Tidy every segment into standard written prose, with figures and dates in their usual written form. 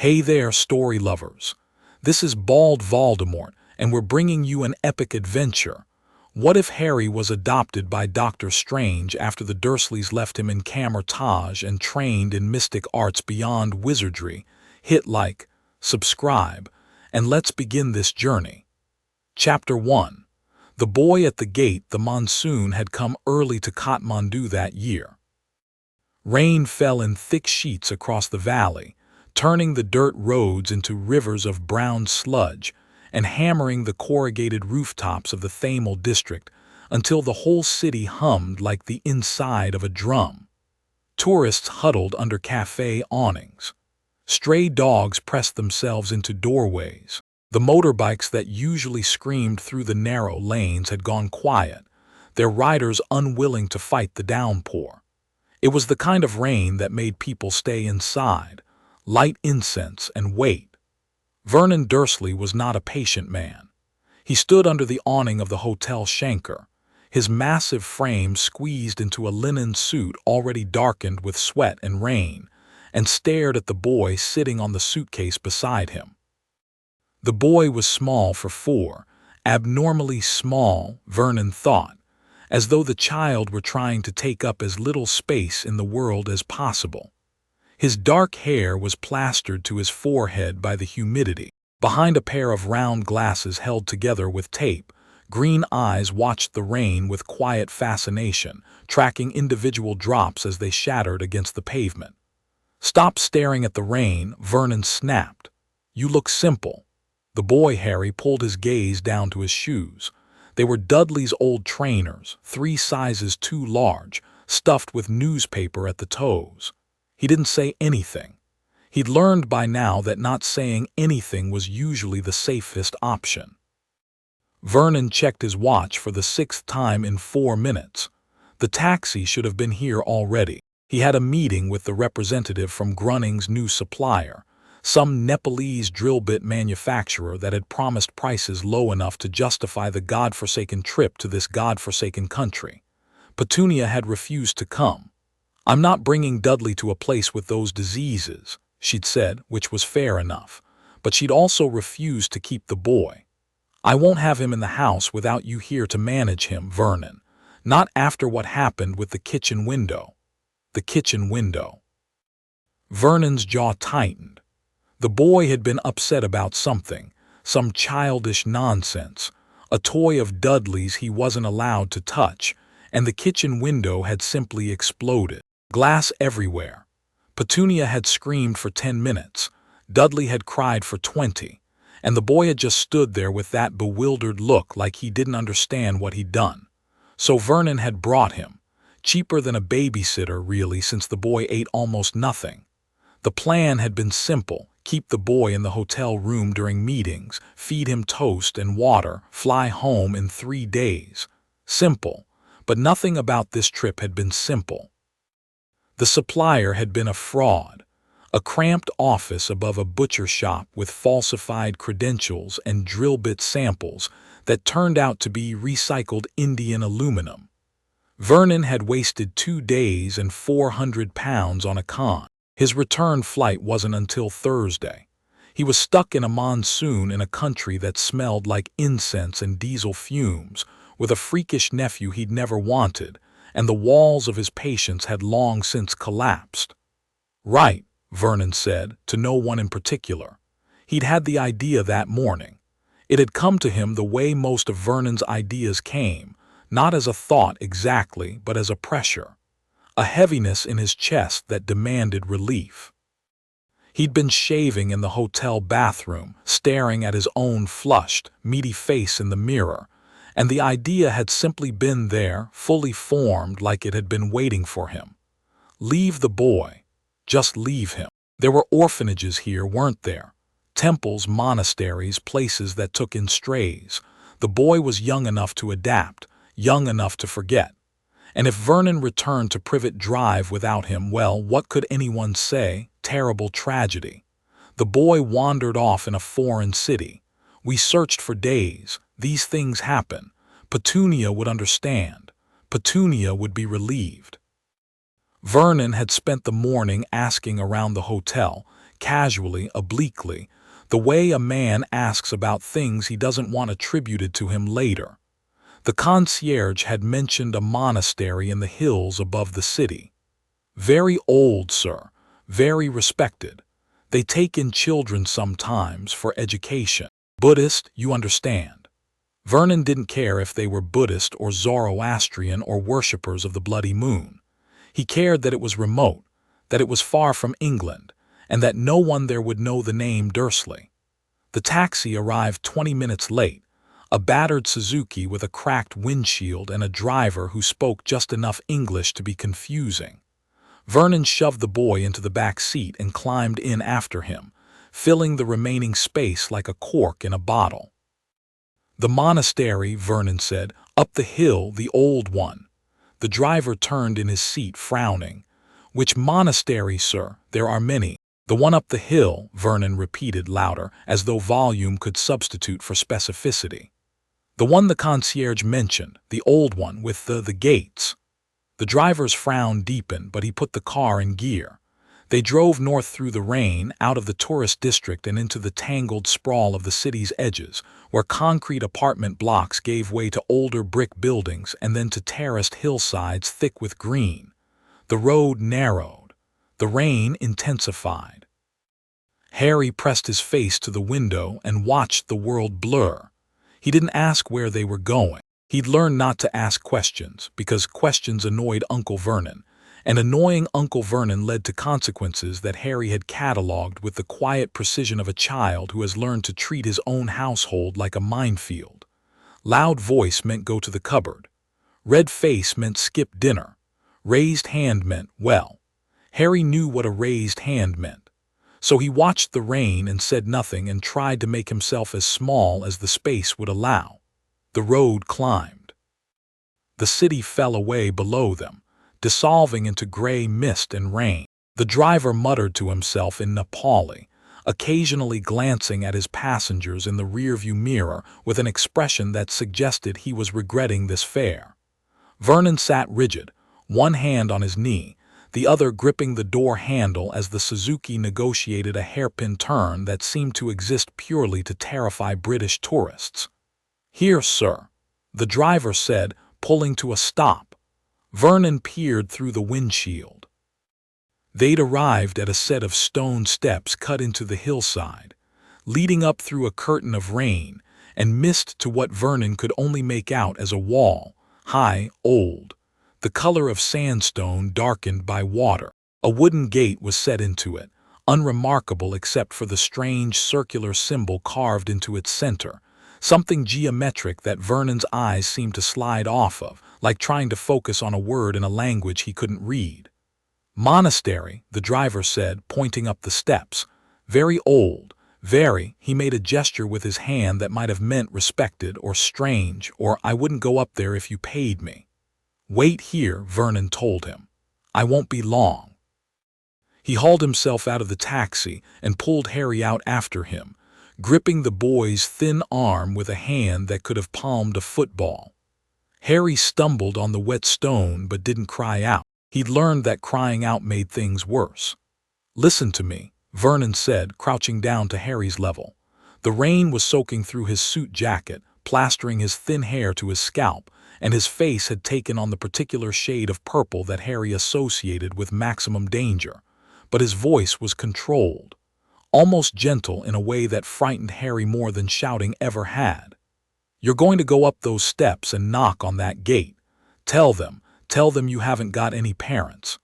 Hey there, story lovers. This is Bald Voldemort, and we're bringing you an epic adventure. What if Harry was adopted by Dr. Strange after the Dursleys left him in Kamar-Taj and trained in mystic arts beyond wizardry? Hit like, subscribe, and let's begin this journey. Chapter 1. The Boy at the Gate. The monsoon had come early to Kathmandu that year. Rain fell in thick sheets across the valley, turning the dirt roads into rivers of brown sludge and hammering the corrugated rooftops of the Thamel district until the whole city hummed like the inside of a drum. Tourists huddled under cafe awnings. Stray dogs pressed themselves into doorways. The motorbikes that usually screamed through the narrow lanes had gone quiet, their riders unwilling to fight the downpour. It was the kind of rain that made people stay inside, light incense, and wait. Vernon Dursley was not a patient man. He stood under the awning of the Hotel Shanker, his massive frame squeezed into a linen suit already darkened with sweat and rain, and stared at the boy sitting on the suitcase beside him. The boy was small for 4, abnormally small, Vernon thought, as though the child were trying to take up as little space in the world as possible. His dark hair was plastered to his forehead by the humidity. Behind a pair of round glasses held together with tape, green eyes watched the rain with quiet fascination, tracking individual drops as they shattered against the pavement. "Stop staring at the rain," Vernon snapped. "You look simple." The boy, Harry, pulled his gaze down to his shoes. They were Dudley's old trainers, 3 sizes too large, stuffed with newspaper at the toes. He didn't say anything. He'd learned by now that not saying anything was usually the safest option. Vernon checked his watch for the 6th time in 4 minutes. The taxi should have been here already. He had a meeting with the representative from Grunning's new supplier, some Nepalese drill bit manufacturer that had promised prices low enough to justify the godforsaken trip to this godforsaken country. Petunia had refused to come. "I'm not bringing Dudley to a place with those diseases," she'd said, which was fair enough, but she'd also refused to keep the boy. "I won't have him in the house without you here to manage him, Vernon. Not after what happened with the kitchen window." The kitchen window. Vernon's jaw tightened. The boy had been upset about something, some childish nonsense, a toy of Dudley's he wasn't allowed to touch, and the kitchen window had simply exploded. Glass everywhere. Petunia had screamed for 10 minutes, Dudley had cried for 20, and the boy had just stood there with that bewildered look like he didn't understand what he'd done. So Vernon had brought him, cheaper than a babysitter really, since the boy ate almost nothing. The plan had been simple: keep the boy in the hotel room during meetings, feed him toast and water, fly home in 3 days. Simple, but nothing about this trip had been simple. The supplier had been a fraud, a cramped office above a butcher shop with falsified credentials and drill bit samples that turned out to be recycled Indian aluminum. Vernon had wasted 2 days and £400 on a con. His return flight wasn't until Thursday. He was stuck in a monsoon in a country that smelled like incense and diesel fumes, with a freakish nephew he'd never wanted, and the walls of his patience had long since collapsed. "Right," Vernon said, to no one in particular. He'd had the idea that morning. It had come to him the way most of Vernon's ideas came, not as a thought exactly, but as a pressure, a heaviness in his chest that demanded relief. He'd been shaving in the hotel bathroom, staring at his own flushed, meaty face in the mirror, and the idea had simply been there, fully formed, like it had been waiting for him. Leave the boy. Just leave him. There were orphanages here, weren't there? Temples, monasteries, places that took in strays. The boy was young enough to adapt, young enough to forget. And if Vernon returned to Privet Drive without him, well, what could anyone say? Terrible tragedy. The boy wandered off in a foreign city. We searched for days. These things happen. Petunia would understand. Petunia would be relieved. Vernon had spent the morning asking around the hotel, casually, obliquely, the way a man asks about things he doesn't want attributed to him later. The concierge had mentioned a monastery in the hills above the city. Very old, sir, very respected. They take in children sometimes for education. Buddhist, you understand. Vernon didn't care if they were Buddhist or Zoroastrian or worshippers of the bloody moon. He cared that it was remote, that it was far from England, and that no one there would know the name Dursley. The taxi arrived 20 minutes late, a battered Suzuki with a cracked windshield and a driver who spoke just enough English to be confusing. Vernon shoved the boy into the back seat and climbed in after him, filling the remaining space like a cork in a bottle. The monastery, Vernon said, up the hill, the old one. The driver turned in his seat, frowning. Which monastery, sir? There are many. The one up the hill, Vernon repeated louder, as though volume could substitute for specificity. The one the concierge mentioned, the old one with the gates. The driver's frown deepened, but he put the car in gear. They drove north through the rain, out of the tourist district and into the tangled sprawl of the city's edges, where concrete apartment blocks gave way to older brick buildings and then to terraced hillsides thick with green. The road narrowed. The rain intensified. Harry pressed his face to the window and watched the world blur. He didn't ask where they were going. He'd learned not to ask questions, because questions annoyed Uncle Vernon, and annoying Uncle Vernon led to consequences that Harry had catalogued with the quiet precision of a child who has learned to treat his own household like a minefield. Loud voice meant go to the cupboard. Red face meant skip dinner. Raised hand meant, well, Harry knew what a raised hand meant. So he watched the rain and said nothing and tried to make himself as small as the space would allow. The road climbed. The city fell away below them, dissolving into gray mist and rain. The driver muttered to himself in Nepali, occasionally glancing at his passengers in the rearview mirror with an expression that suggested he was regretting this fare. Vernon sat rigid, one hand on his knee, the other gripping the door handle as the Suzuki negotiated a hairpin turn that seemed to exist purely to terrify British tourists. "Here, sir," the driver said, pulling to a stop. Vernon peered through the windshield. They'd arrived at a set of stone steps cut into the hillside, leading up through a curtain of rain and mist to what Vernon could only make out as a wall, high, old, the color of sandstone darkened by water. A wooden gate was set into it, unremarkable except for the strange circular symbol carved into its center, something geometric that Vernon's eyes seemed to slide off of, like trying to focus on a word in a language he couldn't read. "Monastery," the driver said, pointing up the steps. "Very old, very," he made a gesture with his hand that might have meant respected or strange or "I wouldn't go up there if you paid me." "Wait here," Vernon told him. "I won't be long." He hauled himself out of the taxi and pulled Harry out after him, gripping the boy's thin arm with a hand that could have palmed a football. Harry stumbled on the wet stone but didn't cry out. He'd learned that crying out made things worse. "Listen to me," Vernon said, crouching down to Harry's level. The rain was soaking through his suit jacket, plastering his thin hair to his scalp, and his face had taken on the particular shade of purple that Harry associated with maximum danger. But his voice was controlled, almost gentle in a way that frightened Harry more than shouting ever had. "You're going to go up those steps and knock on that gate. Tell them you haven't got any parents.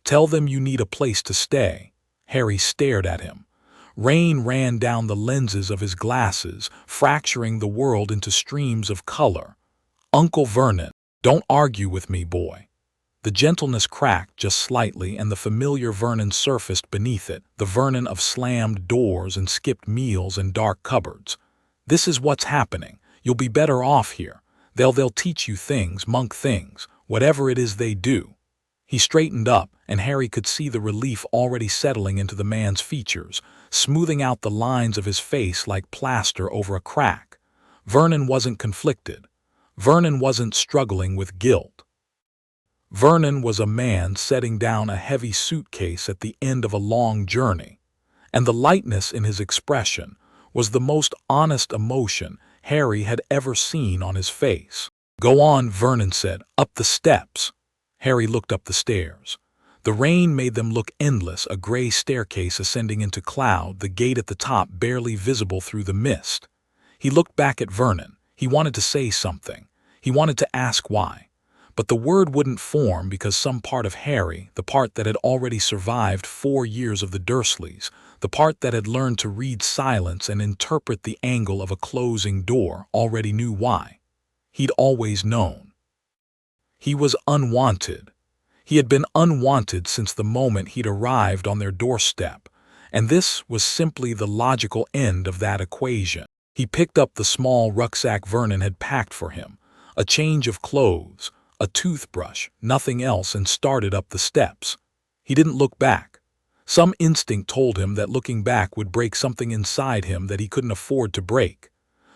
Tell them you need a place to stay." Harry stared at him. Rain ran down the lenses of his glasses, fracturing the world into streams of color. "Uncle Vernon, don't argue with me, boy." The gentleness cracked just slightly and the familiar Vernon surfaced beneath it, the Vernon of slammed doors and skipped meals and dark cupboards. "This is what's happening. You'll be better off here. They'll teach you things, monk things, whatever it is they do." He straightened up, and Harry could see the relief already settling into the man's features, smoothing out the lines of his face like plaster over a crack. Vernon wasn't conflicted. Vernon wasn't struggling with guilt. Vernon was a man setting down a heavy suitcase at the end of a long journey. and the lightness in his expression was the most honest emotion Harry had ever seen on his face. "Go on," Vernon said, "up the steps." Harry looked up the stairs. The rain made them look endless, a gray staircase ascending into cloud, the gate at the top barely visible through the mist. He looked back at Vernon. He wanted to say something. He wanted to ask why. But the word wouldn't form because some part of Harry, the part that had already survived 4 years of the Dursleys, the part that had learned to read silence and interpret the angle of a closing door, already knew why. He'd always known. He was unwanted. He had been unwanted since the moment he'd arrived on their doorstep, and this was simply the logical end of that equation. He picked up the small rucksack Vernon had packed for him, a change of clothes, a toothbrush, nothing else, and started up the steps. He didn't look back. Some instinct told him that looking back would break something inside him that he couldn't afford to break.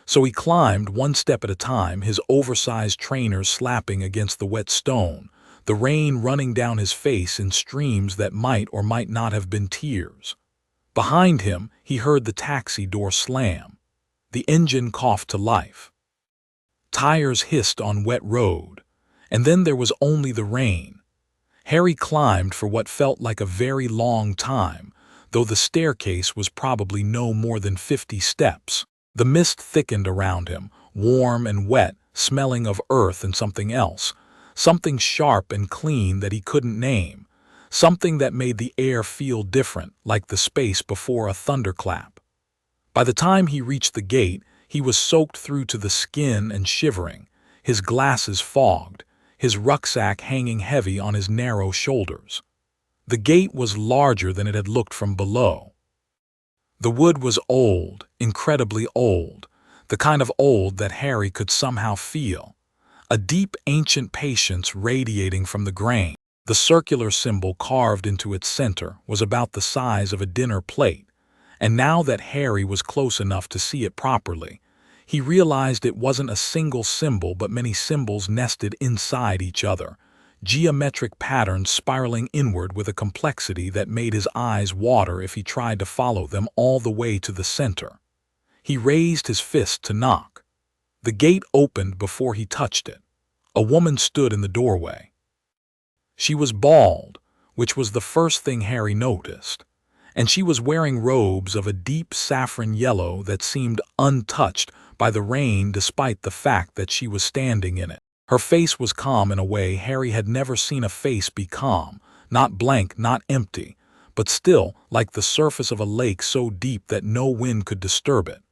So he climbed one step at a time, his oversized trainers slapping against the wet stone, the rain running down his face in streams that might or might not have been tears. Behind him, he heard the taxi door slam. The engine coughed to life. Tires hissed on wet road, and then there was only the rain. Harry climbed for what felt like a very long time, though the staircase was probably no more than 50 steps. The mist thickened around him, warm and wet, smelling of earth and something else, something sharp and clean that he couldn't name, something that made the air feel different, like the space before a thunderclap. By the time he reached the gate, he was soaked through to the skin and shivering, his glasses fogged, his rucksack hanging heavy on his narrow shoulders. The gate was larger than it had looked from below. The wood was old, incredibly old, the kind of old that Harry could somehow feel, a deep ancient patience radiating from the grain. The circular symbol carved into its center was about the size of a dinner plate, and now that Harry was close enough to see it properly, he realized it wasn't a single symbol but many symbols nested inside each other, geometric patterns spiraling inward with a complexity that made his eyes water if he tried to follow them all the way to the center. He raised his fist to knock. The gate opened before he touched it. A woman stood in the doorway. She was bald, which was the first thing Harry noticed, and she was wearing robes of a deep saffron yellow that seemed untouched by the rain despite the fact that she was standing in it. Her face was calm in a way Harry had never seen a face be calm, not blank, not empty, but still like the surface of a lake so deep that no wind could disturb it.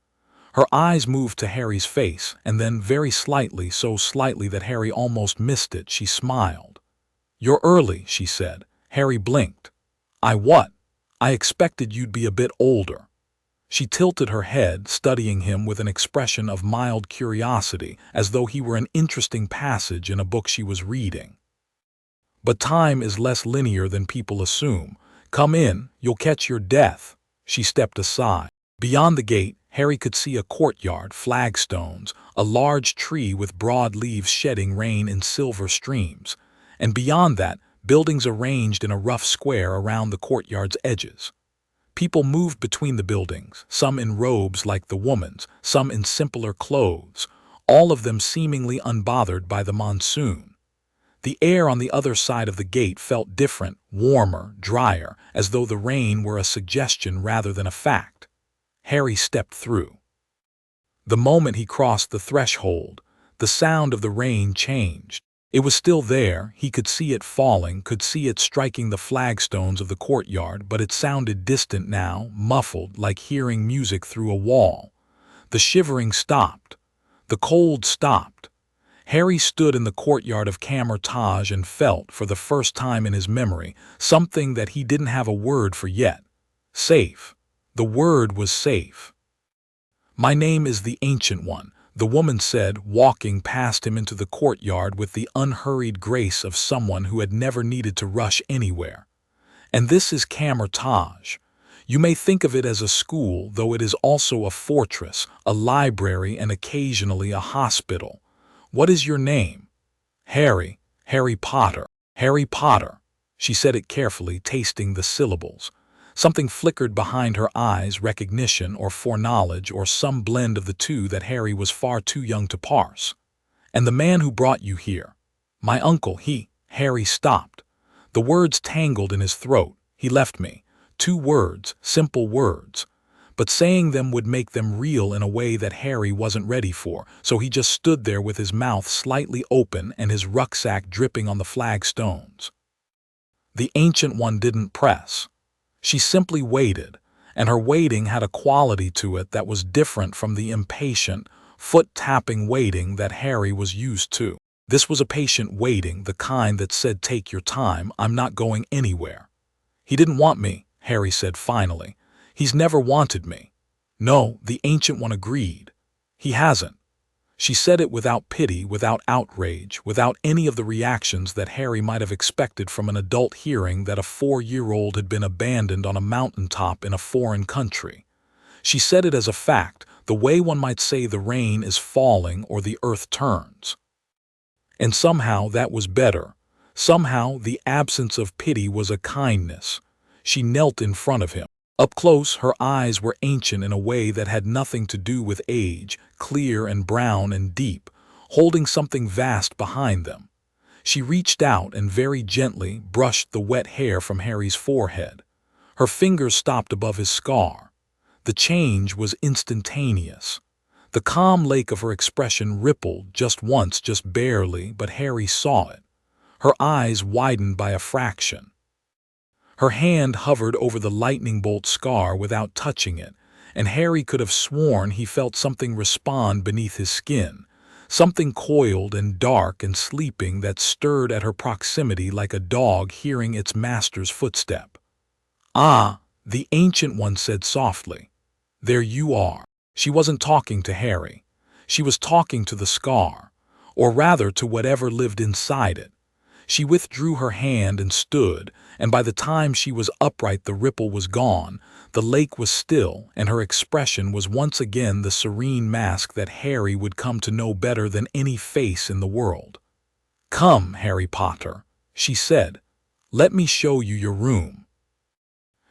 Her eyes moved to Harry's face, and then very slightly, so slightly that Harry almost missed it, she smiled. "You're early," she said. Harry blinked. What? I expected you'd be a bit older." She tilted her head, studying him with an expression of mild curiosity, as though he were an interesting passage in a book she was reading. "But time is less linear than people assume. Come in, you'll catch your death." She stepped aside. Beyond the gate, Harry could see a courtyard, flagstones, a large tree with broad leaves shedding rain in silver streams, and beyond that, buildings arranged in a rough square around the courtyard's edges. People moved between the buildings, some in robes like the woman's, some in simpler clothes, all of them seemingly unbothered by the monsoon. The air on the other side of the gate felt different, warmer, drier, as though the rain were a suggestion rather than a fact. Harry stepped through. The moment he crossed the threshold, the sound of the rain changed. It was still there, he could see it falling, could see it striking the flagstones of the courtyard, but it sounded distant now, muffled, like hearing music through a wall. The shivering stopped. The cold stopped. Harry stood in the courtyard of Kamar-Taj and felt, for the first time in his memory, something that he didn't have a word for yet. Safe. The word was safe. "My name is the Ancient One," the woman said, walking past him into the courtyard with the unhurried grace of someone who had never needed to rush anywhere. "And this is Kamar-Taj. You may think of it as a school, though it is also a fortress, a library, and occasionally a hospital. What is your name?" "Harry. Harry Potter." "Harry Potter." She said it carefully, tasting the syllables. Something flickered behind her eyes, recognition or foreknowledge or some blend of the two that Harry was far too young to parse. "And the man who brought you here?" "My uncle, Harry stopped. The words tangled in his throat. "He left me." 2 words, simple words. But saying them would make them real in a way that Harry wasn't ready for, so he just stood there with his mouth slightly open and his rucksack dripping on the flagstones. The Ancient One didn't press. She simply waited, and her waiting had a quality to it that was different from the impatient, foot-tapping waiting that Harry was used to. This was a patient waiting, the kind that said, "Take your time, I'm not going anywhere." "He didn't want me," Harry said finally. "He's never wanted me." "No," the Ancient One agreed. "He hasn't." She said it without pity, without outrage, without any of the reactions that Harry might have expected from an adult hearing that a 4-year-old had been abandoned on a mountaintop in a foreign country. She said it as a fact, the way one might say the rain is falling or the earth turns. And somehow that was better. Somehow the absence of pity was a kindness. She knelt in front of him. Up close, her eyes were ancient in a way that had nothing to do with age, clear and brown and deep, holding something vast behind them. She reached out and very gently brushed the wet hair from Harry's forehead. Her fingers stopped above his scar. The change was instantaneous. The calm lake of her expression rippled just once, just barely, but Harry saw it. Her eyes widened by a fraction. Her hand hovered over the lightning bolt scar without touching it, and Harry could have sworn he felt something respond beneath his skin, something coiled and dark and sleeping that stirred at her proximity like a dog hearing its master's footstep. "Ah," the Ancient One said softly. "There you are." She wasn't talking to Harry. She was talking to the scar, or rather to whatever lived inside it. She withdrew her hand and stood, and by the time she was upright the ripple was gone, the lake was still, and her expression was once again the serene mask that Harry would come to know better than any face in the world. "Come, Harry Potter," she said. "Let me show you your room."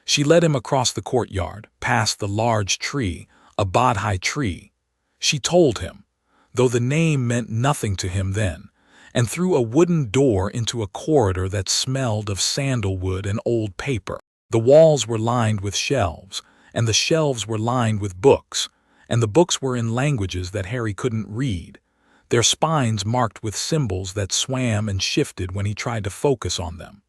She led him across the courtyard, past the large tree, a Bodhi tree. She told him, though the name meant nothing to him then, and through a wooden door into a corridor that smelled of sandalwood and old paper. The walls were lined with shelves, and the shelves were lined with books, and the books were in languages that Harry couldn't read, their spines marked with symbols that swam and shifted when he tried to focus on them.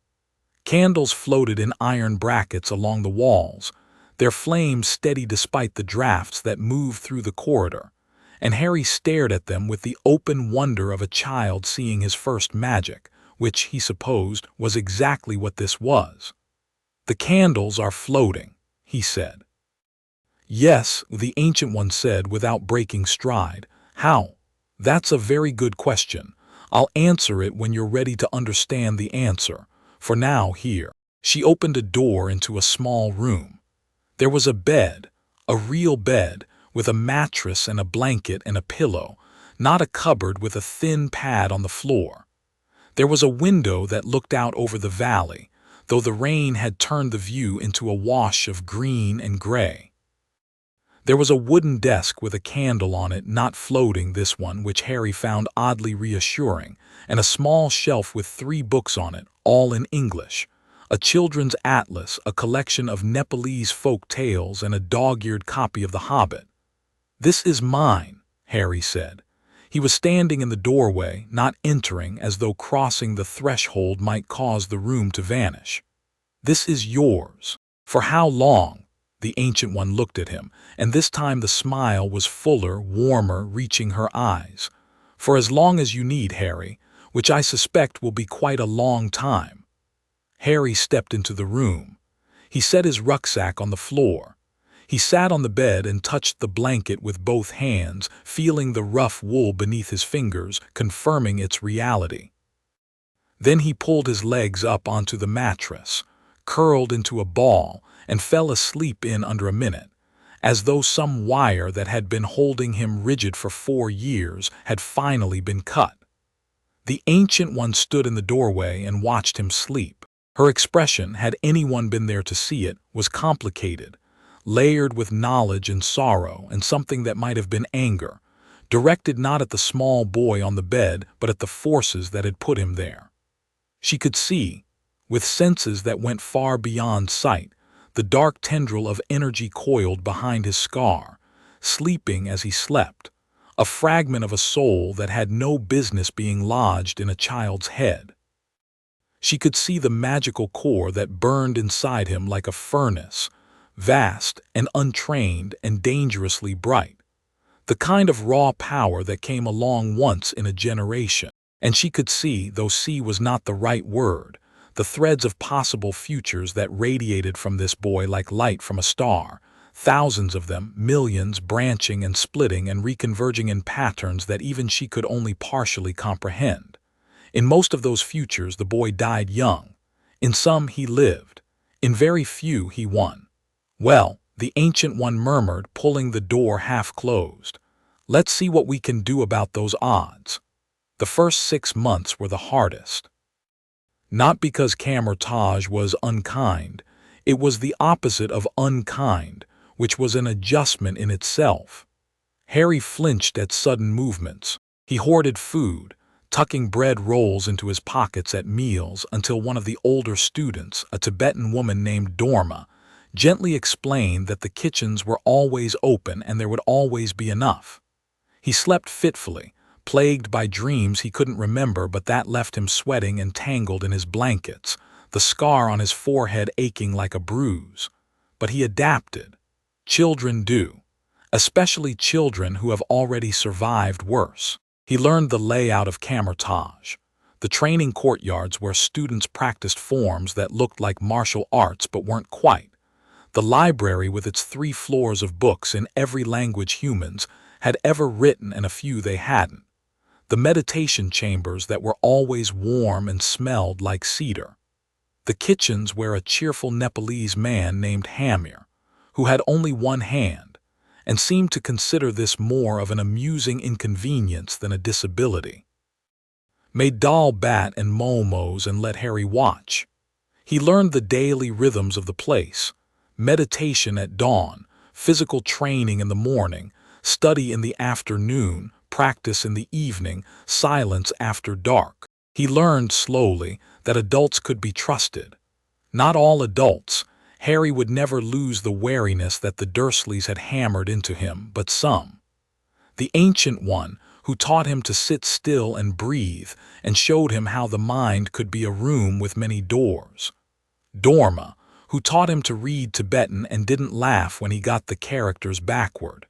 Candles floated in iron brackets along the walls, their flames steady despite the drafts that moved through the corridor, and Harry stared at them with the open wonder of a child seeing his first magic, which, he supposed, was exactly what this was. "The candles are floating," he said. "Yes," the Ancient One said without breaking stride. "How?" "That's a very good question. I'll answer it when you're ready to understand the answer. For now, here." She opened a door into a small room. There was a bed, a real bed, with a mattress and a blanket and a pillow, not a cupboard with a thin pad on the floor. There was a window that looked out over the valley, though the rain had turned the view into a wash of green and gray. There was a wooden desk with a candle on it, not floating, this one, which Harry found oddly reassuring, and a small shelf with 3 books on it, all in English. A children's atlas, a collection of Nepalese folk tales, and a dog-eared copy of The Hobbit. "This is mine," Harry said. He was standing in the doorway, not entering, as though crossing the threshold might cause the room to vanish. "This is yours." "For how long?" The Ancient One looked at him, and this time the smile was fuller, warmer, reaching her eyes. "For as long as you need, Harry, which I suspect will be quite a long time." Harry stepped into the room. He set his rucksack on the floor. He sat on the bed and touched the blanket with both hands, feeling the rough wool beneath his fingers, confirming its reality. Then he pulled his legs up onto the mattress, curled into a ball, and fell asleep in under a minute, as though some wire that had been holding him rigid for 4 years had finally been cut. The Ancient One stood in the doorway and watched him sleep. Her expression, had anyone been there to see it, was complicated, layered with knowledge and sorrow and something that might have been anger, directed not at the small boy on the bed but at the forces that had put him there. She could see, with senses that went far beyond sight, the dark tendril of energy coiled behind his scar, sleeping as he slept, a fragment of a soul that had no business being lodged in a child's head. She could see the magical core that burned inside him like a furnace, vast and untrained and dangerously bright, the kind of raw power that came along once in a generation. And she could see, though see was not the right word, the threads of possible futures that radiated from this boy like light from a star, thousands of them, millions, branching and splitting and reconverging in patterns that even she could only partially comprehend. In most of those futures the boy died young. In some he lived. In very few he won. "Well," the Ancient One murmured, pulling the door half closed, "let's see what we can do about those odds." The first 6 months were the hardest. Not because Kamar-Taj was unkind, it was the opposite of unkind, which was an adjustment in itself. Harry flinched at sudden movements. He hoarded food, tucking bread rolls into his pockets at meals until one of the older students, a Tibetan woman named Dorma, gently explained that the kitchens were always open and there would always be enough. He slept fitfully, plagued by dreams he couldn't remember but that left him sweating and tangled in his blankets, the scar on his forehead aching like a bruise. But he adapted. Children do. Especially children who have already survived worse. He learned the layout of Kamar-Taj, the training courtyards where students practiced forms that looked like martial arts but weren't quite. The library with its 3 floors of books in every language humans had ever written and a few they hadn't. The meditation chambers that were always warm and smelled like cedar. The kitchens where a cheerful Nepalese man named Hamir, who had only one hand, and seemed to consider this more of an amusing inconvenience than a disability, made dal bat and momos and let Harry watch. He learned the daily rhythms of the place: meditation at dawn, physical training in the morning, study in the afternoon, practice in the evening, silence after dark. He learned slowly that adults could be trusted. Not all adults. Harry would never lose the wariness that the Dursleys had hammered into him, but some. The Ancient One, who taught him to sit still and breathe, and showed him how the mind could be a room with many doors. Dorma, who taught him to read Tibetan and didn't laugh when he got the characters backward.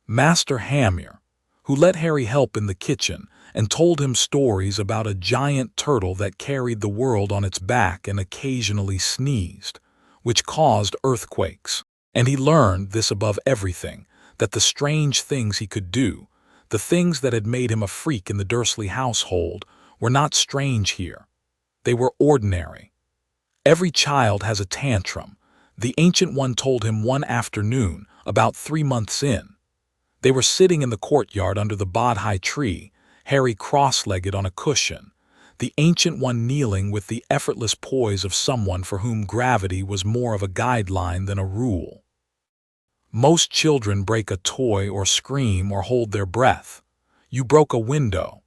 Master Hamir, who let Harry help in the kitchen and told him stories about a giant turtle that carried the world on its back and occasionally sneezed, which caused earthquakes. And he learned this above everything, that the strange things he could do, the things that had made him a freak in the Dursley household, were not strange here. They were ordinary. Every child has a tantrum, the Ancient One told him one afternoon, about 3 months in. They were sitting in the courtyard under the Bodhi tree, Harry cross-legged on a cushion, the Ancient One kneeling with the effortless poise of someone for whom gravity was more of a guideline than a rule. Most children break a toy or scream or hold their breath. You broke a window.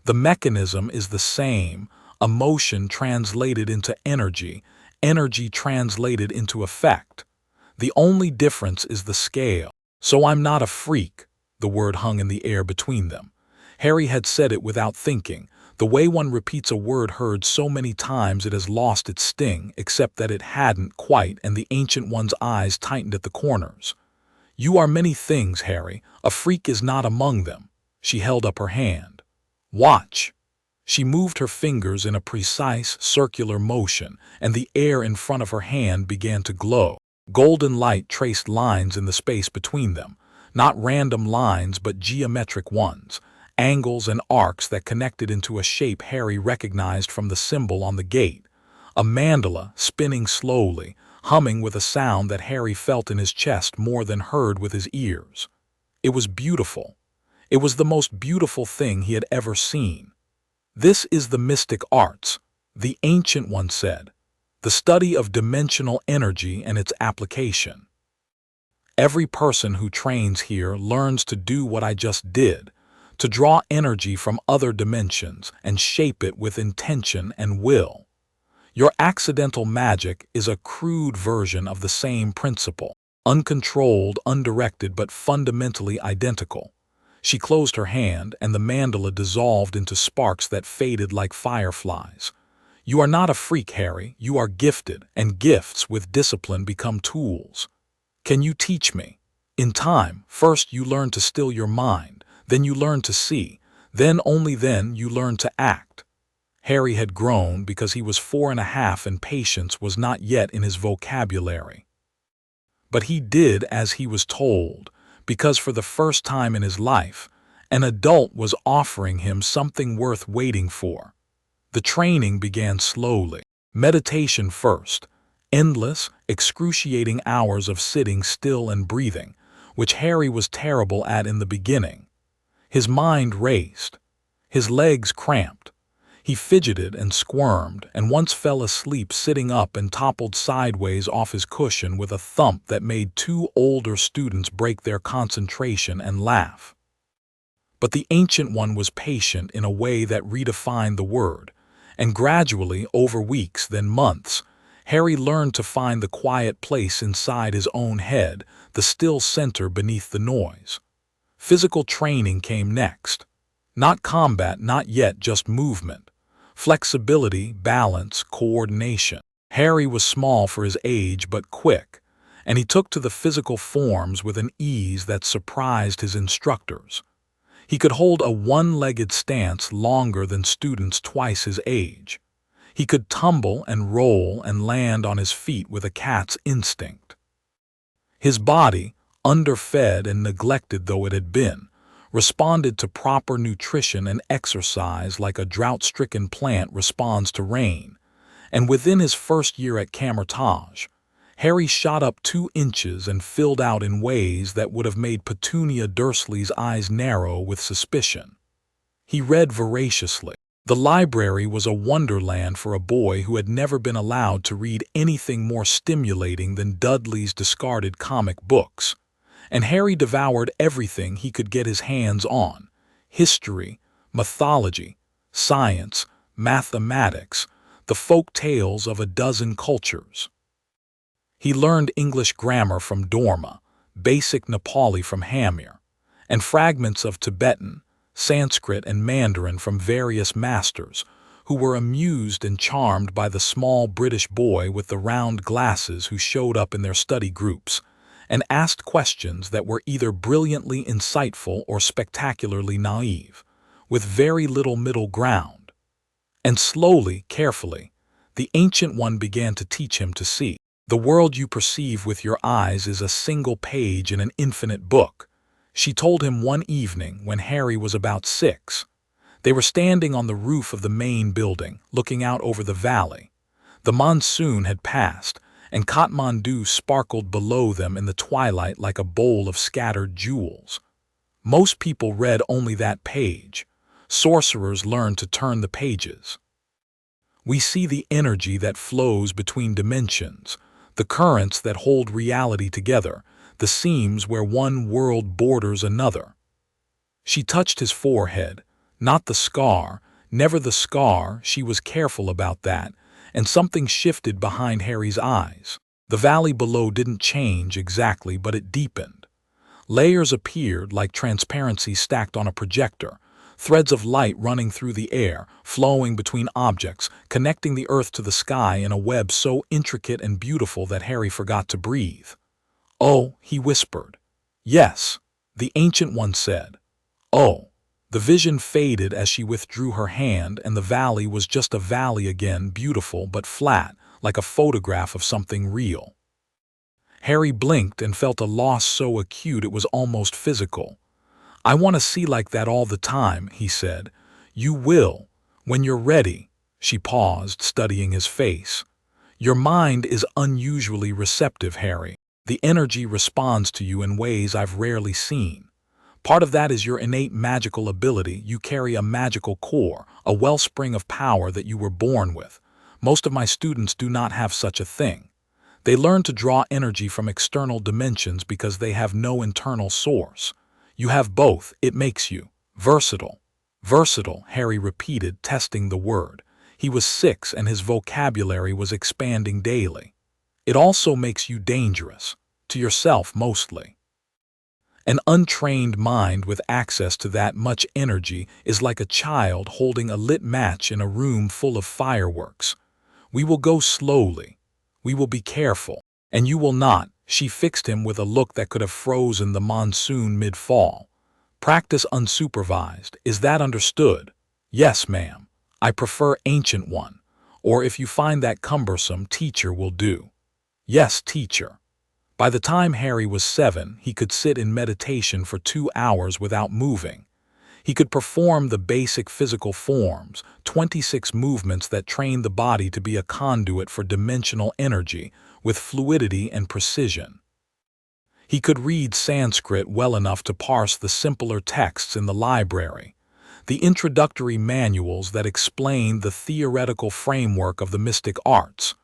The mechanism is the same, emotion translated into energy, energy translated into effect. The only difference is the scale. "So I'm not a freak," the word hung in the air between them. Harry had said it without thinking, the way one repeats a word heard so many times it has lost its sting, except that it hadn't quite, and the Ancient One's eyes tightened at the corners. "You are many things, Harry. A freak is not among them." She held up her hand. "Watch." She moved her fingers in a precise, circular motion, and the air in front of her hand began to glow. Golden light traced lines in the space between them, not random lines but geometric ones, angles and arcs that connected into a shape Harry recognized from the symbol on the gate, a mandala spinning slowly, humming with a sound that Harry felt in his chest more than heard with his ears. It was beautiful. It was the most beautiful thing he had ever seen. "This is the mystic arts," the Ancient One said. the study of dimensional energy and its application. Every person who trains here learns to do what I just did, to draw energy from other dimensions and shape it with intention and will. Your accidental magic is a crude version of the same principle, uncontrolled, undirected, but fundamentally identical. She closed her hand, and the mandala dissolved into sparks that faded like fireflies. You are not a freak, Harry. You are gifted, and gifts with discipline become tools. Can you teach me? In time, first you learn to still your mind, then you learn to see, then only then you learn to act. Harry had grown because he was 4.5 and patience was not yet in his vocabulary. But he did as he was told, because for the first time in his life, an adult was offering him something worth waiting for. The training began slowly. Meditation first, endless, excruciating hours of sitting still and breathing, which Harry was terrible at in the beginning. His mind raced. His legs cramped. He fidgeted and squirmed, and once fell asleep sitting up and toppled sideways off his cushion with a thump that made 2 older students break their concentration and laugh. But the Ancient One was patient in a way that redefined the word, and gradually, over weeks, then months, Harry learned to find the quiet place inside his own head, the still center beneath the noise. Physical training came next. Not combat, not yet, just movement. Flexibility, balance, coordination. Harry was small for his age but quick, and he took to the physical forms with an ease that surprised his instructors. He could hold a one-legged stance longer than students twice his age. He could tumble and roll and land on his feet with a cat's instinct. His body, underfed and neglected though it had been, responded to proper nutrition and exercise like a drought-stricken plant responds to rain, and within his first year at Kamar-Taj, Harry shot up 2 inches and filled out in ways that would have made Petunia Dursley's eyes narrow with suspicion. He read voraciously. The library was a wonderland for a boy who had never been allowed to read anything more stimulating than Dudley's discarded comic books, and Harry devoured everything he could get his hands on: history, mythology, science, mathematics, the folk tales of a dozen cultures. He learned English grammar from Dorma, basic Nepali from Hamir, and fragments of Tibetan, Sanskrit, and Mandarin from various masters, who were amused and charmed by the small British boy with the round glasses who showed up in their study groups, and asked questions that were either brilliantly insightful or spectacularly naive, with very little middle ground. And slowly, carefully, the Ancient One began to teach him to see. The world you perceive with your eyes is a single page in an infinite book, she told him one evening when Harry was about 6. They were standing on the roof of the main building, looking out over the valley. The monsoon had passed, and Kathmandu sparkled below them in the twilight like a bowl of scattered jewels. Most people read only that page. Sorcerers learned to turn the pages. We see the energy that flows between dimensions, the currents that hold reality together, the seams where one world borders another. She touched his forehead, not the scar, never the scar, she was careful about that, and something shifted behind Harry's eyes. The valley below didn't change exactly, but it deepened. Layers appeared like transparency stacked on a projector, threads of light running through the air, flowing between objects, connecting the earth to the sky in a web so intricate and beautiful that Harry forgot to breathe. "Oh," he whispered. "Yes," the Ancient One said. "Oh." The vision faded as she withdrew her hand, and the valley was just a valley again, beautiful but flat, like a photograph of something real. Harry blinked and felt a loss so acute it was almost physical. "I want to see like that all the time," he said. "You will, when you're ready." She paused, studying his face. "Your mind is unusually receptive, Harry. The energy responds to you in ways I've rarely seen. Part of that is your innate magical ability. You carry a magical core, a wellspring of power that you were born with. Most of my students do not have such a thing. They learn to draw energy from external dimensions because they have no internal source. You have both. It makes you versatile. Versatile, Harry repeated, testing the word. He was 6 and his vocabulary was expanding daily. It also makes you dangerous. To yourself, mostly. An untrained mind with access to that much energy is like a child holding a lit match in a room full of fireworks. We will go slowly. We will be careful. And you will not. She fixed him with a look that could have frozen the monsoon mid-fall. Practice unsupervised. Is that understood? Yes, ma'am. I prefer ancient one. Or if you find that cumbersome, teacher will do. Yes, teacher. By the time Harry was 7, he could sit in meditation for 2 hours without moving. He could perform the basic physical forms, 26 movements that train the body to be a conduit for dimensional energy, with fluidity and precision. He could read Sanskrit well enough to parse the simpler texts in the library, the introductory manuals that explain the theoretical framework of the mystic arts,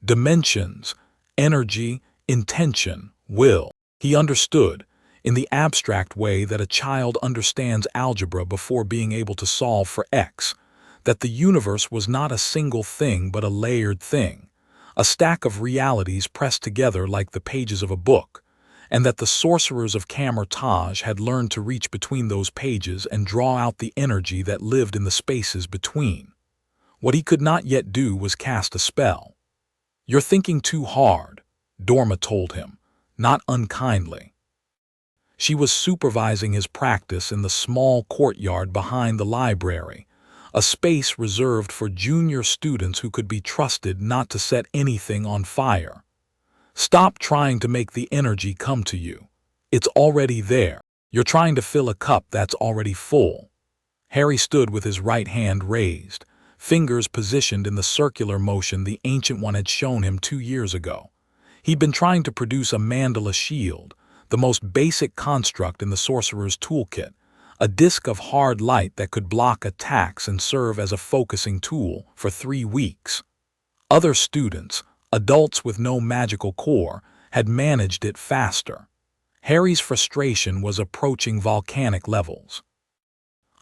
dimensions, energy, intention, will. He understood, in the abstract way that a child understands algebra before being able to solve for x, that the universe was not a single thing but a layered thing, a stack of realities pressed together like the pages of a book, and that the sorcerers of Kamar-Taj had learned to reach between those pages and draw out the energy that lived in the spaces between. What he could not yet do was cast a spell. "You're thinking too hard," Dorma told him, not unkindly. She was supervising his practice in the small courtyard behind the library, a space reserved for junior students who could be trusted not to set anything on fire. "Stop trying to make the energy come to you. It's already there. You're trying to fill a cup that's already full." Harry stood with his right hand raised, fingers positioned in the circular motion the Ancient One had shown him 2 years ago. He'd been trying to produce a mandala shield, the most basic construct in the sorcerer's toolkit, a disk of hard light that could block attacks and serve as a focusing tool, for 3 weeks. Other students, adults with no magical core, had managed it faster. Harry's frustration was approaching volcanic levels.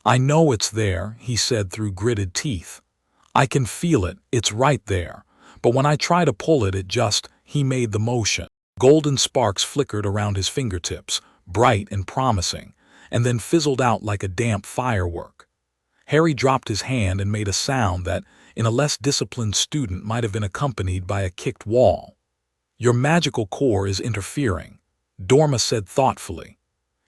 "I know it's there," he said through gritted teeth. "I can feel it, it's right there. But when I try to pull it, it just..." He made the motion. Golden sparks flickered around his fingertips, bright and promising, and then fizzled out like a damp firework. Harry dropped his hand and made a sound that, in a less disciplined student, might have been accompanied by a kicked wall. "Your magical core is interfering," Dorma said thoughtfully.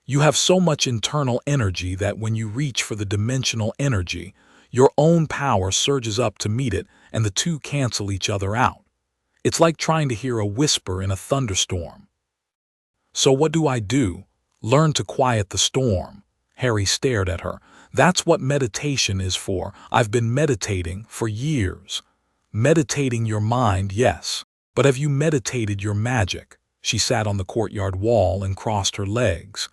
"You have so much internal energy that when you reach for the dimensional energy, your own power surges up to meet it and the two cancel each other out. It's like trying to hear a whisper in a thunderstorm." "So what do I do? Learn to quiet the storm." Harry stared at her. "That's what meditation is for. I've been meditating for years." "Meditating your mind, yes. But have you meditated your magic?" She sat on the courtyard wall and crossed her legs.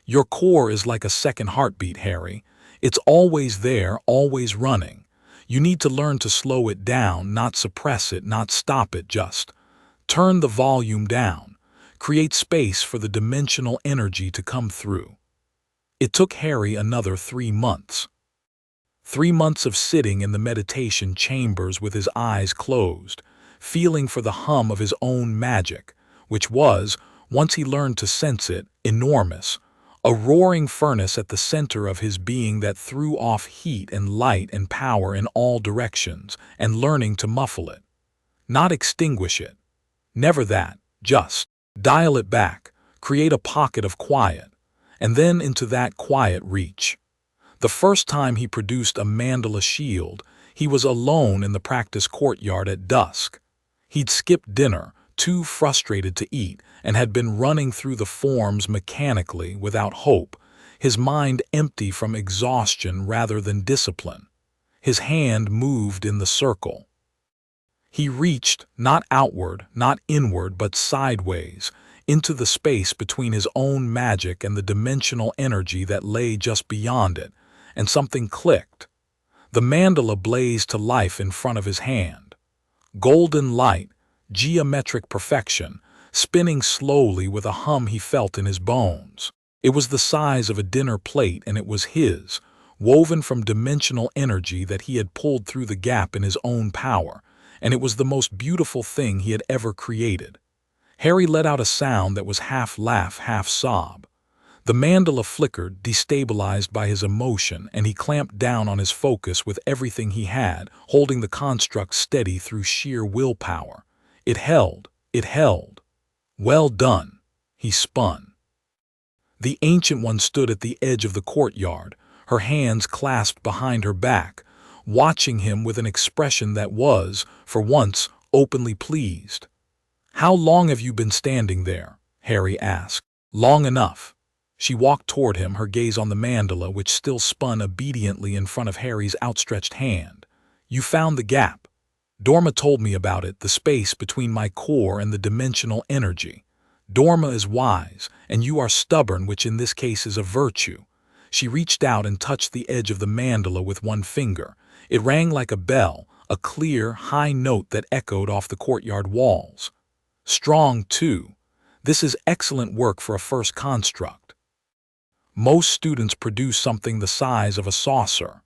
"Your core is like a second heartbeat, Harry. It's always there, always running. You need to learn to slow it down, not suppress it, not stop it, just turn the volume down. Create space for the dimensional energy to come through." It took Harry another 3 months. 3 months of sitting in the meditation chambers with his eyes closed, feeling for the hum of his own magic, which was, once he learned to sense it, enormous. A roaring furnace at the center of his being that threw off heat and light and power in all directions, and learning to muffle it. Not extinguish it. Never that. Just dial it back, create a pocket of quiet, and then into that quiet reach. The first time he produced a mandala shield, he was alone in the practice courtyard at dusk. He'd skipped dinner, too frustrated to eat, and had been running through the forms mechanically, without hope, his mind empty from exhaustion rather than discipline. His hand moved in the circle. He reached, not outward, not inward, but sideways, into the space between his own magic and the dimensional energy that lay just beyond it, and something clicked. The mandala blazed to life in front of his hand. Golden light, geometric perfection, spinning slowly with a hum he felt in his bones. It was the size of a dinner plate, and it was his, woven from dimensional energy that he had pulled through the gap in his own power, and it was the most beautiful thing he had ever created. Harry let out a sound that was half laugh, half sob. The mandala flickered, destabilized by his emotion, and he clamped down on his focus with everything he had, holding the construct steady through sheer willpower. It held, it held. Well done. He spun. The Ancient One stood at the edge of the courtyard, her hands clasped behind her back, watching him with an expression that was, for once, openly pleased. "How long have you been standing there?" Harry asked. "Long enough." She walked toward him, her gaze on the mandala, which still spun obediently in front of Harry's outstretched hand. "You found the gap. Dorma told me about it, the space between my core and the dimensional energy. Dorma is wise, and you are stubborn, which in this case is a virtue." She reached out and touched the edge of the mandala with one finger. It rang like a bell, a clear, high note that echoed off the courtyard walls. "Strong, too. This is excellent work for a first construct. Most students produce something the size of a saucer."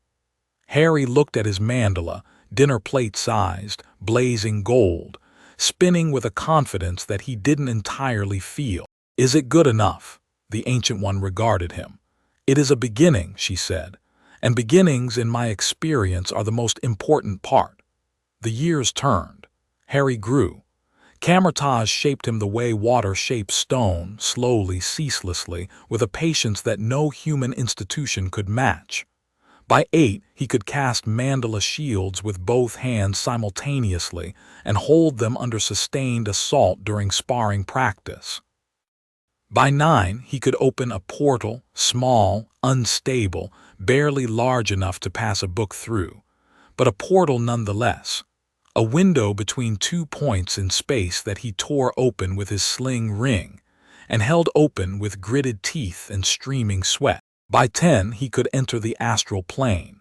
Harry looked at his mandala, dinner plate-sized, blazing gold, spinning with a confidence that he didn't entirely feel. "Is it good enough?" The Ancient One regarded him. "It is a beginning," she said, "and beginnings, in my experience, are the most important part." The years turned. Harry grew. Kamar-Taj shaped him the way water shapes stone, slowly, ceaselessly, with a patience that no human institution could match. By 8, he could cast mandala shields with both hands simultaneously and hold them under sustained assault during sparring practice. By 9, he could open a portal, small, unstable, barely large enough to pass a book through, but a portal nonetheless. A window between 2 points in space that he tore open with his sling ring, and held open with gritted teeth and streaming sweat. By 10, he could enter the astral plane.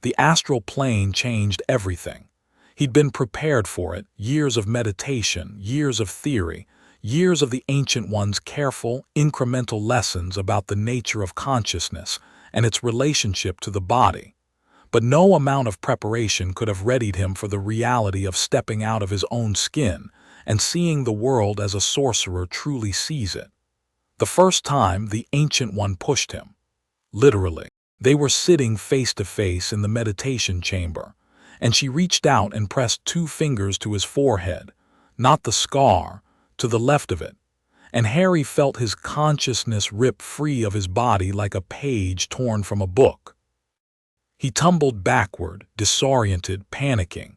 The astral plane changed everything. He'd been prepared for it, years of meditation, years of theory, years of the Ancient One's careful, incremental lessons about the nature of consciousness and its relationship to the body. But no amount of preparation could have readied him for the reality of stepping out of his own skin and seeing the world as a sorcerer truly sees it. The first time, the Ancient One pushed him. Literally. They were sitting face to face in the meditation chamber, and she reached out and pressed 2 fingers to his forehead, not the scar, to the left of it, and Harry felt his consciousness rip free of his body like a page torn from a book. He tumbled backward, disoriented, panicking,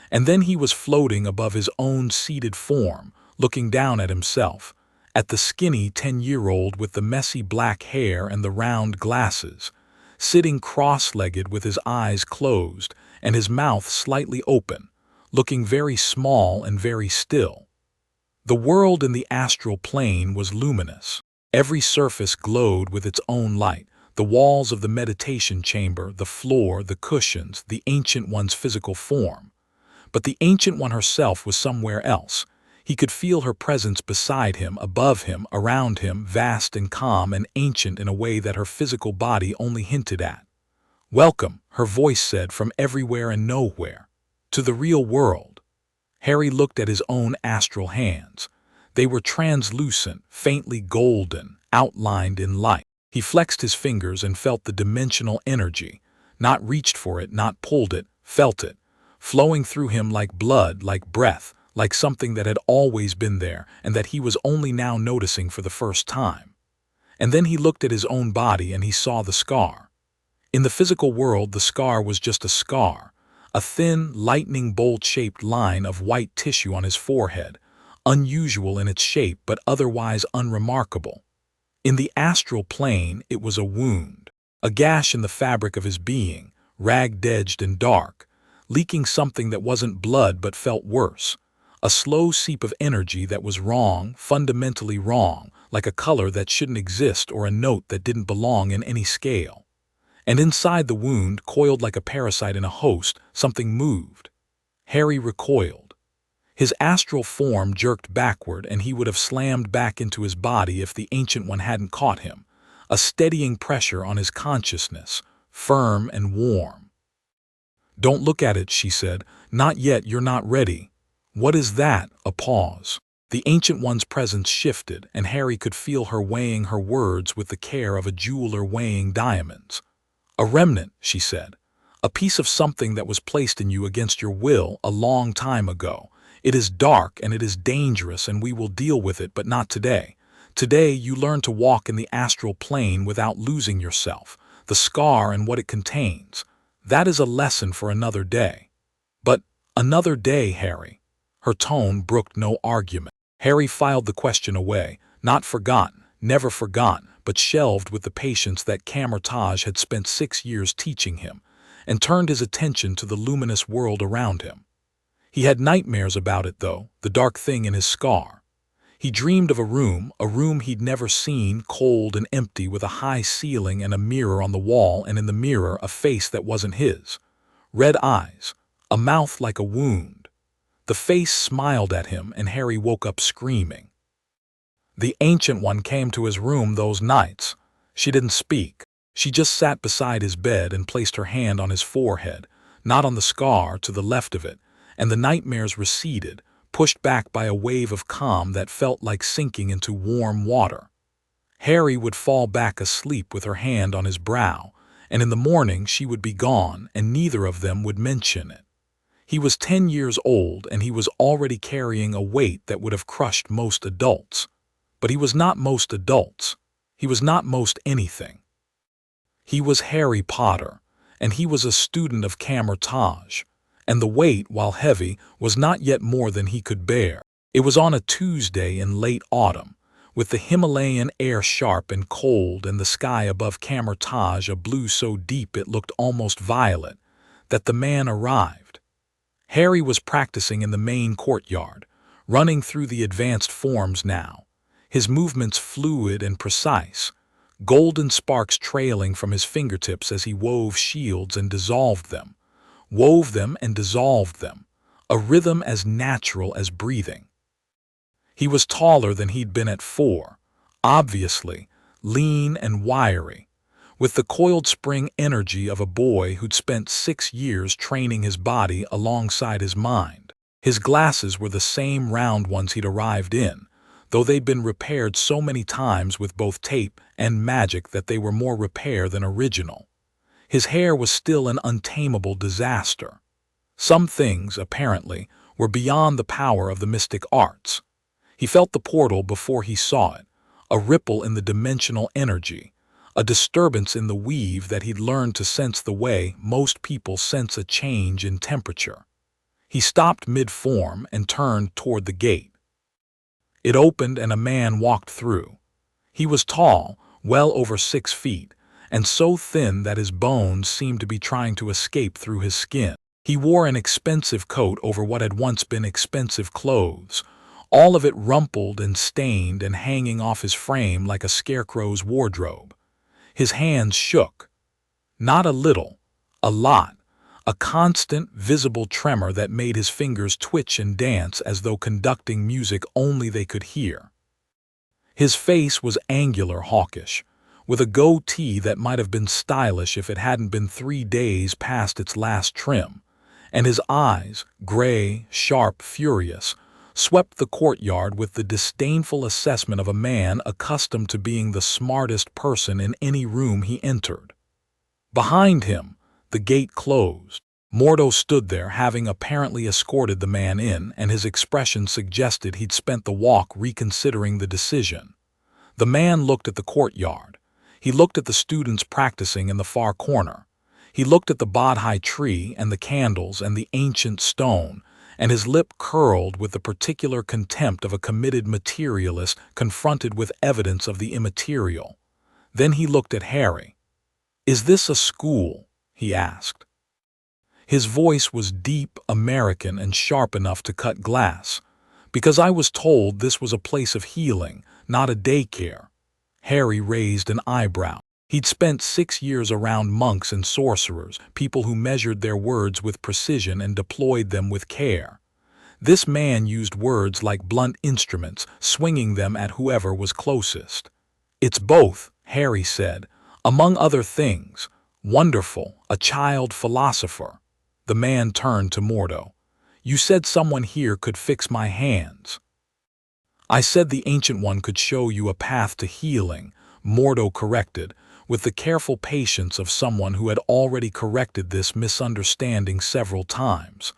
and then he was floating above his own seated form, looking down at himself, at the skinny 10-year-old with the messy black hair and the round glasses, sitting cross-legged with his eyes closed and his mouth slightly open, looking very small and very still. The world in the astral plane was luminous. Every surface glowed with its own light. The walls of the meditation chamber, the floor, the cushions, the Ancient One's physical form. But the Ancient One herself was somewhere else. He could feel her presence beside him, above him, around him, vast and calm and ancient in a way that her physical body only hinted at. "Welcome," her voice said from everywhere and nowhere, "to the real world." Harry looked at his own astral hands. They were translucent, faintly golden, outlined in light. He flexed his fingers and felt the dimensional energy, not reached for it, not pulled it, felt it, flowing through him like blood, like breath, like something that had always been there and that he was only now noticing for the first time. And then he looked at his own body and he saw the scar. In the physical world, the scar was just a scar, a thin, lightning bolt-shaped line of white tissue on his forehead, unusual in its shape but otherwise unremarkable. In the astral plane, it was a wound, a gash in the fabric of his being, ragged-edged and dark, leaking something that wasn't blood but felt worse, a slow seep of energy that was wrong, fundamentally wrong, like a color that shouldn't exist or a note that didn't belong in any scale. And inside the wound, coiled like a parasite in a host, something moved. Harry recoiled. His astral form jerked backward, and he would have slammed back into his body if the Ancient One hadn't caught him, a steadying pressure on his consciousness, firm and warm. "Don't look at it," she said. "Not yet, you're not ready." "What is that?" A pause. The Ancient One's presence shifted, and Harry could feel her weighing her words with the care of a jeweler weighing diamonds. "A remnant," she said. "A piece of something that was placed in you against your will a long time ago. It is dark and it is dangerous, and we will deal with it, but not today. Today you learn to walk in the astral plane without losing yourself, the scar and what it contains. That is a lesson for another day." "But another day, Harry." Her tone brooked no argument. Harry filed the question away, not forgotten, never forgotten, but shelved with the patience that Kamar-Taj had spent 6 years teaching him, and turned his attention to the luminous world around him. He had nightmares about it, though, the dark thing in his scar. He dreamed of a room he'd never seen, cold and empty, with a high ceiling and a mirror on the wall, and in the mirror a face that wasn't his. Red eyes, a mouth like a wound. The face smiled at him, and Harry woke up screaming. The Ancient One came to his room those nights. She didn't speak. She just sat beside his bed and placed her hand on his forehead, not on the scar, to the left of it, and the nightmares receded, pushed back by a wave of calm that felt like sinking into warm water. Harry would fall back asleep with her hand on his brow, and in the morning she would be gone, and neither of them would mention it. He was 10 years old, and he was already carrying a weight that would have crushed most adults. But he was not most adults. He was not most anything. He was Harry Potter, and he was a student of Kamar-Taj, and the weight, while heavy, was not yet more than he could bear. It was on a Tuesday in late autumn, with the Himalayan air sharp and cold and the sky above Kamar-Taj a blue so deep it looked almost violet, that the man arrived. Harry was practicing in the main courtyard, running through the advanced forms now, his movements fluid and precise, golden sparks trailing from his fingertips as he wove shields and dissolved them, and dissolved them, a rhythm as natural as breathing. He was taller than he'd been at 4, obviously, lean and wiry, with the coiled spring energy of a boy who'd spent 6 years training his body alongside his mind. His glasses were the same round ones he'd arrived in, though they'd been repaired so many times with both tape and magic that they were more repair than original. His hair was still an untamable disaster. Some things, apparently, were beyond the power of the mystic arts. He felt the portal before he saw it, a ripple in the dimensional energy, a disturbance in the weave that he'd learned to sense the way most people sense a change in temperature. He stopped mid-form and turned toward the gate. It opened and a man walked through. He was tall, well over 6 feet, and so thin that his bones seemed to be trying to escape through his skin. He wore an expensive coat over what had once been expensive clothes, all of it rumpled and stained and hanging off his frame like a scarecrow's wardrobe. His hands shook. Not a little, a lot, a constant, visible tremor that made his fingers twitch and dance as though conducting music only they could hear. His face was angular, hawkish, with a goatee that might have been stylish if it hadn't been 3 days past its last trim, and his eyes, gray, sharp, furious, swept the courtyard with the disdainful assessment of a man accustomed to being the smartest person in any room he entered. Behind him, the gate closed. Mordo stood there, having apparently escorted the man in, and his expression suggested he'd spent the walk reconsidering the decision. The man looked at the courtyard. He looked at the students practicing in the far corner. He looked at the Bodhi tree and the candles and the ancient stone, and his lip curled with the particular contempt of a committed materialist confronted with evidence of the immaterial. Then he looked at Harry. "Is this a school?" he asked. His voice was deep, American, and sharp enough to cut glass. "Because I was told this was a place of healing, not a daycare." Harry raised an eyebrow. He'd spent 6 years around monks and sorcerers, people who measured their words with precision and deployed them with care. This man used words like blunt instruments, swinging them at whoever was closest. "It's both," Harry said. "Among other things. Wonderful, a child philosopher." The man turned to Mordo. "You said someone here could fix my hands." "I said the Ancient One could show you a path to healing," Mordo corrected, with the careful patience of someone who had already corrected this misunderstanding several times.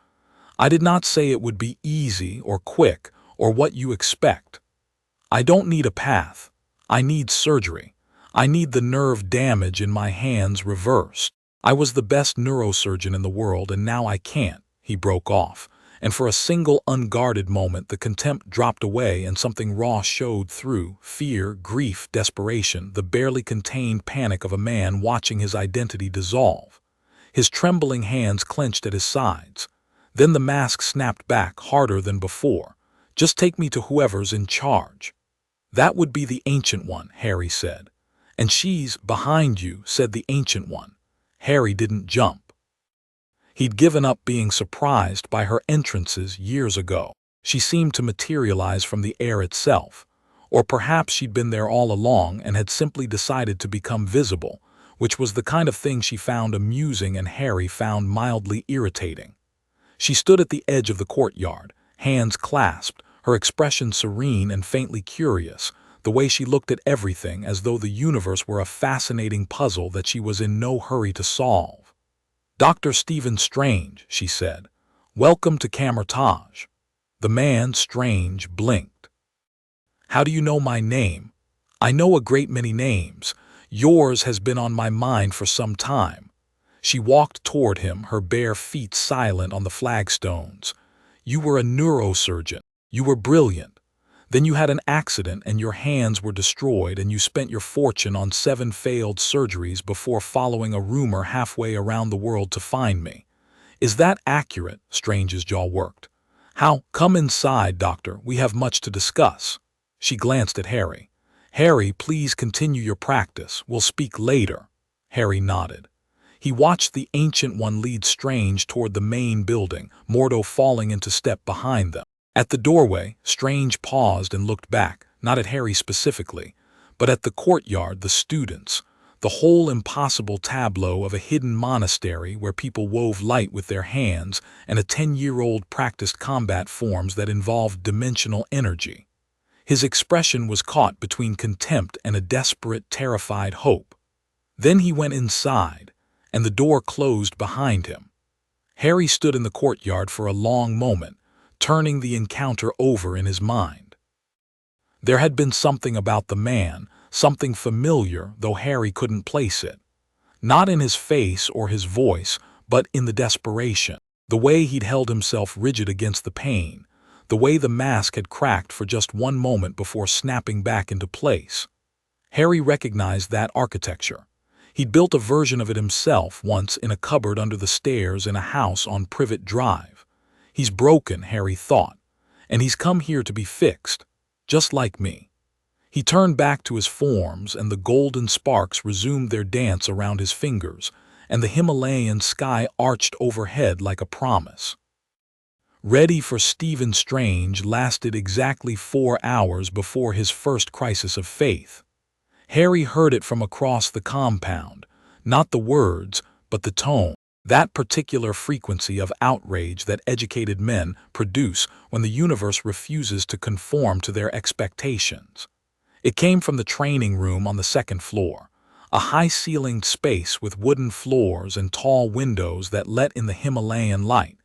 "I did not say it would be easy or quick or what you expect. I don't need a path. I need surgery. I need the nerve damage in my hands reversed. I was the best neurosurgeon in the world, and now I can't." He broke off, and for a single unguarded moment the contempt dropped away and something raw showed through: fear, grief, desperation, the barely contained panic of a man watching his identity dissolve. His trembling hands clenched at his sides. Then the mask snapped back harder than before. "Just take me to whoever's in charge." "That would be the Ancient One," Harry said. "And she's behind you," said the Ancient One. Harry didn't jump. He'd given up being surprised by her entrances years ago. She seemed to materialize from the air itself. Or perhaps she'd been there all along and had simply decided to become visible, which was the kind of thing she found amusing and Harry found mildly irritating. She stood at the edge of the courtyard, hands clasped, her expression serene and faintly curious, the way she looked at everything as though the universe were a fascinating puzzle that she was in no hurry to solve. "Dr. Stephen Strange," she said. "Welcome to Kamar-Taj." The man, Strange, blinked. "How do you know my name?" "I know a great many names. Yours has been on my mind for some time." She walked toward him, her bare feet silent on the flagstones. "You were a neurosurgeon. You were brilliant. Then you had an accident and your hands were destroyed, and you spent your fortune on 7 failed surgeries before following a rumor halfway around the world to find me. Is that accurate?" Strange's jaw worked. "How? Come inside, Doctor. We have much to discuss." She glanced at Harry. "Harry, please continue your practice. We'll speak later." Harry nodded. He watched the Ancient One lead Strange toward the main building, Mordo falling into step behind them. At the doorway, Strange paused and looked back, not at Harry specifically, but at the courtyard, the students, the whole impossible tableau of a hidden monastery where people wove light with their hands and a 10-year-old practiced combat forms that involved dimensional energy. His expression was caught between contempt and a desperate, terrified hope. Then he went inside, and the door closed behind him. Harry stood in the courtyard for a long moment, turning the encounter over in his mind. There had been something about the man, something familiar, though Harry couldn't place it. Not in his face or his voice, but in the desperation, the way he'd held himself rigid against the pain, the way the mask had cracked for just one moment before snapping back into place. Harry recognized that architecture. He'd built a version of it himself once in a cupboard under the stairs in a house on Privet Drive. He's broken, Harry thought, and he's come here to be fixed, just like me. He turned back to his forms, and the golden sparks resumed their dance around his fingers, and the Himalayan sky arched overhead like a promise. Ready for Stephen Strange lasted exactly 4 hours before his first crisis of faith. Harry heard it from across the compound, not the words, but the tone, that particular frequency of outrage that educated men produce when the universe refuses to conform to their expectations. It came from the training room on the 2nd floor, a high-ceilinged space with wooden floors and tall windows that let in the Himalayan light,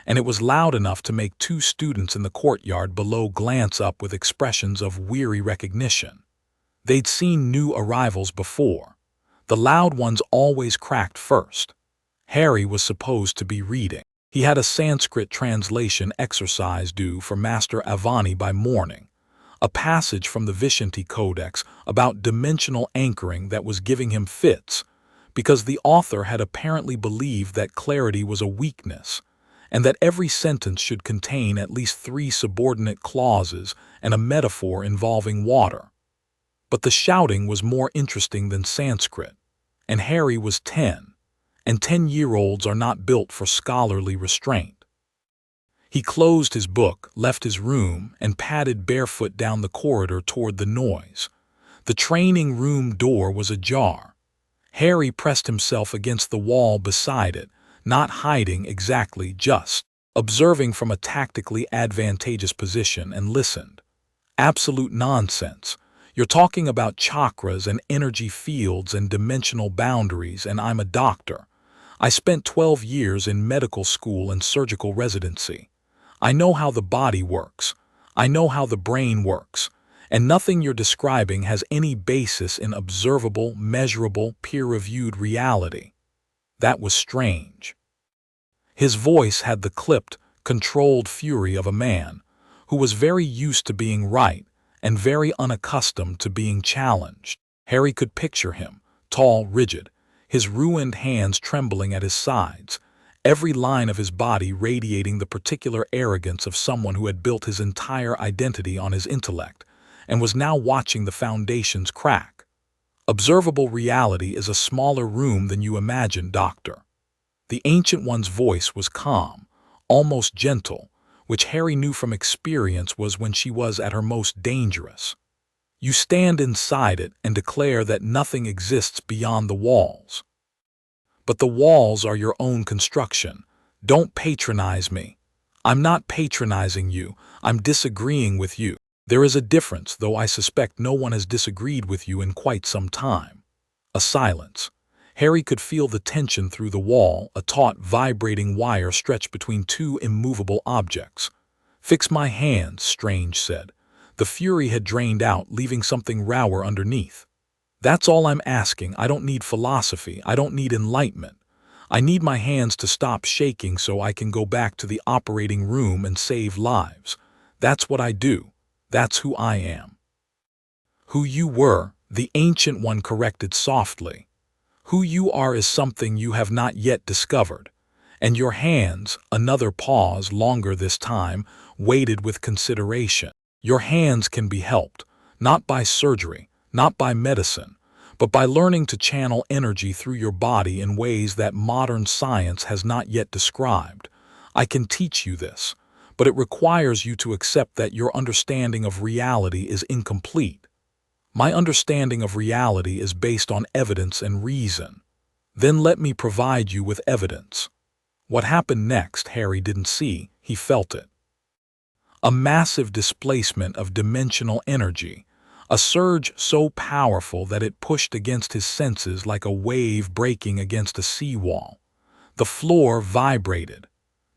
and it was loud enough to make 2 students in the courtyard below glance up with expressions of weary recognition. They'd seen new arrivals before. The loud ones always cracked first. Harry was supposed to be reading. He had a Sanskrit translation exercise due for Master Avani by morning, a passage from the Vishanti Codex about dimensional anchoring that was giving him fits, because the author had apparently believed that clarity was a weakness, and that every sentence should contain at least 3 subordinate clauses and a metaphor involving water. But the shouting was more interesting than Sanskrit, and Harry was 10, and 10-year-olds are not built for scholarly restraint. He closed his book, left his room, and padded barefoot down the corridor toward the noise. The training room door was ajar. Harry pressed himself against the wall beside it, not hiding exactly, just observing from a tactically advantageous position, and listened. Absolute nonsense. You're talking about chakras and energy fields and dimensional boundaries, and I'm a doctor. I spent 12 years in medical school and surgical residency. I know how the body works. I know how the brain works. And nothing you're describing has any basis in observable, measurable, peer-reviewed reality. That was strange. His voice had the clipped, controlled fury of a man who was very used to being right and very unaccustomed to being challenged. Harry could picture him, tall, rigid, his ruined hands trembling at his sides, every line of his body radiating the particular arrogance of someone who had built his entire identity on his intellect and was now watching the foundations crack. Observable reality is a smaller room than you imagine, Doctor. The Ancient One's voice was calm, almost gentle, which Harry knew from experience was when she was at her most dangerous. You stand inside it and declare that nothing exists beyond the walls. But the walls are your own construction. Don't patronize me. I'm not patronizing you. I'm disagreeing with you. There is a difference, though I suspect no one has disagreed with you in quite some time. A silence. Harry could feel the tension through the wall, a taut, vibrating wire stretched between two immovable objects. "Fix my hands," Strange said. The fury had drained out, leaving something rawer underneath. "That's all I'm asking. I don't need philosophy. I don't need enlightenment. I need my hands to stop shaking so I can go back to the operating room and save lives. That's what I do. That's who I am." "Who you were," the Ancient One corrected softly. "Who you are is something you have not yet discovered." And your hands, another pause, longer this time, waited with consideration. Your hands can be helped, not by surgery, not by medicine, but by learning to channel energy through your body in ways that modern science has not yet described. I can teach you this, but it requires you to accept that your understanding of reality is incomplete. My understanding of reality is based on evidence and reason. Then let me provide you with evidence. What happened next, Harry didn't see, he felt it. A massive displacement of dimensional energy, a surge so powerful that it pushed against his senses like a wave breaking against a seawall. The floor vibrated.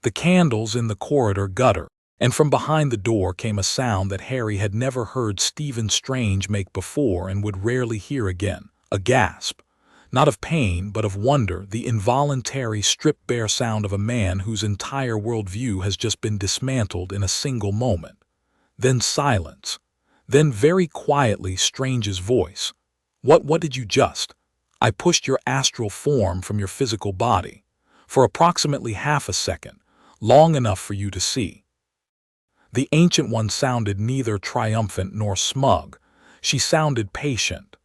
The candles in the corridor guttered, and from behind the door came a sound that Harry had never heard Stephen Strange make before and would rarely hear again, a gasp. Not of pain, but of wonder, the involuntary, stripped-bare sound of a man whose entire worldview has just been dismantled in a single moment. Then silence. Then very quietly Strange's voice. What did you just? I pushed your astral form from your physical body. For approximately half a second, long enough for you to see." The Ancient One sounded neither triumphant nor smug. She sounded patient.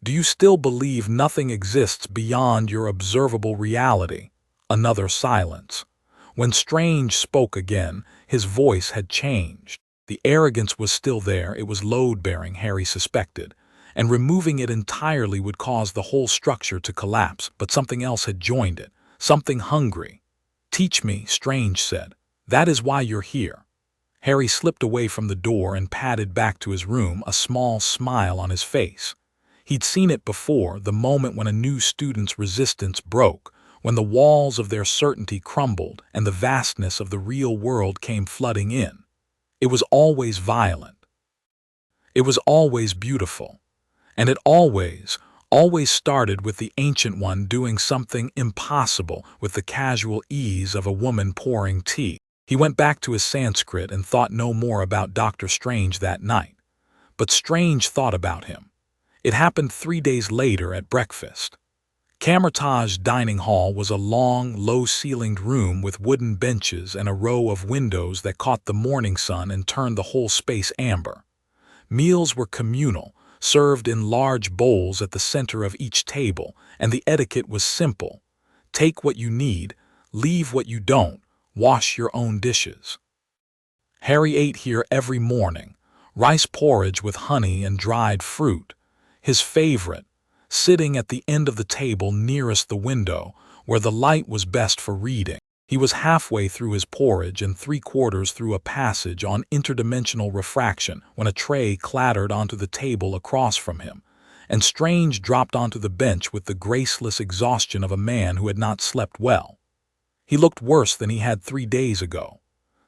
"Do you still believe nothing exists beyond your observable reality?" Another silence. When Strange spoke again, his voice had changed. The arrogance was still there. It was load-bearing, Harry suspected, and removing it entirely would cause the whole structure to collapse, but something else had joined it, something hungry. "Teach me," Strange said. "That is why you're here." Harry slipped away from the door and padded back to his room, a small smile on his face. He'd seen it before, the moment when a new student's resistance broke, when the walls of their certainty crumbled and the vastness of the real world came flooding in. It was always violent. It was always beautiful. And it always started with the Ancient One doing something impossible with the casual ease of a woman pouring tea. He went back to his Sanskrit and thought no more about Dr. Strange that night. But Strange thought about him. It happened 3 days later at breakfast. Kamar-Taj dining hall was a long, low-ceilinged room with wooden benches and a row of windows that caught the morning sun and turned the whole space amber. Meals were communal, served in large bowls at the center of each table, and the etiquette was simple. Take what you need, leave what you don't, wash your own dishes. Harry ate here every morning, rice porridge with honey and dried fruit, his favorite, sitting at the end of the table nearest the window, where the light was best for reading. He was halfway through his porridge and three-quarters through a passage on interdimensional refraction when a tray clattered onto the table across from him, and Strange dropped onto the bench with the graceless exhaustion of a man who had not slept well. He looked worse than he had 3 days ago.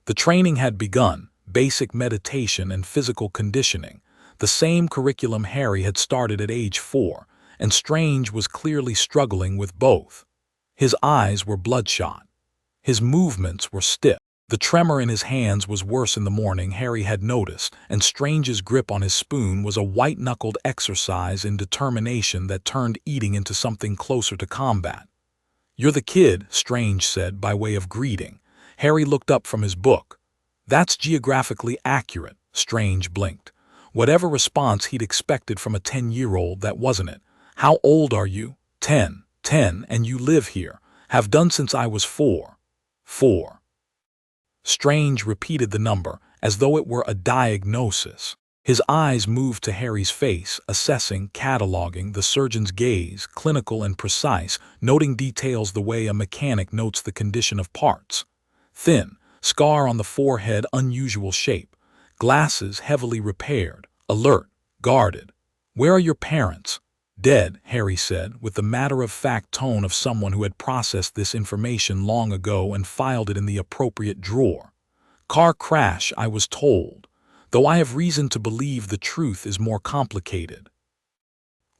The training had begun, basic meditation and physical conditioning, the same curriculum Harry had started at age 4, and Strange was clearly struggling with both. His eyes were bloodshot. His movements were stiff. The tremor in his hands was worse in the morning, Harry had noticed, and Strange's grip on his spoon was a white-knuckled exercise in determination that turned eating into something closer to combat. "You're the kid," Strange said by way of greeting. Harry looked up from his book. "That's geographically accurate," Strange blinked. Whatever response he'd expected from a 10-year-old, that wasn't it. "How old are you?" 10. 10, and you live here. Have done since I was 4. 4. Strange repeated the number, as though it were a diagnosis. His eyes moved to Harry's face, assessing, cataloging, the surgeon's gaze, clinical and precise, noting details the way a mechanic notes the condition of parts. Thin, scar on the forehead, unusual shape. Glasses heavily repaired, alert, guarded. "Where are your parents?" "Dead," Harry said, with the matter-of-fact tone of someone who had processed this information long ago and filed it in the appropriate drawer. "Car crash, I was told, though I have reason to believe the truth is more complicated."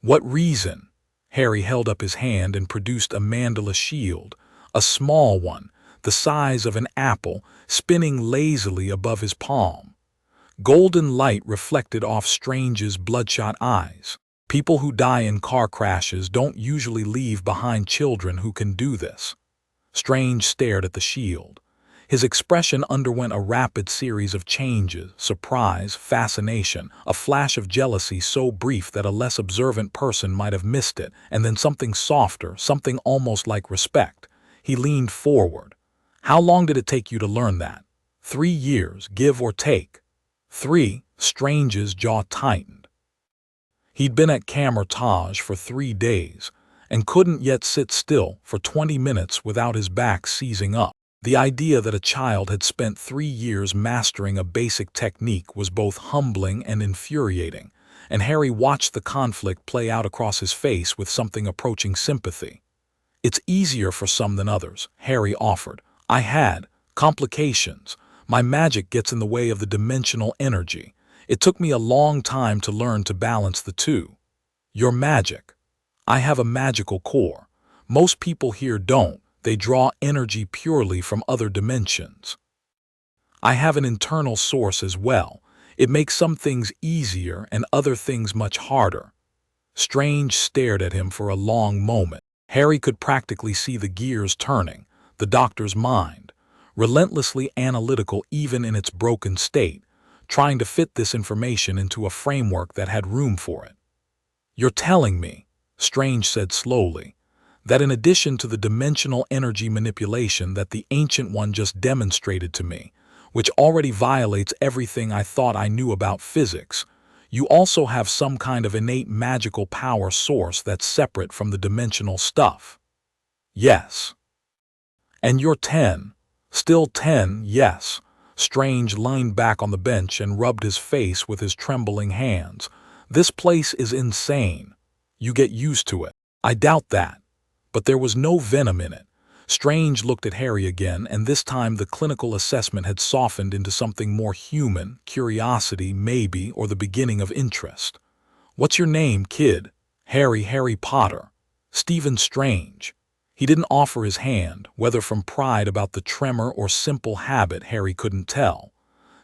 "What reason?" Harry held up his hand and produced a mandala shield, a small one, the size of an apple, spinning lazily above his palm. Golden light reflected off Strange's bloodshot eyes. "People who die in car crashes don't usually leave behind children who can do this." Strange stared at the shield. His expression underwent a rapid series of changes: surprise, fascination, a flash of jealousy so brief that a less observant person might have missed it, and then something softer, something almost like respect. He leaned forward. "How long did it take you to learn that?" 3 years, give or take." 3. Strange's jaw tightened. He'd been at Kamar-Taj for 3 days, and couldn't yet sit still for 20 minutes without his back seizing up. The idea that a child had spent 3 years mastering a basic technique was both humbling and infuriating, and Harry watched the conflict play out across his face with something approaching sympathy. "It's easier for some than others," Harry offered. "I had complications. My magic gets in the way of the dimensional energy. It took me a long time to learn to balance the two." "Your magic?" "I have a magical core. Most people here don't. They draw energy purely from other dimensions. I have an internal source as well. It makes some things easier and other things much harder." Strange stared at him for a long moment. Harry could practically see the gears turning, the doctor's mind, relentlessly analytical even in its broken state, trying to fit this information into a framework that had room for it. "You're telling me," Strange said slowly, "that in addition to the dimensional energy manipulation that the Ancient One just demonstrated to me, which already violates everything I thought I knew about physics, you also have some kind of innate magical power source that's separate from the dimensional stuff?" "Yes." "And you're 10. Still 10, yes." Strange leaned back on the bench and rubbed his face with his trembling hands. "This place is insane. You get used to it." "I doubt that." But there was no venom in it. Strange looked at Harry again, and this time the clinical assessment had softened into something more human, curiosity, maybe, or the beginning of interest. "What's your name, kid?" Harry Potter." "Stephen Strange." He didn't offer his hand, whether from pride about the tremor or simple habit, Harry couldn't tell.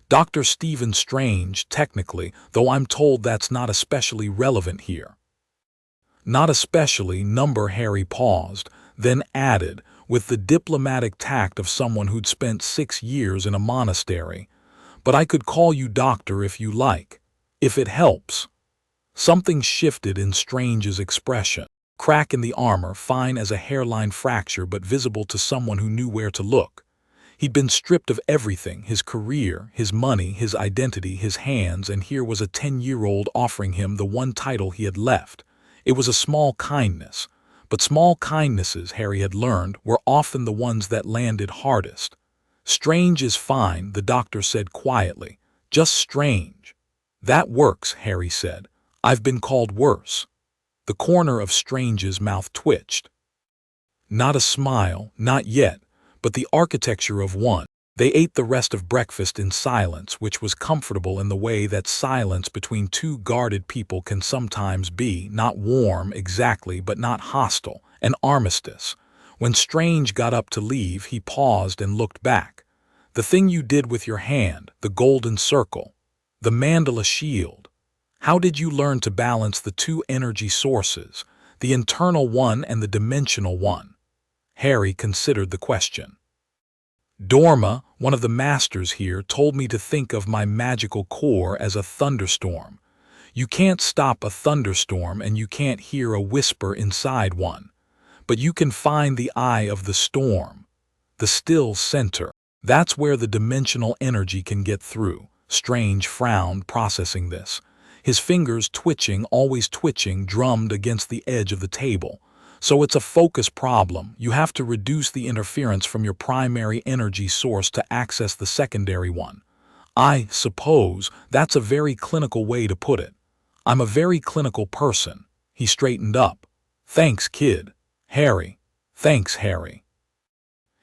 "Dr. Stephen Strange, technically, though I'm told that's not especially relevant here." "Not especially," Harry paused, then added, with the diplomatic tact of someone who'd spent 6 years in a monastery, "but I could call you doctor if you like, if it helps." Something shifted in Strange's expression. Crack in the armor, fine as a hairline fracture but visible to someone who knew where to look. He'd been stripped of everything, his career, his money, his identity, his hands, and here was a 10-year-old offering him the one title he had left. It was a small kindness, but small kindnesses, Harry had learned, were often the ones that landed hardest. Strange is fine, the doctor said quietly. Just strange. That works, Harry said. I've been called worse. The corner of Strange's mouth twitched. Not a smile, not yet, but the architecture of one. They ate the rest of breakfast in silence, which was comfortable in the way that silence between two guarded people can sometimes be, not warm exactly, but not hostile, an armistice. When Strange got up to leave, he paused and looked back. The thing you did with your hand, the golden circle, the mandala shield. How did you learn to balance the two energy sources, the internal one and the dimensional one? Harry considered the question. Dorma, one of the masters here, told me to think of my magical core as a thunderstorm. You can't stop a thunderstorm and you can't hear a whisper inside one. But you can find the eye of the storm, the still center. That's where the dimensional energy can get through. Strange frowned, processing this. His fingers twitching, always twitching, drummed against the edge of the table. So it's a focus problem. You have to reduce the interference from your primary energy source to access the secondary one. I suppose that's a very clinical way to put it. I'm a very clinical person. He straightened up. Thanks, kid. Harry. Thanks, Harry.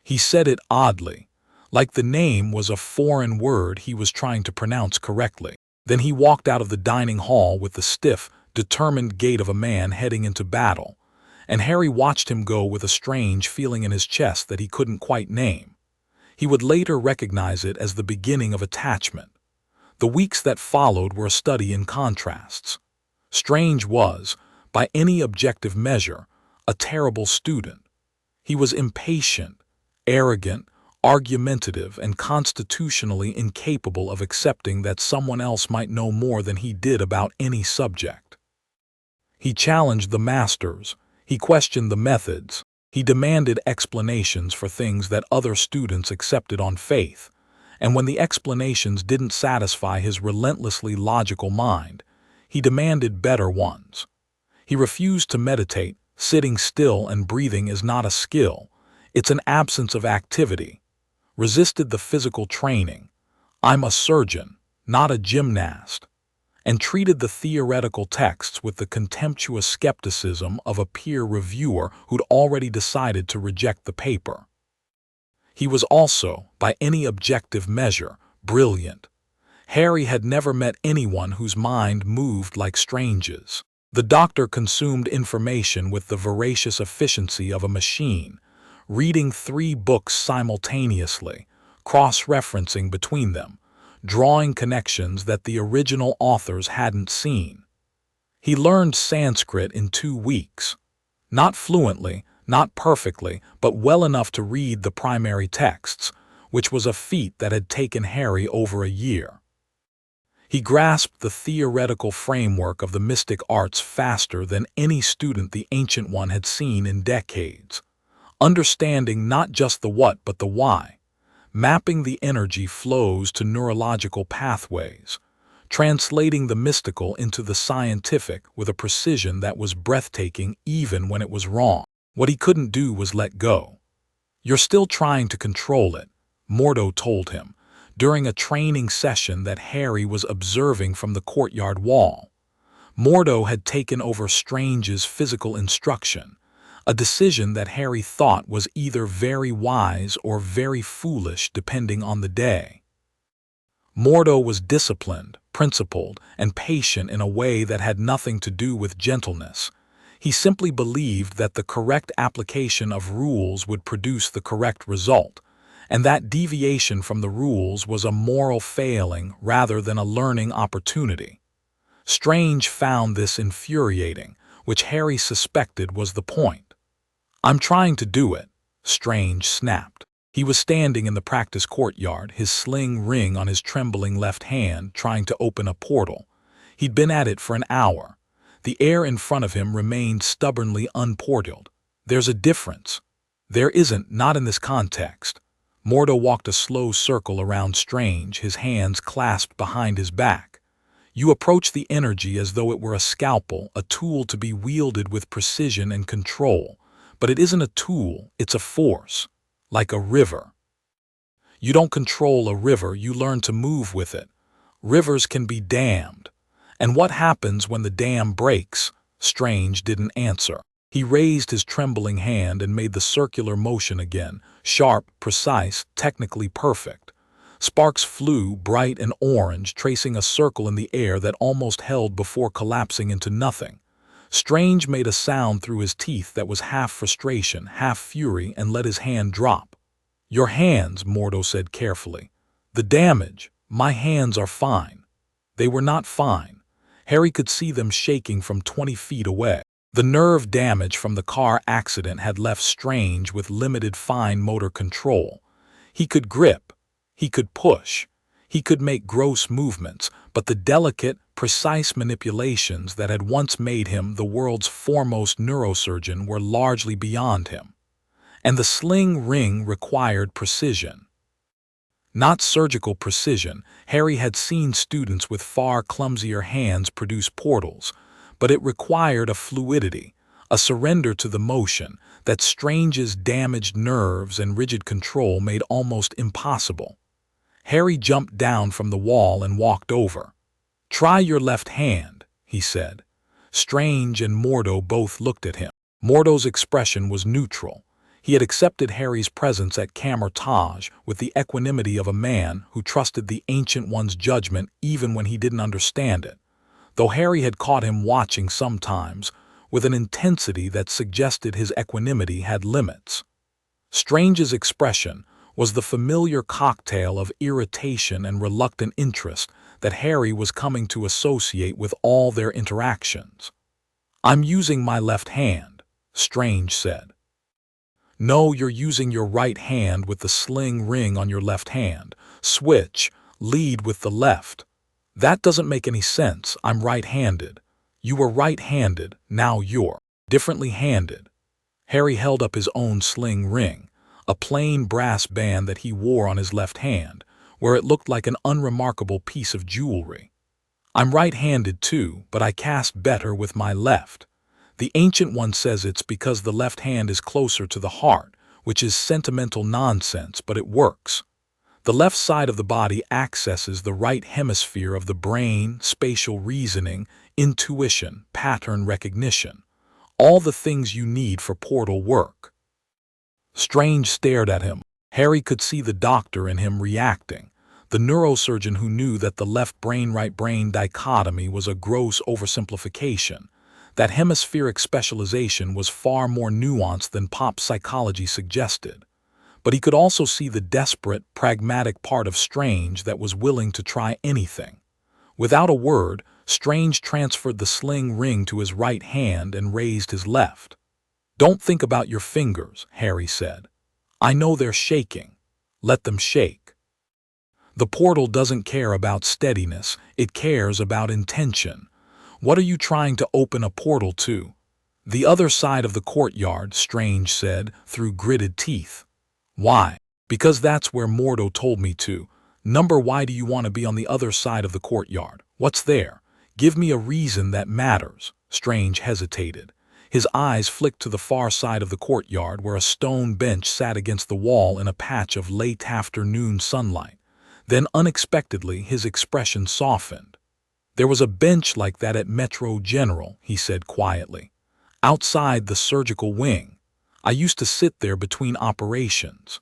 He said it oddly, like the name was a foreign word he was trying to pronounce correctly. Then he walked out of the dining hall with the stiff, determined gait of a man heading into battle. And Harry watched him go with a strange feeling in his chest that he couldn't quite name. He would later recognize it as the beginning of attachment. The weeks that followed were a study in contrasts. Strange was, by any objective measure, a terrible student. He was impatient, arrogant, argumentative, and constitutionally incapable of accepting that someone else might know more than he did about any subject. He challenged the masters. He questioned the methods. He demanded explanations for things that other students accepted on faith. And when the explanations didn't satisfy his relentlessly logical mind, he demanded better ones. He refused to meditate. Sitting still and breathing is not a skill. It's an absence of activity. Resisted the physical training. I'm a surgeon, not a gymnast. And treated the theoretical texts with the contemptuous skepticism of a peer reviewer who'd already decided to reject the paper. He was also, by any objective measure, brilliant. Harry had never met anyone whose mind moved like Strange's. The doctor consumed information with the voracious efficiency of a machine, reading 3 books simultaneously, cross-referencing between them, drawing connections that the original authors hadn't seen. He learned Sanskrit in 2 weeks. Not fluently, not perfectly, but well enough to read the primary texts, which was a feat that had taken Harry over a year. He grasped the theoretical framework of the mystic arts faster than any student the Ancient One had seen in decades, understanding not just the what but the why, mapping the energy flows to neurological pathways, translating the mystical into the scientific with a precision that was breathtaking even when it was wrong. What he couldn't do was let go. You're still trying to control it, Mordo told him, during a training session that Harry was observing from the courtyard wall. Mordo had taken over Strange's physical instruction, a decision that Harry thought was either very wise or very foolish depending on the day. Mordo was disciplined, principled, and patient in a way that had nothing to do with gentleness. He simply believed that the correct application of rules would produce the correct result, and that deviation from the rules was a moral failing rather than a learning opportunity. Strange found this infuriating, which Harry suspected was the point. I'm trying to do it, Strange snapped. He was standing in the practice courtyard, his sling ring on his trembling left hand, trying to open a portal. He'd been at it for an hour. The air in front of him remained stubbornly unportaled. There's a difference. There isn't, not in this context. Mordo walked a slow circle around Strange, his hands clasped behind his back. You approach the energy as though it were a scalpel, a tool to be wielded with precision and control. But it isn't a tool, it's a force, like a river. You don't control a river, you learn to move with it. Rivers can be dammed. And what happens when the dam breaks? Strange didn't answer. He raised his trembling hand and made the circular motion again, sharp, precise, technically perfect. Sparks flew, bright and orange, tracing a circle in the air that almost held before collapsing into nothing. Strange made a sound through his teeth that was half frustration, half fury, and let his hand drop. "Your hands," Mordo said carefully. "The damage. My hands are fine." They were not fine. Harry could see them shaking from 20 feet away. The nerve damage from the car accident had left Strange with limited fine motor control. He could grip. He could push. He could make gross movements, but the delicate, precise manipulations that had once made him the world's foremost neurosurgeon were largely beyond him. And the sling ring required precision. Not surgical precision. Harry had seen students with far clumsier hands produce portals, but it required a fluidity, a surrender to the motion that Strange's damaged nerves and rigid control made almost impossible. Harry jumped down from the wall and walked over. "Try your left hand," he said. Strange and Mordo both looked at him. Mordo's expression was neutral. He had accepted Harry's presence at Kamar-Taj with the equanimity of a man who trusted the Ancient One's judgment even when he didn't understand it, though Harry had caught him watching sometimes with an intensity that suggested his equanimity had limits. Strange's expression was the familiar cocktail of irritation and reluctant interest that Harry was coming to associate with all their interactions. "I'm using my left hand," Strange said. "No, you're using your right hand with the sling ring on your left hand. Switch, lead with the left." "That doesn't make any sense. I'm right-handed." "You were right-handed, now you're differently handed." Harry held up his own sling ring, a plain brass band that he wore on his left hand, where it looked like an unremarkable piece of jewelry. "I'm right-handed too, but I cast better with my left. The Ancient One says it's because the left hand is closer to the heart, which is sentimental nonsense, but it works. The left side of the body accesses the right hemisphere of the brain, spatial reasoning, intuition, pattern recognition, all the things you need for portal work." Strange stared at him. Harry could see the doctor in him reacting, the neurosurgeon who knew that the left brain-right brain dichotomy was a gross oversimplification, that hemispheric specialization was far more nuanced than pop psychology suggested. But he could also see the desperate, pragmatic part of Strange that was willing to try anything. Without a word, Strange transferred the sling ring to his right hand and raised his left. "Don't think about your fingers," Harry said. "I know they're shaking. Let them shake. The portal doesn't care about steadiness, it cares about intention. What are you trying to open a portal to?" "The other side of the courtyard," Strange said, through gritted teeth. "Why?" "Because that's where Mordo told me to." Why do you want to be on the other side of the courtyard? What's there? Give me a reason that matters." Strange hesitated. His eyes flicked to the far side of the courtyard where a stone bench sat against the wall in a patch of late afternoon sunlight. Then unexpectedly his expression softened. "There was a bench like that at Metro General," he said quietly. "Outside the surgical wing. I used to sit there between operations.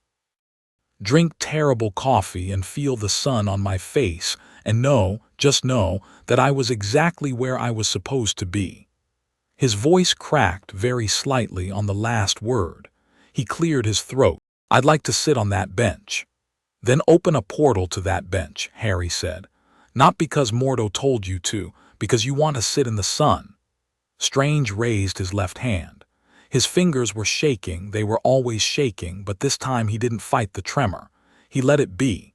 Drink terrible coffee and feel the sun on my face and just know that I was exactly where I was supposed to be." His voice cracked very slightly on the last word. He cleared his throat. "I'd like to sit on that bench." "Then open a portal to that bench," Harry said. "Not because Mordo told you to, because you want to sit in the sun." Strange raised his left hand. His fingers were shaking, they were always shaking, but this time he didn't fight the tremor. He let it be.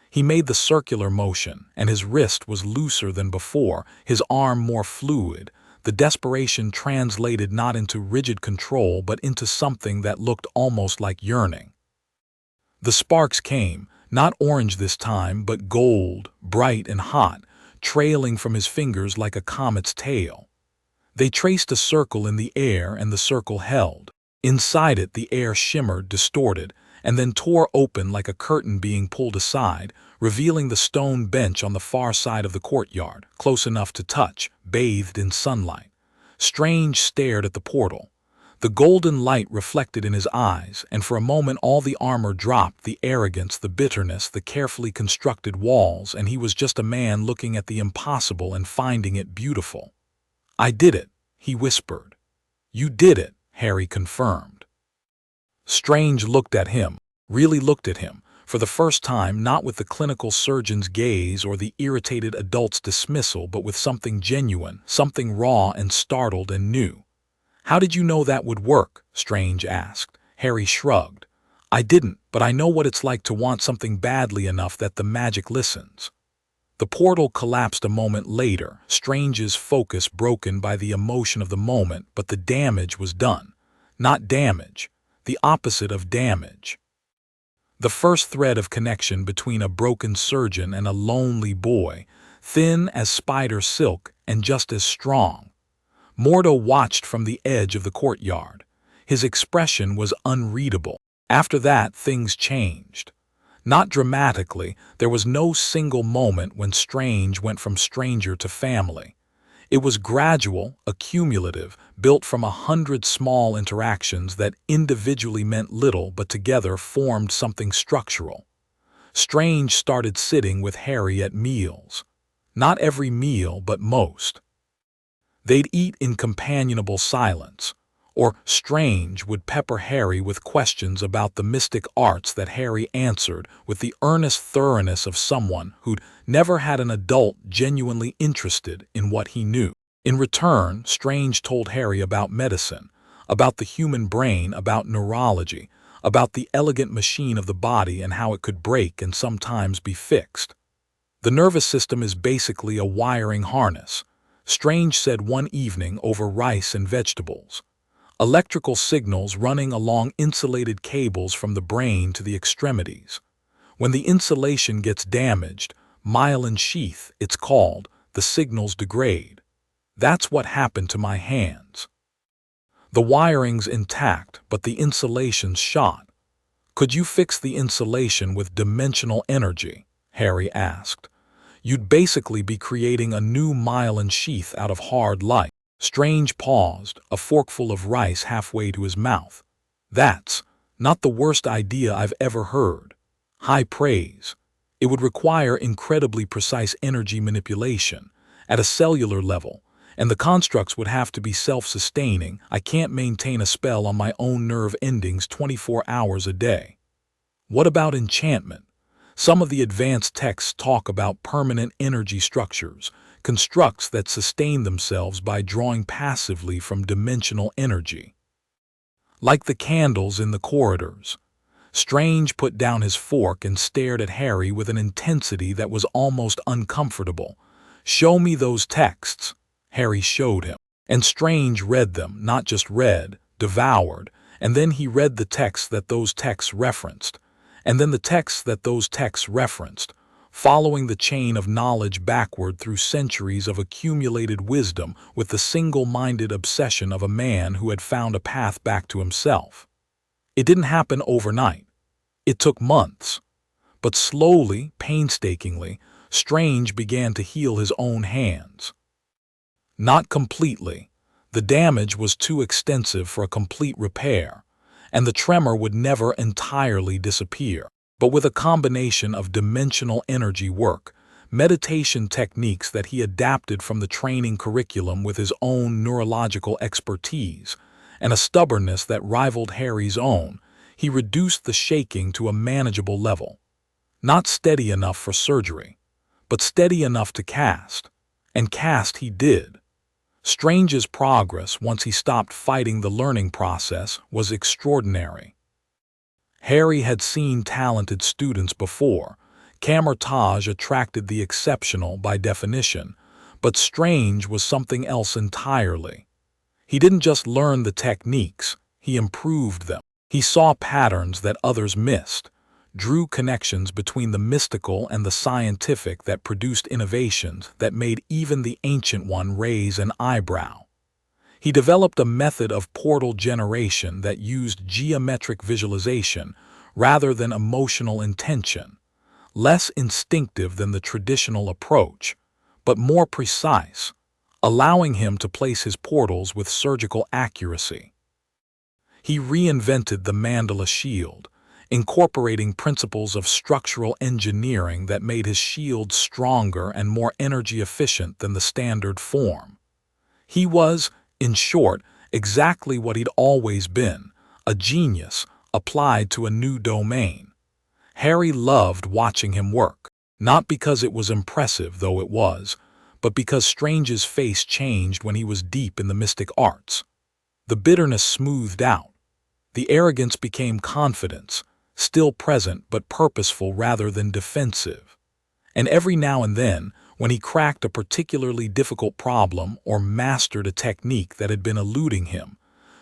He made the circular motion, and his wrist was looser than before, his arm more fluid. The desperation translated not into rigid control but into something that looked almost like yearning. The sparks came, not orange this time, but gold, bright and hot, trailing from his fingers like a comet's tail. They traced a circle in the air, and the circle held. Inside it, the air shimmered, distorted, and then tore open like a curtain being pulled aside, revealing the stone bench on the far side of the courtyard, close enough to touch, bathed in sunlight. Strange stared at the portal. The golden light reflected in his eyes, and for a moment all the armor dropped, the arrogance, the bitterness, the carefully constructed walls, and he was just a man looking at the impossible and finding it beautiful. "I did it," he whispered. "You did it," Harry confirmed. Strange looked at him, really looked at him, for the first time, not with the clinical surgeon's gaze or the irritated adult's dismissal, but with something genuine, something raw and startled and new. "How did you know that would work?" Strange asked. Harry shrugged. "I didn't, but I know what it's like to want something badly enough that the magic listens." The portal collapsed a moment later, Strange's focus broken by the emotion of the moment, but the damage was done. Not damage, the opposite of damage. The first thread of connection between a broken surgeon and a lonely boy, thin as spider silk and just as strong. Mordo watched from the edge of the courtyard. His expression was unreadable. After that, things changed. Not dramatically, there was no single moment when Strange went from stranger to family. It was gradual, accumulative, built from 100 small interactions that individually meant little but together formed something structural. Strange started sitting with Harry at meals. Not every meal, but most. They'd eat in companionable silence, or Strange would pepper Harry with questions about the mystic arts that Harry answered with the earnest thoroughness of someone who'd never had an adult genuinely interested in what he knew. In return, Strange told Harry about medicine, about the human brain, about neurology, about the elegant machine of the body and how it could break and sometimes be fixed. "The nervous system is basically a wiring harness," Strange said one evening over rice and vegetables. "Electrical signals running along insulated cables from the brain to the extremities. When the insulation gets damaged, myelin sheath, it's called, the signals degrade. That's what happened to my hands. The wiring's intact, but the insulation's shot." "Could you fix the insulation with dimensional energy?" Harry asked. "You'd basically be creating a new myelin sheath out of hard light." Strange paused, a forkful of rice halfway to his mouth. "That's not the worst idea I've ever heard." High praise. "It would require incredibly precise energy manipulation at a cellular level, and the constructs would have to be self-sustaining. I can't maintain a spell on my own nerve endings 24 hours a day." "What about enchantment? Some of the advanced texts talk about permanent energy structures, constructs that sustain themselves by drawing passively from dimensional energy. Like the candles in the corridors." Strange put down his fork and stared at Harry with an intensity that was almost uncomfortable. "Show me those texts." Harry showed him. And Strange read them, not just read, devoured, and then he read the texts that those texts referenced, and then the texts that those texts referenced, following the chain of knowledge backward through centuries of accumulated wisdom with the single-minded obsession of a man who had found a path back to himself. It didn't happen overnight. It took months. But slowly, painstakingly, Strange began to heal his own hands. Not completely. The damage was too extensive for a complete repair, and the tremor would never entirely disappear. But with a combination of dimensional energy work, meditation techniques that he adapted from the training curriculum with his own neurological expertise, and a stubbornness that rivaled Harry's own, he reduced the shaking to a manageable level. Not steady enough for surgery, but steady enough to cast. And cast he did. Strange's progress, once he stopped fighting the learning process, was extraordinary. Harry had seen talented students before. Kamar-Taj attracted the exceptional by definition, but Strange was something else entirely. He didn't just learn the techniques, he improved them. He saw patterns that others missed, drew connections between the mystical and the scientific that produced innovations that made even the Ancient One raise an eyebrow. He developed a method of portal generation that used geometric visualization rather than emotional intention, less instinctive than the traditional approach, but more precise, allowing him to place his portals with surgical accuracy. He reinvented the mandala shield, incorporating principles of structural engineering that made his shield stronger and more energy efficient than the standard form. He was, in short, exactly what he'd always been, a genius applied to a new domain. Harry loved watching him work, not because it was impressive, though it was, but because Strange's face changed when he was deep in the mystic arts. The bitterness smoothed out. The arrogance became confidence, still present but purposeful rather than defensive. And every now and then, when he cracked a particularly difficult problem or mastered a technique that had been eluding him,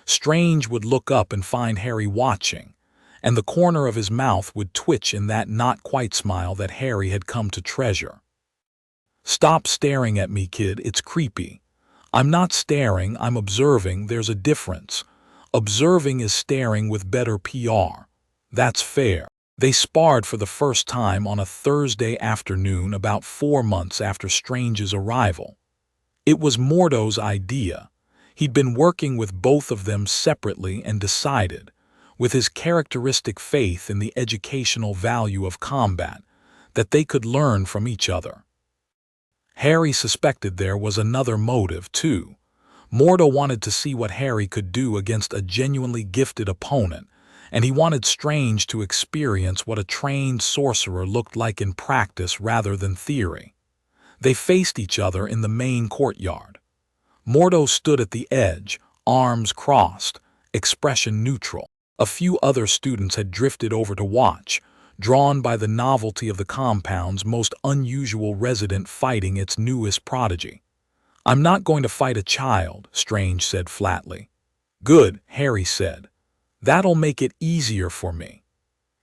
Strange would look up and find Harry watching, and the corner of his mouth would twitch in that not-quite smile that Harry had come to treasure. "Stop staring at me, kid, it's creepy." "I'm not staring, I'm observing, there's a difference. Observing is staring with better PR. That's fair." They sparred for the first time on a Thursday afternoon about 4 months after Strange's arrival. It was Mordo's idea. He'd been working with both of them separately and decided, with his characteristic faith in the educational value of combat, that they could learn from each other. Harry suspected there was another motive, too. Mordo wanted to see what Harry could do against a genuinely gifted opponent, and he wanted Strange to experience what a trained sorcerer looked like in practice rather than theory. They faced each other in the main courtyard. Mordo stood at the edge, arms crossed, expression neutral. A few other students had drifted over to watch, drawn by the novelty of the compound's most unusual resident fighting its newest prodigy. "I'm not going to fight a child," Strange said flatly. "Good," Harry said. "That'll make it easier for me."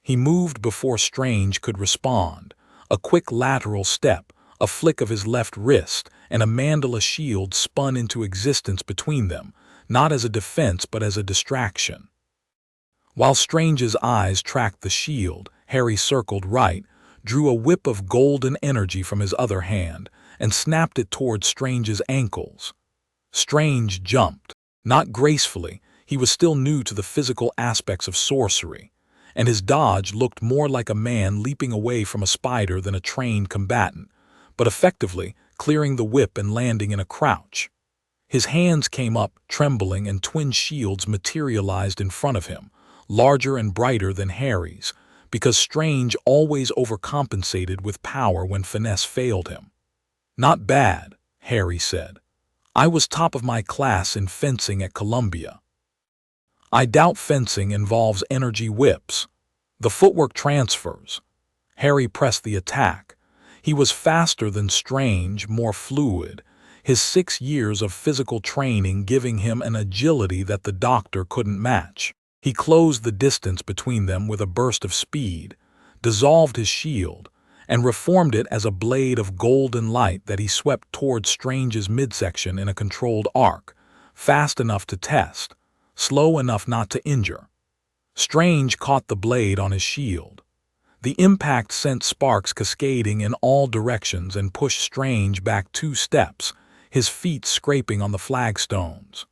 He moved before Strange could respond. A quick lateral step, a flick of his left wrist, and a mandala shield spun into existence between them, not as a defense but as a distraction. While Strange's eyes tracked the shield, Harry circled right, drew a whip of golden energy from his other hand, and snapped it toward Strange's ankles. Strange jumped, not gracefully. He was still new to the physical aspects of sorcery, and his dodge looked more like a man leaping away from a spider than a trained combatant, but effectively clearing the whip and landing in a crouch. His hands came up, trembling, and twin shields materialized in front of him, larger and brighter than Harry's, because Strange always overcompensated with power when finesse failed him. "Not bad," Harry said. "I was top of my class in fencing at Columbia." "I doubt fencing involves energy whips. The footwork transfers." Harry pressed the attack. He was faster than Strange, more fluid, his 6 years of physical training giving him an agility that the doctor couldn't match. He closed the distance between them with a burst of speed, dissolved his shield, and reformed it as a blade of golden light that he swept toward Strange's midsection in a controlled arc, fast enough to test, slow enough not to injure. Strange caught the blade on his shield. The impact sent sparks cascading in all directions and pushed Strange back 2 steps, his feet scraping on the flagstones.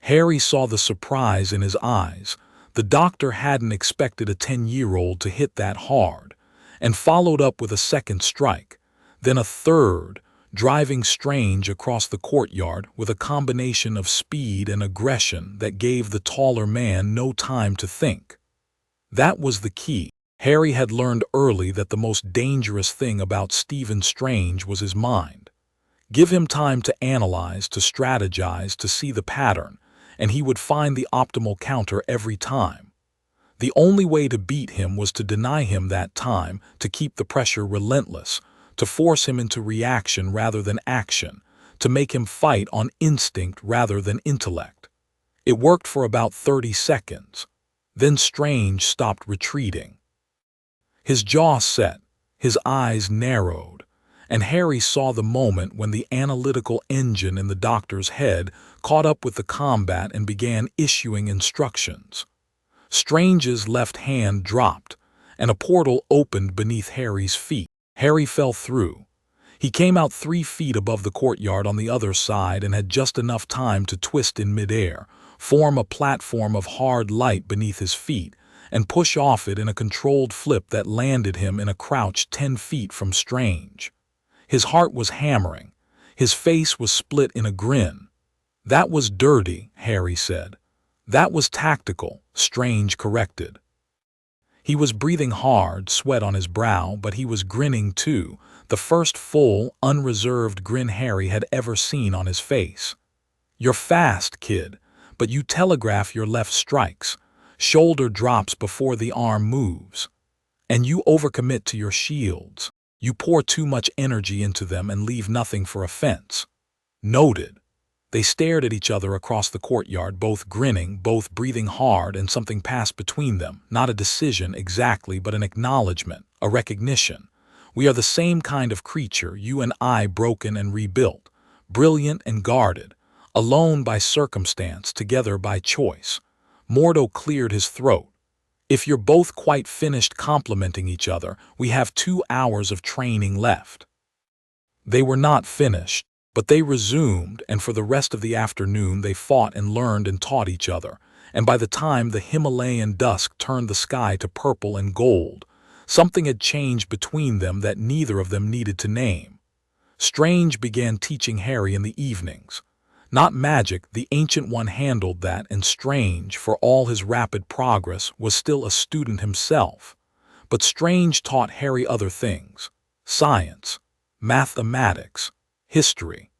Harry saw the surprise in his eyes. The doctor hadn't expected a 10-year-old to hit that hard, and followed up with a second strike, then a third, driving Strange across the courtyard with a combination of speed and aggression that gave the taller man no time to think. That was the key. Harry had learned early that the most dangerous thing about Stephen Strange was his mind. Give him time to analyze, to strategize, to see the pattern, and he would find the optimal counter every time. The only way to beat him was to deny him that time, to keep the pressure relentless, to force him into reaction rather than action, to make him fight on instinct rather than intellect. It worked for about 30 seconds. Then Strange stopped retreating. His jaw set, his eyes narrowed, and Harry saw the moment when the analytical engine in the doctor's head caught up with the combat and began issuing instructions. Strange's left hand dropped, and a portal opened beneath Harry's feet. Harry fell through. He came out 3 feet above the courtyard on the other side and had just enough time to twist in midair, form a platform of hard light beneath his feet, and push off it in a controlled flip that landed him in a crouch 10 feet from Strange. His heart was hammering. His face was split in a grin. "That was dirty," Harry said. "That was tactical," Strange corrected. He was breathing hard, sweat on his brow, but he was grinning too, the first full, unreserved grin Harry had ever seen on his face. "You're fast, kid, but you telegraph your left strikes. Shoulder drops before the arm moves. And you overcommit to your shields. You pour too much energy into them and leave nothing for offense." Noted. They stared at each other across the courtyard, both grinning, both breathing hard, and something passed between them, not a decision exactly, but an acknowledgement, a recognition. "We are the same kind of creature, you and I, broken and rebuilt, brilliant and guarded, alone by circumstance, together by choice." Mordo cleared his throat. "If you're both quite finished complimenting each other, we have 2 hours of training left." They were not finished. But they resumed, and for the rest of the afternoon they fought and learned and taught each other, and by the time the Himalayan dusk turned the sky to purple and gold, something had changed between them that neither of them needed to name. Strange began teaching Harry in the evenings. Not magic, the Ancient One handled that, and Strange, for all his rapid progress, was still a student himself. But Strange taught Harry other things: science, mathematics, history.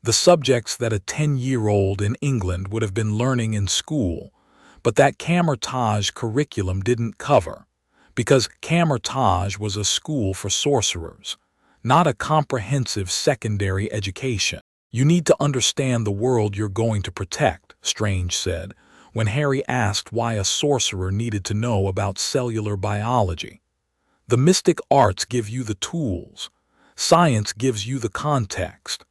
The subjects that a 10-year-old in England would have been learning in school, but that Kamar-Taj curriculum didn't cover, because Kamar-Taj was a school for sorcerers, not a comprehensive secondary education. "You need to understand the world you're going to protect," Strange said, when Harry asked why a sorcerer needed to know about cellular biology. "The mystic arts give you the tools. Science gives you the context.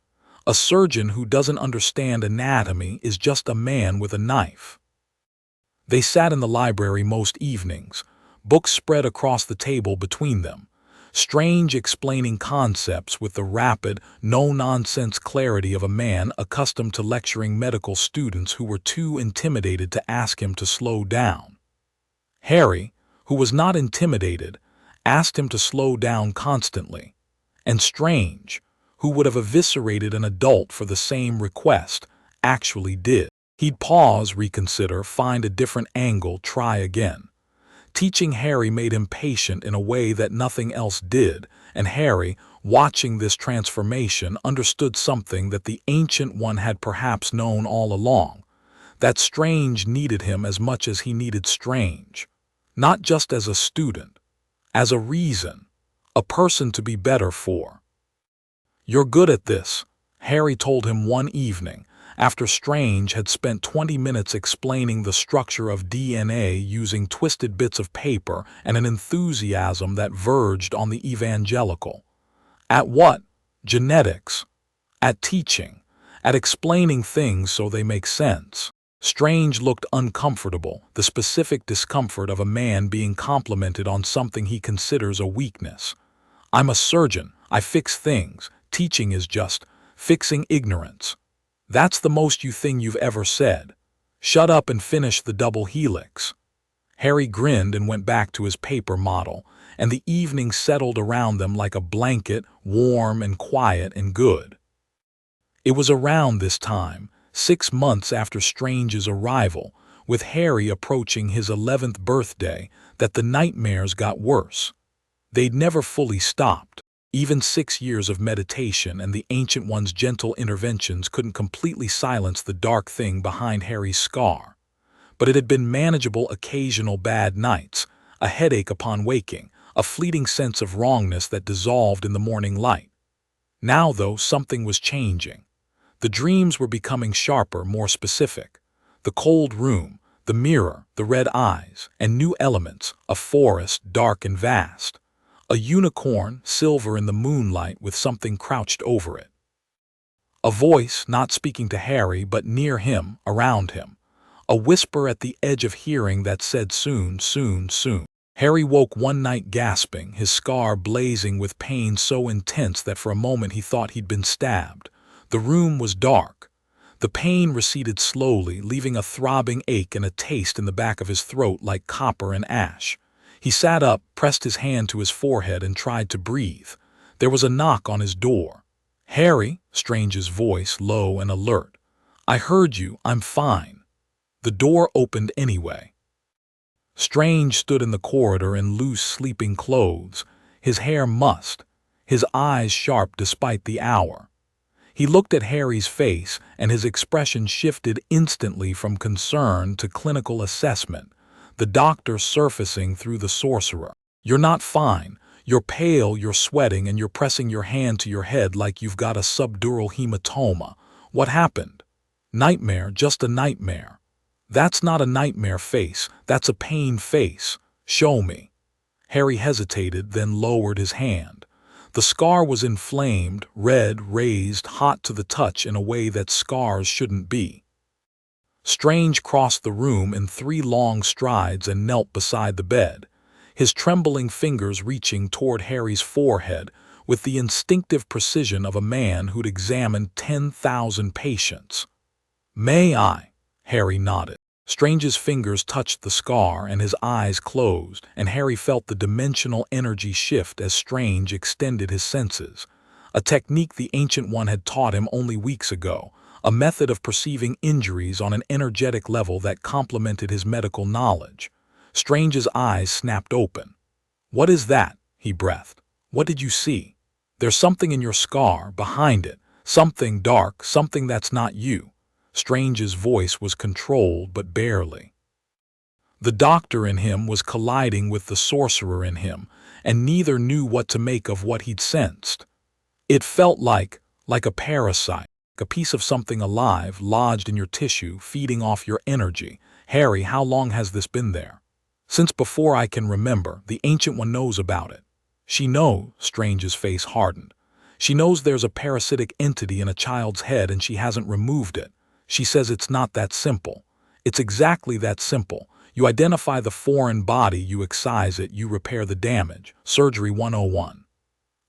A surgeon who doesn't understand anatomy is just a man with a knife." They sat in the library most evenings, books spread across the table between them, Strange explaining concepts with the rapid, no-nonsense clarity of a man accustomed to lecturing medical students who were too intimidated to ask him to slow down. Harry, who was not intimidated, asked him to slow down constantly, and Strange, who would have eviscerated an adult for the same request, actually did. He'd pause, reconsider, find a different angle, try again. Teaching Harry made him patient in a way that nothing else did, and Harry, watching this transformation, understood something that the Ancient One had perhaps known all along, that Strange needed him as much as he needed Strange. Not just as a student, as a reason, a person to be better for. "You're good at this," Harry told him one evening, after Strange had spent 20 minutes explaining the structure of DNA using twisted bits of paper and an enthusiasm that verged on the evangelical. "At what? Genetics. At teaching. At explaining things so they make sense." Strange looked uncomfortable, the specific discomfort of a man being complimented on something he considers a weakness. "I'm a surgeon. I fix things. Teaching is just fixing ignorance." "That's the most you thing you've ever said. Shut up and finish the double helix." Harry grinned and went back to his paper model, and the evening settled around them like a blanket, warm and quiet and good. It was around this time, 6 months after Strange's arrival, with Harry approaching his 11th birthday, that the nightmares got worse. They'd never fully stopped. Even 6 years of meditation and the Ancient One's gentle interventions couldn't completely silence the dark thing behind Harry's scar. But it had been manageable occasional bad nights, a headache upon waking, a fleeting sense of wrongness that dissolved in the morning light. Now, though, something was changing. The dreams were becoming sharper, more specific. The cold room, the mirror, the red eyes, and new elements, a forest dark and vast, a unicorn, silver in the moonlight with something crouched over it. A voice not speaking to Harry but near him, around him. A whisper at the edge of hearing that said soon, soon, soon. Harry woke one night gasping, his scar blazing with pain so intense that for a moment he thought he'd been stabbed. The room was dark. The pain receded slowly, leaving a throbbing ache and a taste in the back of his throat like copper and ash. He sat up, pressed his hand to his forehead, and tried to breathe. There was a knock on his door. "Harry," Strange's voice, low and alert. "I heard you, I'm fine." The door opened anyway. Strange stood in the corridor in loose sleeping clothes, his hair mussed, his eyes sharp despite the hour. He looked at Harry's face, and his expression shifted instantly from concern to clinical assessment, the doctor surfacing through the sorcerer. "You're not fine. You're pale, you're sweating, and you're pressing your hand to your head like you've got a subdural hematoma. What happened?" "Nightmare, just a nightmare." "That's not a nightmare face, that's a pain face. Show me." Harry hesitated, then lowered his hand. The scar was inflamed, red, raised, hot to the touch in a way that scars shouldn't be. Strange crossed the room in 3 long strides and knelt beside the bed, his trembling fingers reaching toward Harry's forehead with the instinctive precision of a man who'd examined 10,000 patients. "May I?" Harry nodded. Strange's fingers touched the scar and his eyes closed, and Harry felt the dimensional energy shift as Strange extended his senses. A technique the Ancient One had taught him only weeks ago, a method of perceiving injuries on an energetic level that complemented his medical knowledge. Strange's eyes snapped open. "What is that?" he breathed. "What did you see?" "There's something in your scar, behind it, something dark, something that's not you." Strange's voice was controlled, but barely. The doctor in him was colliding with the sorcerer in him, and neither knew what to make of what he'd sensed. It felt like a parasite, a piece of something alive lodged in your tissue, feeding off your energy. "Harry, how long has this been there?" "Since before I can remember. The Ancient One knows about it." "She knows?" Strange's face hardened. "She knows there's a parasitic entity in a child's head and she hasn't removed it. She says it's not that simple." "It's exactly that simple. You identify the foreign body, you excise it, you repair the damage. Surgery 101.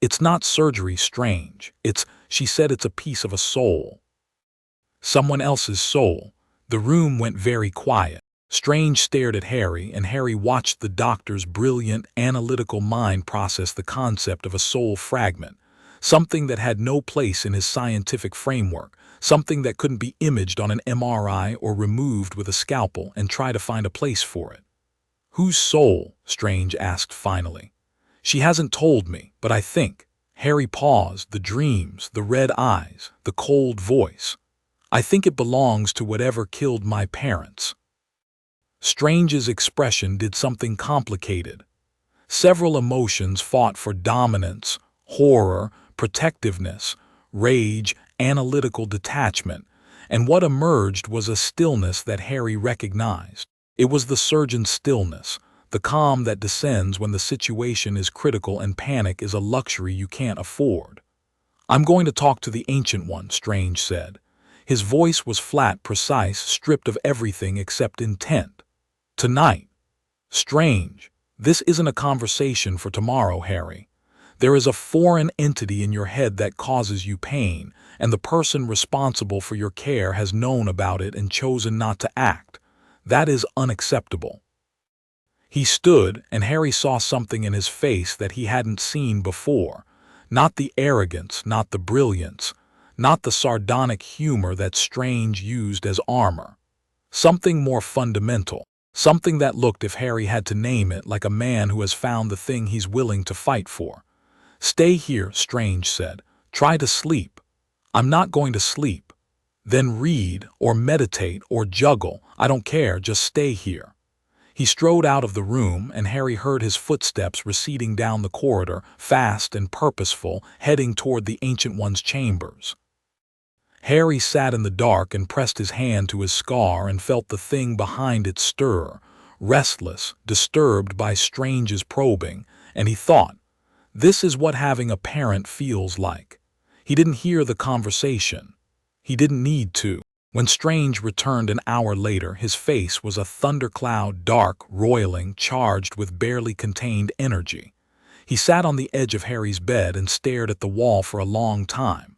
"It's not surgery, Strange. She said it's a piece of a soul." "Someone else's soul." The room went very quiet. Strange stared at Harry, and Harry watched the doctor's brilliant, analytical mind process the concept of a soul fragment, something that had no place in his scientific framework, something that couldn't be imaged on an MRI or removed with a scalpel, and try to find a place for it. "Whose soul?" Strange asked finally. "She hasn't told me, but I think." Harry paused, the dreams, the red eyes, the cold voice. "I think it belongs to whatever killed my parents." Strange's expression did something complicated. Several emotions fought for dominance: horror, protectiveness, rage, analytical detachment, and what emerged was a stillness that Harry recognized. It was the surgeon's stillness, the calm that descends when the situation is critical and panic is a luxury you can't afford. "I'm going to talk to the Ancient One," Strange said. His voice was flat, precise, stripped of everything except intent. "Tonight." "Strange. This isn't a conversation for tomorrow, Harry. There is a foreign entity in your head that causes you pain, and the person responsible for your care has known about it and chosen not to act. That is unacceptable." He stood, and Harry saw something in his face that he hadn't seen before. Not the arrogance, not the brilliance, not the sardonic humor that Strange used as armor. Something more fundamental, something that looked, if Harry had to name it, like a man who has found the thing he's willing to fight for. "Stay here," Strange said. "Try to sleep." "I'm not going to sleep." "Then read, or meditate, or juggle. I don't care, just stay here." He strode out of the room, and Harry heard his footsteps receding down the corridor, fast and purposeful, heading toward the Ancient One's chambers. Harry sat in the dark and pressed his hand to his scar and felt the thing behind it stir, restless, disturbed by Strange's probing, and he thought, this is what having a parent feels like. He didn't hear the conversation. He didn't need to. When Strange returned an hour later, his face was a thundercloud, dark, roiling, charged with barely contained energy. He sat on the edge of Harry's bed and stared at the wall for a long time.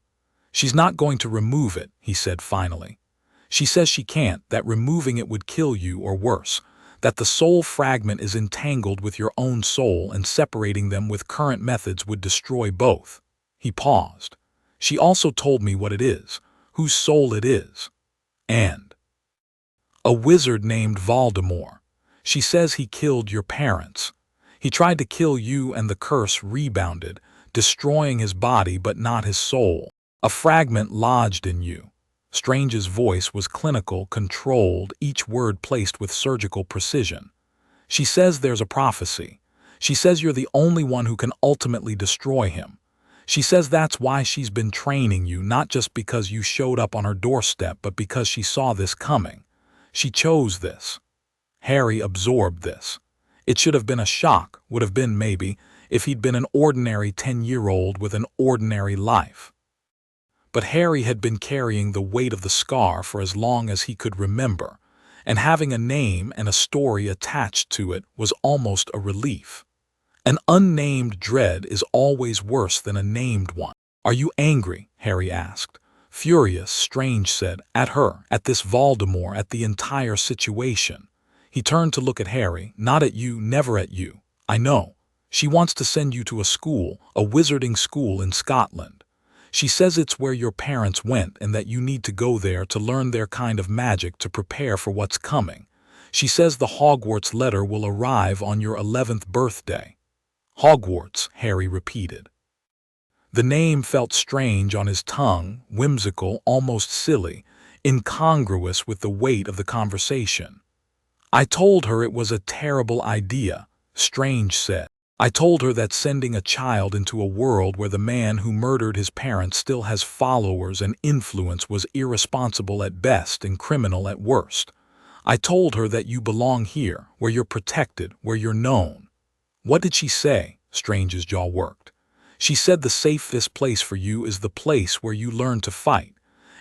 "She's not going to remove it," he said finally. "She says she can't, that removing it would kill you or worse, that the soul fragment is entangled with your own soul and separating them with current methods would destroy both." He paused. "She also told me what it is, whose soul it is. And a wizard named Voldemort. She says he killed your parents. He tried to kill you and the curse rebounded, destroying his body but not his soul. A fragment lodged in you." Strange's voice was clinical, controlled, each word placed with surgical precision. "She says there's a prophecy. She says you're the only one who can ultimately destroy him. She says that's why she's been training you, not just because you showed up on her doorstep, but because she saw this coming. She chose this." Harry absorbed this. It should have been a shock, would have been maybe, if he'd been an ordinary 10-year-old with an ordinary life. But Harry had been carrying the weight of the scar for as long as he could remember, and having a name and a story attached to it was almost a relief. An unnamed dread is always worse than a named one. "Are you angry?" Harry asked. "Furious," Strange said, "at her, at this Voldemort, at the entire situation." He turned to look at Harry. "Not at you, never at you. I know. She wants to send you to a school, a wizarding school in Scotland. She says it's where your parents went and that you need to go there to learn their kind of magic to prepare for what's coming. She says the Hogwarts letter will arrive on your 11th birthday." "Hogwarts," Harry repeated. The name felt strange on his tongue, whimsical, almost silly, incongruous with the weight of the conversation. "I told her it was a terrible idea," Strange said. "I told her that sending a child into a world where the man who murdered his parents still has followers and influence was irresponsible at best and criminal at worst. I told her that you belong here, where you're protected, where you're known." "What did she say?" Strange's jaw worked. "She said the safest place for you is the place where you learn to fight,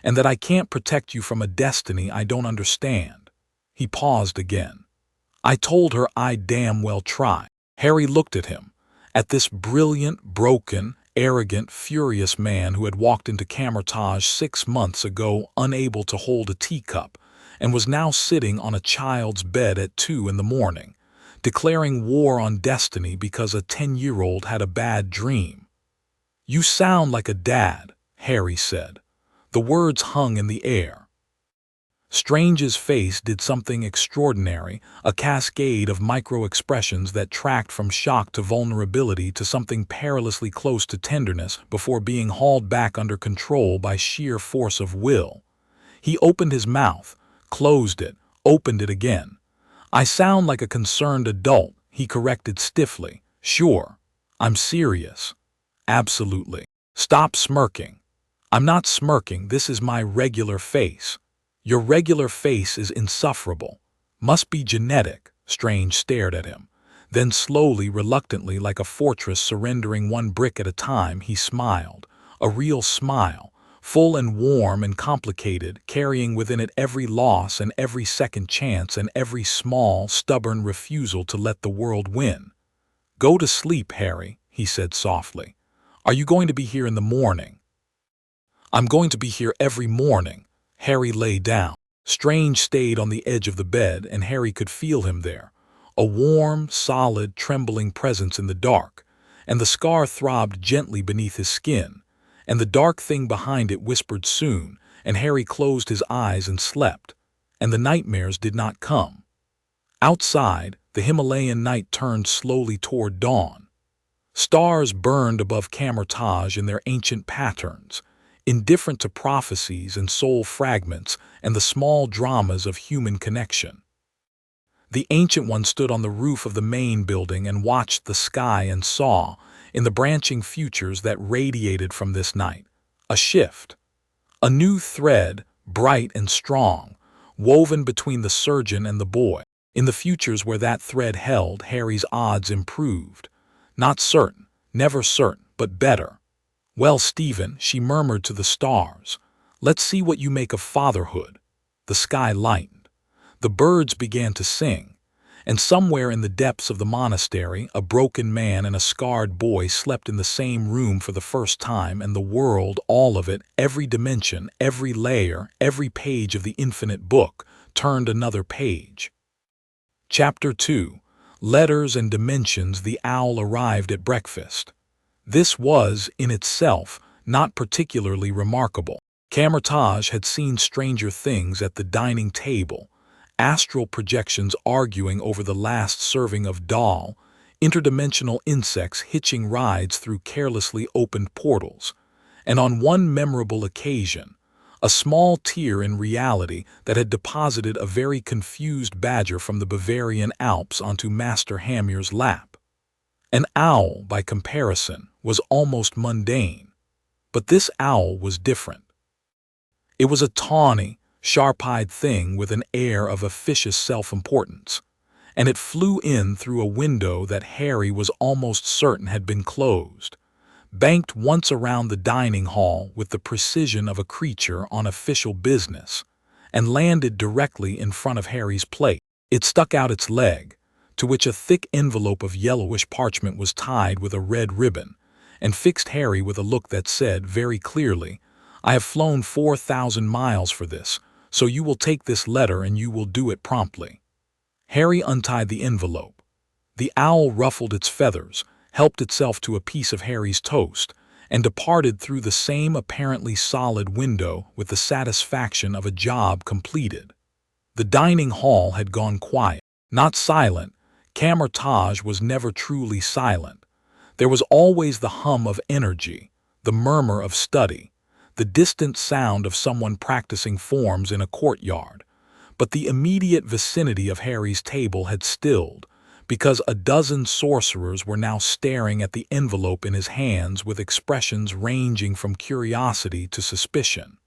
and that I can't protect you from a destiny I don't understand." He paused again. "I told her I'd damn well try." Harry looked at him, at this brilliant, broken, arrogant, furious man who had walked into Kamar-Taj 6 months ago unable to hold a teacup, and was now sitting on a child's bed at 2 in the morning, declaring war on destiny because a 10-year-old had a bad dream. "You sound like a dad," Harry said. The words hung in the air. Strange's face did something extraordinary, a cascade of micro-expressions that tracked from shock to vulnerability to something perilously close to tenderness before being hauled back under control by sheer force of will. He opened his mouth, closed it, opened it again. "I sound like a concerned adult," he corrected stiffly. "Sure. I'm serious. Absolutely. Stop smirking." "I'm not smirking, this is my regular face." "Your regular face is insufferable. Must be genetic." Strange stared at him. Then slowly, reluctantly, like a fortress surrendering one brick at a time, he smiled. A real smile, full and warm and complicated, carrying within it every loss and every second chance and every small, stubborn refusal to let the world win. "Go to sleep, Harry," he said softly. "Are you going to be here in the morning?" "I'm going to be here every morning." Harry lay down. Strange stayed on the edge of the bed, and Harry could feel him there, a warm, solid, trembling presence in the dark, and the scar throbbed gently beneath his skin, and the dark thing behind it whispered soon, and Harry closed his eyes and slept, and the nightmares did not come. Outside, the Himalayan night turned slowly toward dawn. Stars burned above Kamar-Taj in their ancient patterns, indifferent to prophecies and soul fragments and the small dramas of human connection. The Ancient One stood on the roof of the main building and watched the sky and saw, in the branching futures that radiated from this night, a shift. A new thread, bright and strong, woven between the surgeon and the boy. In the futures where that thread held, Harry's odds improved. Not certain, never certain, but better. "Well, Stephen," she murmured to the stars, "let's see what you make of fatherhood." The sky lightened. The birds began to sing, and somewhere in the depths of the monastery, a broken man and a scarred boy slept in the same room for the first time, and the world, all of it, every dimension, every layer, every page of the infinite book, turned another page. Chapter 2. Letters and Dimensions. The owl arrived at breakfast. This was, in itself, not particularly remarkable. Kamar-Taj had seen stranger things at the dining table, astral projections arguing over the last serving of dal, interdimensional insects hitching rides through carelessly opened portals, and on one memorable occasion, a small tear in reality that had deposited a very confused badger from the Bavarian Alps onto Master Hamir's lap. An owl, by comparison, was almost mundane, but this owl was different. It was a tawny, sharp-eyed thing with an air of officious self-importance, and it flew in through a window that Harry was almost certain had been closed, banked once around the dining hall with the precision of a creature on official business, and landed directly in front of Harry's plate. It stuck out its leg, to which a thick envelope of yellowish parchment was tied with a red ribbon, and fixed Harry with a look that said very clearly, "I have flown 4,000 miles for this, so you will take this letter and you will do it promptly." Harry untied the envelope. The owl ruffled its feathers, helped itself to a piece of Harry's toast, and departed through the same apparently solid window with the satisfaction of a job completed. The dining hall had gone quiet, not silent. Kamar-Taj was never truly silent. There was always the hum of energy, the murmur of study, the distant sound of someone practicing forms in a courtyard. But the immediate vicinity of Harry's table had stilled, because a dozen sorcerers were now staring at the envelope in his hands with expressions ranging from curiosity to suspicion.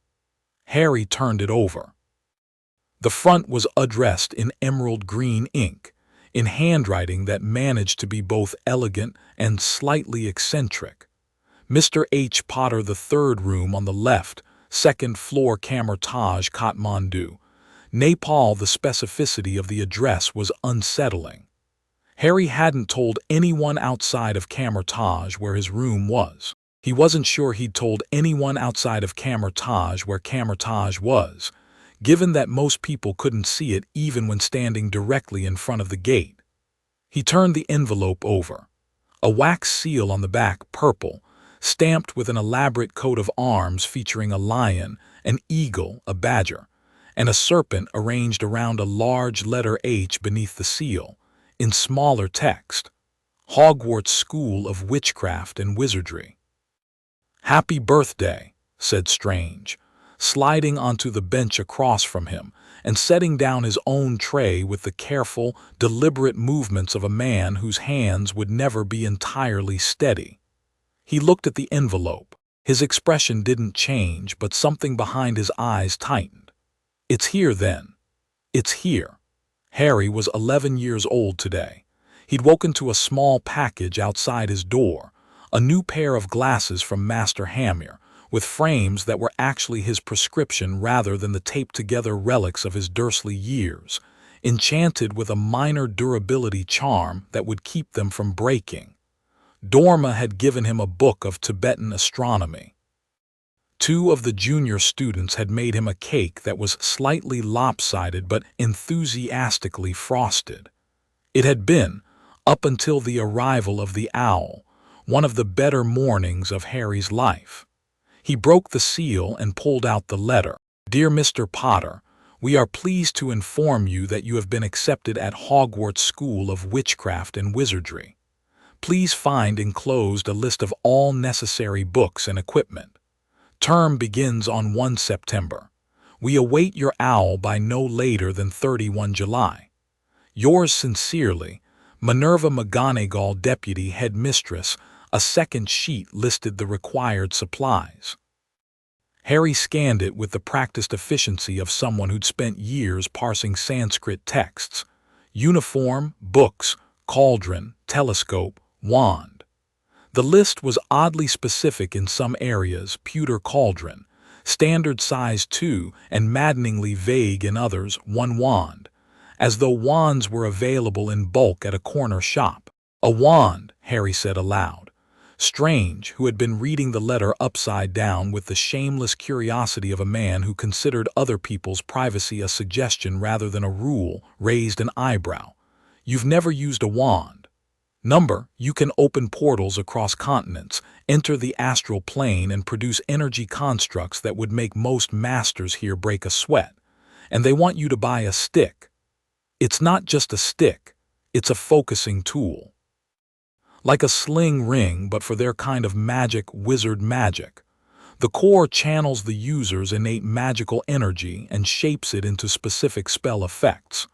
Harry turned it over. The front was addressed in emerald green ink, in handwriting that managed to be both elegant and slightly eccentric. Mr. H. Potter, the third room on the left, second floor, Kamar-Taj, Kathmandu, Nepal. The specificity of the address was unsettling. Harry hadn't told anyone outside of Kamar-Taj where his room was. He wasn't sure he'd told anyone outside of Kamar-Taj where Kamar-Taj was, given that most people couldn't see it even when standing directly in front of the gate. He turned the envelope over. A wax seal on the back, purple, stamped with an elaborate coat of arms featuring a lion, an eagle, a badger, and a serpent arranged around a large letter H beneath the seal, in smaller text, "Hogwarts School of Witchcraft and Wizardry." "Happy birthday," said Strange, sliding onto the bench across from him and setting down his own tray with the careful, deliberate movements of a man whose hands would never be entirely steady. He looked at the envelope. His expression didn't change, but something behind his eyes tightened. "It's here, then. It's here." Harry was 11 years old today. He'd woken to a small package outside his door, a new pair of glasses from Master Hamir, with frames that were actually his prescription rather than the taped-together relics of his Dursley years, enchanted with a minor durability charm that would keep them from breaking. Dorma had given him a book of Tibetan astronomy. Two of the junior students had made him a cake that was slightly lopsided but enthusiastically frosted. It had been, up until the arrival of the owl, one of the better mornings of Harry's life. He broke the seal and pulled out the letter. "Dear Mr. Potter, we are pleased to inform you that you have been accepted at Hogwarts School of Witchcraft and Wizardry. Please find enclosed a list of all necessary books and equipment. Term begins on 1 September. We await your owl by no later than 31 July. Yours sincerely, Minerva McGonagall, Deputy Headmistress." A second sheet listed the required supplies. Harry scanned it with the practiced efficiency of someone who'd spent years parsing Sanskrit texts. Uniform, books, cauldron, telescope, wand. The list was oddly specific in some areas: pewter cauldron, standard size 2, and maddeningly vague in others: 1 wand, as though wands were available in bulk at a corner shop. A wand, Harry said aloud. Strange, who had been reading the letter upside down with the shameless curiosity of a man who considered other people's privacy a suggestion rather than a rule, raised an eyebrow. You've never used a wand. Number, you can open portals across continents, enter the astral plane, and produce energy constructs that would make most masters here break a sweat. And they want you to buy a stick. It's not just a stick, it's a focusing tool. Like a sling ring, but for their kind of magic, wizard magic. The core channels the user's innate magical energy and shapes it into specific spell effects.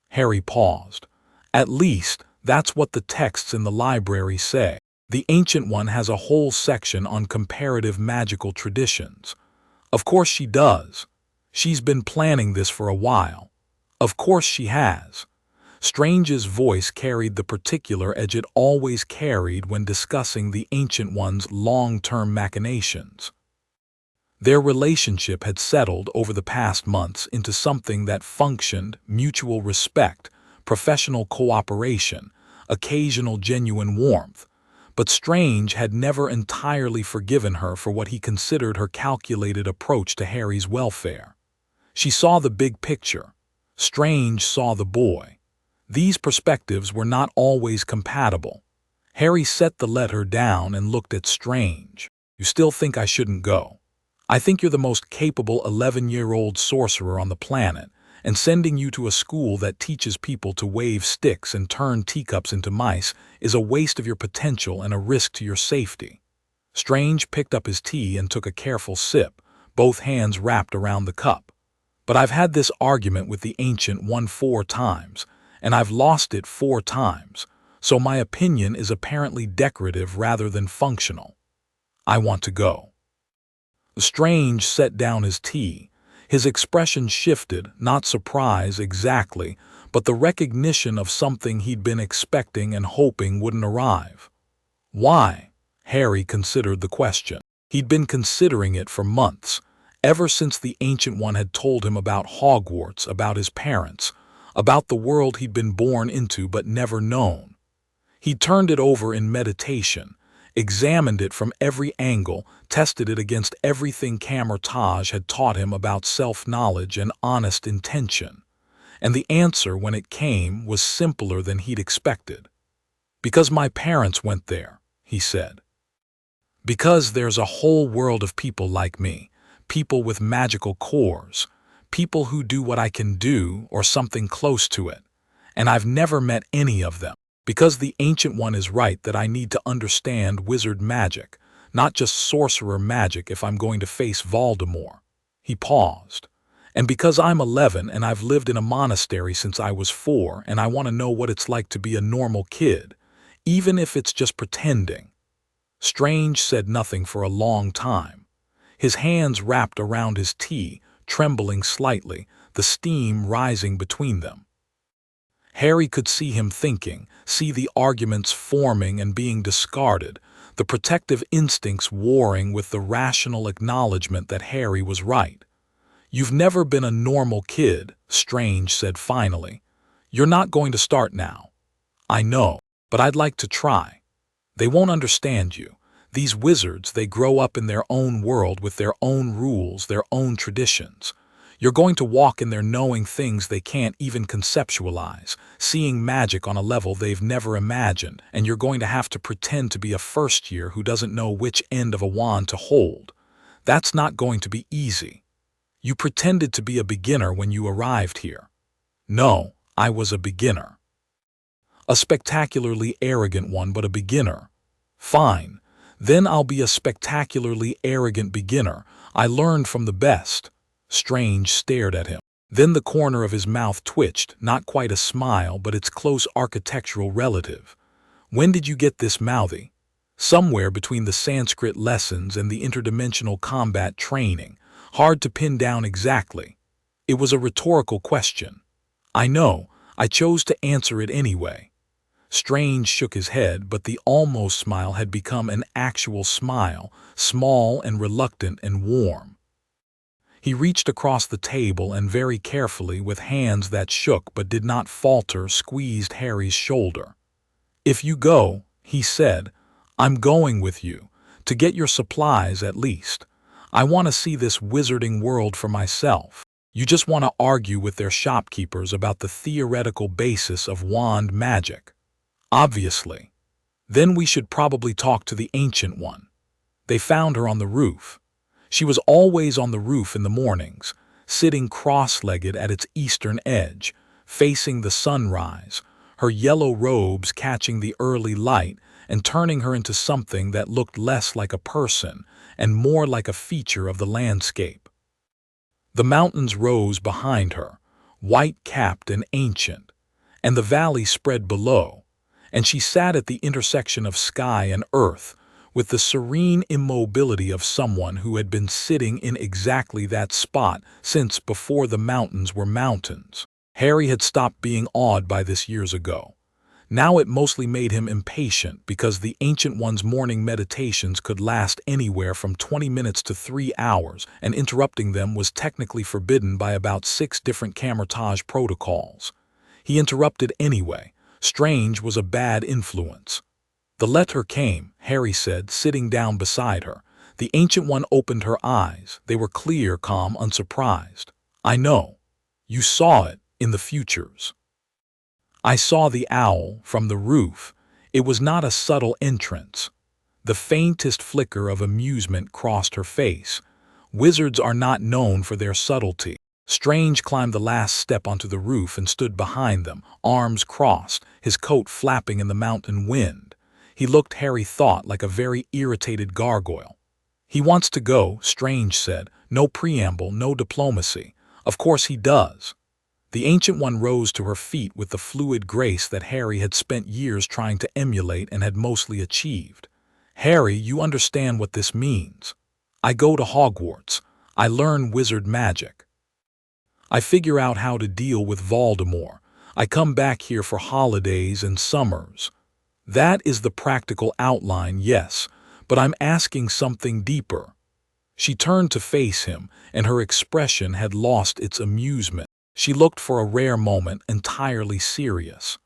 Harry paused. At least, that's what the texts in the library say. The Ancient One has a whole section on comparative magical traditions. Of course she does. She's been planning this for a while. Of course she has. Strange's voice carried the particular edge it always carried when discussing the Ancient One's long-term machinations. Their relationship had settled over the past months into something that functioned: mutual respect, professional cooperation, occasional genuine warmth. But Strange had never entirely forgiven her for what he considered her calculated approach to Harry's welfare. She saw the big picture. Strange saw the boy. These perspectives were not always compatible. Harry set the letter down and looked at Strange. You still think I shouldn't go? I think you're the most capable 11-year-old sorcerer on the planet, and sending you to a school that teaches people to wave sticks and turn teacups into mice is a waste of your potential and a risk to your safety. Strange picked up his tea and took a careful sip, both hands wrapped around the cup. But I've had this argument with the Ancient One 4 times, and I've lost it 4 times, so my opinion is apparently decorative rather than functional. I want to go. Strange set down his tea. His expression shifted, not surprise exactly, but the recognition of something he'd been expecting and hoping wouldn't arrive. Why? Harry considered the question. He'd been considering it for months, ever since the Ancient One had told him about Hogwarts, about his parents, about the world he'd been born into but never known. He turned it over in meditation, examined it from every angle, tested it against everything Kamar-Taj had taught him about self-knowledge and honest intention. And the answer, when it came, was simpler than he'd expected. Because my parents went there, he said. Because there's a whole world of people like me, people with magical cores, people who do what I can do, or something close to it, and I've never met any of them. Because the Ancient One is right that I need to understand wizard magic, not just sorcerer magic, if I'm going to face Voldemort. He paused. And because I'm 11 and I've lived in a monastery since I was 4, and I want to know what it's like to be a normal kid, even if it's just pretending. Strange said nothing for a long time. His hands wrapped around his tea, trembling slightly, the steam rising between them. Harry could see him thinking, see the arguments forming and being discarded, the protective instincts warring with the rational acknowledgement that Harry was right. You've never been a normal kid, Strange said finally. You're not going to start now. I know, but I'd like to try. They won't understand you. These wizards, they grow up in their own world with their own rules, their own traditions. You're going to walk in there knowing things they can't even conceptualize, seeing magic on a level they've never imagined, and you're going to have to pretend to be a first year who doesn't know which end of a wand to hold. That's not going to be easy. You pretended to be a beginner when you arrived here. No, I was a beginner. A spectacularly arrogant one, but a beginner. Fine. Then I'll be a spectacularly arrogant beginner. I learned from the best. Strange stared at him. Then the corner of his mouth twitched, not quite a smile, but its close architectural relative. When did you get this mouthy? somewhere between the Sanskrit lessons and the interdimensional combat training, hard to pin down exactly. It was a rhetorical question. I know, I chose to answer it anyway. Strange shook his head, but the almost smile had become an actual smile, small and reluctant and warm. He reached across the table and very carefully, with hands that shook but did not falter, squeezed Harry's shoulder. "If you go," he said, "I'm going with you, to get your supplies at least. I want to see this wizarding world for myself. You just want to argue with their shopkeepers about the theoretical basis of wand magic. Obviously. Then we should probably talk to the Ancient One." They found her on the roof. She was always on the roof in the mornings, sitting cross-legged at its eastern edge, facing the sunrise, her yellow robes catching the early light and turning her into something that looked less like a person and more like a feature of the landscape. The mountains rose behind her, white-capped and ancient, and the valley spread below, and she sat at the intersection of sky and earth, with the serene immobility of someone who had been sitting in exactly that spot since before the mountains were mountains. Harry had stopped being awed by this years ago. Now it mostly made him impatient because the Ancient One's morning meditations could last anywhere from 20 minutes to 3 hours, and interrupting them was technically forbidden by about 6 different Kamar-Taj protocols. He interrupted anyway. Strange was a bad influence. The letter came, Harry said, sitting down beside her. The Ancient One opened her eyes. They were clear, calm, unsurprised. "I know. You saw it in the futures." "I saw the owl from the roof." It was not a subtle entrance. The faintest flicker of amusement crossed her face. Wizards are not known for their subtlety. Strange climbed the last step onto the roof and stood behind them, arms crossed, his coat flapping in the mountain wind. He looked, Harry thought, like a very irritated gargoyle. "He wants to go," Strange said. "No preamble, no diplomacy. Of course he does." The Ancient One rose to her feet with the fluid grace that Harry had spent years trying to emulate and had mostly achieved. "Harry, you understand what this means. I go to Hogwarts. I learn wizard magic. I figure out how to deal with Voldemort. I come back here for holidays and summers. That is the practical outline, yes, but I'm asking something deeper." She turned to face him, and her expression had lost its amusement. She looked for a rare moment entirely serious.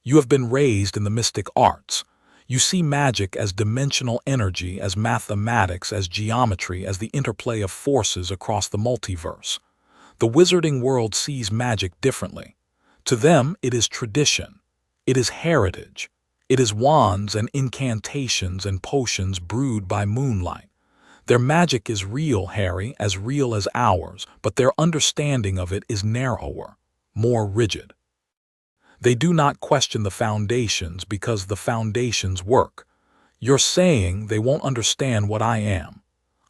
"You have been raised in the mystic arts. You see magic as dimensional energy, as mathematics, as geometry, as the interplay of forces across the multiverse. The wizarding world sees magic differently. To them, it is tradition. It is heritage. It is wands and incantations and potions brewed by moonlight. Their magic is real, Harry, as real as ours, but their understanding of it is narrower, more rigid. They do not question the foundations because the foundations work. You're saying they won't understand what I am.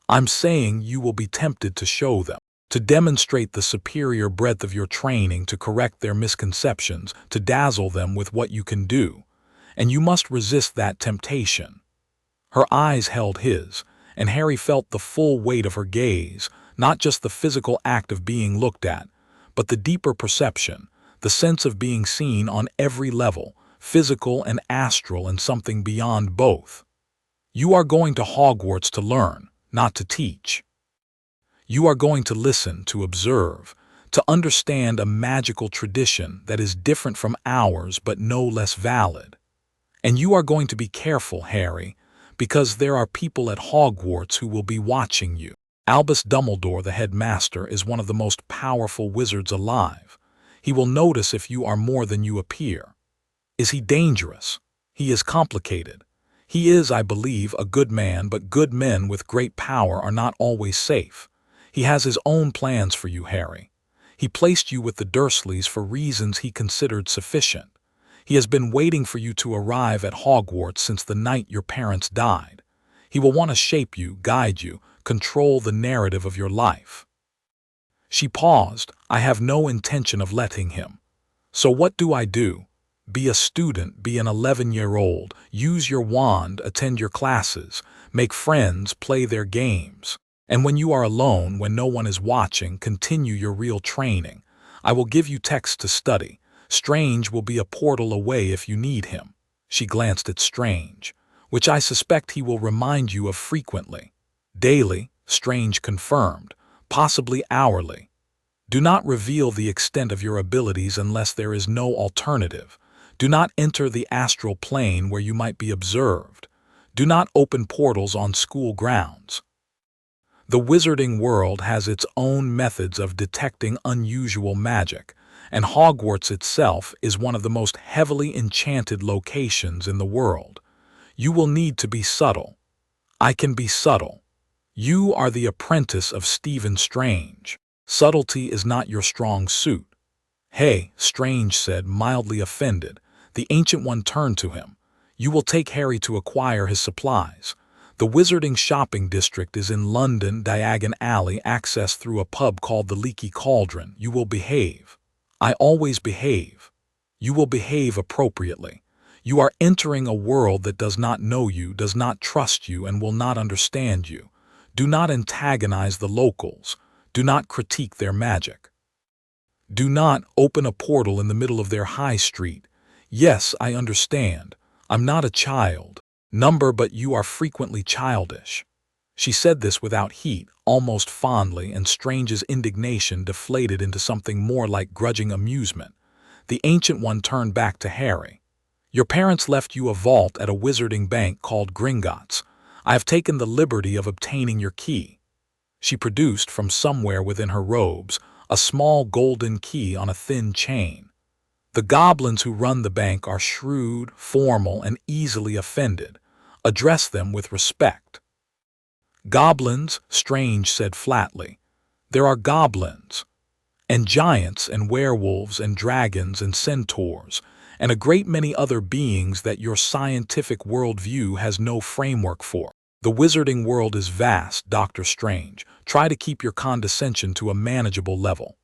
I'm saying you will be tempted to show them, to demonstrate the superior breadth of your training, to correct their misconceptions, to dazzle them with what you can do. And you must resist that temptation." Her eyes held his, and Harry felt the full weight of her gaze, not just the physical act of being looked at, but the deeper perception, the sense of being seen on every level, physical and astral, and something beyond both. "You are going to Hogwarts to learn, not to teach. You are going to listen, to observe, to understand a magical tradition that is different from ours but no less valid. And you are going to be careful, Harry, because there are people at Hogwarts who will be watching you. Albus Dumbledore, the headmaster, is one of the most powerful wizards alive. He will notice if you are more than you appear. Is he dangerous? He is complicated. He is, I believe, a good man, but good men with great power are not always safe. He has his own plans for you, Harry. He placed you with the Dursleys for reasons he considered sufficient. He has been waiting for you to arrive at Hogwarts since the night your parents died. He will want to shape you, guide you, control the narrative of your life." She paused. "I have no intention of letting him. So what do I do? Be a student, be an 11-year-old, use your wand, attend your classes, make friends, play their games. And when you are alone, when no one is watching, continue your real training. I will give you texts to study. Strange will be a portal away if you need him. She glanced at Strange, which I suspect he will remind you of frequently. Daily, Strange confirmed, possibly hourly. Do not reveal the extent of your abilities unless there is no alternative. Do not enter the astral plane where you might be observed. Do not open portals on school grounds. The wizarding world has its own methods of detecting unusual magic, and Hogwarts itself is one of the most heavily enchanted locations in the world. You will need to be subtle. I can be subtle. You are the apprentice of Stephen Strange. Subtlety is not your strong suit. Hey, Strange said, mildly offended. The Ancient One turned to him. You will take Harry to acquire his supplies. The Wizarding Shopping District is in London, Diagon Alley, accessed through a pub called the Leaky Cauldron. You will behave. I always behave. You will behave appropriately. You are entering a world that does not know you, does not trust you, and will not understand you. Do not antagonize the locals. Do not critique their magic. Do not open a portal in the middle of their high street. Yes, I understand. I'm not a child. But you are frequently childish. She said this without heat, almost fondly, and Strange's indignation deflated into something more like grudging amusement. The Ancient One turned back to Harry. Your parents left you a vault at a wizarding bank called Gringotts. I have taken the liberty of obtaining your key. She produced from somewhere within her robes a small golden key on a thin chain. The goblins who run the bank are shrewd, formal, and easily offended. Address them with respect. Goblins, Strange said flatly. There are goblins, and giants, and werewolves, and dragons, and centaurs, and a great many other beings that your scientific worldview has no framework for. The wizarding world is vast, Dr. Strange. Try to keep your condescension to a manageable level.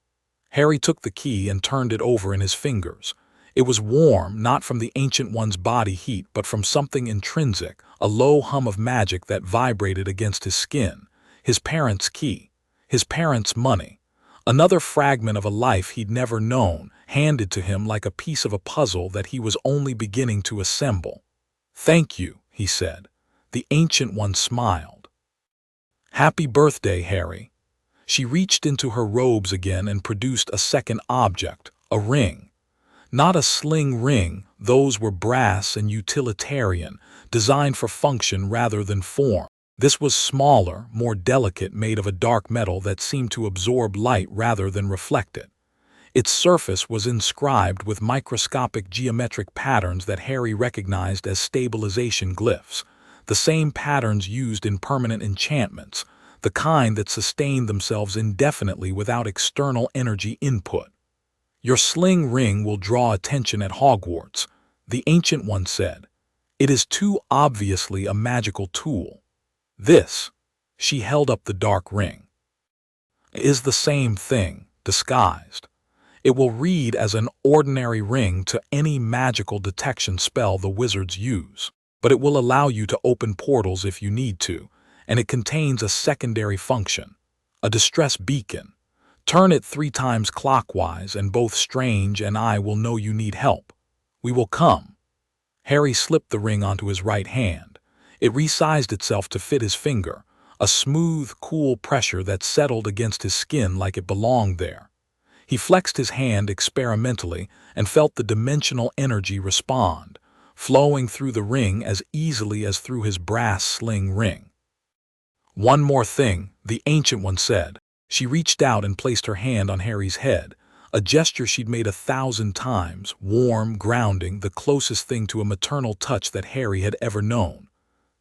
Harry took the key and turned it over in his fingers. It was warm, not from the Ancient One's body heat, but from something intrinsic, a low hum of magic that vibrated against his skin. His parents' key. His parents' money. Another fragment of a life he'd never known, handed to him like a piece of a puzzle that he was only beginning to assemble. Thank you, he said. The Ancient One smiled. Happy birthday, Harry. She reached into her robes again and produced a second object, a ring. Not a sling ring, those were brass and utilitarian, designed for function rather than form. This was smaller, more delicate, made of a dark metal that seemed to absorb light rather than reflect it. Its surface was inscribed with microscopic geometric patterns that Harry recognized as stabilization glyphs, the same patterns used in permanent enchantments, the kind that sustain themselves indefinitely without external energy input. Your sling ring will draw attention at Hogwarts, the Ancient One said. It is too obviously a magical tool. This, she held up the dark ring, is the same thing, disguised. It will read as an ordinary ring to any magical detection spell the wizards use, but it will allow you to open portals if you need to, and it contains a secondary function, a distress beacon. Turn it 3 times clockwise and both Strange and I will know you need help. We will come. Harry slipped the ring onto his right hand. It resized itself to fit his finger, a smooth, cool pressure that settled against his skin like it belonged there. He flexed his hand experimentally and felt the dimensional energy respond, flowing through the ring as easily as through his brass sling ring. One more thing, the Ancient One said. She reached out and placed her hand on Harry's head, a gesture she'd made 1,000 times, warm, grounding, the closest thing to a maternal touch that Harry had ever known.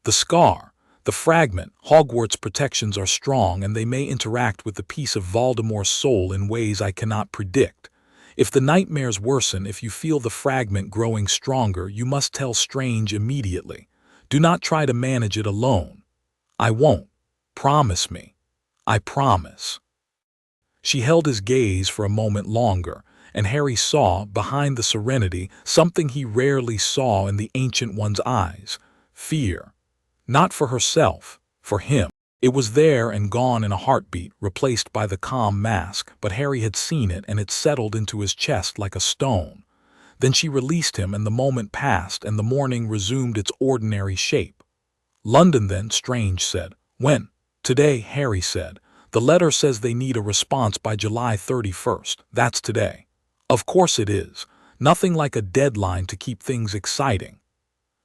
The scar, the fragment, Hogwarts protections are strong and they may interact with the piece of Voldemort's soul in ways I cannot predict. If the nightmares worsen, if you feel the fragment growing stronger, you must tell Strange immediately. Do not try to manage it alone. I won't. Promise me. I promise. She held his gaze for a moment longer, and Harry saw, behind the serenity, something he rarely saw in the Ancient One's eyes: fear. Not for herself, for him. It was there and gone in a heartbeat, replaced by the calm mask, but Harry had seen it and it settled into his chest like a stone. Then she released him and the moment passed and the morning resumed its ordinary shape. London then, Strange said. When? Today, Harry said. The letter says they need a response by July 31st. That's today. Of course it is. Nothing like a deadline to keep things exciting.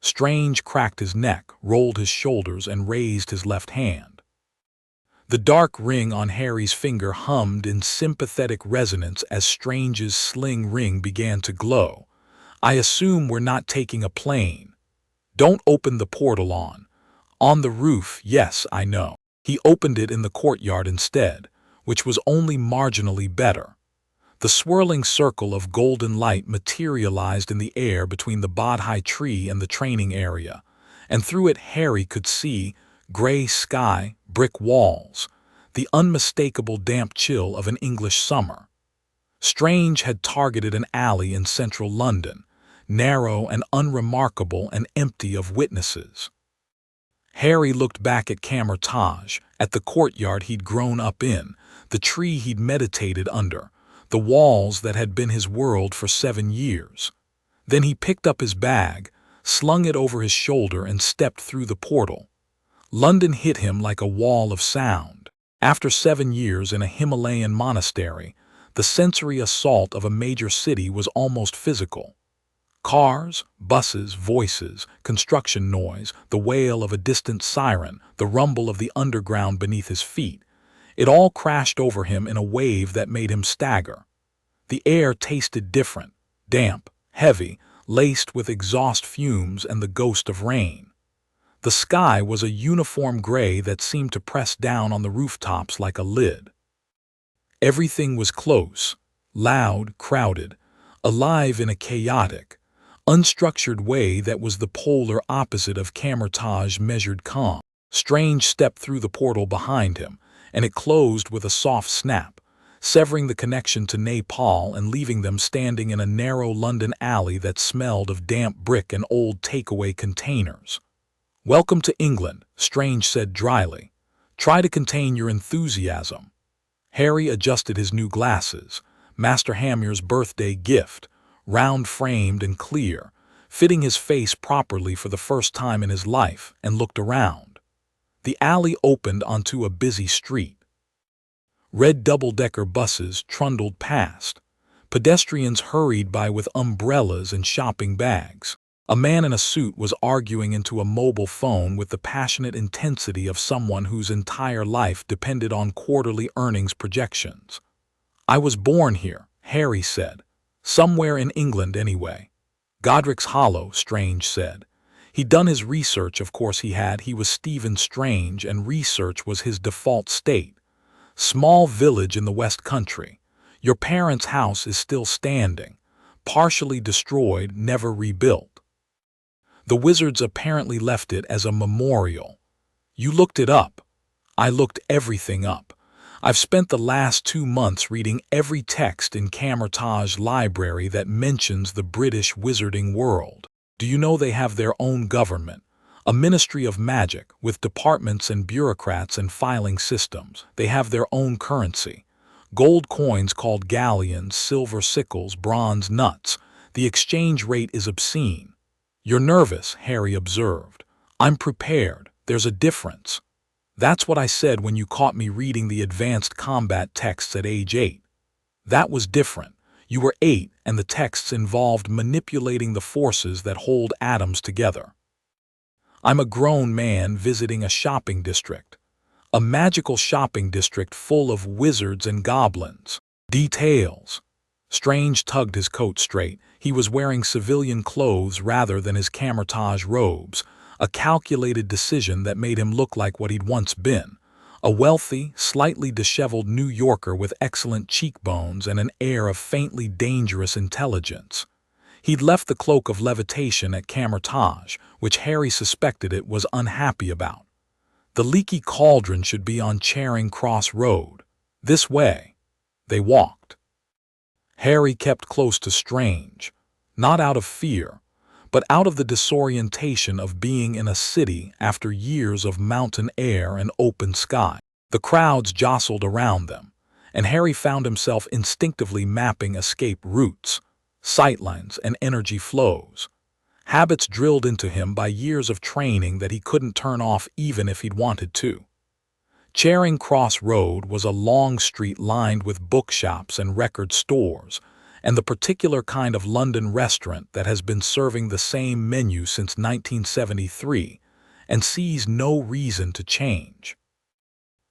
Strange cracked his neck, rolled his shoulders, and raised his left hand. The dark ring on Harry's finger hummed in sympathetic resonance as Strange's sling ring began to glow. I assume we're not taking a plane. Don't open the portal on the roof, yes, I know. He opened it in the courtyard instead, which was only marginally better. The swirling circle of golden light materialized in the air between the Bodhi tree and the training area, and through it Harry could see gray sky, brick walls, the unmistakable damp chill of an English summer. Strange had targeted an alley in central London, narrow and unremarkable and empty of witnesses. Harry looked back at Kamar-Taj, at the courtyard he'd grown up in, the tree he'd meditated under, the walls that had been his world for 7 years. Then he picked up his bag, slung it over his shoulder, and stepped through the portal. London hit him like a wall of sound. After 7 years in a Himalayan monastery, the sensory assault of a major city was almost physical. Cars, buses, voices, construction noise, the wail of a distant siren, the rumble of the underground beneath his feet. It all crashed over him in a wave that made him stagger. The air tasted different, damp, heavy, laced with exhaust fumes and the ghost of rain. The sky was a uniform gray that seemed to press down on the rooftops like a lid. Everything was close, loud, crowded, alive in a chaotic, unstructured way that was the polar opposite of Kamar-Taj's measured calm. Strange stepped through the portal behind him, and it closed with a soft snap, severing the connection to Nepal and leaving them standing in a narrow London alley that smelled of damp brick and old takeaway containers. Welcome to England, Strange said dryly. Try to contain your enthusiasm. Harry adjusted his new glasses, Master Hamir's birthday gift, round-framed and clear, fitting his face properly for the first time in his life, and looked around. The alley opened onto a busy street. Red double-decker buses trundled past. Pedestrians hurried by with umbrellas and shopping bags. A man in a suit was arguing into a mobile phone with the passionate intensity of someone whose entire life depended on quarterly earnings projections. I was born here, Harry said. Somewhere in England anyway. Godric's Hollow, Strange said. He'd done his research, of course he had. He was Stephen Strange, and research was his default state. Small village in the West Country. Your parents' house is still standing. Partially destroyed, never rebuilt. The wizards apparently left it as a memorial. You looked it up. I looked everything up. I've spent the last 2 months reading every text in Kamar-Taj library that mentions the British wizarding world. Do you know they have their own government? A ministry of magic, with departments and bureaucrats and filing systems. They have their own currency. Gold coins called galleons, silver sickles, bronze nuts. The exchange rate is obscene. You're nervous, Harry observed. I'm prepared. There's a difference. That's what I said when you caught me reading the advanced combat texts at age 8. That was different. You were 8, and the texts involved manipulating the forces that hold atoms together. I'm a grown man visiting a shopping district. A magical shopping district full of wizards and goblins. Details. Strange tugged his coat straight. He was wearing civilian clothes rather than his Kamar-Taj robes, a calculated decision that made him look like what he'd once been, a wealthy, slightly disheveled New Yorker with excellent cheekbones and an air of faintly dangerous intelligence. He'd left the cloak of levitation at Kamar-Taj, which Harry suspected it was unhappy about. The leaky cauldron should be on Charing Cross Road. This way. They walked. Harry kept close to Strange, not out of fear, but out of the disorientation of being in a city after years of mountain air and open sky. The crowds jostled around them, and Harry found himself instinctively mapping escape routes, sightlines, and energy flows, habits drilled into him by years of training that he couldn't turn off even if he'd wanted to. Charing Cross Road was a long street lined with bookshops and record stores, and the particular kind of London restaurant that has been serving the same menu since 1973 and sees no reason to change.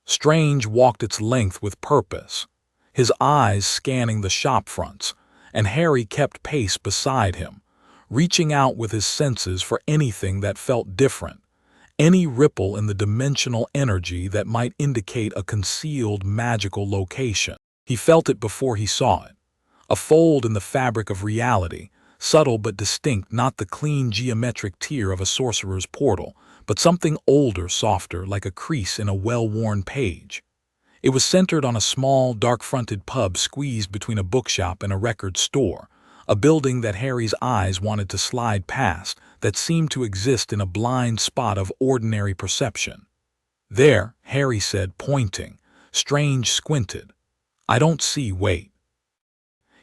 Strange walked its length with purpose, his eyes scanning the shop fronts, and Harry kept pace beside him, reaching out with his senses for anything that felt different, any ripple in the dimensional energy that might indicate a concealed magical location. He felt it before he saw it, a fold in the fabric of reality, subtle but distinct, not the clean geometric tier of a sorcerer's portal, but something older, softer, like a crease in a well-worn page. It was centered on a small, dark-fronted pub squeezed between a bookshop and a record store, a building that Harry's eyes wanted to slide past, that seemed to exist in a blind spot of ordinary perception. "There," Harry said, pointing. Strange squinted. "I don't see, wait."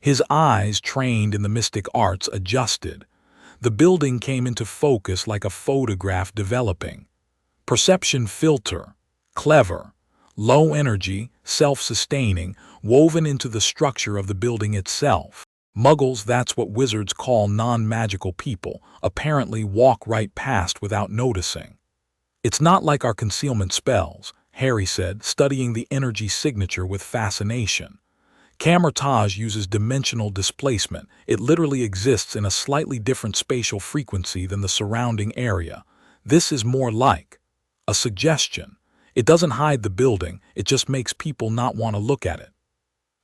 His eyes, trained in the mystic arts, adjusted. The building came into focus like a photograph developing. Perception filter, clever, low energy, self-sustaining, woven into the structure of the building itself. Muggles, that's what wizards call non-magical people, apparently walk right past without noticing. "It's not like our concealment spells," Harry said, studying the energy signature with fascination. Kamar-Taj uses dimensional displacement. It literally exists in a slightly different spatial frequency than the surrounding area. This is more like a suggestion. It doesn't hide the building, it just makes people not want to look at it.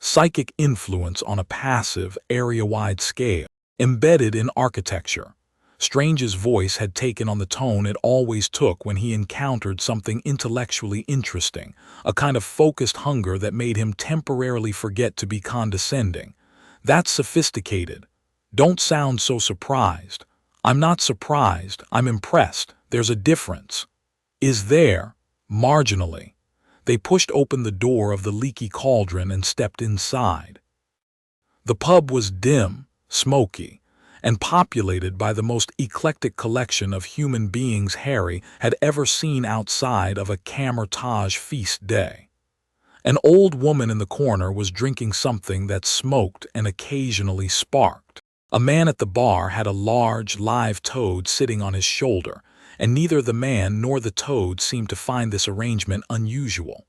Psychic influence on a passive, area-wide scale, embedded in architecture. Strange's voice had taken on the tone it always took when he encountered something intellectually interesting, a kind of focused hunger that made him temporarily forget to be condescending. "That's sophisticated. Don't sound so surprised." "I'm not surprised, I'm impressed. There's a difference." "Is there?" "Marginally." They pushed open the door of the leaky cauldron and stepped inside. The pub was dim, smoky, and populated by the most eclectic collection of human beings Harry had ever seen outside of a Kamar-Taj feast day. An old woman in the corner was drinking something that smoked and occasionally sparked. A man at the bar had a large, live toad sitting on his shoulder, and neither the man nor the toad seemed to find this arrangement unusual.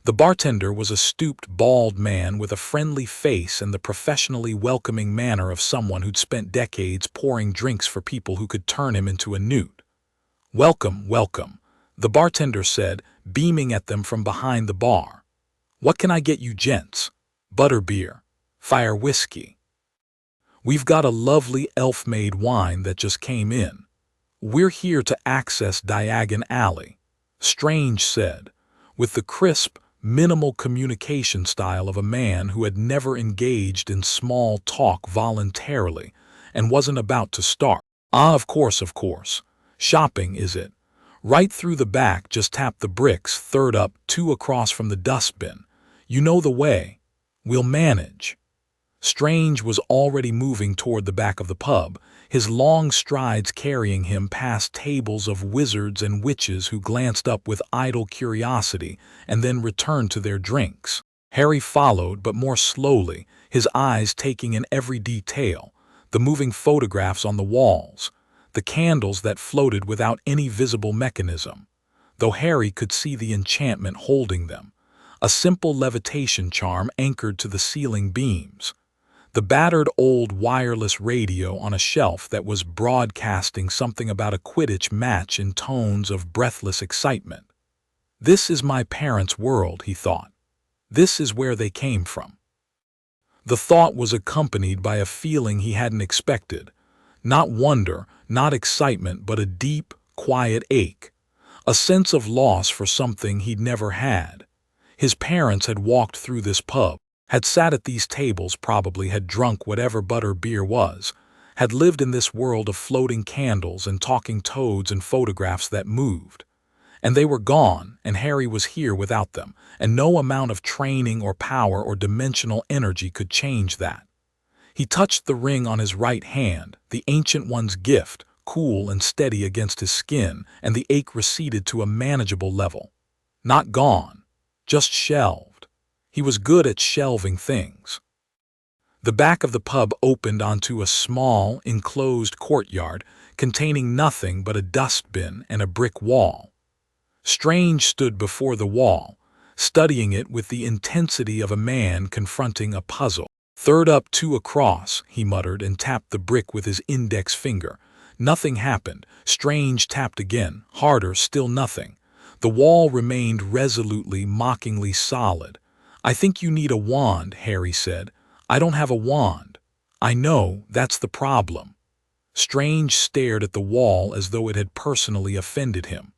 The bartender was a stooped, bald man with a friendly face and the professionally welcoming manner of someone who'd spent decades pouring drinks for people who could turn him into a newt. "Welcome, welcome," the bartender said, beaming at them from behind the bar. "What can I get you gents? Butterbeer, fire whiskey. We've got a lovely elf-made wine that just came in. We're here to access Diagon Alley," Strange said, with the crisp, minimal communication style of a man who had never engaged in small talk voluntarily and wasn't about to start. "Ah, of course, of course. Shopping, is it? Right through the back, just tap the bricks, third up, 2 across from the dustbin. You know the way. We'll manage." Strange was already moving toward the back of the pub, his long strides carrying him past tables of wizards and witches who glanced up with idle curiosity and then returned to their drinks. Harry followed, but more slowly, his eyes taking in every detail, the moving photographs on the walls, the candles that floated without any visible mechanism, though Harry could see the enchantment holding them, a simple levitation charm anchored to the ceiling beams. The battered old wireless radio on a shelf that was broadcasting something about a Quidditch match in tones of breathless excitement. "This is my parents' world," he thought. "This is where they came from." The thought was accompanied by a feeling he hadn't expected. Not wonder, not excitement, but a deep, quiet ache. A sense of loss for something he'd never had. His parents had walked through this pub. had sat at these tables, probably had drunk whatever butter beer was, had lived in this world of floating candles and talking toads and photographs that moved. And they were gone, and Harry was here without them, and no amount of training or power or dimensional energy could change that. He touched the ring on his right hand, the Ancient One's gift, cool and steady against his skin, and the ache receded to a manageable level. Not gone, just shelved. He was good at shelving things. The back of the pub opened onto a small, enclosed courtyard containing nothing but a dustbin and a brick wall. Strange stood before the wall, studying it with the intensity of a man confronting a puzzle. "Third up, two across," he muttered and tapped the brick with his index finger. Nothing happened. Strange tapped again, harder, still nothing. The wall remained resolutely, mockingly solid. "I think you need a wand," Harry said. "I don't have a wand." "I know, that's the problem." Strange stared at the wall as though it had personally offended him.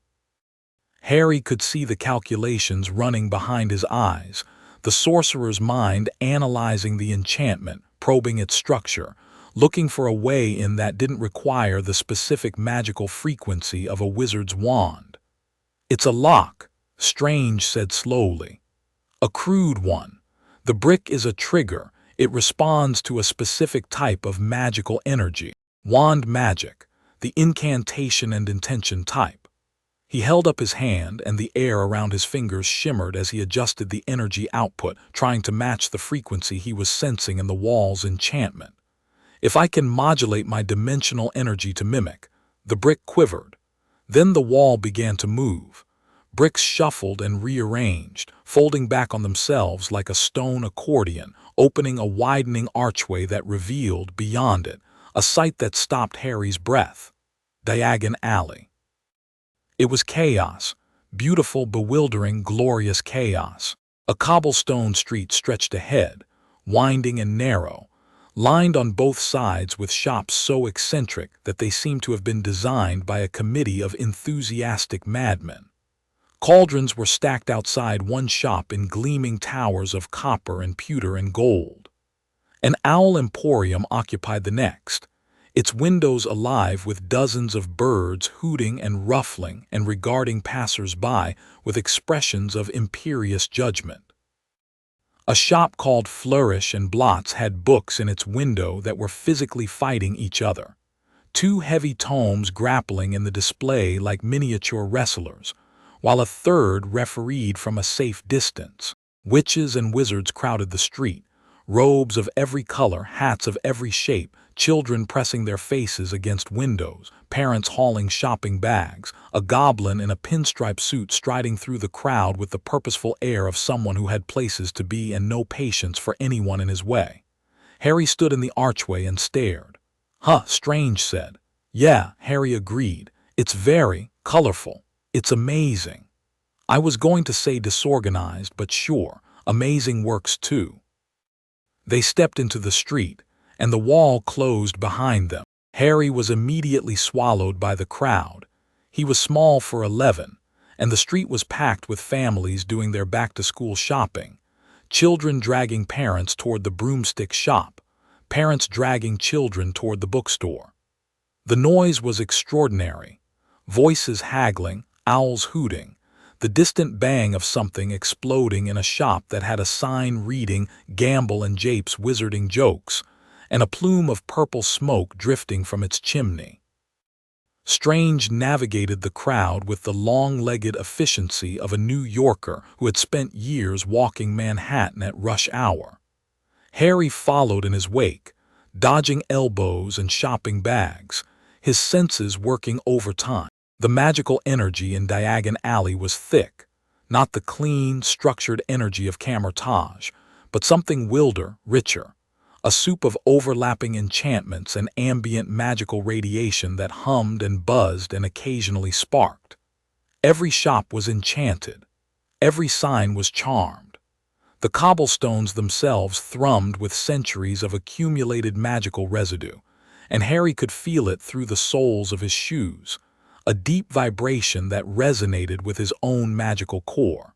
Harry could see the calculations running behind his eyes, the sorcerer's mind analyzing the enchantment, probing its structure, looking for a way in that didn't require the specific magical frequency of a wizard's wand. "It's a lock," Strange said slowly. "A crude one. The brick is a trigger. It responds to a specific type of magical energy. Wand magic, the incantation and intention type." He held up his hand, and the air around his fingers shimmered as he adjusted the energy output, trying to match the frequency he was sensing in the wall's enchantment. "If I can modulate my dimensional energy to mimic." The brick quivered. Then the wall began to move. Bricks shuffled and rearranged, folding back on themselves like a stone accordion, opening a widening archway that revealed, beyond it, a sight that stopped Harry's breath. Diagon Alley. It was chaos, beautiful, bewildering, glorious chaos. A cobblestone street stretched ahead, winding and narrow, lined on both sides with shops so eccentric that they seemed to have been designed by a committee of enthusiastic madmen. Cauldrons were stacked outside one shop in gleaming towers of copper and pewter and gold. An owl emporium occupied the next, its windows alive with dozens of birds hooting and ruffling and regarding passers-by with expressions of imperious judgment. A shop called Flourish and Blots had books in its window that were physically fighting each other. Two heavy tomes grappling in the display like miniature wrestlers, while a third refereed from a safe distance. Witches and wizards crowded the street, robes of every color, hats of every shape, children pressing their faces against windows, parents hauling shopping bags, a goblin in a pinstripe suit striding through the crowd with the purposeful air of someone who had places to be and no patience for anyone in his way. Harry stood in the archway and stared. "Huh," Strange said. "Yeah," Harry agreed. "It's very colorful. It's amazing." "I was going to say disorganized, but sure, amazing works too." They stepped into the street, and the wall closed behind them. Harry was immediately swallowed by the crowd. He was small for 11, and the street was packed with families doing their back-to-school shopping, children dragging parents toward the broomstick shop, parents dragging children toward the bookstore. The noise was extraordinary. Voices haggling, owls hooting, the distant bang of something exploding in a shop that had a sign reading "Gamble and Japes Wizarding Jokes," and a plume of purple smoke drifting from its chimney. Strange navigated the crowd with the long-legged efficiency of a New Yorker who had spent years walking Manhattan at rush hour. Harry followed in his wake, dodging elbows and shopping bags, his senses working overtime. The magical energy in Diagon Alley was thick, not the clean, structured energy of Kamar-Taj, but something wilder, richer, a soup of overlapping enchantments and ambient magical radiation that hummed and buzzed and occasionally sparked. Every shop was enchanted. Every sign was charmed. The cobblestones themselves thrummed with centuries of accumulated magical residue, and Harry could feel it through the soles of his shoes, a deep vibration that resonated with his own magical core.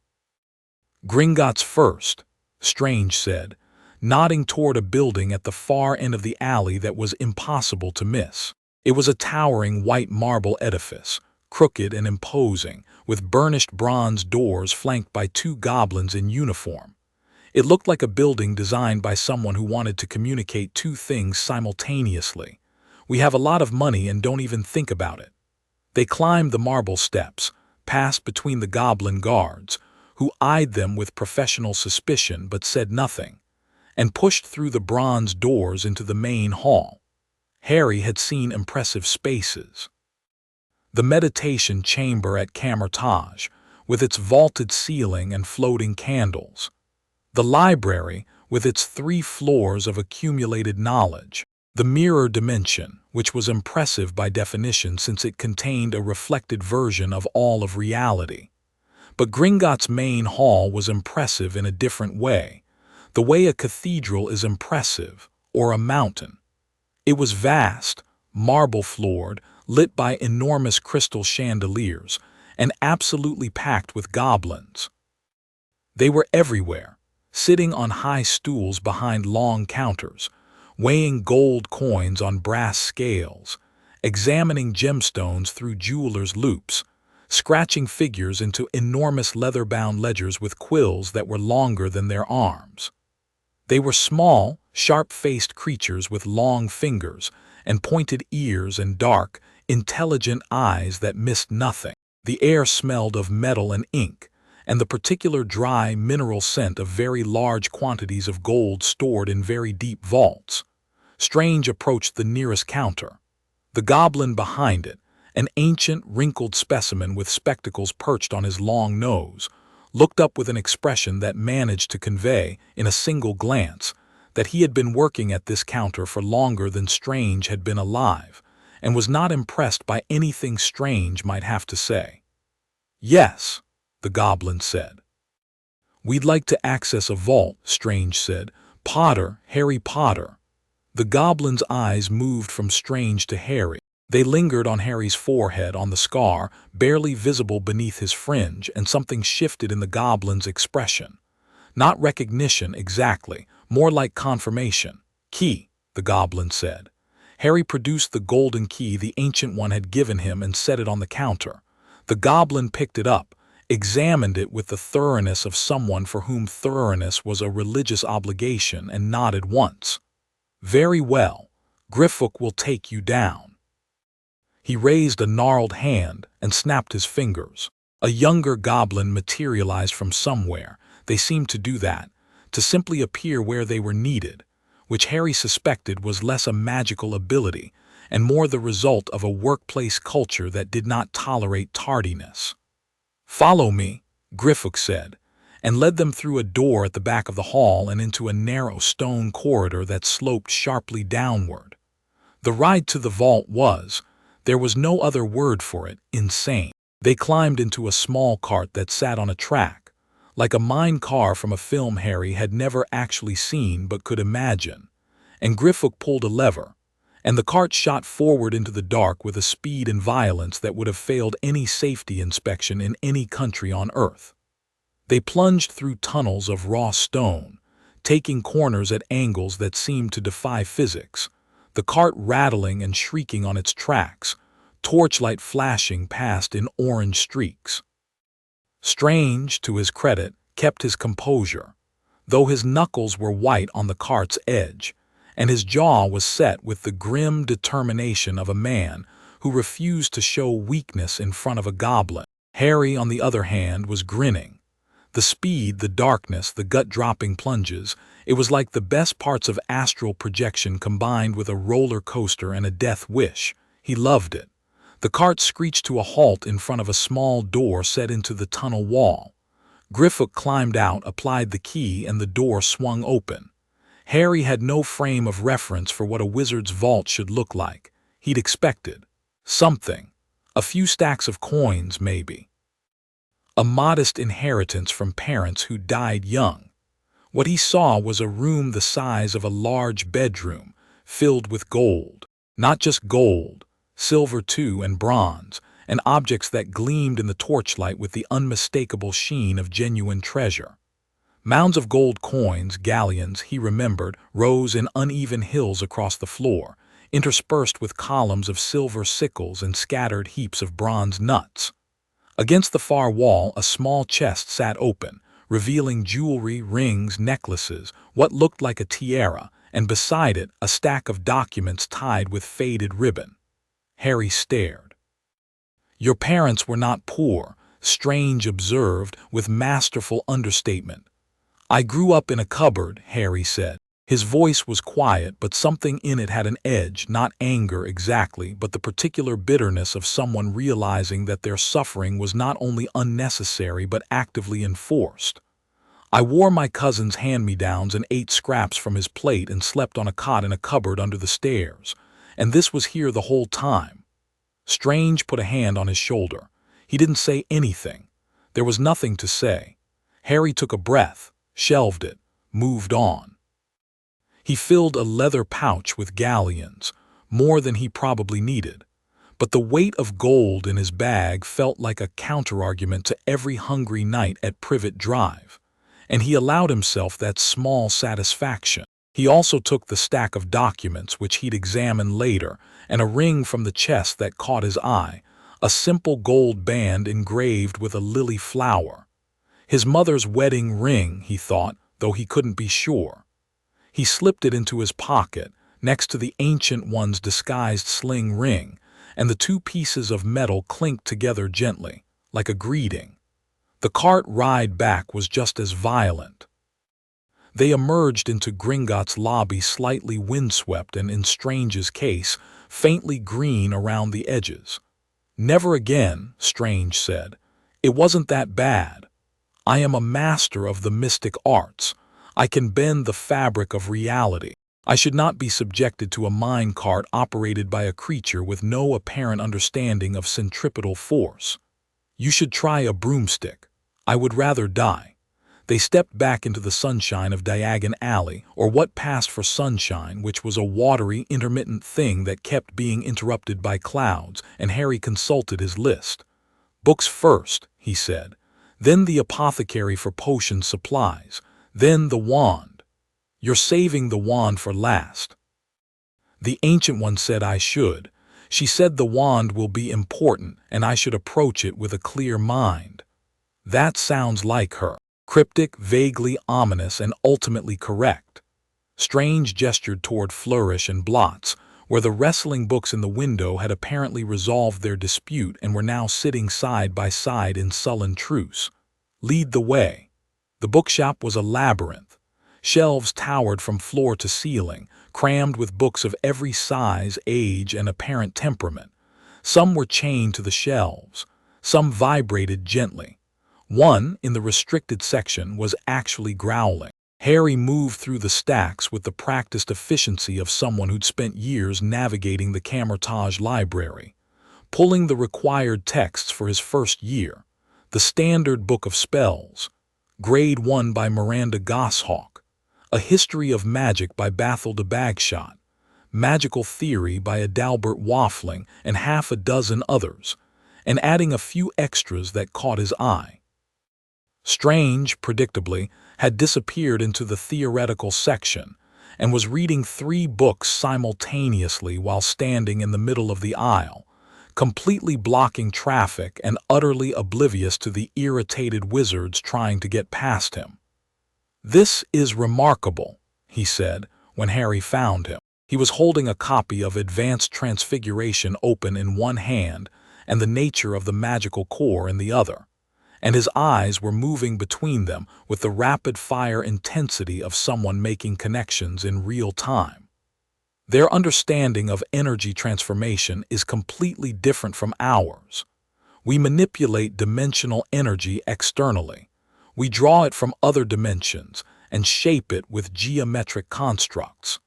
"Gringotts first," Strange said, nodding toward a building at the far end of the alley that was impossible to miss. It was a towering white marble edifice, crooked and imposing, with burnished bronze doors flanked by two goblins in uniform. It looked like a building designed by someone who wanted to communicate two things simultaneously. We have a lot of money and don't even think about it. They climbed the marble steps, passed between the goblin guards, who eyed them with professional suspicion but said nothing, and pushed through the bronze doors into the main hall. Harry had seen impressive spaces. The meditation chamber at Kamar-Taj, with its vaulted ceiling and floating candles. The library, with its 3 floors of accumulated knowledge. The mirror dimension, which was impressive by definition since it contained a reflected version of all of reality. But Gringotts' main hall was impressive in a different way, the way a cathedral is impressive, or a mountain. It was vast, marble-floored, lit by enormous crystal chandeliers, and absolutely packed with goblins. They were everywhere, sitting on high stools behind long counters, weighing gold coins on brass scales, examining gemstones through jewelers' loupes, scratching figures into enormous leather-bound ledgers with quills that were longer than their arms. They were small, sharp-faced creatures with long fingers and pointed ears and dark, intelligent eyes that missed nothing. The air smelled of metal and ink, and the particular dry mineral scent of very large quantities of gold stored in very deep vaults. Strange approached the nearest counter. The goblin behind it, an ancient, wrinkled specimen with spectacles perched on his long nose, looked up with an expression that managed to convey, in a single glance, that he had been working at this counter for longer than Strange had been alive, and was not impressed by anything Strange might have to say. "Yes," the goblin said. "We'd like to access a vault," Strange said. "Potter, Harry Potter." The goblin's eyes moved from Strange to Harry. They lingered on Harry's forehead, on the scar, barely visible beneath his fringe, and something shifted in the goblin's expression. Not recognition exactly, more like confirmation. "Key," the goblin said. Harry produced the golden key the Ancient One had given him and set it on the counter. The goblin picked it up, examined it with the thoroughness of someone for whom thoroughness was a religious obligation, and nodded once. "Very well. Griffook will take you down." He raised a gnarled hand and snapped his fingers. A younger goblin materialized from somewhere. They seemed to do that, to simply appear where they were needed, which Harry suspected was less a magical ability and more the result of a workplace culture that did not tolerate tardiness. "Follow me," Griffook said, and led them through a door at the back of the hall and into a narrow stone corridor that sloped sharply downward. The ride to the vault was, there was no other word for it, insane. They climbed into a small cart that sat on a track, like a mine car from a film Harry had never actually seen but could imagine, and Griffook pulled a lever, and the cart shot forward into the dark with a speed and violence that would have failed any safety inspection in any country on Earth. They plunged through tunnels of raw stone, taking corners at angles that seemed to defy physics, the cart rattling and shrieking on its tracks, torchlight flashing past in orange streaks. Strange, to his credit, kept his composure, though his knuckles were white on the cart's edge, and his jaw was set with the grim determination of a man who refused to show weakness in front of a goblin. Harry, on the other hand, was grinning. The speed, the darkness, the gut-dropping plunges, it was like the best parts of astral projection combined with a roller coaster and a death wish. He loved it. The cart screeched to a halt in front of a small door set into the tunnel wall. Griffook climbed out, applied the key, and the door swung open. Harry had no frame of reference for what a wizard's vault should look like. He'd expected something. A few stacks of coins, maybe. A modest inheritance from parents who died young. What he saw was a room the size of a large bedroom, filled with gold. Not just gold, silver too, and bronze, and objects that gleamed in the torchlight with the unmistakable sheen of genuine treasure. Mounds of gold coins, galleons, he remembered, rose in uneven hills across the floor, interspersed with columns of silver sickles and scattered heaps of bronze nuts. Against the far wall, a small chest sat open, revealing jewelry, rings, necklaces, what looked like a tiara, and beside it, a stack of documents tied with faded ribbon. Harry stared. "Your parents were not poor," Strange observed with masterful understatement. "I grew up in a cupboard," Harry said. His voice was quiet, but something in it had an edge, not anger exactly, but the particular bitterness of someone realizing that their suffering was not only unnecessary but actively enforced. "I wore my cousin's hand-me-downs and ate scraps from his plate and slept on a cot in a cupboard under the stairs. And this was here the whole time." Strange put a hand on his shoulder. He didn't say anything. There was nothing to say. Harry took a breath, shelved it, moved on. He filled a leather pouch with galleons, more than he probably needed. But the weight of gold in his bag felt like a counterargument to every hungry night at Privet Drive, and he allowed himself that small satisfaction. He also took the stack of documents which he'd examine later, and a ring from the chest that caught his eye, a simple gold band engraved with a lily flower. His mother's wedding ring, he thought, though he couldn't be sure. He slipped it into his pocket, next to the ancient one's disguised sling ring, and the two pieces of metal clinked together gently, like a greeting. The cart ride back was just as violent. They emerged into Gringotts' lobby slightly windswept and, in Strange's case, faintly green around the edges. "Never again," Strange said. "It wasn't that bad. I am a master of the mystic arts. I can bend the fabric of reality. I should not be subjected to a mine cart operated by a creature with no apparent understanding of centripetal force. You should try a broomstick. I would rather die." They stepped back into the sunshine of Diagon Alley, or what passed for sunshine, which was a watery, intermittent thing that kept being interrupted by clouds, and Harry consulted his list. "Books first," he said. "Then the apothecary for potion supplies. Then the wand. You're saving the wand for last." "The Ancient One said I should. She said the wand will be important, and I should approach it with a clear mind." "That sounds like her. Cryptic, vaguely ominous, and ultimately correct." Strange gestured toward Flourish and Blots, where the wrestling books in the window had apparently resolved their dispute and were now sitting side by side in sullen truce. "Lead the way." The bookshop was a labyrinth. Shelves towered from floor to ceiling, crammed with books of every size, age, and apparent temperament. Some were chained to the shelves. Some vibrated gently. One, in the restricted section, was actually growling. Harry moved through the stacks with the practiced efficiency of someone who'd spent years navigating the Kamar-Taj library, pulling the required texts for his first year. The Standard Book of Spells, Grade 1 by Miranda Goshawk, A History of Magic by Bathilda Bagshot, Magical Theory by Adalbert Waffling, and half a dozen others, and adding a few extras that caught his eye. Strange, predictably, had disappeared into the theoretical section and was reading 3 books simultaneously while standing in the middle of the aisle, completely blocking traffic and utterly oblivious to the irritated wizards trying to get past him. "This is remarkable," he said, when Harry found him. He was holding a copy of Advanced Transfiguration open in one hand and The Nature of the Magical Core in the other, and his eyes were moving between them with the rapid-fire intensity of someone making connections in real time. Their understanding of energy transformation is completely different from ours. We manipulate dimensional energy externally. We draw it from other dimensions and shape it with geometric constructs.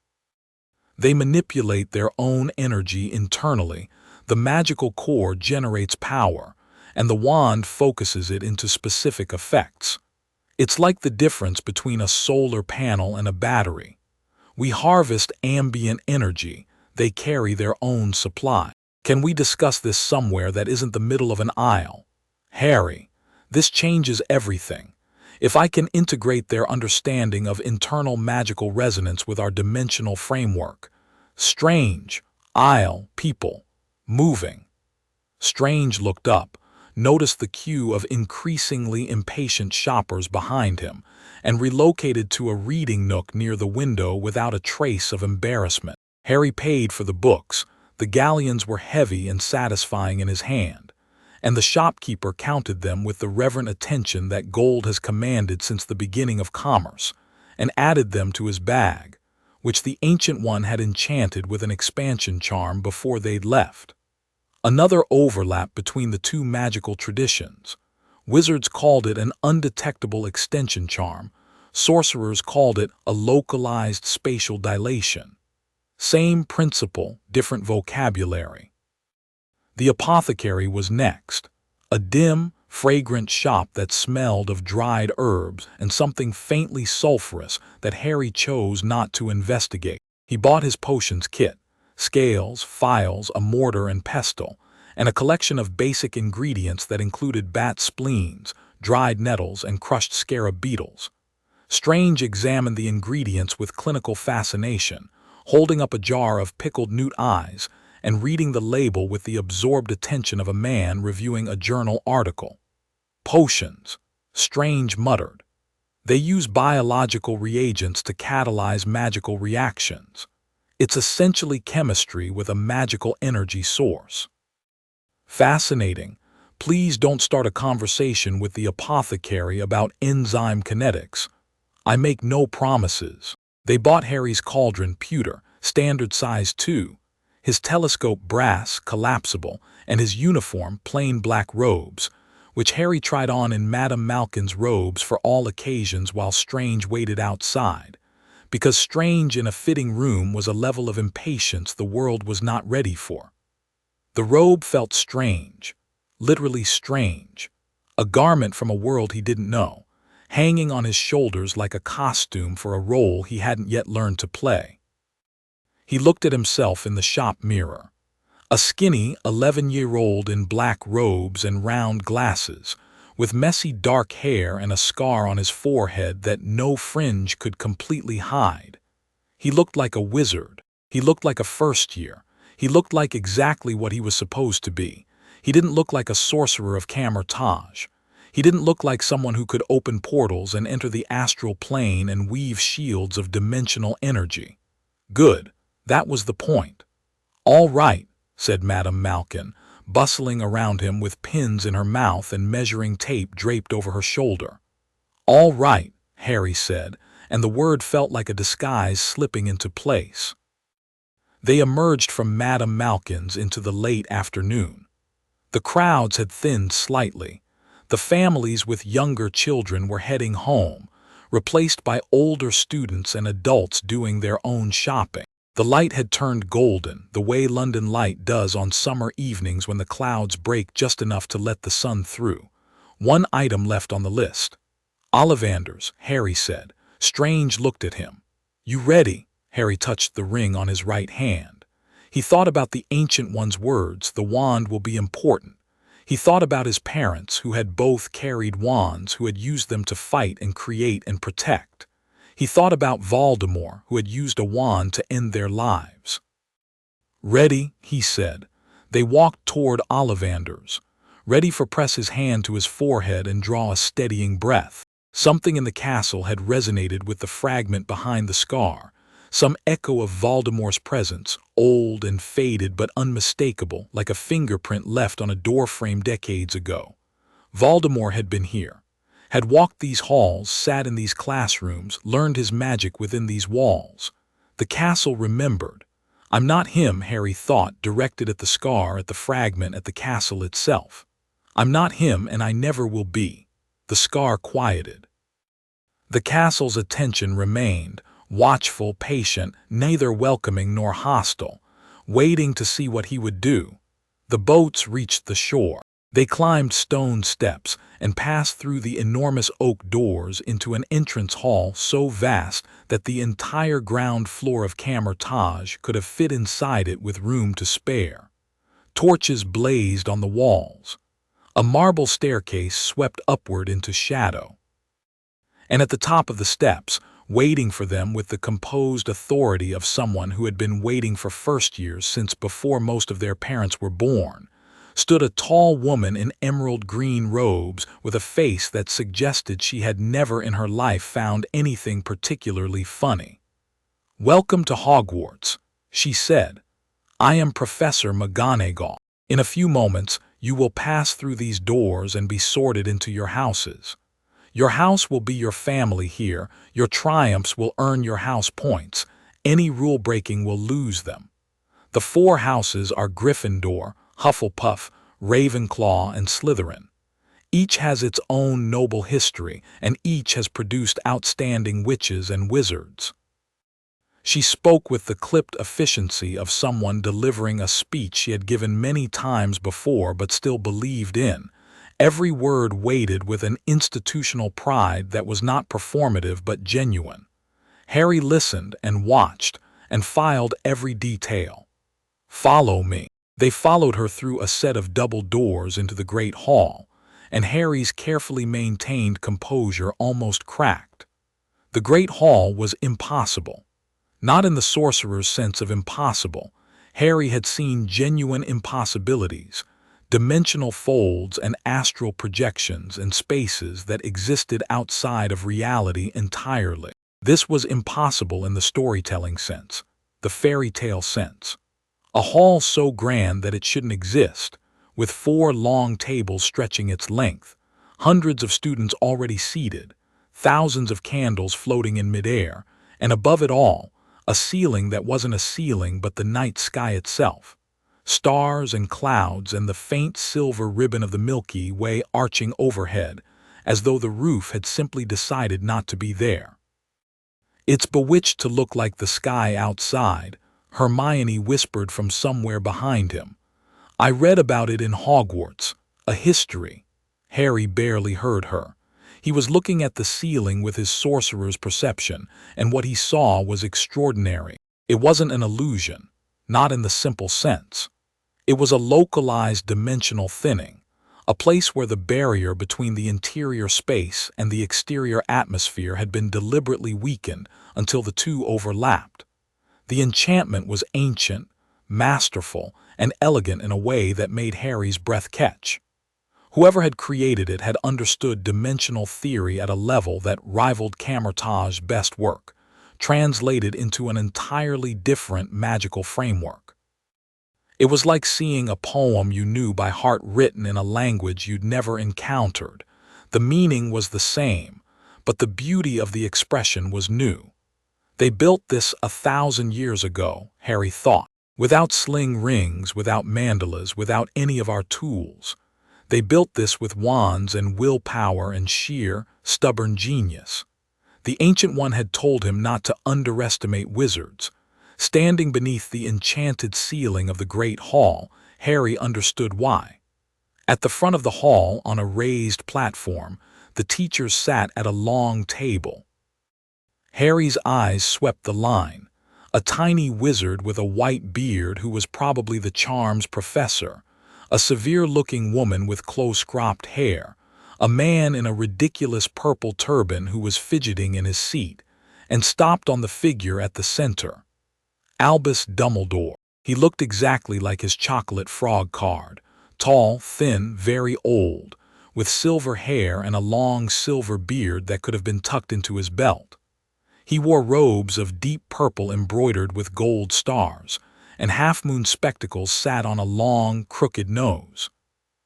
They manipulate their own energy internally. The magical core generates power, and the wand focuses it into specific effects. It's like the difference between a solar panel and a battery. We harvest ambient energy. They carry their own supply. Can we discuss this somewhere that isn't the middle of an aisle? Harry, this changes everything. If I can integrate their understanding of internal magical resonance with our dimensional framework. Strange, aisle, people, moving. Strange looked up, noticed the queue of increasingly impatient shoppers behind him, and relocated to a reading nook near the window without a trace of embarrassment. Harry paid for the books. The galleons were heavy and satisfying in his hand, and the shopkeeper counted them with the reverent attention that gold has commanded since the beginning of commerce, and added them to his bag, which the Ancient One had enchanted with an expansion charm before they'd left. Another overlap between the two magical traditions. Wizards called it an undetectable extension charm. Sorcerers called it a localized spatial dilation. Same principle, different vocabulary. The apothecary was next. A dim, fragrant shop that smelled of dried herbs and something faintly sulphurous that Harry chose not to investigate. He bought his potions kit, scales, phials, a mortar and pestle, and a collection of basic ingredients that included bat spleens, dried nettles, and crushed scarab beetles. Strange examined the ingredients with clinical fascination, holding up a jar of pickled newt eyes and reading the label with the absorbed attention of a man reviewing a journal article. Potions, Strange muttered. They use biological reagents to catalyze magical reactions. It's essentially chemistry with a magical energy source. Fascinating. Please don't start a conversation with the apothecary about enzyme kinetics. I make no promises. They bought Harry's cauldron pewter, standard size 2, his telescope brass, collapsible, and his uniform plain black robes, which Harry tried on in Madame Malkin's robes for all occasions while Strange waited outside, because Strange in a fitting room was a level of impatience the world was not ready for. The robe felt strange, literally strange, a garment from a world he didn't know, hanging on his shoulders like a costume for a role he hadn't yet learned to play. He looked at himself in the shop mirror. A skinny 11-year-old in black robes and round glasses, with messy dark hair and a scar on his forehead that no fringe could completely hide. He looked like a wizard. He looked like a first year. He looked like exactly what he was supposed to be. He didn't look like a sorcerer of Kamar-Taj. He didn't look like someone who could open portals and enter the astral plane and weave shields of dimensional energy. Good. That was the point. All right, said Madame Malkin, bustling around him with pins in her mouth and measuring tape draped over her shoulder. All right, Harry said, and the word felt like a disguise slipping into place. They emerged from Madame Malkin's into the late afternoon. The crowds had thinned slightly. The families with younger children were heading home, replaced by older students and adults doing their own shopping. The light had turned golden, the way London light does on summer evenings when the clouds break just enough to let the sun through. One item left on the list. Ollivanders, Harry said. Strange looked at him. You ready? Harry touched the ring on his right hand. He thought about the Ancient One's words, the wand will be important. He thought about his parents, who had both carried wands, who had used them to fight and create and protect. He thought about Voldemort, who had used a wand to end their lives. Ready, he said. They walked toward Ollivanders, ready for press his hand to his forehead and draw a steadying breath. Something in the castle had resonated with the fragment behind the scar, some echo of Voldemort's presence, old and faded but unmistakable, like a fingerprint left on a doorframe decades ago. Voldemort had been here, had walked these halls, sat in these classrooms, learned his magic within these walls. The castle remembered. I'm not him, Harry thought, directed at the scar, at the fragment, at the castle itself. I'm not him, and I never will be. The scar quieted. The castle's attention remained, watchful, patient, neither welcoming nor hostile, waiting to see what he would do. The boats reached the shore. They climbed stone steps and passed through the enormous oak doors into an entrance hall so vast that the entire ground floor of Kamar-Taj could have fit inside it with room to spare. Torches blazed on the walls. A marble staircase swept upward into shadow. And at the top of the steps, waiting for them with the composed authority of someone who had been waiting for first years since before most of their parents were born, stood a tall woman in emerald green robes with a face that suggested she had never in her life found anything particularly funny. "Welcome to Hogwarts," she said. "I am Professor McGonagall. In a few moments, you will pass through these doors and be sorted into your houses. Your house will be your family here. Your triumphs will earn your house points. Any rule-breaking will lose them. The 4 houses are Gryffindor, Hufflepuff, Ravenclaw, and Slytherin. Each has its own noble history, and each has produced outstanding witches and wizards." She spoke with the clipped efficiency of someone delivering a speech she had given many times before but still believed in. Every word weighted with an institutional pride that was not performative but genuine. Harry listened and watched and filed every detail. "Follow me." They followed her through a set of double doors into the Great Hall, and Harry's carefully maintained composure almost cracked. The Great Hall was impossible. Not in the sorcerer's sense of impossible. Harry had seen genuine impossibilities, dimensional folds and astral projections and spaces that existed outside of reality entirely. This was impossible in the storytelling sense, the fairy tale sense. A hall so grand that it shouldn't exist, with 4 long tables stretching its length, hundreds of students already seated, thousands of candles floating in midair, and above it all, a ceiling that wasn't a ceiling but the night sky itself. Stars and clouds and the faint silver ribbon of the Milky Way arching overhead, as though the roof had simply decided not to be there. "It's bewitched to look like the sky outside," Hermione whispered from somewhere behind him. "I read about it in Hogwarts, a history." Harry barely heard her. He was looking at the ceiling with his sorcerer's perception, and what he saw was extraordinary. It wasn't an illusion, not in the simple sense. It was a localized dimensional thinning, a place where the barrier between the interior space and the exterior atmosphere had been deliberately weakened until the two overlapped. The enchantment was ancient, masterful, and elegant in a way that made Harry's breath catch. Whoever had created it had understood dimensional theory at a level that rivaled Kamar-Taj's best work, translated into an entirely different magical framework. It was like seeing a poem you knew by heart written in a language you'd never encountered. The meaning was the same, but the beauty of the expression was new. They built this 1,000 years ago, Harry thought, without sling rings, without mandalas, without any of our tools. They built this with wands and willpower and sheer, stubborn genius. The Ancient One had told him not to underestimate wizards. Standing beneath the enchanted ceiling of the Great Hall, Harry understood why. At the front of the hall, on a raised platform, the teachers sat at a long table. Harry's eyes swept the line. A tiny wizard with a white beard who was probably the charms professor, a severe-looking woman with close-cropped hair, a man in a ridiculous purple turban who was fidgeting in his seat, and stopped on the figure at the center. Albus Dumbledore. He looked exactly like his chocolate frog card, tall, thin, very old, with silver hair and a long silver beard that could have been tucked into his belt. He wore robes of deep purple embroidered with gold stars, and half-moon spectacles sat on a long, crooked nose.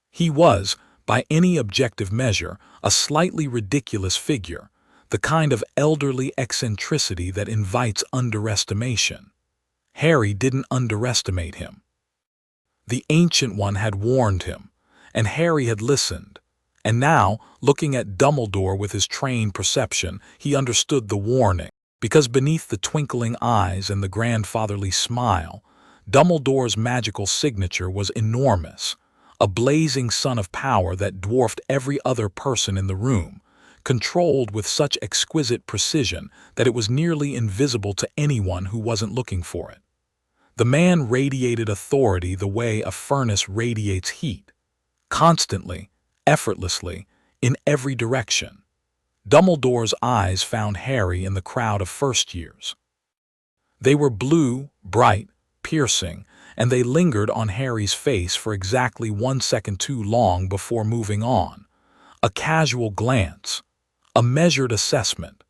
He was, by any objective measure, a slightly ridiculous figure, the kind of elderly eccentricity that invites underestimation. Harry didn't underestimate him. The Ancient One had warned him, and Harry had listened. And now, looking at Dumbledore with his trained perception, he understood the warning, because beneath the twinkling eyes and the grandfatherly smile, Dumbledore's magical signature was enormous, a blazing sun of power that dwarfed every other person in the room, controlled with such exquisite precision that it was nearly invisible to anyone who wasn't looking for it. The man radiated authority the way a furnace radiates heat, constantly, effortlessly, in every direction. Dumbledore's eyes found Harry in the crowd of first-years. They were blue, bright, piercing, and they lingered on Harry's face for exactly 1 second too long before moving on. A casual glance, a measured assessment,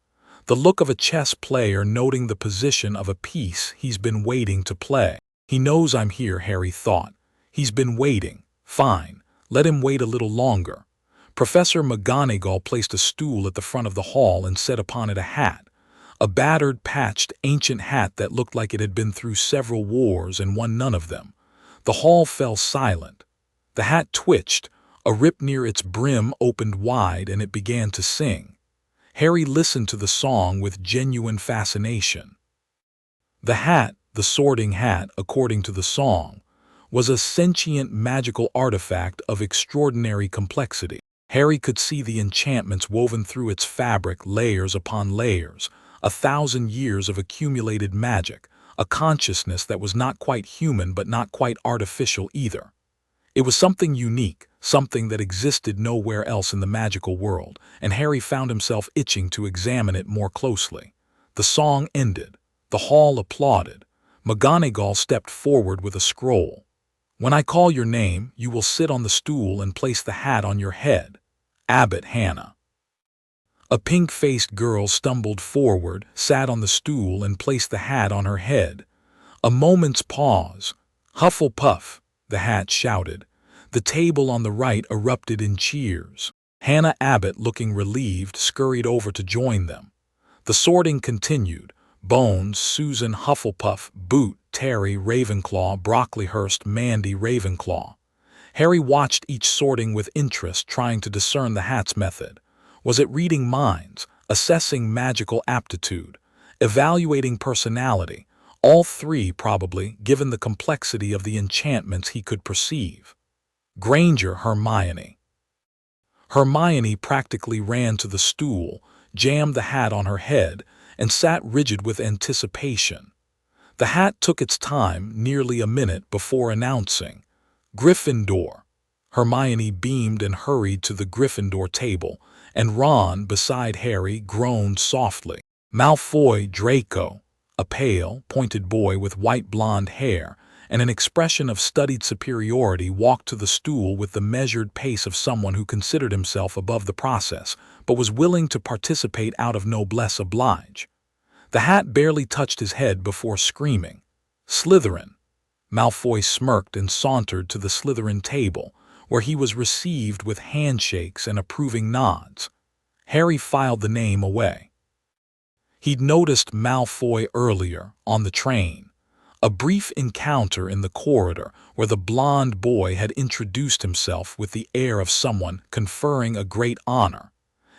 the look of a chess player noting the position of a piece he's been waiting to play. He knows I'm here, Harry thought. He's been waiting. Fine, let him wait a little longer. Professor McGonagall placed a stool at the front of the hall and set upon it a hat. A battered, patched, ancient hat that looked like it had been through several wars and won none of them. The hall fell silent. The hat twitched, a rip near its brim opened wide, and it began to sing. Harry listened to the song with genuine fascination. The hat, the Sorting Hat, according to the song, was a sentient magical artifact of extraordinary complexity. Harry could see the enchantments woven through its fabric, layers upon layers, 1,000 years of accumulated magic, a consciousness that was not quite human but not quite artificial either. It was something unique, something that existed nowhere else in the magical world, and Harry found himself itching to examine it more closely. The song ended. The hall applauded. McGonagall stepped forward with a scroll. "When I call your name, you will sit on the stool and place the hat on your head. Abbot Hannah." A pink-faced girl stumbled forward, sat on the stool, and placed the hat on her head. A moment's pause. "Hufflepuff," the hat shouted. The table on the right erupted in cheers. Hannah Abbott, looking relieved, scurried over to join them. The sorting continued. Bones, Susan Hufflepuff, Boot, Terry Ravenclaw, Brocklehurst, Mandy Ravenclaw. Harry watched each sorting with interest, trying to discern the hat's method. Was it reading minds, assessing magical aptitude, evaluating personality? All three, probably, given the complexity of the enchantments he could perceive. Granger, Hermione. Hermione practically ran to the stool, jammed the hat on her head, and sat rigid with anticipation. The hat took its time, nearly a minute, before announcing, "Gryffindor." Hermione beamed and hurried to the Gryffindor table, and Ron, beside Harry, groaned softly. Malfoy, Draco, a pale, pointed boy with white blonde hair and an expression of studied superiority, walked to the stool with the measured pace of someone who considered himself above the process, but was willing to participate out of noblesse oblige. The hat barely touched his head before screaming, "Slytherin." Malfoy smirked and sauntered to the Slytherin table, where he was received with handshakes and approving nods. Harry filed the name away. He'd noticed Malfoy earlier, on the train. A brief encounter in the corridor where the blond boy had introduced himself with the air of someone conferring a great honor,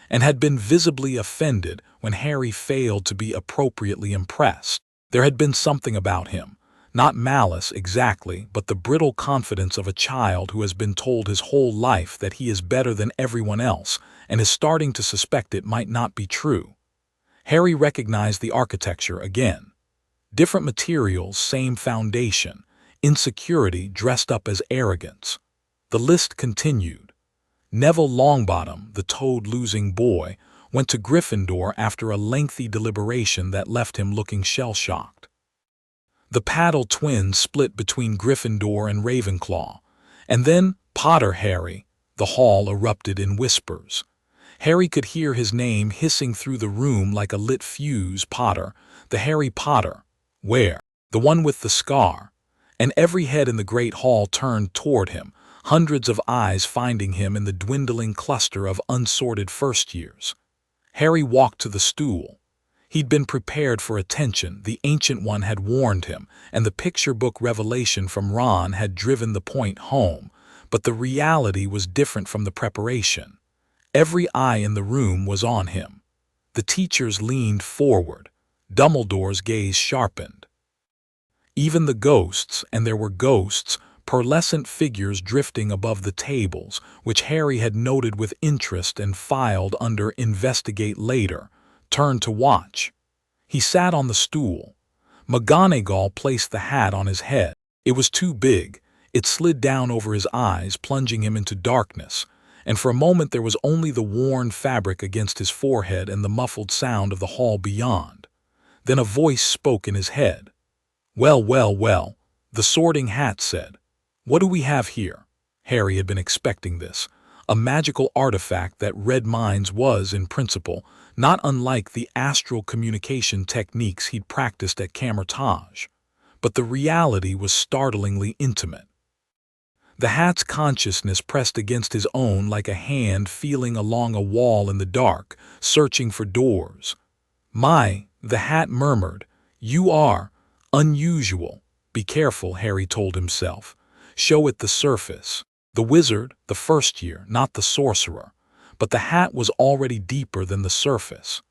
and had been visibly offended when Harry failed to be appropriately impressed. There had been something about him, not malice exactly, but the brittle confidence of a child who has been told his whole life that he is better than everyone else and is starting to suspect it might not be true. Harry recognized the architecture again. Different materials, same foundation, insecurity dressed up as arrogance. The list continued. Neville Longbottom, the toad-losing boy, went to Gryffindor after a lengthy deliberation that left him looking shell-shocked. The Paddle twins split between Gryffindor and Ravenclaw, and then Potter Harry. The hall erupted in whispers. Harry could hear his name hissing through the room like a lit fuse. Potter, the Harry Potter. Where? The one with the scar. And every head in the great hall turned toward him, hundreds of eyes finding him in the dwindling cluster of unsorted first-years. Harry walked to the stool. He'd been prepared for attention, the Ancient One had warned him, and the picture book revelation from Ron had driven the point home, but the reality was different from the preparation. Every eye in the room was on him. The teachers leaned forward. Dumbledore's gaze sharpened. Even the ghosts, and there were ghosts, pearlescent figures drifting above the tables, which Harry had noted with interest and filed under "Investigate Later," turned to watch. He sat on the stool. McGonagall placed the hat on his head. It was too big. It slid down over his eyes, plunging him into darkness, and for a moment there was only the worn fabric against his forehead and the muffled sound of the hall beyond. Then a voice spoke in his head. "Well, well, well," the Sorting Hat said. "What do we have here?" Harry had been expecting this. A magical artifact that read minds was, in principle, not unlike the astral communication techniques he'd practiced at Kamar-Taj. But the reality was startlingly intimate. The Hat's consciousness pressed against his own like a hand feeling along a wall in the dark, searching for doors. The Hat murmured, "You are unusual." "Be careful," Harry told himself. "Show it the surface." The wizard, the first year, not the sorcerer. But the Hat was already deeper than the surface.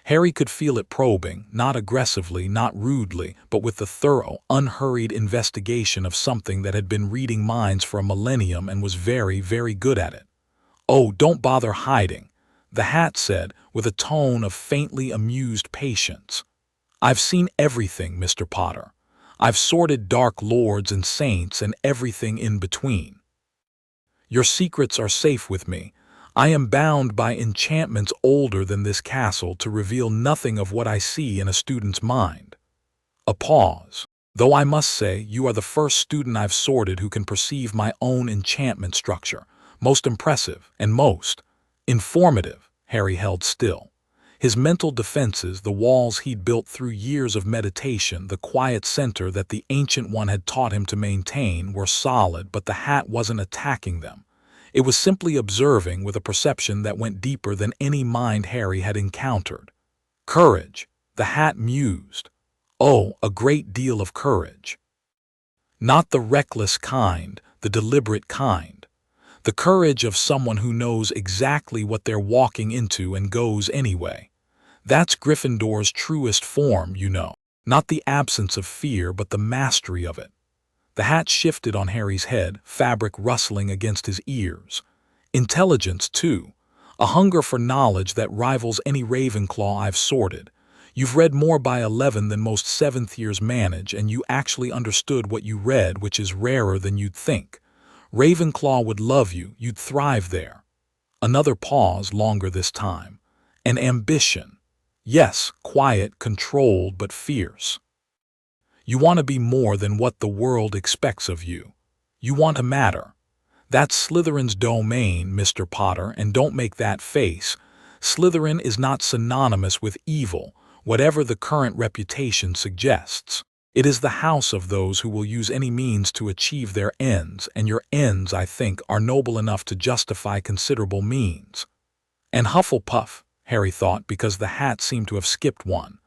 Harry could feel it probing, not aggressively, not rudely, but with the thorough, unhurried investigation of something that had been reading minds for a millennium and was very, very good at it. "Oh, don't bother hiding," the Hat said, with a tone of faintly amused patience. "I've seen everything, Mr. Potter. I've sorted dark lords and saints and everything in between. Your secrets are safe with me. I am bound by enchantments older than this castle to reveal nothing of what I see in a student's mind." A pause. "Though I must say, you are the first student I've sorted who can perceive my own enchantment structure. Most impressive and most informative." Harry held still. His mental defenses, the walls he'd built through years of meditation, the quiet center that the Ancient One had taught him to maintain, were solid, but the Hat wasn't attacking them. It was simply observing with a perception that went deeper than any mind Harry had encountered. "Courage," the Hat mused. "Oh, a great deal of courage. Not the reckless kind, the deliberate kind. The courage of someone who knows exactly what they're walking into and goes anyway. That's Gryffindor's truest form, you know. Not the absence of fear, but the mastery of it." The Hat shifted on Harry's head, fabric rustling against his ears. "Intelligence, too. A hunger for knowledge that rivals any Ravenclaw I've sorted. You've read more by 11 than most seventh years manage, and you actually understood what you read, which is rarer than you'd think. Ravenclaw would love you, you'd thrive there." Another pause, longer this time. "An ambition. Yes, quiet, controlled, but fierce. You want to be more than what the world expects of you. You want to matter. That's Slytherin's domain, Mr. Potter, and don't make that face. Slytherin is not synonymous with evil, whatever the current reputation suggests. It is the house of those who will use any means to achieve their ends, and your ends, I think, are noble enough to justify considerable means." "And Hufflepuff," Harry thought, because the Hat seemed to have skipped one.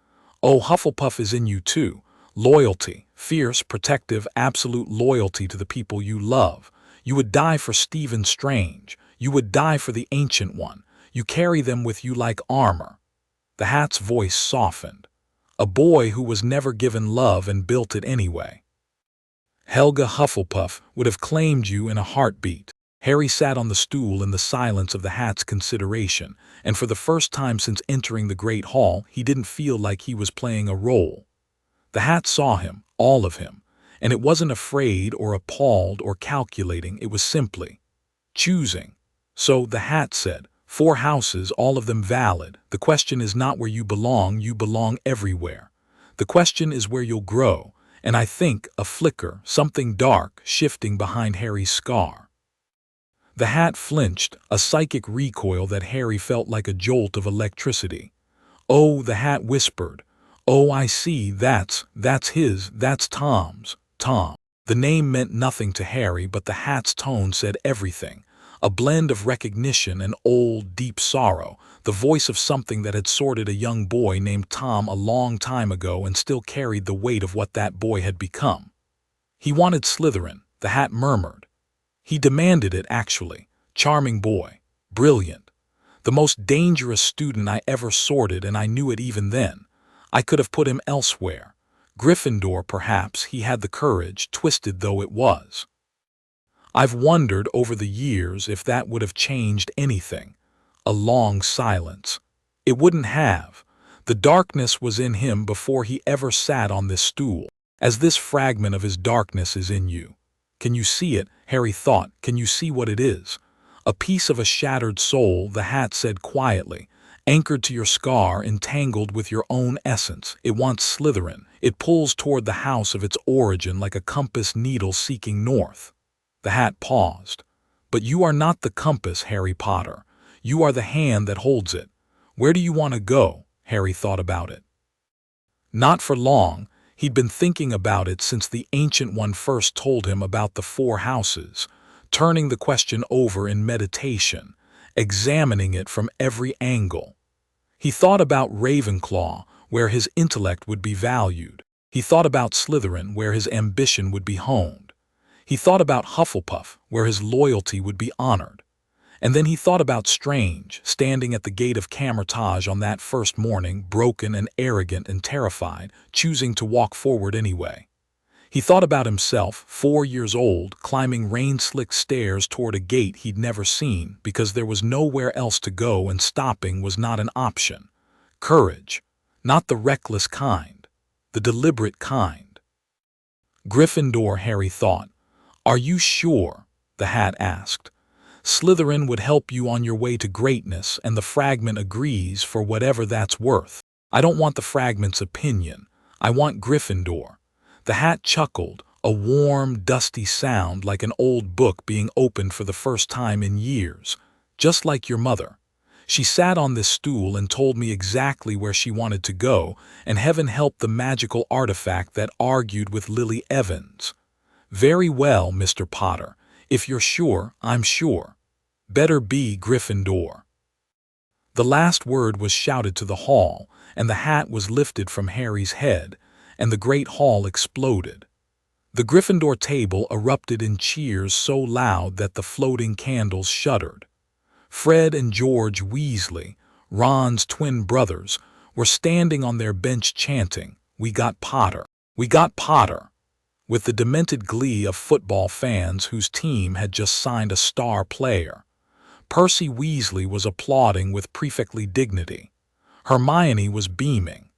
"Oh, Hufflepuff is in you too. Loyalty, fierce, protective, absolute loyalty to the people you love. You would die for Stephen Strange. You would die for the Ancient One. You carry them with you like armor." The Hat's voice softened. "A boy who was never given love and built it anyway. Helga Hufflepuff would have claimed you in a heartbeat." Harry sat on the stool in the silence of the Hat's consideration, and for the first time since entering the Great Hall, he didn't feel like he was playing a role. The Hat saw him, all of him, and it wasn't afraid or appalled or calculating, it was simply choosing. "So," the Hat said, "4 houses, all of them valid. The question is not where you belong everywhere. The question is where you'll grow, and I think a flicker, something dark, shifting behind Harry's scar." The Hat flinched, a psychic recoil that Harry felt like a jolt of electricity. "Oh," the Hat whispered. "Oh, I see, that's Tom's. Tom." The name meant nothing to Harry, but the Hat's tone said everything. A blend of recognition and old, deep sorrow, the voice of something that had sorted a young boy named Tom a long time ago and still carried the weight of what that boy had become. "He wanted Slytherin," the Hat murmured. "He demanded it, actually. Charming boy. Brilliant. The most dangerous student I ever sorted, and I knew it even then. I could have put him elsewhere. Gryffindor, perhaps. He had the courage, twisted though it was. I've wondered over the years if that would have changed anything." A long silence. "It wouldn't have. The darkness was in him before he ever sat on this stool, as this fragment of his darkness is in you. Can you see it?" Harry thought. "Can you see what it is? A piece of a shattered soul, the hat said quietly, anchored to your scar, entangled with your own essence. It wants Slytherin. It pulls toward the house of its origin like a compass needle seeking north. The hat paused. But you are not the compass, Harry Potter. You are the hand that holds it. Where do you want to go? Harry thought about it. Not for long. He'd been thinking about it since the Ancient One first told him about the 4 houses, turning the question over in meditation, examining it from every angle. He thought about Ravenclaw, where his intellect would be valued. He thought about Slytherin, where his ambition would be honed. He thought about Hufflepuff, where his loyalty would be honored. And then he thought about Strange, standing at the gate of Kamar-Taj on that first morning, broken and arrogant and terrified, choosing to walk forward anyway. He thought about himself, 4 years old, climbing rain-slicked stairs toward a gate he'd never seen because there was nowhere else to go and stopping was not an option. Courage. Not the reckless kind. The deliberate kind. Gryffindor, Harry thought. Are you sure? The hat asked. Slytherin would help you on your way to greatness, and the fragment agrees for whatever that's worth. I don't want the fragment's opinion. I want Gryffindor. The hat chuckled, a warm, dusty sound like an old book being opened for the first time in years. Just like your mother. She sat on this stool and told me exactly where she wanted to go, and heaven help the magical artifact that argued with Lily Evans. Very well, Mr. Potter. If you're sure, I'm sure. Better be Gryffindor. The last word was shouted to the hall, and the hat was lifted from Harry's head, and the great hall exploded. The Gryffindor table erupted in cheers so loud that the floating candles shuddered. Fred and George Weasley, Ron's twin brothers, were standing on their bench chanting, "We got Potter! We got Potter!" with the demented glee of football fans whose team had just signed a star player. Percy Weasley was applauding with prefectly dignity. Hermione was beaming.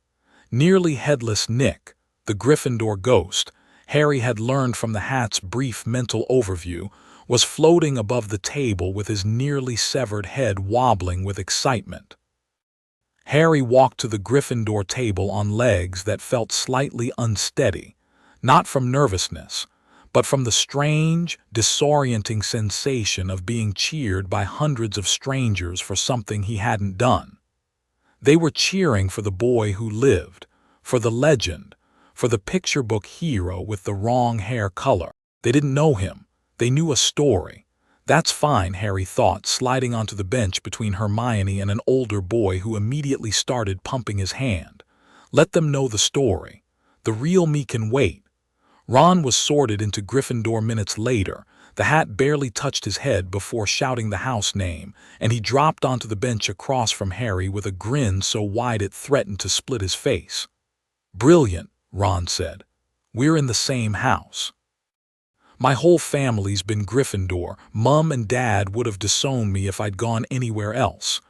Nearly headless Nick, the Gryffindor ghost, Harry had learned from the hat's brief mental overview, was floating above the table with his nearly severed head wobbling with excitement. Harry walked to the Gryffindor table on legs that felt slightly unsteady, not from nervousness, but from the strange, disorienting sensation of being cheered by hundreds of strangers for something he hadn't done. They were cheering for the boy who lived, for the legend, for the picture book hero with the wrong hair color. They didn't know him. They knew a story. That's fine, Harry thought, sliding onto the bench between Hermione and an older boy who immediately started pumping his hand. Let them know the story. The real me can wait. Ron was sorted into Gryffindor minutes later. The hat barely touched his head before shouting the house name, and he dropped onto the bench across from Harry with a grin so wide it threatened to split his face. Brilliant, Ron said. We're in the same house. My whole family's been Gryffindor. Mum and Dad would have disowned me if I'd gone anywhere else.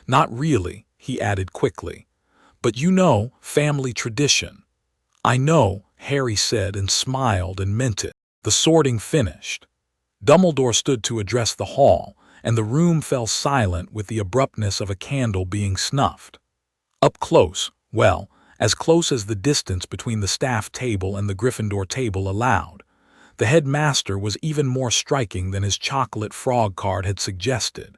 Not really, he added quickly. But you know, family tradition. I know, Harry said and smiled and meant it. The sorting finished. Dumbledore stood to address the hall, and the room fell silent with the abruptness of a candle being snuffed. Up close, well, as close as the distance between the staff table and the Gryffindor table allowed. The headmaster was even more striking than his chocolate frog card had suggested.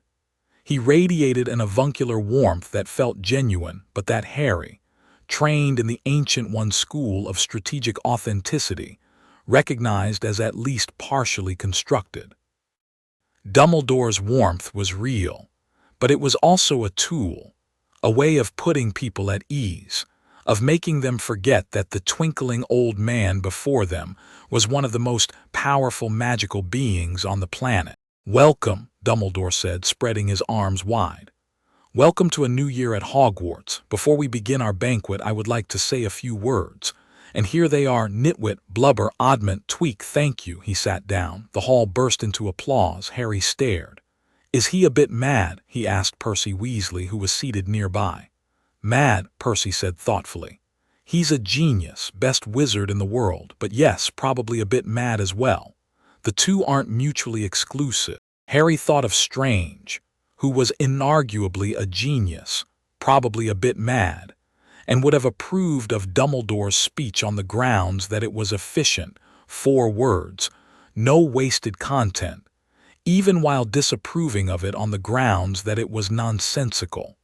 He radiated an avuncular warmth that felt genuine, but that Harry, trained in the Ancient One school of strategic authenticity, recognized as at least partially constructed. Dumbledore's warmth was real, but it was also a tool, a way of putting people at ease, of making them forget that the twinkling old man before them was one of the most powerful magical beings on the planet. Welcome, Dumbledore said, spreading his arms wide. Welcome to a new year at Hogwarts. Before we begin our banquet, I would like to say a few words. And here they are, nitwit, blubber, oddment, tweak, thank you. He sat down. The hall burst into applause. Harry stared. Is he a bit mad? He asked Percy Weasley, who was seated nearby. Mad, Percy said thoughtfully. He's a genius, best wizard in the world, but yes, probably a bit mad as well. The two aren't mutually exclusive. Harry thought of Strange, who was inarguably a genius, probably a bit mad, and would have approved of Dumbledore's speech on the grounds that it was efficient, 4 words, no wasted content, even while disapproving of it on the grounds that it was nonsensical.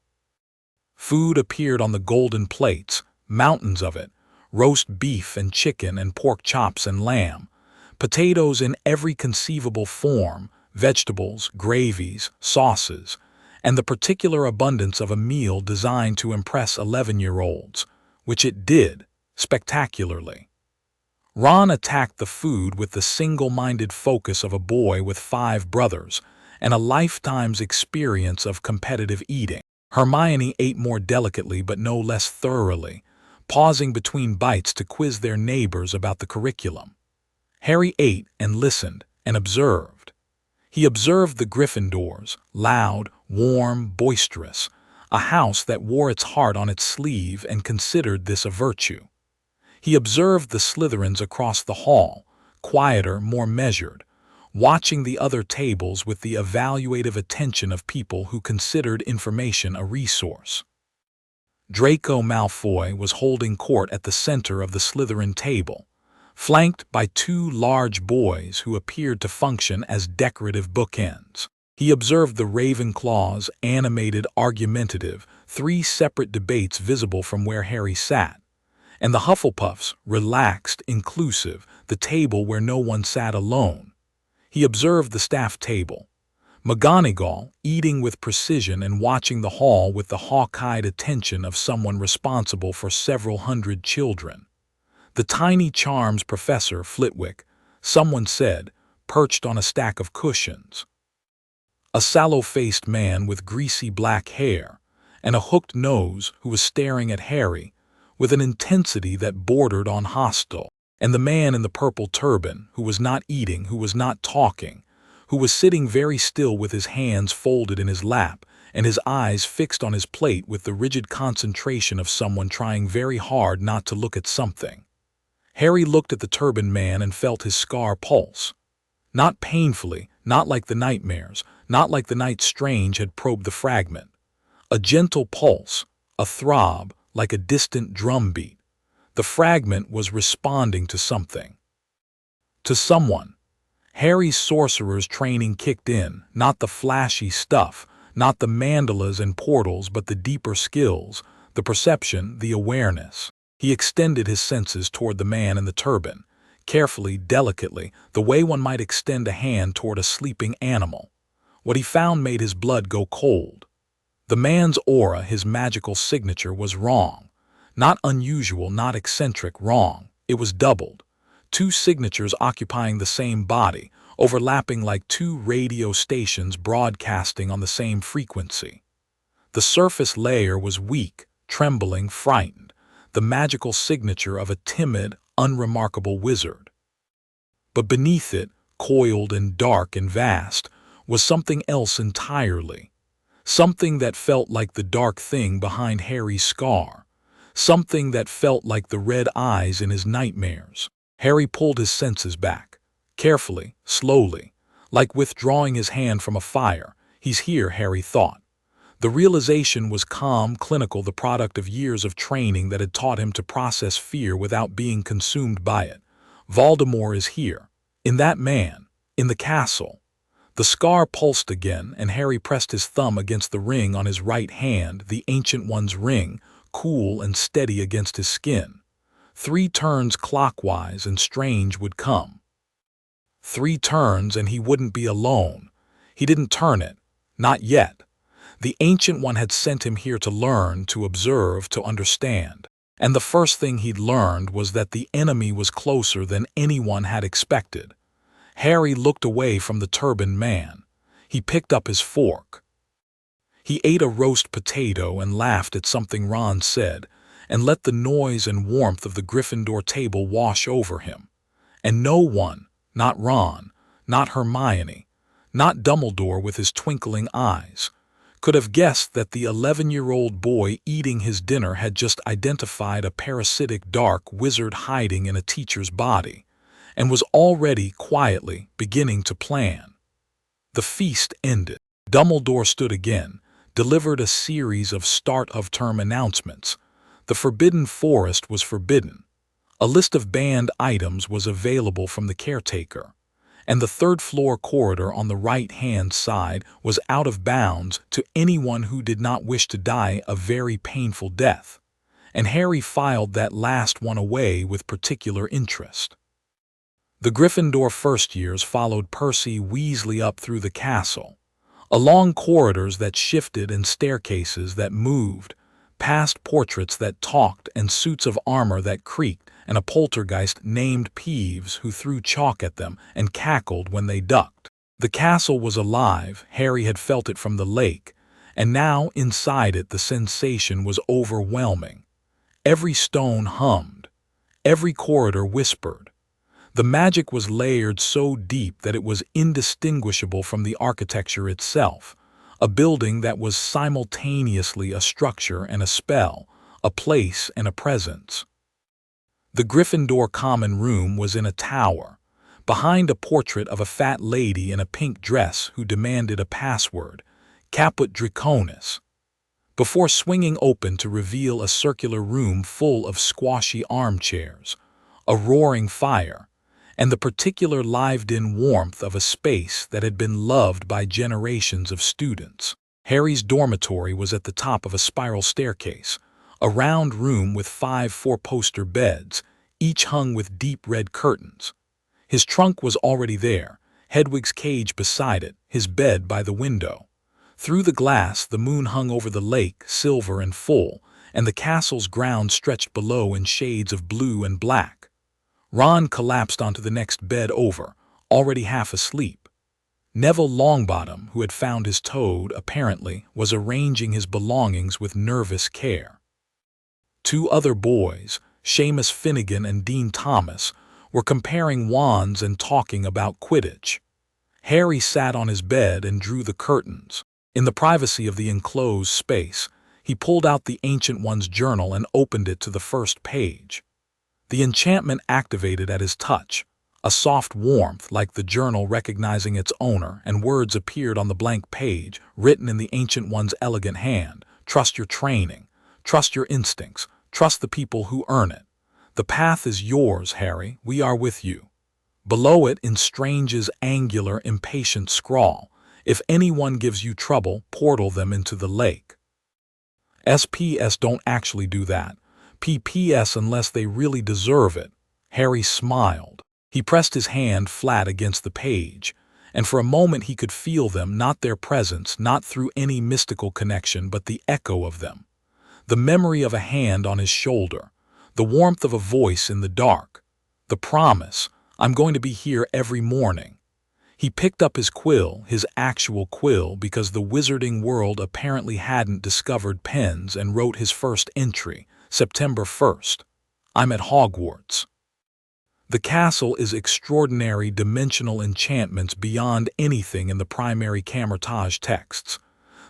Food appeared on the golden plates, mountains of it, roast beef and chicken and pork chops and lamb, potatoes in every conceivable form, vegetables, gravies, sauces, and the particular abundance of a meal designed to impress 11-year-olds, which it did, spectacularly. Ron attacked the food with the single-minded focus of a boy with 5 brothers and a lifetime's experience of competitive eating. Hermione ate more delicately but no less thoroughly, pausing between bites to quiz their neighbors about the curriculum. Harry ate and listened and observed. He observed the Gryffindors, loud, warm, boisterous, a house that wore its heart on its sleeve and considered this a virtue. He observed the Slytherins across the hall, quieter, more measured, watching the other tables with the evaluative attention of people who considered information a resource. Draco Malfoy was holding court at the center of the Slytherin table, flanked by 2 large boys who appeared to function as decorative bookends. He observed the Ravenclaws' animated, argumentative, 3 separate debates visible from where Harry sat, and the Hufflepuffs' relaxed, inclusive, the table where no one sat alone. He observed the staff table, McGonagall eating with precision and watching the hall with the hawk-eyed attention of someone responsible for several hundred children. The tiny charms Professor Flitwick, someone said, perched on a stack of cushions. A sallow-faced man with greasy black hair and a hooked nose who was staring at Harry with an intensity that bordered on hostile, and the man in the purple turban who was not eating, who was not talking, who was sitting very still with his hands folded in his lap and his eyes fixed on his plate with the rigid concentration of someone trying very hard not to look at something. Harry looked at the turbaned man and felt his scar pulse. Not painfully, not like the nightmares, not like the night Strange had probed the fragment. A gentle pulse, a throb, like a distant drum beat. The fragment was responding to something. To someone. Harry's sorcerer's training kicked in, not the flashy stuff, not the mandalas and portals, but the deeper skills, the perception, the awareness. He extended his senses toward the man in the turban, carefully, delicately, the way one might extend a hand toward a sleeping animal. What he found made his blood go cold. The man's aura, his magical signature, was wrong. Not unusual, not eccentric, wrong. It was doubled. 2 signatures occupying the same body, overlapping like 2 radio stations broadcasting on the same frequency. The surface layer was weak, trembling, frightened, the magical signature of a timid, unremarkable wizard. But beneath it, coiled and dark and vast, was something else entirely. Something that felt like the dark thing behind Harry's scar. Something that felt like the red eyes in his nightmares. Harry pulled his senses back, carefully, slowly, like withdrawing his hand from a fire. He's here, Harry thought. The realization was calm, clinical, the product of years of training that had taught him to process fear without being consumed by it. Voldemort is here, in that man, in the castle. The scar pulsed again, and Harry pressed his thumb against the ring on his right hand, the Ancient One's ring, cool and steady against his skin. 3 turns clockwise and Strange would come. 3 turns and he wouldn't be alone. He didn't turn it. Not yet. The Ancient One had sent him here to learn, to observe, to understand. And the first thing he'd learned was that the enemy was closer than anyone had expected. Harry looked away from the turbaned man. He picked up his fork. He ate a roast potato and laughed at something Ron said, and let the noise and warmth of the Gryffindor table wash over him. And no one, not Ron, not Hermione, not Dumbledore with his twinkling eyes, could have guessed that the 11-year-old boy eating his dinner had just identified a parasitic dark wizard hiding in a teacher's body, and was already quietly beginning to plan. The feast ended. Dumbledore stood again, delivered a series of start-of-term announcements. The Forbidden Forest was forbidden. A list of banned items was available from the caretaker, and the third-floor corridor on the right-hand side was out of bounds to anyone who did not wish to die a very painful death, and Harry filed that last one away with particular interest. The Gryffindor first-years followed Percy Weasley up through the castle, along corridors that shifted and staircases that moved, past portraits that talked and suits of armor that creaked, and a poltergeist named Peeves who threw chalk at them and cackled when they ducked. The castle was alive. Harry had felt it from the lake, and now inside it the sensation was overwhelming. Every stone hummed. Every corridor whispered. The magic was layered so deep that it was indistinguishable from the architecture itself, a building that was simultaneously a structure and a spell, a place and a presence. The Gryffindor common room was in a tower, behind a portrait of a fat lady in a pink dress who demanded a password, Caput Draconis, before swinging open to reveal a circular room full of squashy armchairs, a roaring fire, and the particular lived-in warmth of a space that had been loved by generations of students. Harry's dormitory was at the top of a spiral staircase, a round room with 5 four-poster beds, each hung with deep red curtains. His trunk was already there, Hedwig's cage beside it, his bed by the window. Through the glass, the moon hung over the lake, silver and full, and the castle's grounds stretched below in shades of blue and black. Ron collapsed onto the next bed over, already half asleep. Neville Longbottom, who had found his toad, apparently, was arranging his belongings with nervous care. 2 other boys, Seamus Finnegan and Dean Thomas, were comparing wands and talking about Quidditch. Harry sat on his bed and drew the curtains. In the privacy of the enclosed space, he pulled out the Ancient One's journal and opened it to the first page. The enchantment activated at his touch, a soft warmth like the journal recognizing its owner, and words appeared on the blank page, written in the Ancient One's elegant hand. Trust your training, trust your instincts, trust the people who earn it. The path is yours, Harry, we are with you. Below it, in Strange's angular, impatient scrawl, if anyone gives you trouble, portal them into the lake. SPS don't actually do that. PPS unless they really deserve it. Harry smiled. He pressed his hand flat against the page, and for a moment he could feel them, not their presence, not through any mystical connection, but the echo of them. The memory of a hand on his shoulder, the warmth of a voice in the dark, the promise, I'm going to be here every morning. He picked up his quill, his actual quill, because the wizarding world apparently hadn't discovered pens, and wrote his first entry, September 1st. I'm at Hogwarts. The castle is extraordinary dimensional enchantments beyond anything in the primary Kamar-Taj texts.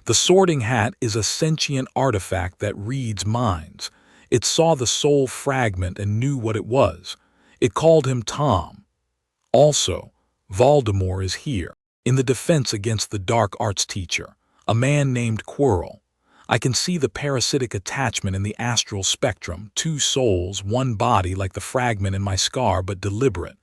The Sorting Hat is a sentient artifact that reads minds. It saw the soul fragment and knew what it was. It called him Tom. Also, Voldemort is here, in the defense against the dark arts teacher, a man named Quirrell. I can see the parasitic attachment in the astral spectrum, 2 souls, 1 body like the fragment in my scar, but deliberate.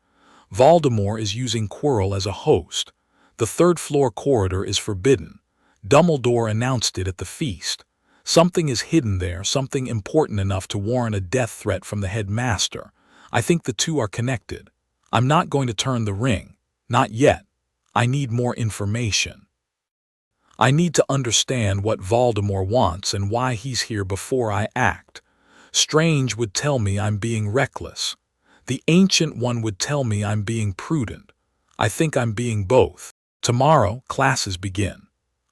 Voldemort is using Quirrell as a host. The 3rd-floor corridor is forbidden. Dumbledore announced it at the feast. Something is hidden there, something important enough to warrant a death threat from the headmaster. I think the 2 are connected. I'm not going to turn the ring. Not yet. I need more information. I need to understand what Voldemort wants and why he's here before I act. Strange would tell me I'm being reckless. The Ancient One would tell me I'm being prudent. I think I'm being both. Tomorrow, classes begin.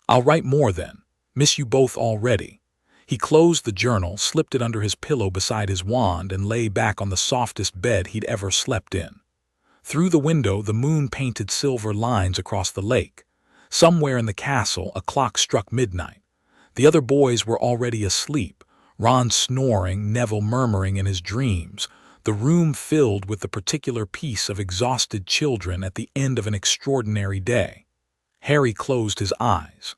I'll write more then. Miss you both already. He closed the journal, slipped it under his pillow beside his wand, and lay back on the softest bed he'd ever slept in. Through the window, the moon painted silver lines across the lake. Somewhere in the castle, a clock struck midnight. The other boys were already asleep, Ron snoring, Neville murmuring in his dreams, the room filled with the particular peace of exhausted children at the end of an extraordinary day. Harry closed his eyes.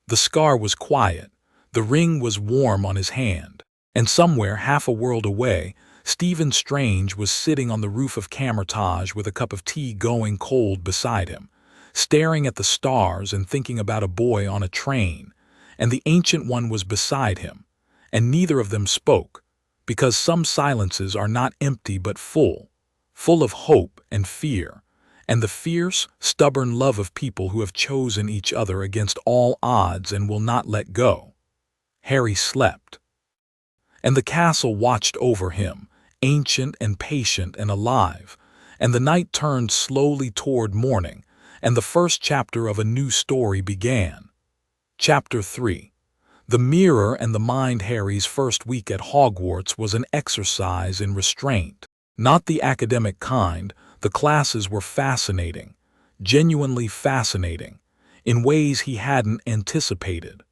The scar was quiet, the ring was warm on his hand, and somewhere half a world away, Stephen Strange was sitting on the roof of Kamar-Taj with a cup of tea going cold beside him, staring at the stars and thinking about a boy on a train, and the Ancient One was beside him, and neither of them spoke, because some silences are not empty but full of hope and fear, and the fierce, stubborn love of people who have chosen each other against all odds and will not let go. Harry slept. And the castle watched over him, ancient and patient and alive, and the night turned slowly toward morning, and the first chapter of a new story began. Chapter 3. The Mirror and the Mind. Harry's first week at Hogwarts was an exercise in restraint. Not the academic kind. The classes were fascinating, genuinely fascinating, in ways he hadn't anticipated.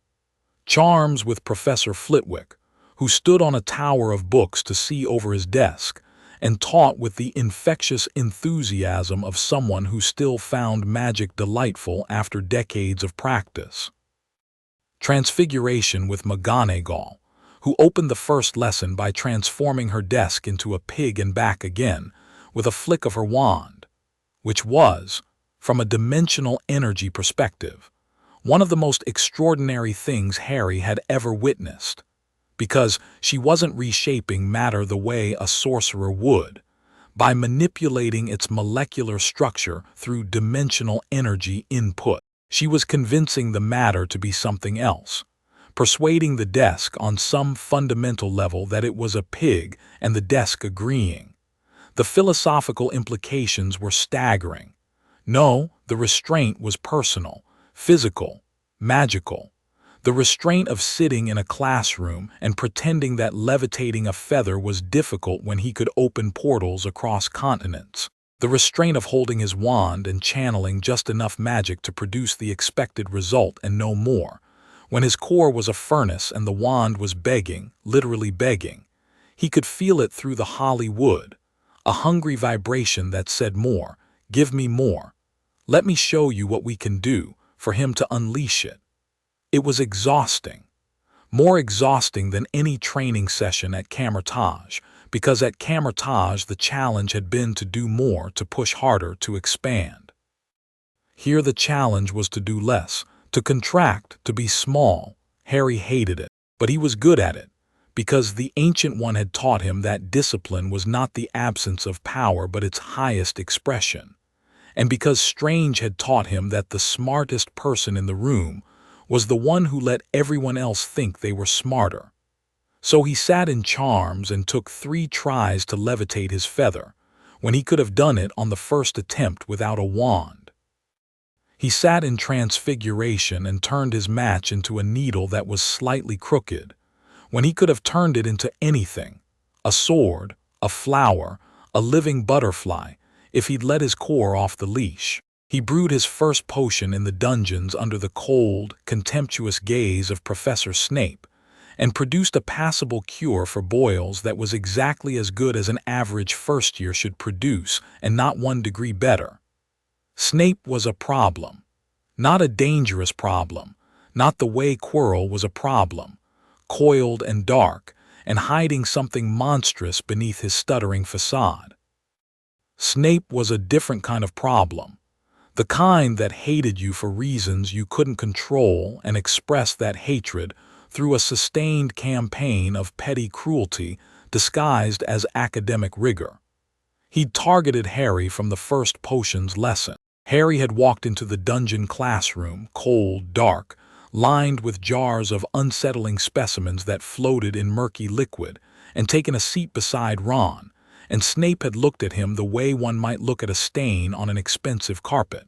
Charms with Professor Flitwick, who stood on a tower of books to see over his desk, and taught with the infectious enthusiasm of someone who still found magic delightful after decades of practice. Transfiguration with McGonagall, who opened the first lesson by transforming her desk into a pig and back again, with a flick of her wand, which was, from a dimensional energy perspective, one of the most extraordinary things Harry had ever witnessed, because she wasn't reshaping matter the way a sorcerer would, by manipulating its molecular structure through dimensional energy input. She was convincing the matter to be something else, persuading the desk on some fundamental level that it was a pig and the desk agreeing. The philosophical implications were staggering. No, the restraint was personal, physical, magical. The restraint of sitting in a classroom and pretending that levitating a feather was difficult when he could open portals across continents. The restraint of holding his wand and channeling just enough magic to produce the expected result and no more, when his core was a furnace and the wand was begging, literally begging. He could feel it through the holly wood. A hungry vibration that said more, give me more. Let me show you what we can do, for him to unleash it. It was exhausting. More exhausting than any training session at Kamar-Taj, because at Kamar-Taj the challenge had been to do more, to push harder, to expand. Here the challenge was to do less, to contract, to be small. Harry hated it, but he was good at it, because the Ancient One had taught him that discipline was not the absence of power but its highest expression, and because Strange had taught him that the smartest person in the room was the one who let everyone else think they were smarter. So he sat in charms and took 3 tries to levitate his feather, when he could have done it on the first attempt without a wand. He sat in transfiguration and turned his match into a needle that was slightly crooked, when he could have turned it into anything, a sword, a flower, a living butterfly, if he'd let his core off the leash. He brewed his first potion in the dungeons under the cold, contemptuous gaze of Professor Snape, and produced a passable cure for boils that was exactly as good as an average first year should produce, and not 1 degree better. Snape was a problem. Not a dangerous problem, not the way Quirrell was a problem, coiled and dark, and hiding something monstrous beneath his stuttering facade. Snape was a different kind of problem, the kind that hated you for reasons you couldn't control and expressed that hatred through a sustained campaign of petty cruelty disguised as academic rigor. He'd targeted Harry from the first potions lesson. Harry had walked into the dungeon classroom, cold, dark, lined with jars of unsettling specimens that floated in murky liquid, and taken a seat beside Ron, and Snape had looked at him the way one might look at a stain on an expensive carpet.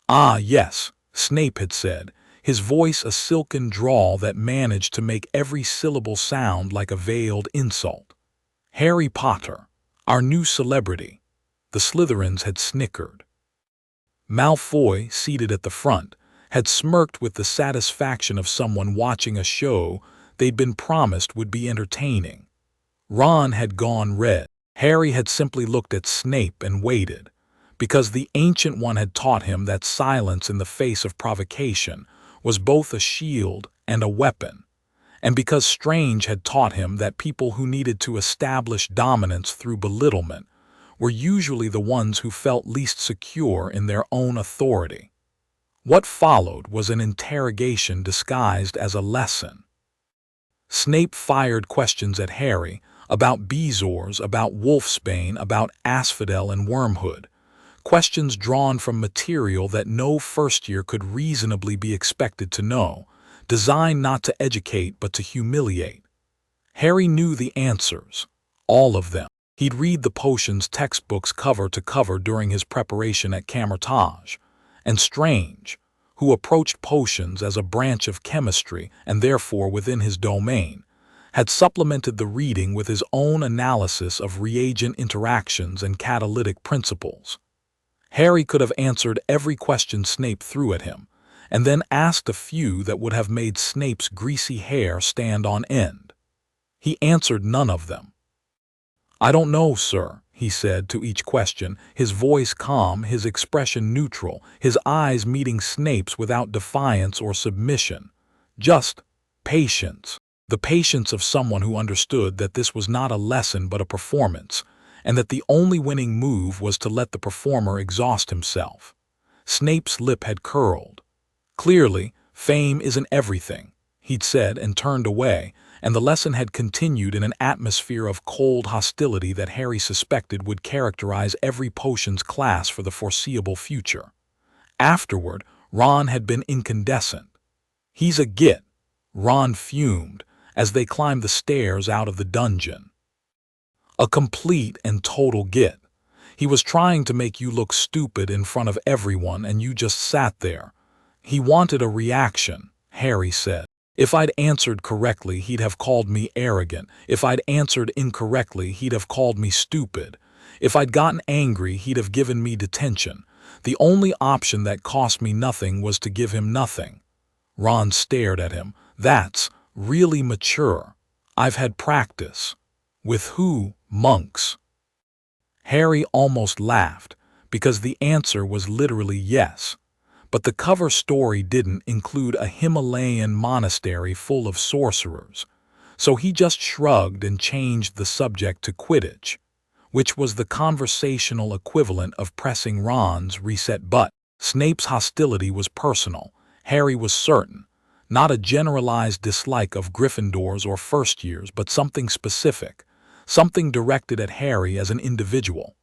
"Ah, yes," Snape had said, his voice a silken drawl that managed to make every syllable sound like a veiled insult. "Harry Potter, our new celebrity." The Slytherins had snickered. Malfoy, seated at the front, had smirked with the satisfaction of someone watching a show they'd been promised would be entertaining. Ron had gone red. Harry had simply looked at Snape and waited, because the Ancient One had taught him that silence in the face of provocation was both a shield and a weapon, and because Strange had taught him that people who needed to establish dominance through belittlement were usually the ones who felt least secure in their own authority. What followed was an interrogation disguised as a lesson. Snape fired questions at Harry about Bezoars, about Wolfsbane, about Asphodel and Wormhood, questions drawn from material that no first-year could reasonably be expected to know, designed not to educate but to humiliate. Harry knew the answers, all of them. He'd read the potions textbooks cover to cover during his preparation at Kamar-Taj, and Strange, who approached potions as a branch of chemistry and therefore within his domain, had supplemented the reading with his own analysis of reagent interactions and catalytic principles. Harry could have answered every question Snape threw at him, and then asked a few that would have made Snape's greasy hair stand on end. He answered none of them. "I don't know, sir," he said to each question, his voice calm, his expression neutral, his eyes meeting Snape's without defiance or submission. Just patience. The patience of someone who understood that this was not a lesson but a performance, and that the only winning move was to let the performer exhaust himself. Snape's lip had curled. "Clearly, fame isn't everything," he'd said and turned away, and the lesson had continued in an atmosphere of cold hostility that Harry suspected would characterize every potions class for the foreseeable future. Afterward, Ron had been incandescent. "He's a git," Ron fumed as they climbed the stairs out of the dungeon. "A complete and total git. He was trying to make you look stupid in front of everyone and you just sat there. He wanted a reaction," Harry said. "If I'd answered correctly, he'd have called me arrogant. If I'd answered incorrectly, he'd have called me stupid. If I'd gotten angry, he'd have given me detention. The only option that cost me nothing was to give him nothing." Ron stared at him. "That's really mature. I've had practice." "With who? Monks?" Harry almost laughed, because the answer was literally yes. But the cover story didn't include a Himalayan monastery full of sorcerers, so he just shrugged and changed the subject to Quidditch, which was the conversational equivalent of pressing Ron's reset button. Snape's hostility was personal, Harry was certain, not a generalized dislike of Gryffindors or first-years, but something specific, something directed at Harry as an individual.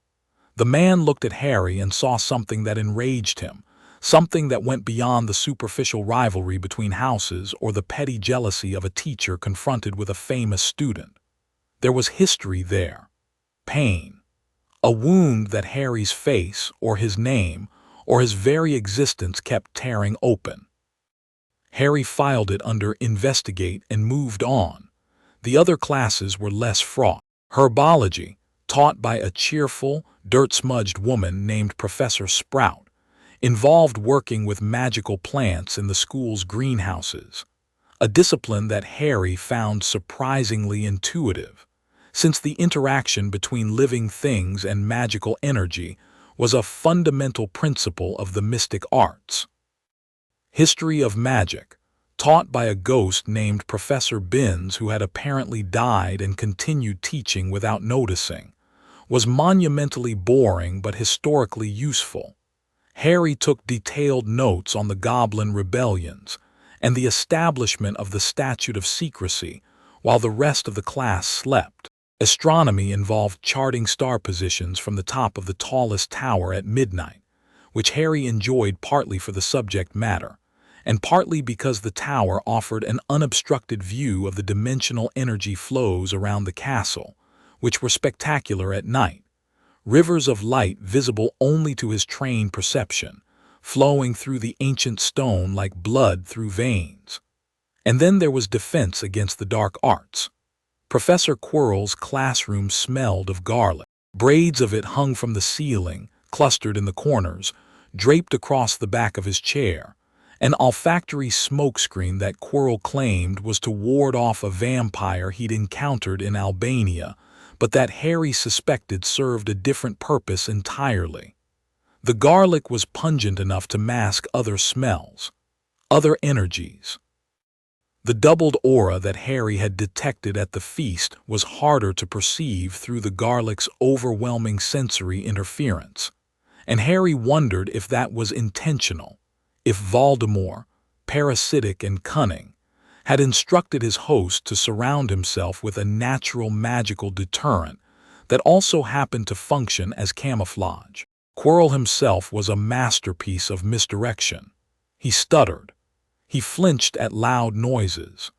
The man looked at Harry and saw something that enraged him, something that went beyond the superficial rivalry between houses or the petty jealousy of a teacher confronted with a famous student. There was history there. Pain. A wound that Harry's face, or his name, or his very existence kept tearing open. Harry filed it under Investigate and moved on. The other classes were less fraught. Herbology, taught by a cheerful, dirt-smudged woman named Professor Sprout, involved working with magical plants in the school's greenhouses, a discipline that Harry found surprisingly intuitive, since the interaction between living things and magical energy was a fundamental principle of the mystic arts. History of magic, taught by a ghost named Professor Binns who had apparently died and continued teaching without noticing, was monumentally boring but historically useful. Harry took detailed notes on the Goblin rebellions and the establishment of the Statute of Secrecy while the rest of the class slept. Astronomy involved charting star positions from the top of the tallest tower at midnight, which Harry enjoyed partly for the subject matter, and partly because the tower offered an unobstructed view of the dimensional energy flows around the castle, which were spectacular at night. Rivers of light visible only to his trained perception, flowing through the ancient stone like blood through veins. And then there was defense against the dark arts. Professor Quirrell's classroom smelled of garlic. Braids of it hung from the ceiling, clustered in the corners, draped across the back of his chair, an olfactory smokescreen that Quirrell claimed was to ward off a vampire he'd encountered in Albania, but that Harry suspected served a different purpose entirely. The garlic was pungent enough to mask other smells, other energies. The doubled aura that Harry had detected at the feast was harder to perceive through the garlic's overwhelming sensory interference, and Harry wondered if that was intentional, if Voldemort, parasitic and cunning, had instructed his host to surround himself with a natural magical deterrent that also happened to function as camouflage. Quirrell himself was a masterpiece of misdirection. He stuttered. He flinched at loud noises.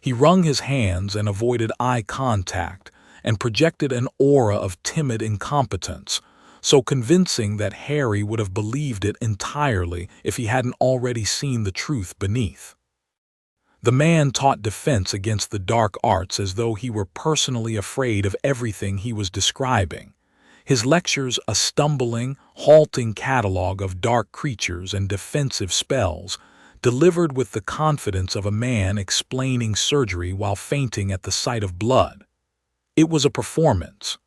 He wrung his hands and avoided eye contact and projected an aura of timid incompetence, so convincing that Harry would have believed it entirely if he hadn't already seen the truth beneath. The man taught defense against the dark arts as though he were personally afraid of everything he was describing, his lectures a stumbling, halting catalog of dark creatures and defensive spells, delivered with the confidence of a man explaining surgery while fainting at the sight of blood. It was a performance,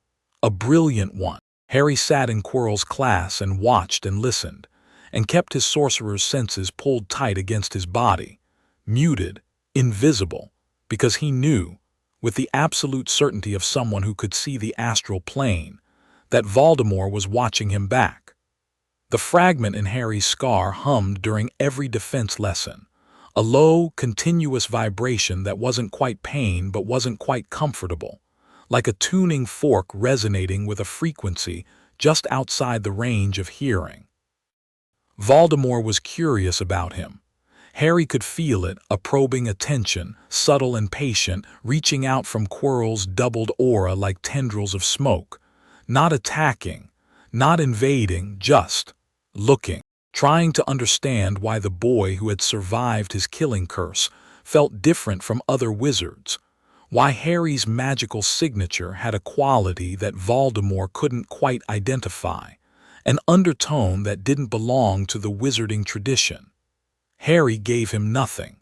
a brilliant one. Harry sat in Quirrell's class and watched and listened, and kept his sorcerer's senses pulled tight against his body, muted, invisible, because he knew, with the absolute certainty of someone who could see the astral plane, that Voldemort was watching him back. The fragment in Harry's scar hummed during every defense lesson, a low, continuous vibration that wasn't quite pain but wasn't quite comfortable, like a tuning fork resonating with a frequency just outside the range of hearing. Voldemort was curious about him. Harry could feel it, a probing attention, subtle and patient, reaching out from Quirrell's doubled aura like tendrils of smoke, not attacking, not invading, just looking, trying to understand why the boy who had survived his killing curse felt different from other wizards, why Harry's magical signature had a quality that Voldemort couldn't quite identify, an undertone that didn't belong to the wizarding tradition. Harry gave him nothing.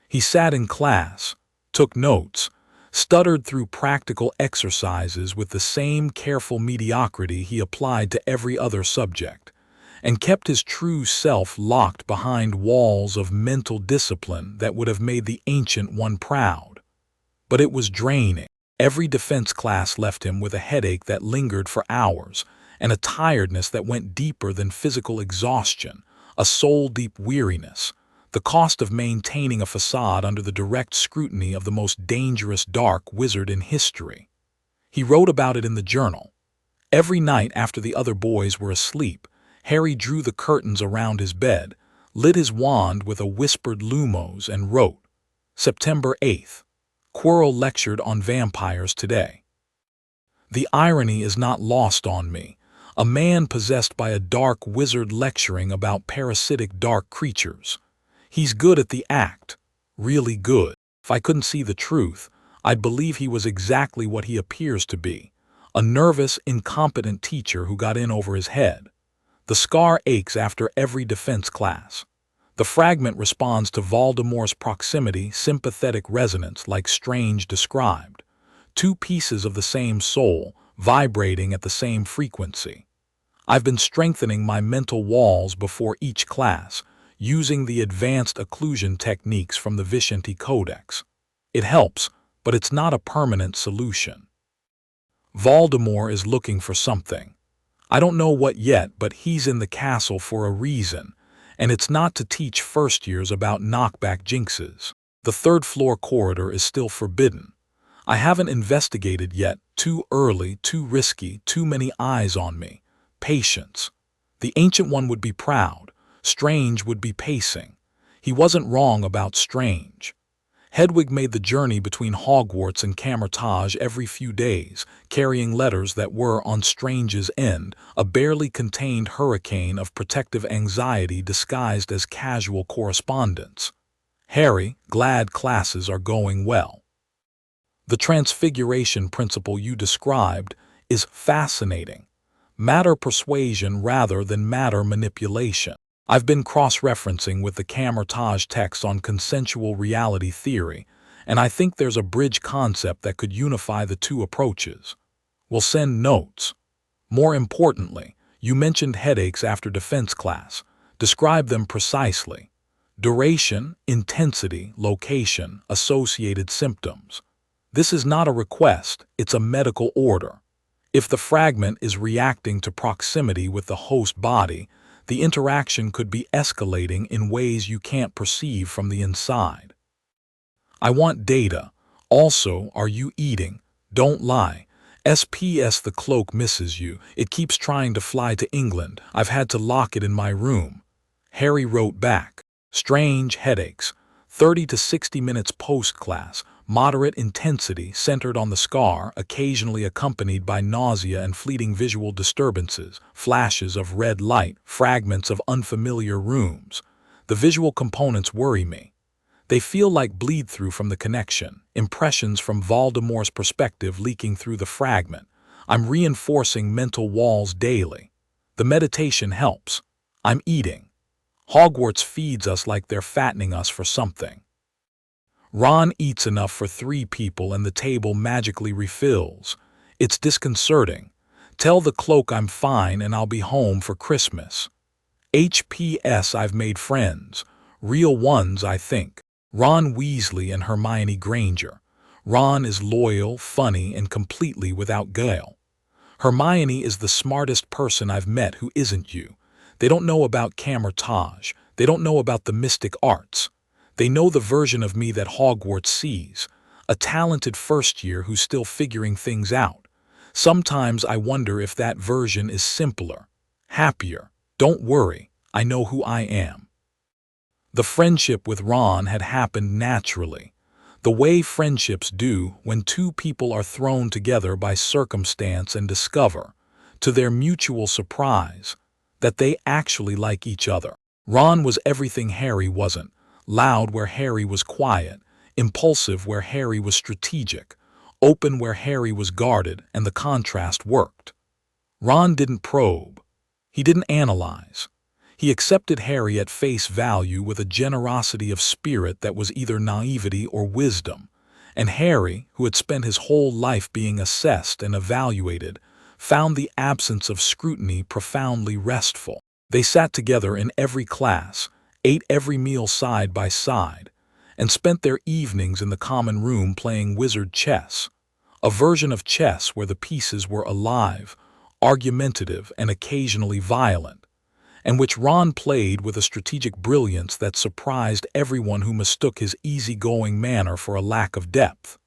He sat in class, took notes, stuttered through practical exercises with the same careful mediocrity he applied to every other subject, and kept his true self locked behind walls of mental discipline that would have made the Ancient One proud. But it was draining. Every defense class left him with a headache that lingered for hours, and a tiredness that went deeper than physical exhaustion, a soul-deep weariness, the cost of maintaining a facade under the direct scrutiny of the most dangerous dark wizard in history. He wrote about it in the journal. Every night after the other boys were asleep, Harry drew the curtains around his bed, lit his wand with a whispered lumos and wrote, September 8th. Quirrell lectured on vampires today. The irony is not lost on me. A man possessed by a dark wizard lecturing about parasitic dark creatures. He's good at the act, really good. If I couldn't see the truth, I'd believe he was exactly what he appears to be, a nervous, incompetent teacher who got in over his head. The scar aches after every defense class. The fragment responds to Voldemort's proximity, sympathetic resonance like Strange described. Two pieces of the same soul, vibrating at the same frequency. I've been strengthening my mental walls before each class, using the advanced occlusion techniques from the Vishanti Codex. It helps, but it's not a permanent solution. Voldemort is looking for something. I don't know what yet, but he's in the castle for a reason, and it's not to teach first years about knockback jinxes. The third-floor corridor is still forbidden. I haven't investigated yet, too early, too risky, too many eyes on me. Patience. The Ancient One would be proud. Strange would be pacing. He wasn't wrong about Strange. Hedwig made the journey between Hogwarts and Kamar-Taj every few days, carrying letters that were, on Strange's end, a barely contained hurricane of protective anxiety disguised as casual correspondence. Harry, glad classes are going well. The transfiguration principle you described is fascinating. Matter persuasion rather than matter manipulation. I've been cross-referencing with the Kamar-Taj text on consensual reality theory, and I think there's a bridge concept that could unify the two approaches. We'll send notes. More importantly, You mentioned headaches after defense class. Describe them precisely. Duration, intensity, location, associated symptoms. This is not a request, it's a medical order. If the fragment is reacting to proximity with the host body, the interaction could be escalating in ways you can't perceive from the inside. I want data. Also, are you eating? Don't lie. SPS, the cloak misses you. It keeps trying to fly to England. I've had to lock it in my room. Harry wrote back. Strange headaches. 30 to 60 minutes post-class. Moderate intensity centered on the scar, occasionally accompanied by nausea and fleeting visual disturbances, flashes of red light, fragments of unfamiliar rooms. The visual components worry me. They feel like bleed-through from the connection, impressions from Voldemort's perspective leaking through the fragment. I'm reinforcing mental walls daily. The meditation helps. I'm eating. Hogwarts feeds us like they're fattening us for something. Ron eats enough for 3 people and the table magically refills. It's disconcerting. Tell the cloak I'm fine and I'll be home for Christmas. HPS, I've made friends. Real ones, I think. Ron Weasley and Hermione Granger. Ron is loyal, funny, and completely without guile. Hermione is the smartest person I've met who isn't you. They don't know about Kamar-Taj. They don't know about the mystic arts. They know the version of me that Hogwarts sees, a talented first year who's still figuring things out. Sometimes I wonder if that version is simpler, happier. Don't worry, I know who I am. The friendship with Ron had happened naturally, the way friendships do when 2 people are thrown together by circumstance and discover, to their mutual surprise, that they actually like each other. Ron was everything Harry wasn't. Loud where Harry was quiet, impulsive where Harry was strategic, open where Harry was guarded, and the contrast worked. Ron didn't probe. He didn't analyze. He accepted Harry at face value with a generosity of spirit that was either naivety or wisdom, and Harry, who had spent his whole life being assessed and evaluated, found the absence of scrutiny profoundly restful. They sat together in every class, ate every meal side by side, and spent their evenings in the common room playing wizard chess, a version of chess where the pieces were alive, argumentative, and occasionally violent, and which Ron played with a strategic brilliance that surprised everyone who mistook his easygoing manner for a lack of depth.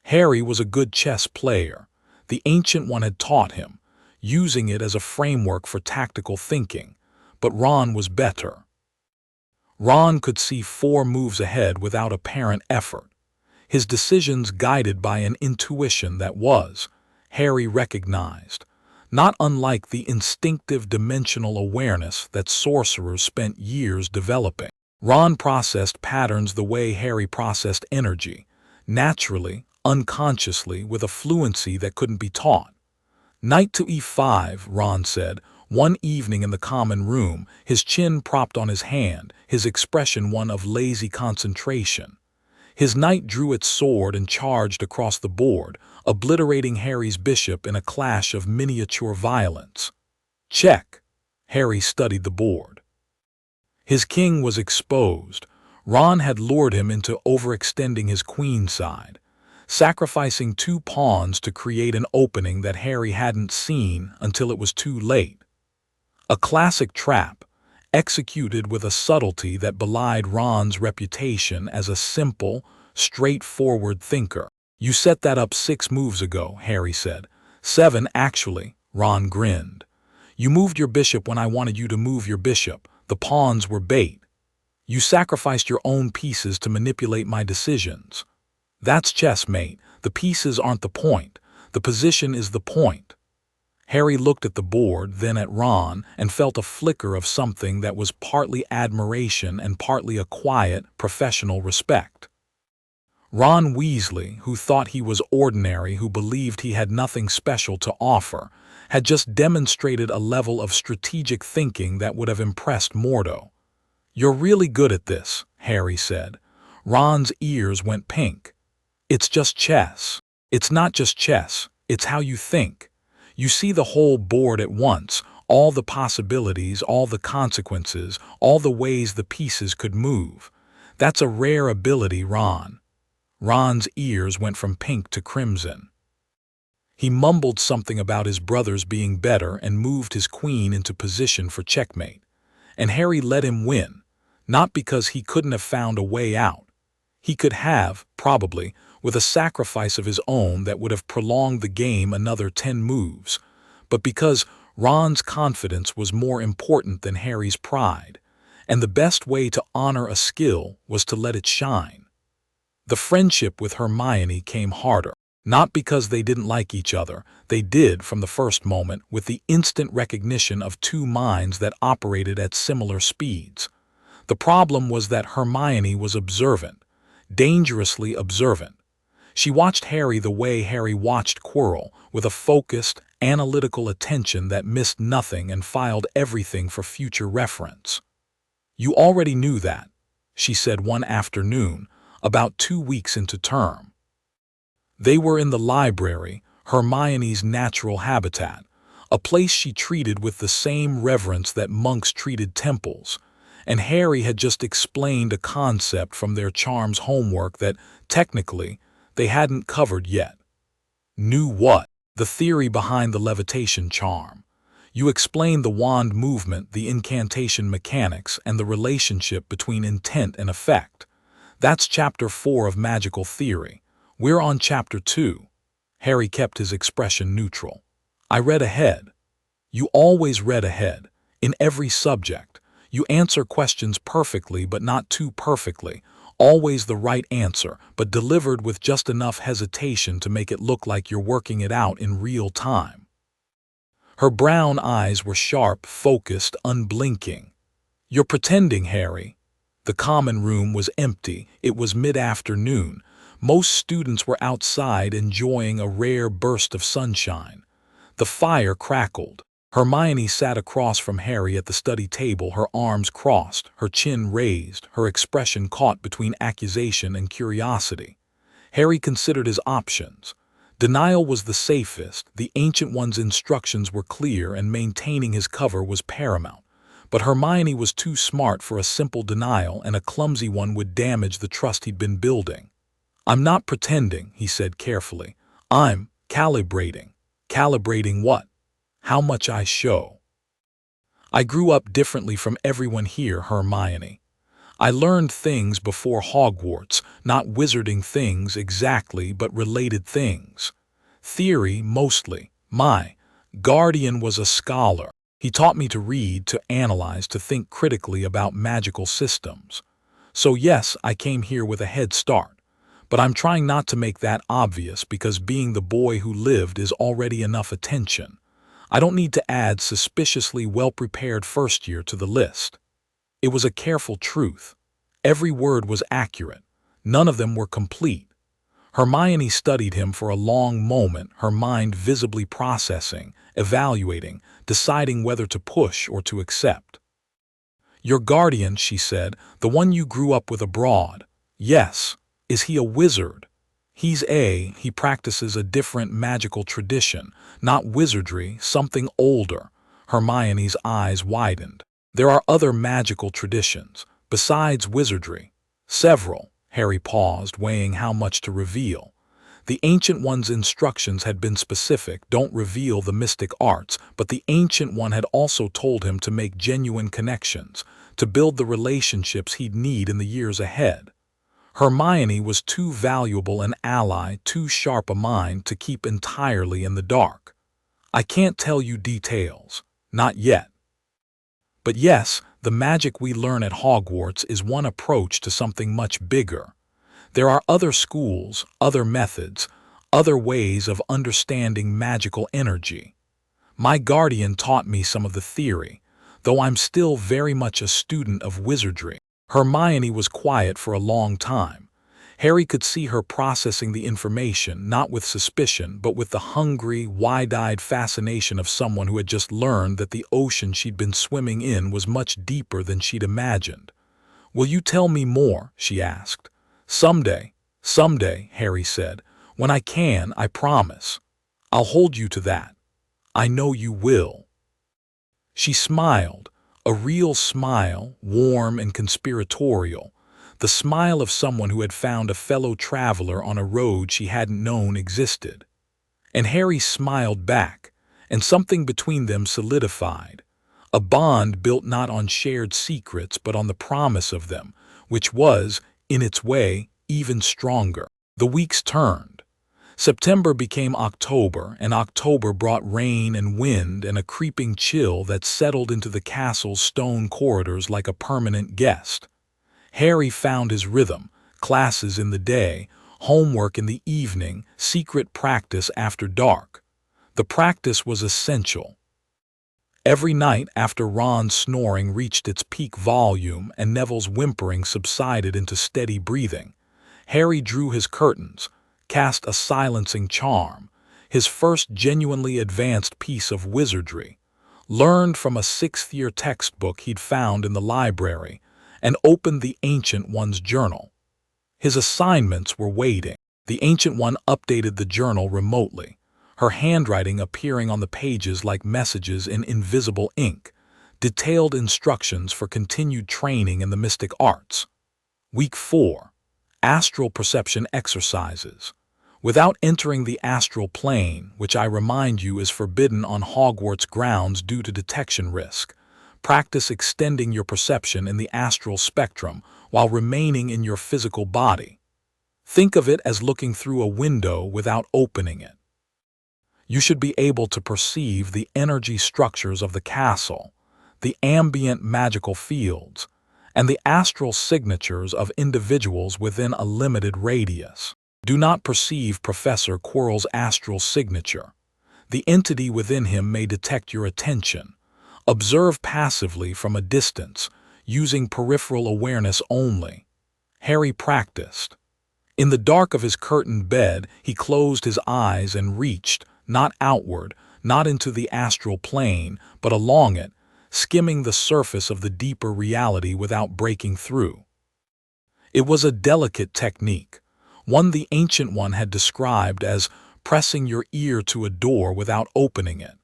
Harry was a good chess player. The Ancient One had taught him, using it as a framework for tactical thinking, but Ron was better. Ron could see 4 moves ahead without apparent effort, his decisions guided by an intuition that was, Harry recognized, not unlike the instinctive dimensional awareness that sorcerers spent years developing. Ron processed patterns the way Harry processed energy, naturally, unconsciously, with a fluency that couldn't be taught. Knight to E5, Ron said, one evening in the common room, his chin propped on his hand, his expression one of lazy concentration. His knight drew its sword and charged across the board, obliterating Harry's bishop in a clash of miniature violence. Check. Harry studied the board. His king was exposed. Ron had lured him into overextending his queen side, sacrificing 2 pawns to create an opening that Harry hadn't seen until it was too late. A classic trap, executed with a subtlety that belied Ron's reputation as a simple, straightforward thinker. You set that up 6 moves ago, Harry said. 7, actually, Ron grinned. You moved your bishop when I wanted you to move your bishop. The pawns were bait. You sacrificed your own pieces to manipulate my decisions. That's chess, mate. The pieces aren't the point. The position is the point. Harry looked at the board, then at Ron, and felt a flicker of something that was partly admiration and partly a quiet, professional respect. Ron Weasley, who thought he was ordinary, who believed he had nothing special to offer, had just demonstrated a level of strategic thinking that would have impressed Mordo. You're really good at this, Harry said. Ron's ears went pink. It's just chess. It's not just chess, it's how you think. You see the whole board at once, all the possibilities, all the consequences, all the ways the pieces could move. That's a rare ability, Ron. Ron's ears went from pink to crimson. He mumbled something about his brothers being better and moved his queen into position for checkmate. And Harry let him win, not because he couldn't have found a way out. He could have, probably, with a sacrifice of his own that would have prolonged the game another 10 moves, but because Ron's confidence was more important than Harry's pride, and the best way to honor a skill was to let it shine. The friendship with Hermione came harder, not because they didn't like each other. They did from the first moment, with the instant recognition of two minds that operated at similar speeds. The problem was that Hermione was observant, dangerously observant. She watched Harry the way Harry watched Quirrell, with a focused, analytical attention that missed nothing and filed everything for future reference. "You already knew that," she said one afternoon, about 2 weeks into term. They were in the library, Hermione's natural habitat, a place she treated with the same reverence that monks treated temples, and Harry had just explained a concept from their charms homework that, technically, they hadn't covered yet. "Knew what?" "The theory behind the levitation charm. You explained the wand movement, the incantation mechanics, and the relationship between intent and effect. That's Chapter 4 of Magical Theory. We're on Chapter 2. Harry kept his expression neutral. "I read ahead." "You always read ahead. In every subject. You answer questions perfectly, but not too perfectly. Always the right answer, but delivered with just enough hesitation to make it look like you're working it out in real time." Her brown eyes were sharp, focused, unblinking. "You're pretending, Harry." The common room was empty. It was mid-afternoon. Most students were outside enjoying a rare burst of sunshine. The fire crackled. Hermione sat across from Harry at the study table, her arms crossed, her chin raised, her expression caught between accusation and curiosity. Harry considered his options. Denial was the safest, the Ancient One's instructions were clear, and maintaining his cover was paramount. But Hermione was too smart for a simple denial, and a clumsy one would damage the trust he'd been building. "I'm not pretending," he said carefully. "I'm calibrating." "Calibrating what?" "How much I show." "I grew up differently from everyone here, Hermione. I learned things before Hogwarts, not wizarding things exactly, but related things. Theory, mostly. My guardian was a scholar. He taught me to read, to analyze, to think critically about magical systems. So yes, I came here with a head start. But I'm trying not to make that obvious, because being the boy who lived is already enough attention. I don't need to add suspiciously well-prepared first year to the list." It was a careful truth. Every word was accurate. None of them were complete. Hermione studied him for a long moment, her mind visibly processing, evaluating, deciding whether to push or to accept. "Your guardian," she said, "the one you grew up with abroad." "Yes." "Is he a wizard?" He practices a different magical tradition, not wizardry, something older." Hermione's eyes widened. "There are other magical traditions, besides wizardry." "Several." Harry paused, weighing how much to reveal. The Ancient One's instructions had been specific: don't reveal the mystic arts, but the Ancient One had also told him to make genuine connections, to build the relationships he'd need in the years ahead. Hermione was too valuable an ally, too sharp a mind, to keep entirely in the dark. "I can't tell you details. Not yet. But yes, the magic we learn at Hogwarts is one approach to something much bigger. There are other schools, other methods, other ways of understanding magical energy. My guardian taught me some of the theory, though I'm still very much a student of wizardry." Hermione was quiet for a long time. Harry could see her processing the information, not with suspicion, but with the hungry, wide-eyed fascination of someone who had just learned that the ocean she'd been swimming in was much deeper than she'd imagined. "Will you tell me more?" she asked. Someday, Harry said. "When I can, I promise. I'll hold you to that." "I know you will." She smiled, a real smile, warm and conspiratorial, the smile of someone who had found a fellow traveler on a road she hadn't known existed. And Harry smiled back, and something between them solidified, a bond built not on shared secrets but on the promise of them, which was, in its way, even stronger. The weeks turned. September became October, and October brought rain and wind and a creeping chill that settled into the castle's stone corridors like a permanent guest. Harry found his rhythm, classes in the day, homework in the evening, secret practice after dark. The practice was essential. Every night after Ron's snoring reached its peak volume and Neville's whimpering subsided into steady breathing, Harry drew his curtains, cast a silencing charm, his first genuinely advanced piece of wizardry, learned from a sixth-year textbook he'd found in the library, and opened the Ancient One's journal. His assignments were waiting. The Ancient One updated the journal remotely, her handwriting appearing on the pages like messages in invisible ink, detailed instructions for continued training in the mystic arts. Week 4. Astral Perception Exercises. Without entering the astral plane, which I remind you is forbidden on Hogwarts grounds due to detection risk, practice extending your perception in the astral spectrum while remaining in your physical body. Think of it as looking through a window without opening it. You should be able to perceive the energy structures of the castle, the ambient magical fields, and the astral signatures of individuals within a limited radius. Do not perceive Professor Quirrell's astral signature. The entity within him may detect your attention. Observe passively from a distance, using peripheral awareness only. Harry practiced. In the dark of his curtained bed, he closed his eyes and reached, not outward, not into the astral plane, but along it, skimming the surface of the deeper reality without breaking through. It was a delicate technique, one the Ancient One had described as pressing your ear to a door without opening it,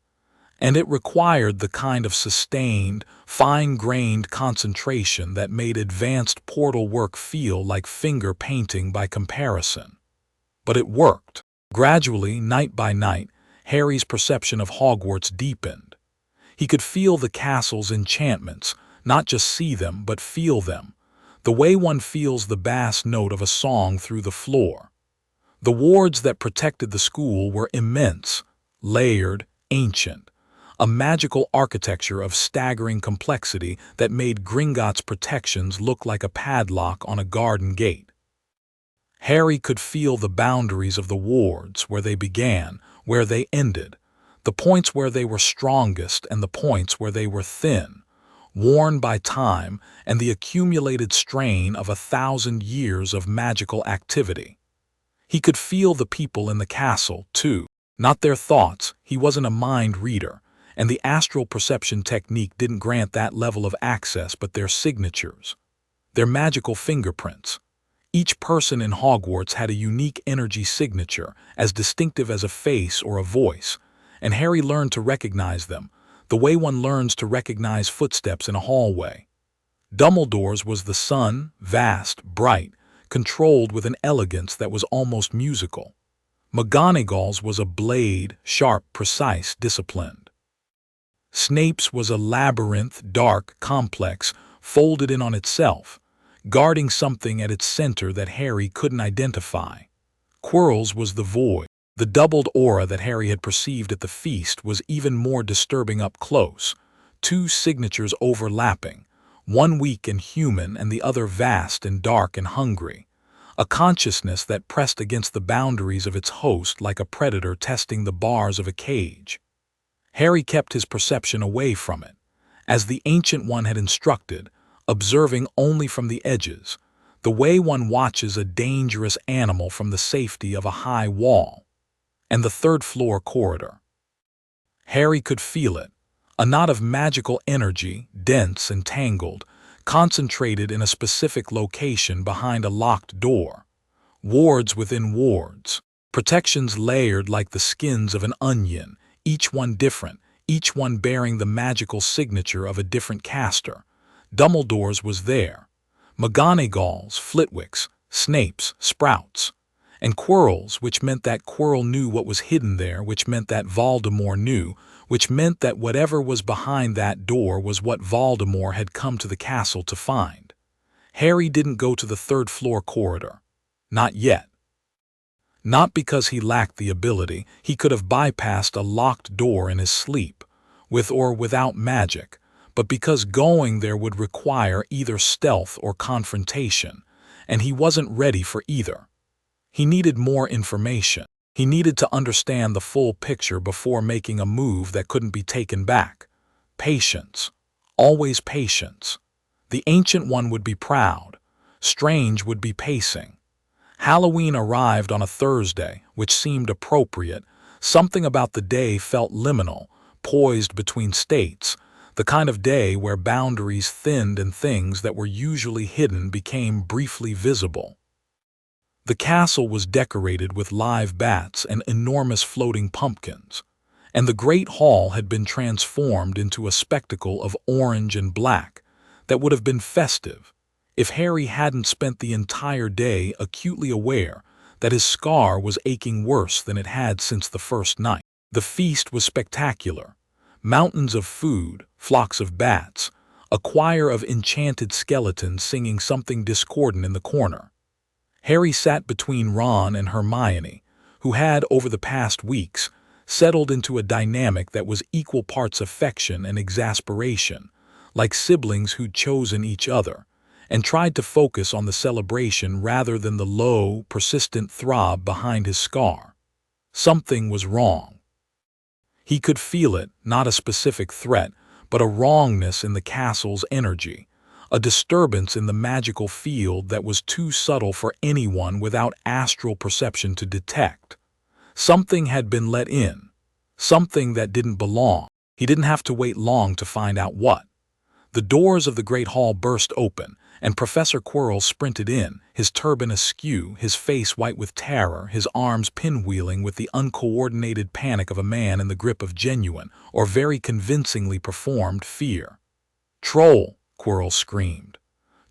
and it required the kind of sustained, fine-grained concentration that made advanced portal work feel like finger painting by comparison. But it worked. Gradually, night by night, Harry's perception of Hogwarts deepened. He could feel the castle's enchantments, not just see them, but feel them, the way one feels the bass note of a song through the floor. The wards that protected the school were immense, layered, ancient, a magical architecture of staggering complexity that made Gringotts' protections look like a padlock on a garden gate. Harry could feel the boundaries of the wards, where they began, where they ended, the points where they were strongest and the points where they were thin, worn by time and the accumulated strain of 1,000 years of magical activity. He could feel the people in the castle, too, not their thoughts. He wasn't a mind reader, and the astral perception technique didn't grant that level of access, but their signatures, their magical fingerprints. Each person in Hogwarts had a unique energy signature, as distinctive as a face or a voice, and Harry learned to recognize them, the way one learns to recognize footsteps in a hallway. Dumbledore's was the sun, vast, bright, controlled with an elegance that was almost musical. McGonagall's was a blade, sharp, precise, disciplined. Snape's was a labyrinth, dark, complex, folded in on itself, guarding something at its center that Harry couldn't identify. Quirrell's was the void. The doubled aura that Harry had perceived at the feast was even more disturbing up close, two signatures overlapping, one weak and human and the other vast and dark and hungry, a consciousness that pressed against the boundaries of its host like a predator testing the bars of a cage. Harry kept his perception away from it, as the Ancient One had instructed, observing only from the edges, the way one watches a dangerous animal from the safety of a high wall. And the third-floor corridor. Harry could feel it, a knot of magical energy, dense and tangled, concentrated in a specific location behind a locked door. Wards within wards, protections layered like the skins of an onion, each one different, each one bearing the magical signature of a different caster. Dumbledore's was there, McGonagall's, Flitwick's, Snape's, Sprout's, and Quirrell's, which meant that Quirrell knew what was hidden there, which meant that Voldemort knew, which meant that whatever was behind that door was what Voldemort had come to the castle to find. Harry didn't go to the third-floor corridor. Not yet. Not because he lacked the ability. He could have bypassed a locked door in his sleep, with or without magic, but because going there would require either stealth or confrontation, and he wasn't ready for either. He needed more information. He needed to understand the full picture before making a move that couldn't be taken back. Patience. Always patience. The Ancient One would be proud. Strange would be pacing. Halloween arrived on a Thursday, which seemed appropriate. Something about the day felt liminal, poised between states, the kind of day where boundaries thinned and things that were usually hidden became briefly visible. The castle was decorated with live bats and enormous floating pumpkins, and the great hall had been transformed into a spectacle of orange and black that would have been festive if Harry hadn't spent the entire day acutely aware that his scar was aching worse than it had since the first night. The feast was spectacular. Mountains of food, flocks of bats, a choir of enchanted skeletons singing something discordant in the corner. Harry sat between Ron and Hermione, who had, over the past weeks, settled into a dynamic that was equal parts affection and exasperation, like siblings who'd chosen each other, and tried to focus on the celebration rather than the low, persistent throb behind his scar. Something was wrong. He could feel it, not a specific threat, but a wrongness in the castle's energy, a disturbance in the magical field that was too subtle for anyone without astral perception to detect. Something had been let in, something that didn't belong. He didn't have to wait long to find out what. The doors of the great hall burst open, and Professor Quirrell sprinted in, his turban askew, his face white with terror, his arms pinwheeling with the uncoordinated panic of a man in the grip of genuine, or very convincingly performed, fear. "Troll!" Quirrell screamed.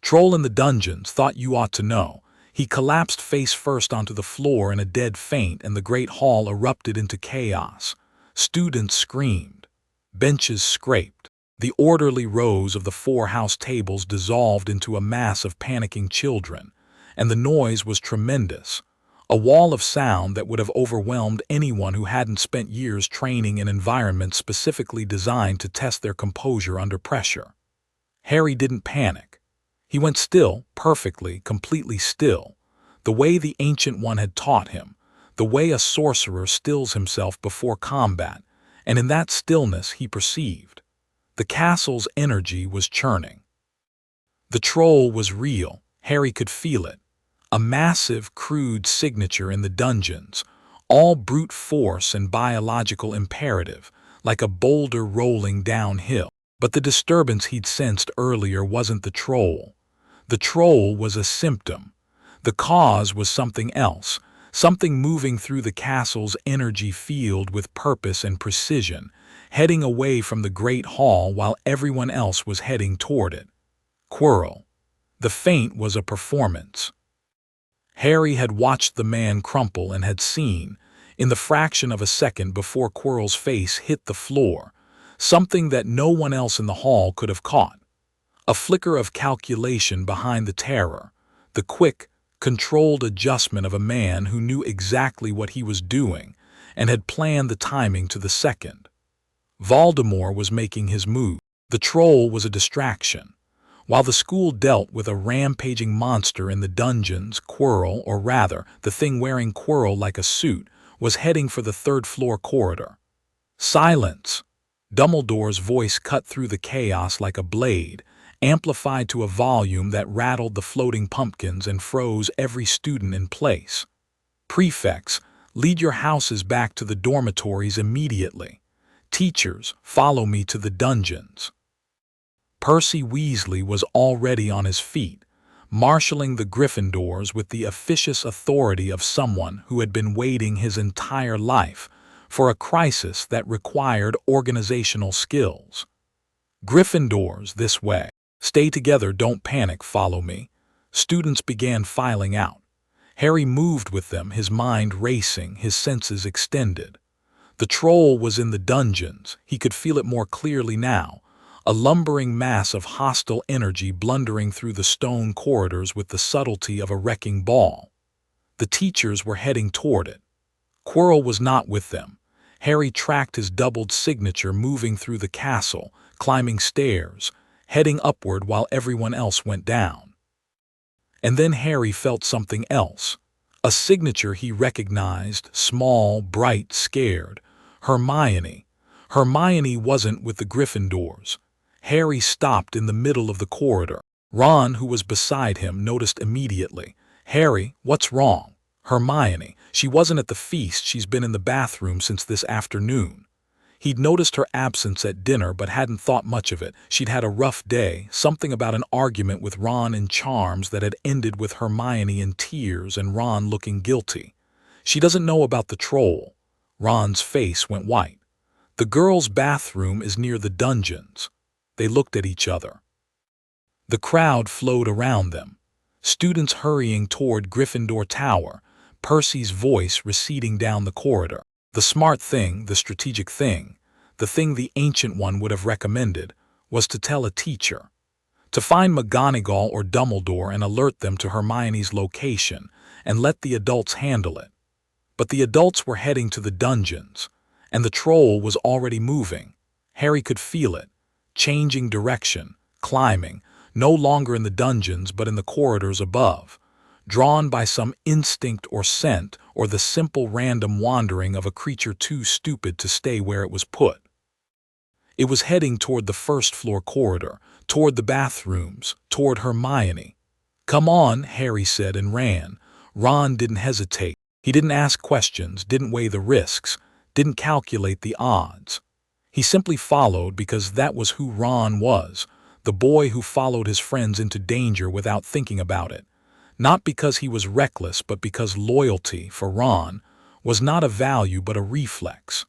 "Troll in the dungeons, thought you ought to know." He collapsed face first onto the floor in a dead faint, and the great hall erupted into chaos. Students screamed. Benches scraped. The orderly rows of the 4 house tables dissolved into a mass of panicking children, and the noise was tremendous, a wall of sound that would have overwhelmed anyone who hadn't spent years training in environments specifically designed to test their composure under pressure. Harry didn't panic. He went still, perfectly, completely still, the way the Ancient One had taught him, the way a sorcerer stills himself before combat, and in that stillness he perceived. The castle's energy was churning. The troll was real. Harry could feel it. A massive, crude signature in the dungeons, all brute force and biological imperative, like a boulder rolling downhill. But the disturbance he'd sensed earlier wasn't the troll. The troll was a symptom. The cause was something else, something moving through the castle's energy field with purpose and precision, heading away from the great hall while everyone else was heading toward it. Quirrell. The feint was a performance. Harry had watched the man crumple and had seen, in the fraction of a second before Quirrell's face hit the floor, something that no one else in the hall could have caught. A flicker of calculation behind the terror, the quick, controlled adjustment of a man who knew exactly what he was doing and had planned the timing to the second. Voldemort was making his move. The troll was a distraction. While the school dealt with a rampaging monster in the dungeons, Quirrell, or rather, the thing wearing Quirrell like a suit, was heading for the third-floor corridor. "Silence!" Dumbledore's voice cut through the chaos like a blade, amplified to a volume that rattled the floating pumpkins and froze every student in place. "Prefects, lead your houses back to the dormitories immediately. Teachers, follow me to the dungeons." Percy Weasley was already on his feet, marshalling the Gryffindors with the officious authority of someone who had been waiting his entire life for a crisis that required organizational skills. Gryffindors this way. Stay together, don't panic, follow me. Students began filing out. Harry moved with them, his mind racing, his senses extended. The troll was in the dungeons. He could feel it more clearly now, a lumbering mass of hostile energy blundering through the stone corridors with the subtlety of a wrecking ball. The teachers were heading toward it. Quirrell was not with them. Harry tracked his doubled signature moving through the castle, climbing stairs, heading upward while everyone else went down. And then Harry felt something else. A signature he recognized, small, bright, scared. Hermione. Hermione wasn't with the Gryffindors. Harry stopped in the middle of the corridor. Ron, who was beside him, noticed immediately. "Harry, what's wrong?" "Hermione. She wasn't at the feast. She's been in the bathroom since this afternoon." He'd noticed her absence at dinner but hadn't thought much of it. She'd had a rough day, something about an argument with Ron in Charms that had ended with Hermione in tears and Ron looking guilty. "She doesn't know about the troll." Ron's face went white. "The girls' bathroom is near the dungeons." They looked at each other. The crowd flowed around them. Students hurrying toward Gryffindor Tower, Percy's voice receding down the corridor. The smart thing, the strategic thing, the thing the Ancient One would have recommended, was to tell a teacher. To find McGonagall or Dumbledore and alert them to Hermione's location and let the adults handle it. But the adults were heading to the dungeons, and the troll was already moving. Harry could feel it, changing direction, climbing, no longer in the dungeons but in the corridors above, drawn by some instinct or scent or the simple random wandering of a creature too stupid to stay where it was put. It was heading toward the first-floor corridor, toward the bathrooms, toward Hermione. "Come on," Harry said and ran. Ron didn't hesitate. He didn't ask questions, didn't weigh the risks, didn't calculate the odds. He simply followed because that was who Ron was, the boy who followed his friends into danger without thinking about it. Not because he was reckless, but because loyalty, for Ron, was not a value but a reflex.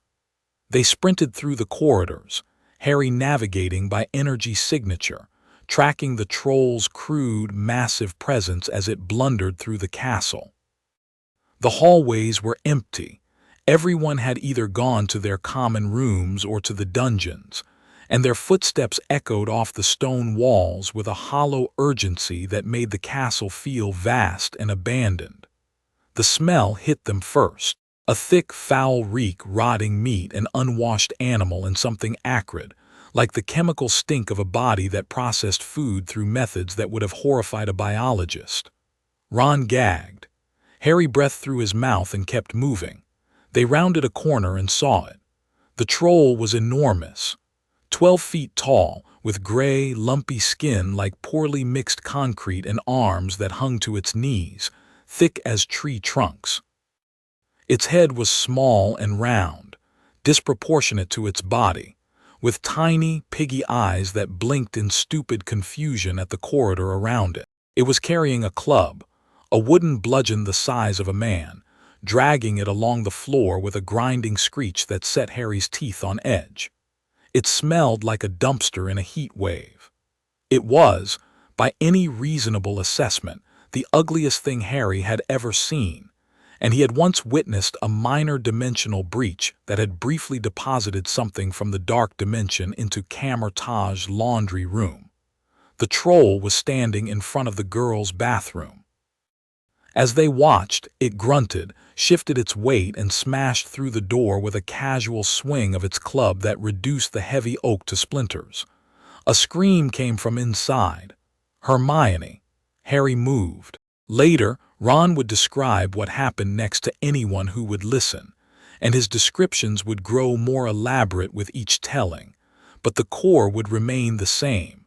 They sprinted through the corridors, Harry navigating by energy signature, tracking the troll's crude, massive presence as it blundered through the castle. The hallways were empty. Everyone had either gone to their common rooms or to the dungeons, and their footsteps echoed off the stone walls with a hollow urgency that made the castle feel vast and abandoned. The smell hit them first, a thick, foul reek, rotting meat, an unwashed animal, and something acrid, like the chemical stink of a body that processed food through methods that would have horrified a biologist. Ron gagged. Harry breathed through his mouth and kept moving. They rounded a corner and saw it. The troll was enormous. 12 feet tall, with gray, lumpy skin like poorly mixed concrete and arms that hung to its knees, thick as tree trunks. Its head was small and round, disproportionate to its body, with tiny, piggy eyes that blinked in stupid confusion at the corridor around it. It was carrying a club, a wooden bludgeon the size of a man, dragging it along the floor with a grinding screech that set Harry's teeth on edge. It smelled like a dumpster in a heat wave. It was, by any reasonable assessment, the ugliest thing Harry had ever seen, and he had once witnessed a minor dimensional breach that had briefly deposited something from the dark dimension into Kamar-Taj laundry room. The troll was standing in front of the girls' bathroom. As they watched, it grunted, shifted its weight, and smashed through the door with a casual swing of its club that reduced the heavy oak to splinters. A scream came from inside. "Hermione." Harry moved. Later, Ron would describe what happened next to anyone who would listen, and his descriptions would grow more elaborate with each telling, but the core would remain the same.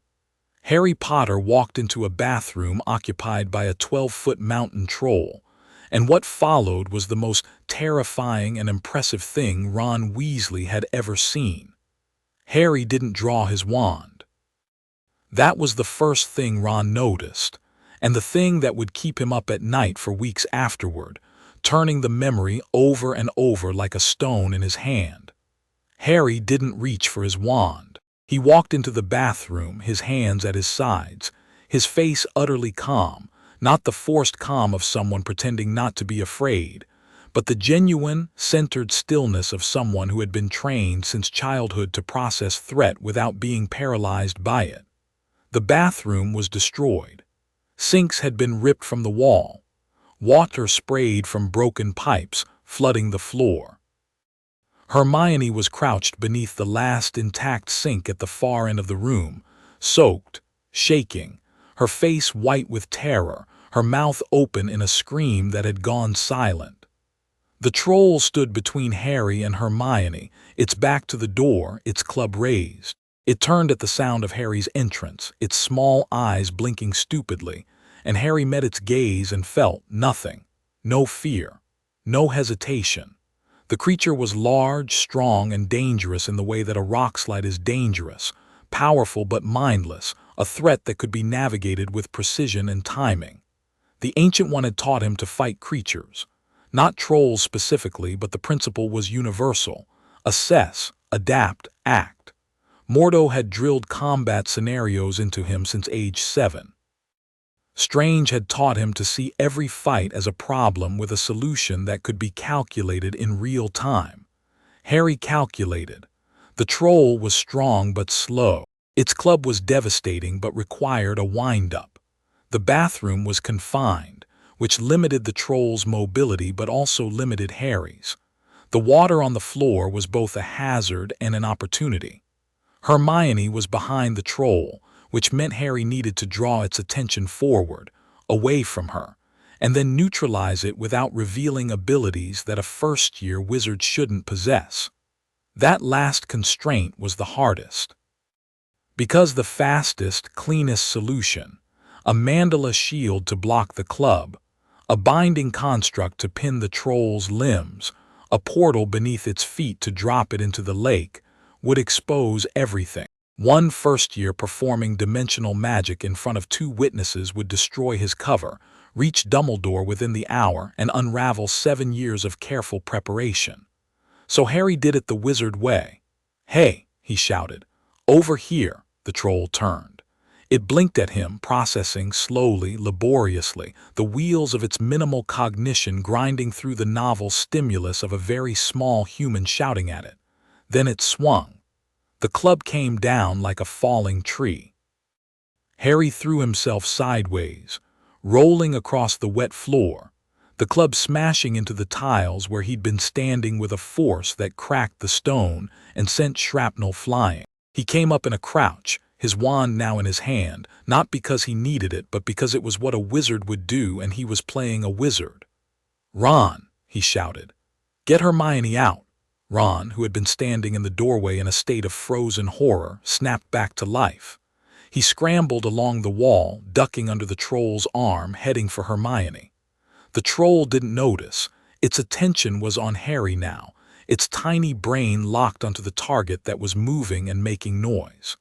Harry Potter walked into a bathroom occupied by a 12-foot mountain troll, and what followed was the most terrifying and impressive thing Ron Weasley had ever seen. Harry didn't draw his wand. That was the first thing Ron noticed, and the thing that would keep him up at night for weeks afterward, turning the memory over and over like a stone in his hand. Harry didn't reach for his wand. He walked into the bathroom, his hands at his sides, his face utterly calm, not the forced calm of someone pretending not to be afraid, but the genuine, centered stillness of someone who had been trained since childhood to process threat without being paralyzed by it. The bathroom was destroyed. Sinks had been ripped from the wall. Water sprayed from broken pipes, flooding the floor. Hermione was crouched beneath the last intact sink at the far end of the room, soaked, shaking, her face white with terror, her mouth open in a scream that had gone silent. The troll stood between Harry and Hermione, its back to the door, its club raised. It turned at the sound of Harry's entrance, its small eyes blinking stupidly, and Harry met its gaze and felt nothing. No fear. No hesitation. The creature was large, strong, and dangerous in the way that a rock slide is dangerous, powerful but mindless, a threat that could be navigated with precision and timing. The Ancient One had taught him to fight creatures. Not trolls specifically, but the principle was universal. Assess, adapt, act. Mordo had drilled combat scenarios into him since age 7. Strange had taught him to see every fight as a problem with a solution that could be calculated in real time. Harry calculated. The troll was strong but slow. Its club was devastating but required a wind-up. The bathroom was confined, which limited the troll's mobility but also limited Harry's. The water on the floor was both a hazard and an opportunity. Hermione was behind the troll, which meant Harry needed to draw its attention forward, away from her, and then neutralize it without revealing abilities that a first-year wizard shouldn't possess. That last constraint was the hardest. Because the fastest, cleanest solution, a mandala shield to block the club, a binding construct to pin the troll's limbs, a portal beneath its feet to drop it into the lake, would expose everything. One first-year performing dimensional magic in front of 2 witnesses would destroy his cover, reach Dumbledore within the hour, and unravel 7 years of careful preparation. So Harry did it the wizard way. "Hey," he shouted. "Over here." The troll turned. It blinked at him, processing slowly, laboriously, the wheels of its minimal cognition grinding through the novel stimulus of a very small human shouting at it. Then it swung. The club came down like a falling tree. Harry threw himself sideways, rolling across the wet floor, the club smashing into the tiles where he'd been standing with a force that cracked the stone and sent shrapnel flying. He came up in a crouch, his wand now in his hand, not because he needed it, but because it was what a wizard would do and he was playing a wizard. "Ron," he shouted. "Get Hermione out." Ron, who had been standing in the doorway in a state of frozen horror, snapped back to life. He scrambled along the wall, ducking under the troll's arm, heading for Hermione. The troll didn't notice. Its attention was on Harry now, its tiny brain locked onto the target that was moving and making noise.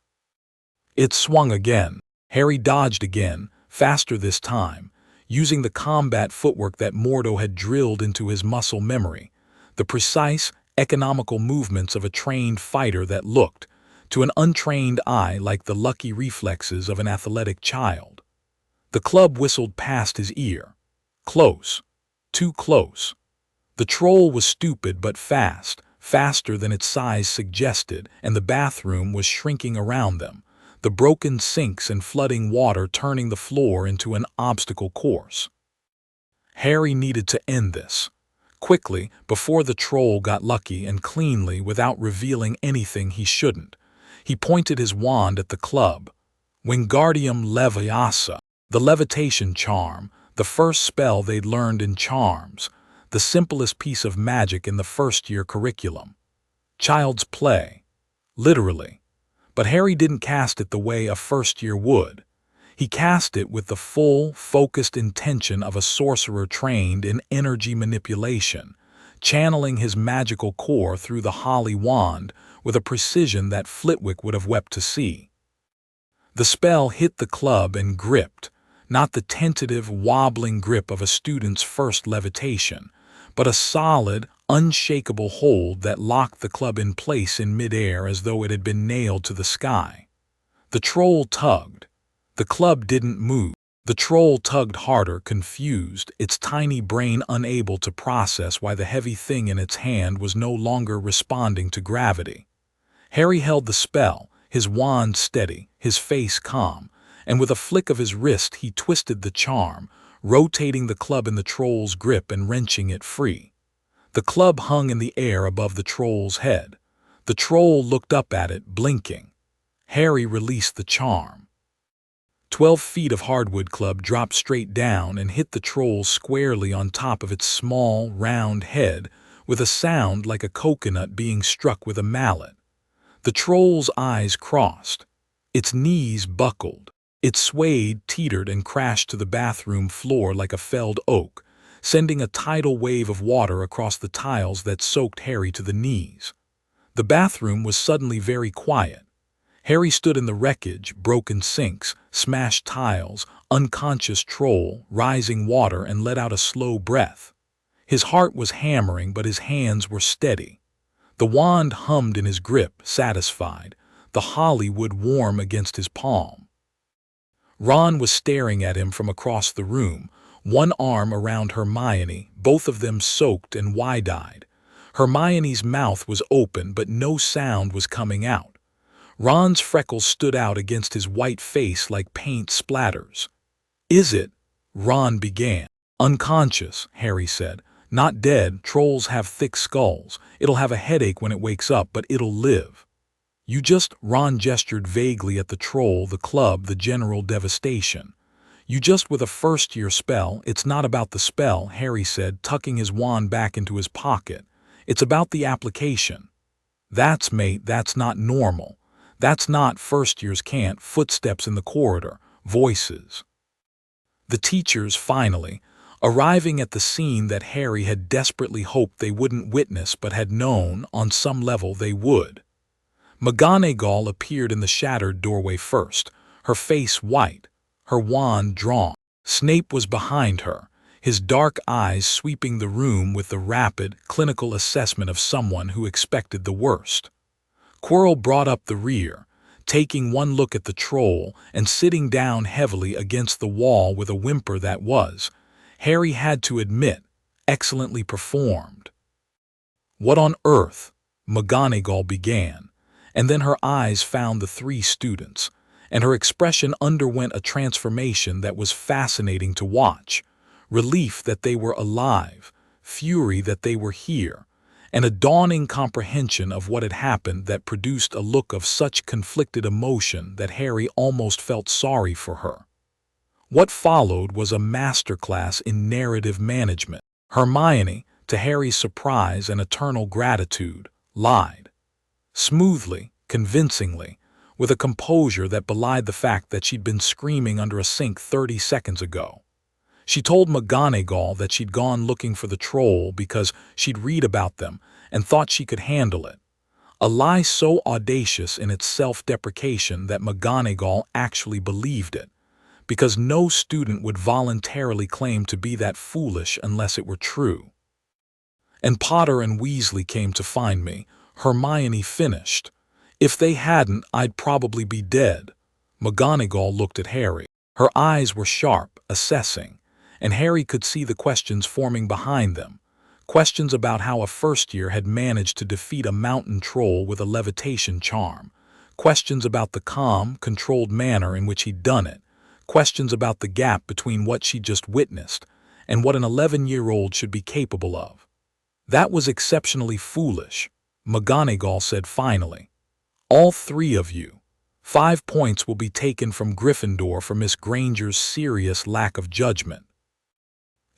It swung again. Harry dodged again, faster this time, using the combat footwork that Mordo had drilled into his muscle memory, the precise, economical movements of a trained fighter that looked, to an untrained eye, like the lucky reflexes of an athletic child. The club whistled past his ear. Close. Too close. The troll was stupid but fast, faster than its size suggested, and the bathroom was shrinking around them, the broken sinks and flooding water turning the floor into an obstacle course. Harry needed to end this. Quickly, before the troll got lucky, and cleanly, without revealing anything he shouldn't. He pointed his wand at the club. Wingardium Leviosa, the levitation charm, the first spell they'd learned in charms, the simplest piece of magic in the first-year curriculum. Child's play. Literally. But Harry didn't cast it the way a first-year would. He cast it with the full, focused intention of a sorcerer trained in energy manipulation, channeling his magical core through the holly wand with a precision that Flitwick would have wept to see. The spell hit the club and gripped, not the tentative, wobbling grip of a student's first levitation, but a solid, unshakable hold that locked the club in place in midair as though it had been nailed to the sky. The troll tugged. The club didn't move. The troll tugged harder, confused, its tiny brain unable to process why the heavy thing in its hand was no longer responding to gravity. Harry held the spell, his wand steady, his face calm, and with a flick of his wrist he twisted the charm, rotating the club in the troll's grip and wrenching it free. The club hung in the air above the troll's head. The troll looked up at it, blinking. Harry released the charm. 12 feet of hardwood club dropped straight down and hit the troll squarely on top of its small, round head with a sound like a coconut being struck with a mallet. The troll's eyes crossed. Its knees buckled. It swayed, teetered, and crashed to the bathroom floor like a felled oak, sending a tidal wave of water across the tiles that soaked Harry to the knees. The bathroom was suddenly very quiet. Harry stood in the wreckage, broken sinks, smashed tiles, unconscious troll, rising water, and let out a slow breath. His heart was hammering, but his hands were steady. The wand hummed in his grip, satisfied, the hollywood warm against his palm. Ron was staring at him from across the room, one arm around Hermione, both of them soaked and wide-eyed. Hermione's mouth was open, but no sound was coming out. Ron's freckles stood out against his white face like paint splatters. "Is it?" Ron began. "Unconscious," Harry said. "Not dead. Trolls have thick skulls. It'll have a headache when it wakes up, but it'll live." "You just—" Ron gestured vaguely at the troll, the club, the general devastation. "You just with a first-year spell. It's not about the spell," Harry said, tucking his wand back into his pocket. "It's about the application." Mate, that's not normal. That's not first-years can't." Footsteps in the corridor, voices. The teachers, finally, arriving at the scene that Harry had desperately hoped they wouldn't witness but had known, on some level, they would. McGonagall appeared in the shattered doorway first, her face white, her wand drawn. Snape was behind her, his dark eyes sweeping the room with the rapid, clinical assessment of someone who expected the worst. Quirrell brought up the rear, taking one look at the troll and sitting down heavily against the wall with a whimper that was, Harry had to admit, excellently performed. "What on earth?" McGonagall began, and then her eyes found the 3 students, and her expression underwent a transformation that was fascinating to watch. Relief that they were alive, fury that they were here, and a dawning comprehension of what had happened that produced a look of such conflicted emotion that Harry almost felt sorry for her. What followed was a masterclass in narrative management. Hermione, to Harry's surprise and eternal gratitude, lied. Smoothly, convincingly, with a composure that belied the fact that she'd been screaming under a sink 30 seconds ago. She told McGonagall that she'd gone looking for the troll because she'd read about them and thought she could handle it. A lie so audacious in its self-deprecation that McGonagall actually believed it, because no student would voluntarily claim to be that foolish unless it were true. "And Potter and Weasley came to find me," Hermione finished. "If they hadn't, I'd probably be dead." McGonagall looked at Harry. Her eyes were sharp, assessing, and Harry could see the questions forming behind them. Questions about how a first-year had managed to defeat a mountain troll with a levitation charm. Questions about the calm, controlled manner in which he'd done it. Questions about the gap between what she'd just witnessed and what an 11-year-old should be capable of. "That was exceptionally foolish," McGonagall said finally. "All 3 of you. 5 points will be taken from Gryffindor for Miss Granger's serious lack of judgment."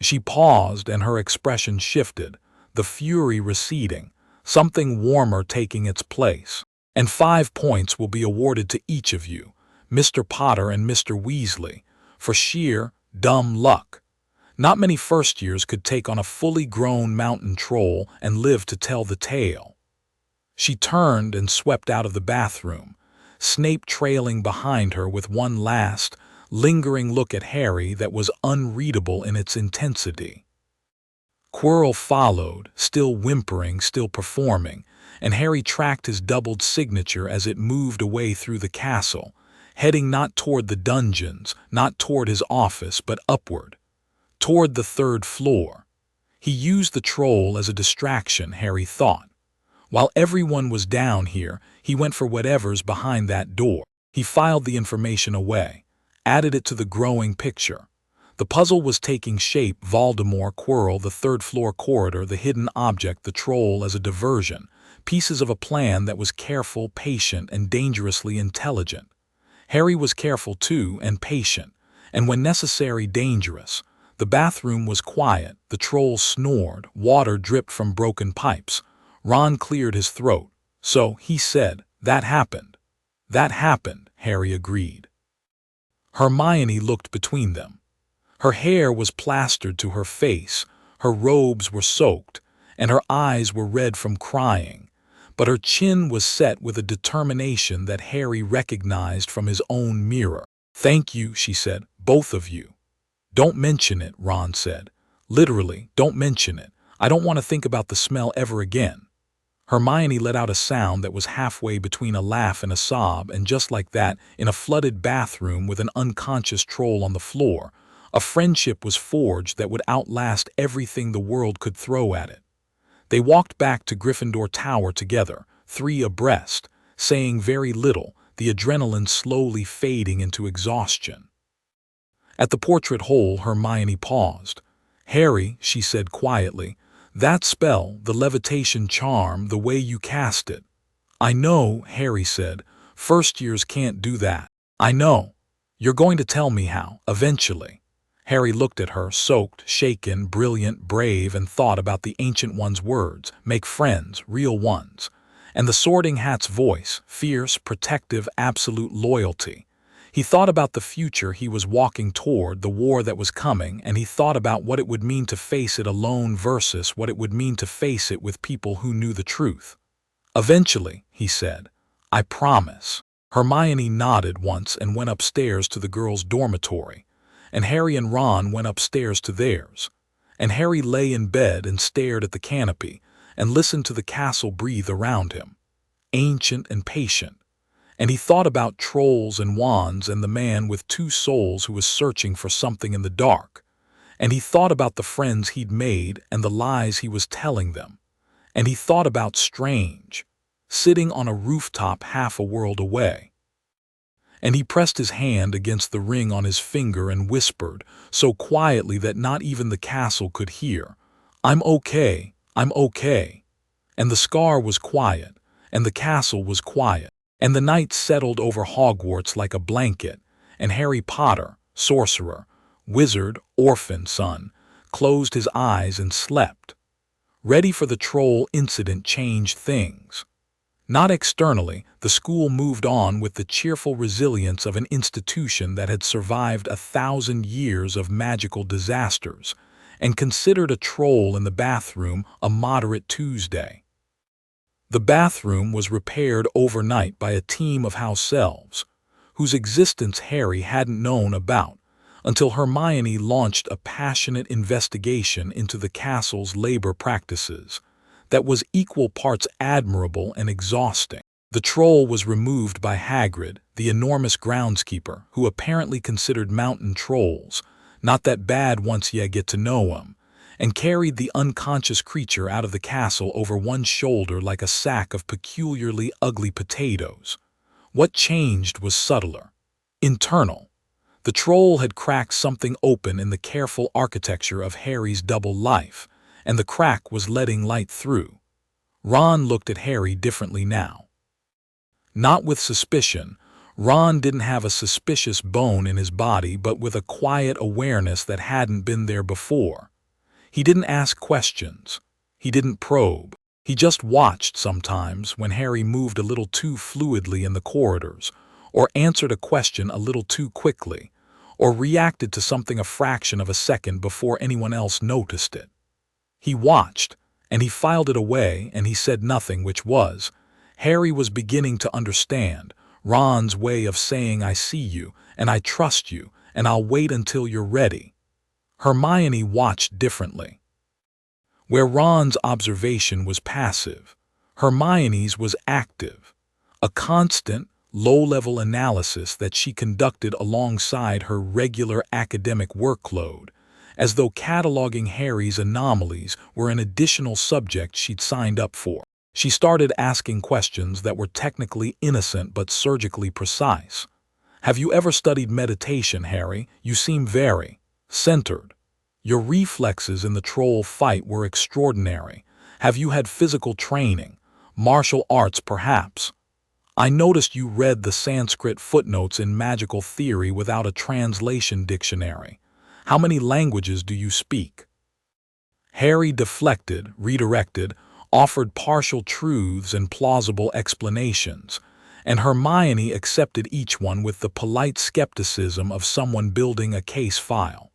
She paused and her expression shifted, the fury receding, something warmer taking its place. "And 5 points will be awarded to each of you, Mr. Potter and Mr. Weasley, for sheer, dumb luck. Not many first-years could take on a fully grown mountain troll and live to tell the tale." She turned and swept out of the bathroom, Snape trailing behind her with one last, lingering look at Harry that was unreadable in its intensity. Quirrell followed, still whimpering, still performing, and Harry tracked his doubled signature as it moved away through the castle, heading not toward the dungeons, not toward his office, but upward, toward the third floor. He used the troll as a distraction, Harry thought. While everyone was down here, he went for whatever's behind that door. He filed the information away, added it to the growing picture. The puzzle was taking shape: Voldemort, Quirrell, the third-floor corridor, the hidden object, the troll as a diversion, pieces of a plan that was careful, patient, and dangerously intelligent. Harry was careful too, and patient, and when necessary, dangerous. The bathroom was quiet, the troll snored, water dripped from broken pipes. Ron cleared his throat. "So," he said, "that happened." "That happened," Harry agreed. Hermione looked between them. Her hair was plastered to her face, her robes were soaked, and her eyes were red from crying, but her chin was set with a determination that Harry recognized from his own mirror. "Thank you," she said, "both of you." "Don't mention it," Ron said. "Literally, don't mention it. I don't want to think about the smell ever again." Hermione let out a sound that was halfway between a laugh and a sob, and just like that, in a flooded bathroom with an unconscious troll on the floor, a friendship was forged that would outlast everything the world could throw at it. They walked back to Gryffindor Tower together, three abreast, saying very little, the adrenaline slowly fading into exhaustion. At the portrait hole, Hermione paused. "Harry," she said quietly, "that spell, the levitation charm, the way you cast it." "I know," Harry said. "First years can't do that." "I know. You're going to tell me how, eventually." Harry looked at her, soaked, shaken, brilliant, brave, and thought about the Ancient One's words, "Make friends, real ones." And the Sorting Hat's voice, fierce, protective, absolute loyalty. He thought about the future he was walking toward, the war that was coming, and he thought about what it would mean to face it alone versus what it would mean to face it with people who knew the truth. "Eventually," he said. "I promise." Hermione nodded once and went upstairs to the girls' dormitory, and Harry and Ron went upstairs to theirs. And Harry lay in bed and stared at the canopy and listened to the castle breathe around him, ancient and patient. And he thought about trolls and wands and the man with two souls who was searching for something in the dark. And he thought about the friends he'd made and the lies he was telling them. And he thought about Strange, sitting on a rooftop half a world away. And he pressed his hand against the ring on his finger and whispered, so quietly that not even the castle could hear, "I'm okay, I'm okay." And the scar was quiet, and the castle was quiet. And the night settled over Hogwarts like a blanket, and Harry Potter, sorcerer, wizard, orphan son, closed his eyes and slept. Ready for the troll incident changed things. Not externally, the school moved on with the cheerful resilience of an institution that had survived 1,000 years of magical disasters, and considered a troll in the bathroom a moderate Tuesday. The bathroom was repaired overnight by a team of house elves, whose existence Harry hadn't known about until Hermione launched a passionate investigation into the castle's labor practices that was equal parts admirable and exhausting. The troll was removed by Hagrid, the enormous groundskeeper, who apparently considered mountain trolls not that bad once ye get to know 'em, and carried the unconscious creature out of the castle over one shoulder like a sack of peculiarly ugly potatoes. What changed was subtler, internal. The troll had cracked something open in the careful architecture of Harry's double life, and the crack was letting light through. Ron looked at Harry differently now. Not with suspicion. Ron didn't have a suspicious bone in his body, but with a quiet awareness that hadn't been there before. He didn't ask questions. He didn't probe. He just watched sometimes when Harry moved a little too fluidly in the corridors, or answered a question a little too quickly, or reacted to something a fraction of a second before anyone else noticed it. He watched, and he filed it away, and he said nothing, which was, Harry was beginning to understand, Ron's way of saying "I see you, and I trust you, and I'll wait until you're ready." Hermione watched differently. Where Ron's observation was passive, Hermione's was active, a constant, low-level analysis that she conducted alongside her regular academic workload, as though cataloging Harry's anomalies were an additional subject she'd signed up for. She started asking questions that were technically innocent but surgically precise. "Have you ever studied meditation, Harry? You seem very centered. Your reflexes in the troll fight were extraordinary. Have you had physical training? Martial arts, perhaps? I noticed you read the Sanskrit footnotes in magical theory without a translation dictionary. How many languages do you speak?" Harry deflected, redirected, offered partial truths and plausible explanations, and Hermione accepted each one with the polite skepticism of someone building a case file.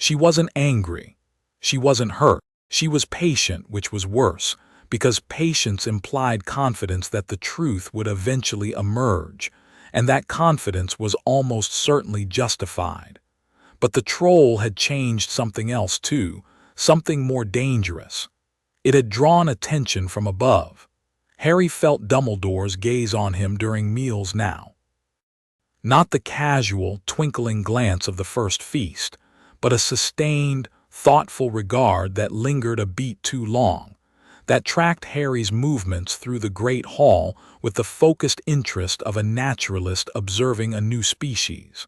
She wasn't angry. She wasn't hurt. She was patient, which was worse, because patience implied confidence that the truth would eventually emerge, and that confidence was almost certainly justified. But the troll had changed something else too, something more dangerous. It had drawn attention from above. Harry felt Dumbledore's gaze on him during meals now. Not the casual, twinkling glance of the first feast, but a sustained, thoughtful regard that lingered a beat too long, that tracked Harry's movements through the Great Hall with the focused interest of a naturalist observing a new species.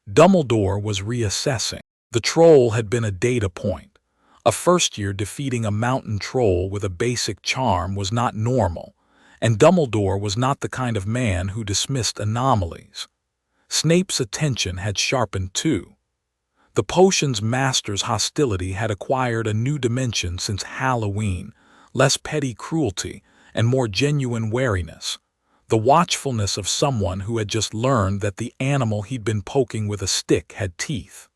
Dumbledore was reassessing. The troll had been a data point. A first-year defeating a mountain troll with a basic charm was not normal, and Dumbledore was not the kind of man who dismissed anomalies. Snape's attention had sharpened too. The potion's master's hostility had acquired a new dimension since Halloween, less petty cruelty and more genuine wariness, the watchfulness of someone who had just learned that the animal he'd been poking with a stick had teeth.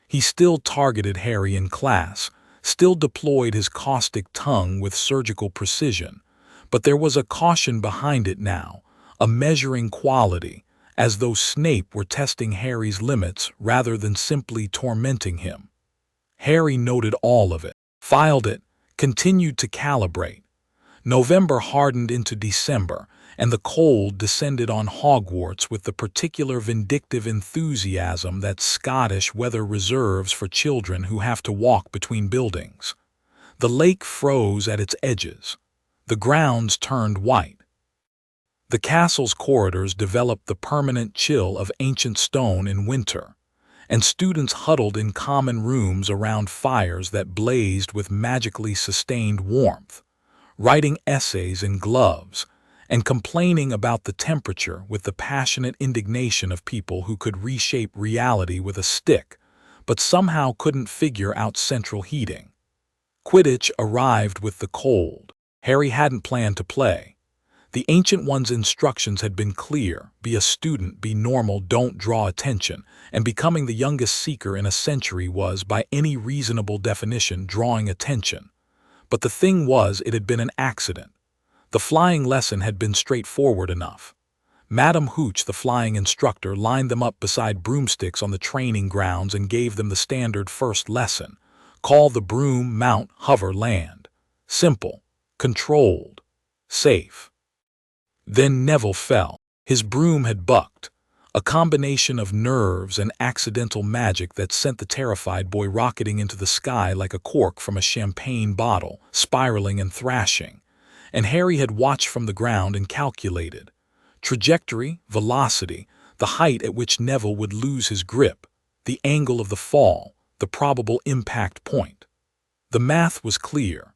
He still targeted Harry in class, still deployed his caustic tongue with surgical precision, but there was a caution behind it now, a measuring quality, as though Snape were testing Harry's limits rather than simply tormenting him. Harry noted all of it, filed it, continued to calibrate. November hardened into December, and the cold descended on Hogwarts with the particular vindictive enthusiasm that Scottish weather reserves for children who have to walk between buildings. The lake froze at its edges. The grounds turned white. The castle's corridors developed the permanent chill of ancient stone in winter, and students huddled in common rooms around fires that blazed with magically sustained warmth, writing essays in gloves, and complaining about the temperature with the passionate indignation of people who could reshape reality with a stick, but somehow couldn't figure out central heating. Quidditch arrived with the cold. Harry hadn't planned to play. The Ancient One's instructions had been clear: be a student, be normal, don't draw attention, and becoming the youngest seeker in a century was, by any reasonable definition, drawing attention. But the thing was, it had been an accident. The flying lesson had been straightforward enough. Madam Hooch, the flying instructor, lined them up beside broomsticks on the training grounds and gave them the standard first lesson: call the broom, mount, hover, land. Simple, controlled, safe. Then Neville fell. His broom had bucked, a combination of nerves and accidental magic that sent the terrified boy rocketing into the sky like a cork from a champagne bottle, spiraling and thrashing. And Harry had watched from the ground and calculated trajectory, velocity, the height at which Neville would lose his grip, the angle of the fall, the probable impact point. The math was clear.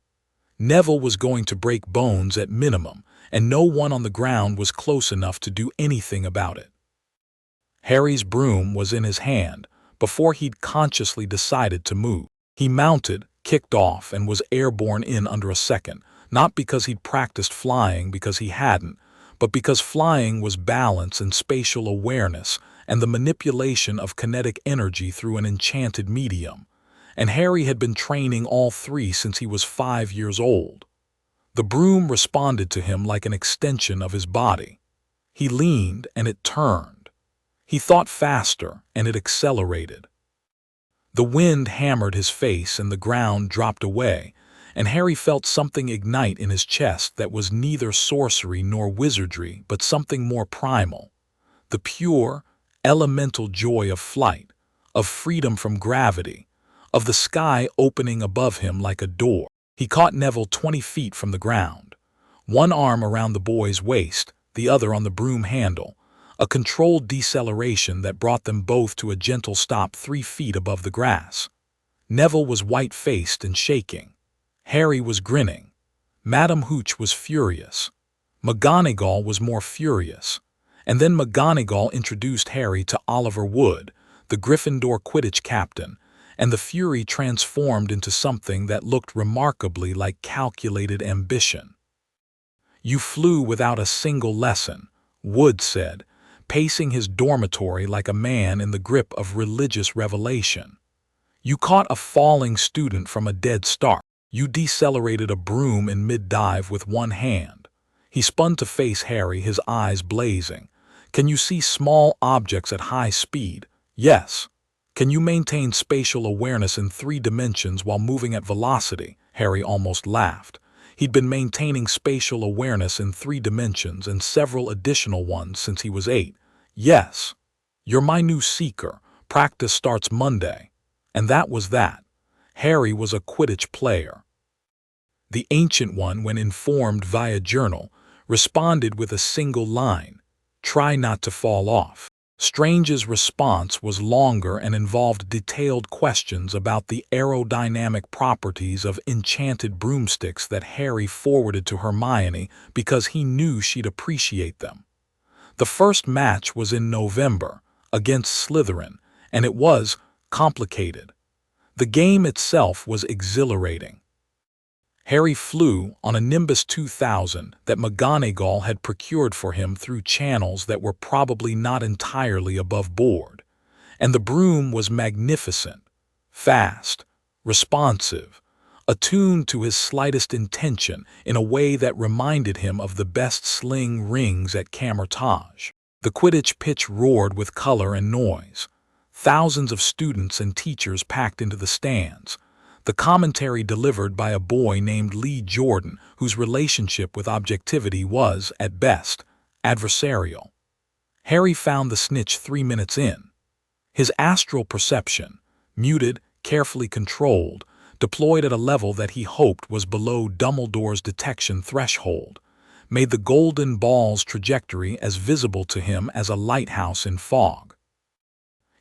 Neville was going to break bones at minimum, and no one on the ground was close enough to do anything about it. Harry's broom was in his hand before he'd consciously decided to move. He mounted, kicked off, and was airborne in under a second, not because he'd practiced flying, because he hadn't, but because flying was balance and spatial awareness and the manipulation of kinetic energy through an enchanted medium. And Harry had been training all three since he was 5 years old. The broom responded to him like an extension of his body. He leaned, and it turned. He thought faster, and it accelerated. The wind hammered his face, and the ground dropped away, and Harry felt something ignite in his chest that was neither sorcery nor wizardry, but something more primal. The pure, elemental joy of flight, of freedom from gravity, of the sky opening above him like a door. He caught Neville 20 feet from the ground, one arm around the boy's waist, the other on the broom handle, a controlled deceleration that brought them both to a gentle stop 3 feet above the grass. Neville was white-faced and shaking. Harry was grinning. Madame Hooch was furious. McGonagall was more furious. And then McGonagall introduced Harry to Oliver Wood, the Gryffindor Quidditch captain, and the fury transformed into something that looked remarkably like calculated ambition. "You flew without a single lesson," Wood said, pacing his dormitory like a man in the grip of religious revelation. "You caught a falling student from a dead start. You decelerated a broom in mid-dive with one hand." He spun to face Harry, his eyes blazing. "Can you see small objects at high speed?" "Yes." "Can you maintain spatial awareness in 3 dimensions while moving at velocity?" Harry almost laughed. He'd been maintaining spatial awareness in 3 dimensions and several additional ones since he was 8. "Yes." "You're my new seeker. Practice starts Monday." And that was that. Harry was a Quidditch player. The Ancient One, when informed via journal, responded with a single line: "Try not to fall off." Strange's response was longer and involved detailed questions about the aerodynamic properties of enchanted broomsticks that Harry forwarded to Hermione because he knew she'd appreciate them. The first match was in November, against Slytherin, and it was complicated. The game itself was exhilarating. Harry flew on a Nimbus 2000 that McGonagall had procured for him through channels that were probably not entirely above board. And the broom was magnificent, fast, responsive, attuned to his slightest intention in a way that reminded him of the best sling rings at Kamar-Taj. The Quidditch pitch roared with color and noise. Thousands of students and teachers packed into the stands. The commentary delivered by a boy named Lee Jordan, whose relationship with objectivity was, at best, adversarial. Harry found the snitch 3 minutes in. His astral perception, muted, carefully controlled, deployed at a level that he hoped was below Dumbledore's detection threshold, made the golden ball's trajectory as visible to him as a lighthouse in fog.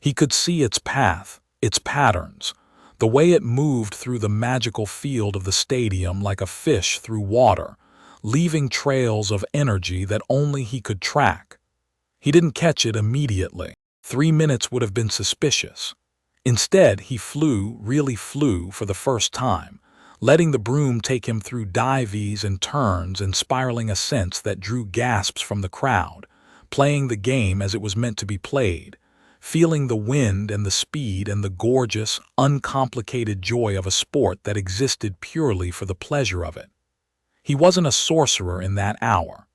He could see its path, its patterns, the way it moved through the magical field of the stadium like a fish through water, leaving trails of energy that only he could track. He didn't catch it immediately. 3 minutes would have been suspicious. Instead, he really flew for the first time, letting the broom take him through dives and turns and spiraling ascents that drew gasps from the crowd, playing the game as it was meant to be played, feeling the wind and the speed and the gorgeous, uncomplicated joy of a sport that existed purely for the pleasure of it. He wasn't a sorcerer in that hour.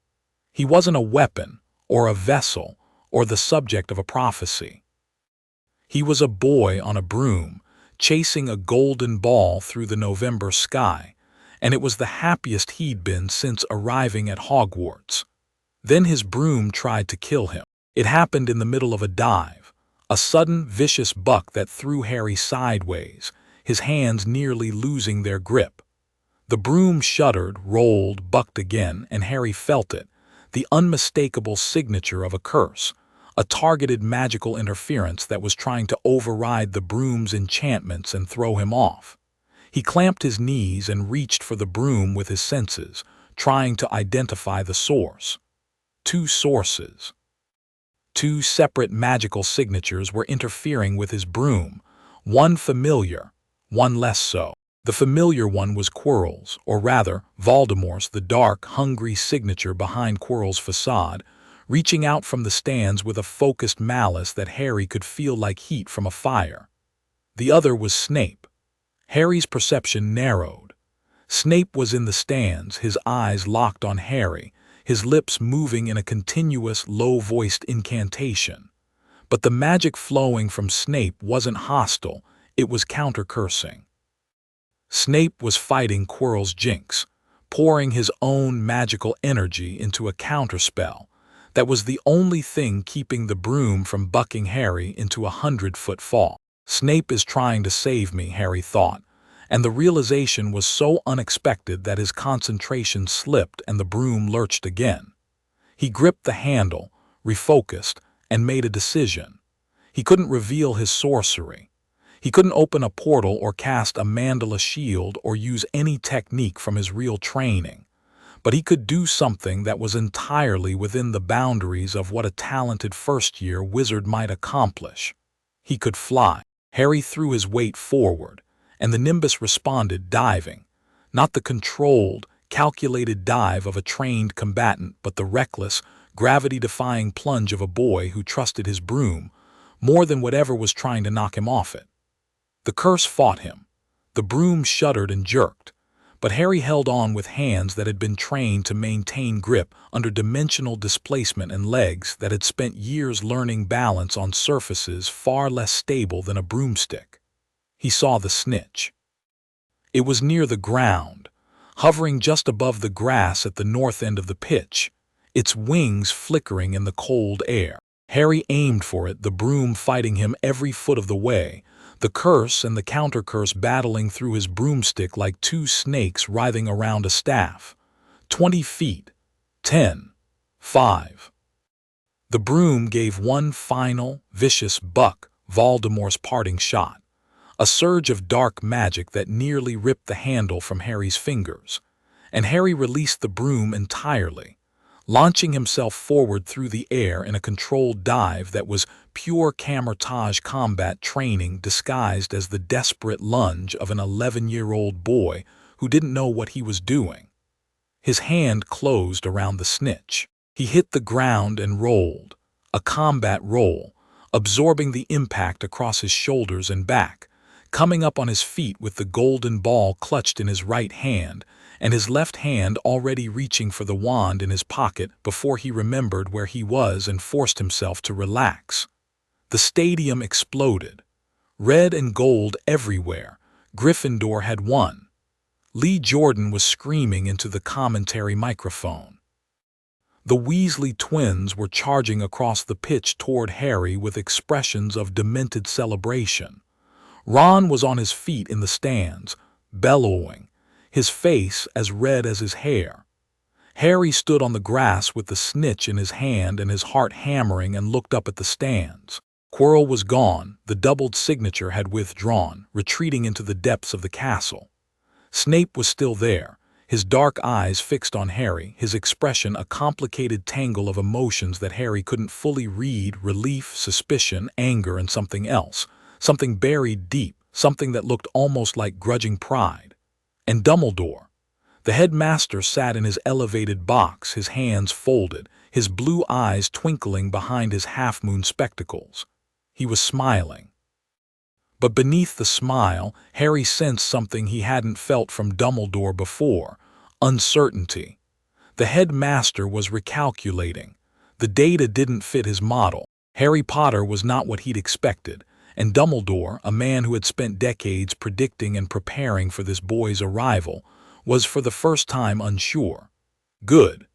He wasn't a weapon, or a vessel, or the subject of a prophecy. He was a boy on a broom, chasing a golden ball through the November sky, and it was the happiest he'd been since arriving at Hogwarts. Then his broom tried to kill him. It happened in the middle of a dive, a sudden, vicious buck that threw Harry sideways, his hands nearly losing their grip. The broom shuddered, rolled, bucked again, and Harry felt it, the unmistakable signature of a curse, a targeted magical interference that was trying to override the broom's enchantments and throw him off. He clamped his knees and reached for the broom with his senses, trying to identify the source. 2 sources. 2 separate magical signatures were interfering with his broom, one familiar, one less so. The familiar one was Quirrell's, or rather, Voldemort's, the dark, hungry signature behind Quirrell's facade, reaching out from the stands with a focused malice that Harry could feel like heat from a fire. The other was Snape. Harry's perception narrowed. Snape was in the stands, his eyes locked on Harry, his lips moving in a continuous, low-voiced incantation. But the magic flowing from Snape wasn't hostile, it was counter-cursing. Snape was fighting Quirrell's jinx, pouring his own magical energy into a counterspell that was the only thing keeping the broom from bucking Harry into a 100-foot fall. Snape is trying to save me, Harry thought, and the realization was so unexpected that his concentration slipped and the broom lurched again. He gripped the handle, refocused, and made a decision. He couldn't reveal his sorcery. He couldn't open a portal or cast a mandala shield or use any technique from his real training. But he could do something that was entirely within the boundaries of what a talented first-year wizard might accomplish. He could fly. Harry threw his weight forward, and the Nimbus responded, diving. Not the controlled, calculated dive of a trained combatant, but the reckless, gravity-defying plunge of a boy who trusted his broom more than whatever was trying to knock him off it. The curse fought him. The broom shuddered and jerked, but Harry held on with hands that had been trained to maintain grip under dimensional displacement and legs that had spent years learning balance on surfaces far less stable than a broomstick. He saw the snitch. It was near the ground, hovering just above the grass at the north end of the pitch, its wings flickering in the cold air. Harry aimed for it, the broom fighting him every foot of the way, the curse and the counter-curse battling through his broomstick like two snakes writhing around a staff. 20 feet. 10. 5. The broom gave one final, vicious buck, Voldemort's parting shot. A surge of dark magic that nearly ripped the handle from Harry's fingers, and Harry released the broom entirely, launching himself forward through the air in a controlled dive that was pure Kamar-Taj combat training disguised as the desperate lunge of an 11-year-old boy who didn't know what he was doing. His hand closed around the snitch. He hit the ground and rolled, a combat roll, absorbing the impact across his shoulders and back, coming up on his feet with the golden ball clutched in his right hand, and his left hand already reaching for the wand in his pocket before he remembered where he was and forced himself to relax. The stadium exploded. Red and gold everywhere. Gryffindor had won. Lee Jordan was screaming into the commentary microphone. The Weasley twins were charging across the pitch toward Harry with expressions of demented celebration. Ron was on his feet in the stands, bellowing, his face as red as his hair. Harry stood on the grass with the snitch in his hand and his heart hammering and looked up at the stands. Quirrell was gone, the doubled signature had withdrawn, retreating into the depths of the castle. Snape was still there, his dark eyes fixed on Harry, his expression a complicated tangle of emotions that Harry couldn't fully read: relief, suspicion, anger, and something else. Something buried deep, something that looked almost like grudging pride. And Dumbledore. The headmaster sat in his elevated box, his hands folded, his blue eyes twinkling behind his half-moon spectacles. He was smiling. But beneath the smile, Harry sensed something he hadn't felt from Dumbledore before: uncertainty. The headmaster was recalculating. The data didn't fit his model. Harry Potter was not what he'd expected. And Dumbledore, a man who had spent decades predicting and preparing for this boy's arrival, was for the first time unsure. Good.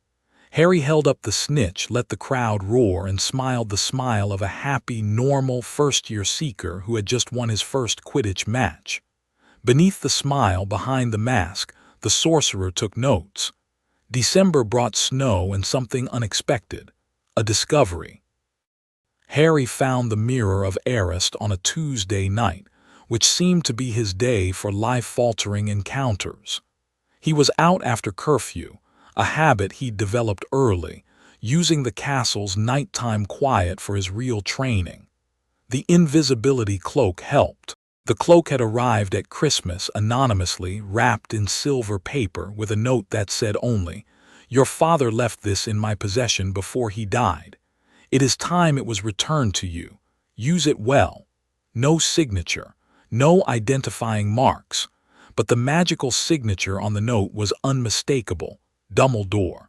Harry held up the snitch, let the crowd roar, and smiled the smile of a happy, normal first-year seeker who had just won his first Quidditch match. Beneath the smile, behind the mask, the sorcerer took notes. December brought snow and something unexpected, a discovery. Harry found the mirror of Erised on a Tuesday night, which seemed to be his day for life-altering encounters. He was out after curfew, a habit he'd developed early, using the castle's nighttime quiet for his real training. The invisibility cloak helped. The cloak had arrived at Christmas anonymously, wrapped in silver paper with a note that said only, "Your father left this in my possession before he died. It is time it was returned to you. Use it well." No signature, no identifying marks, but the magical signature on the note was unmistakable: Dumbledore.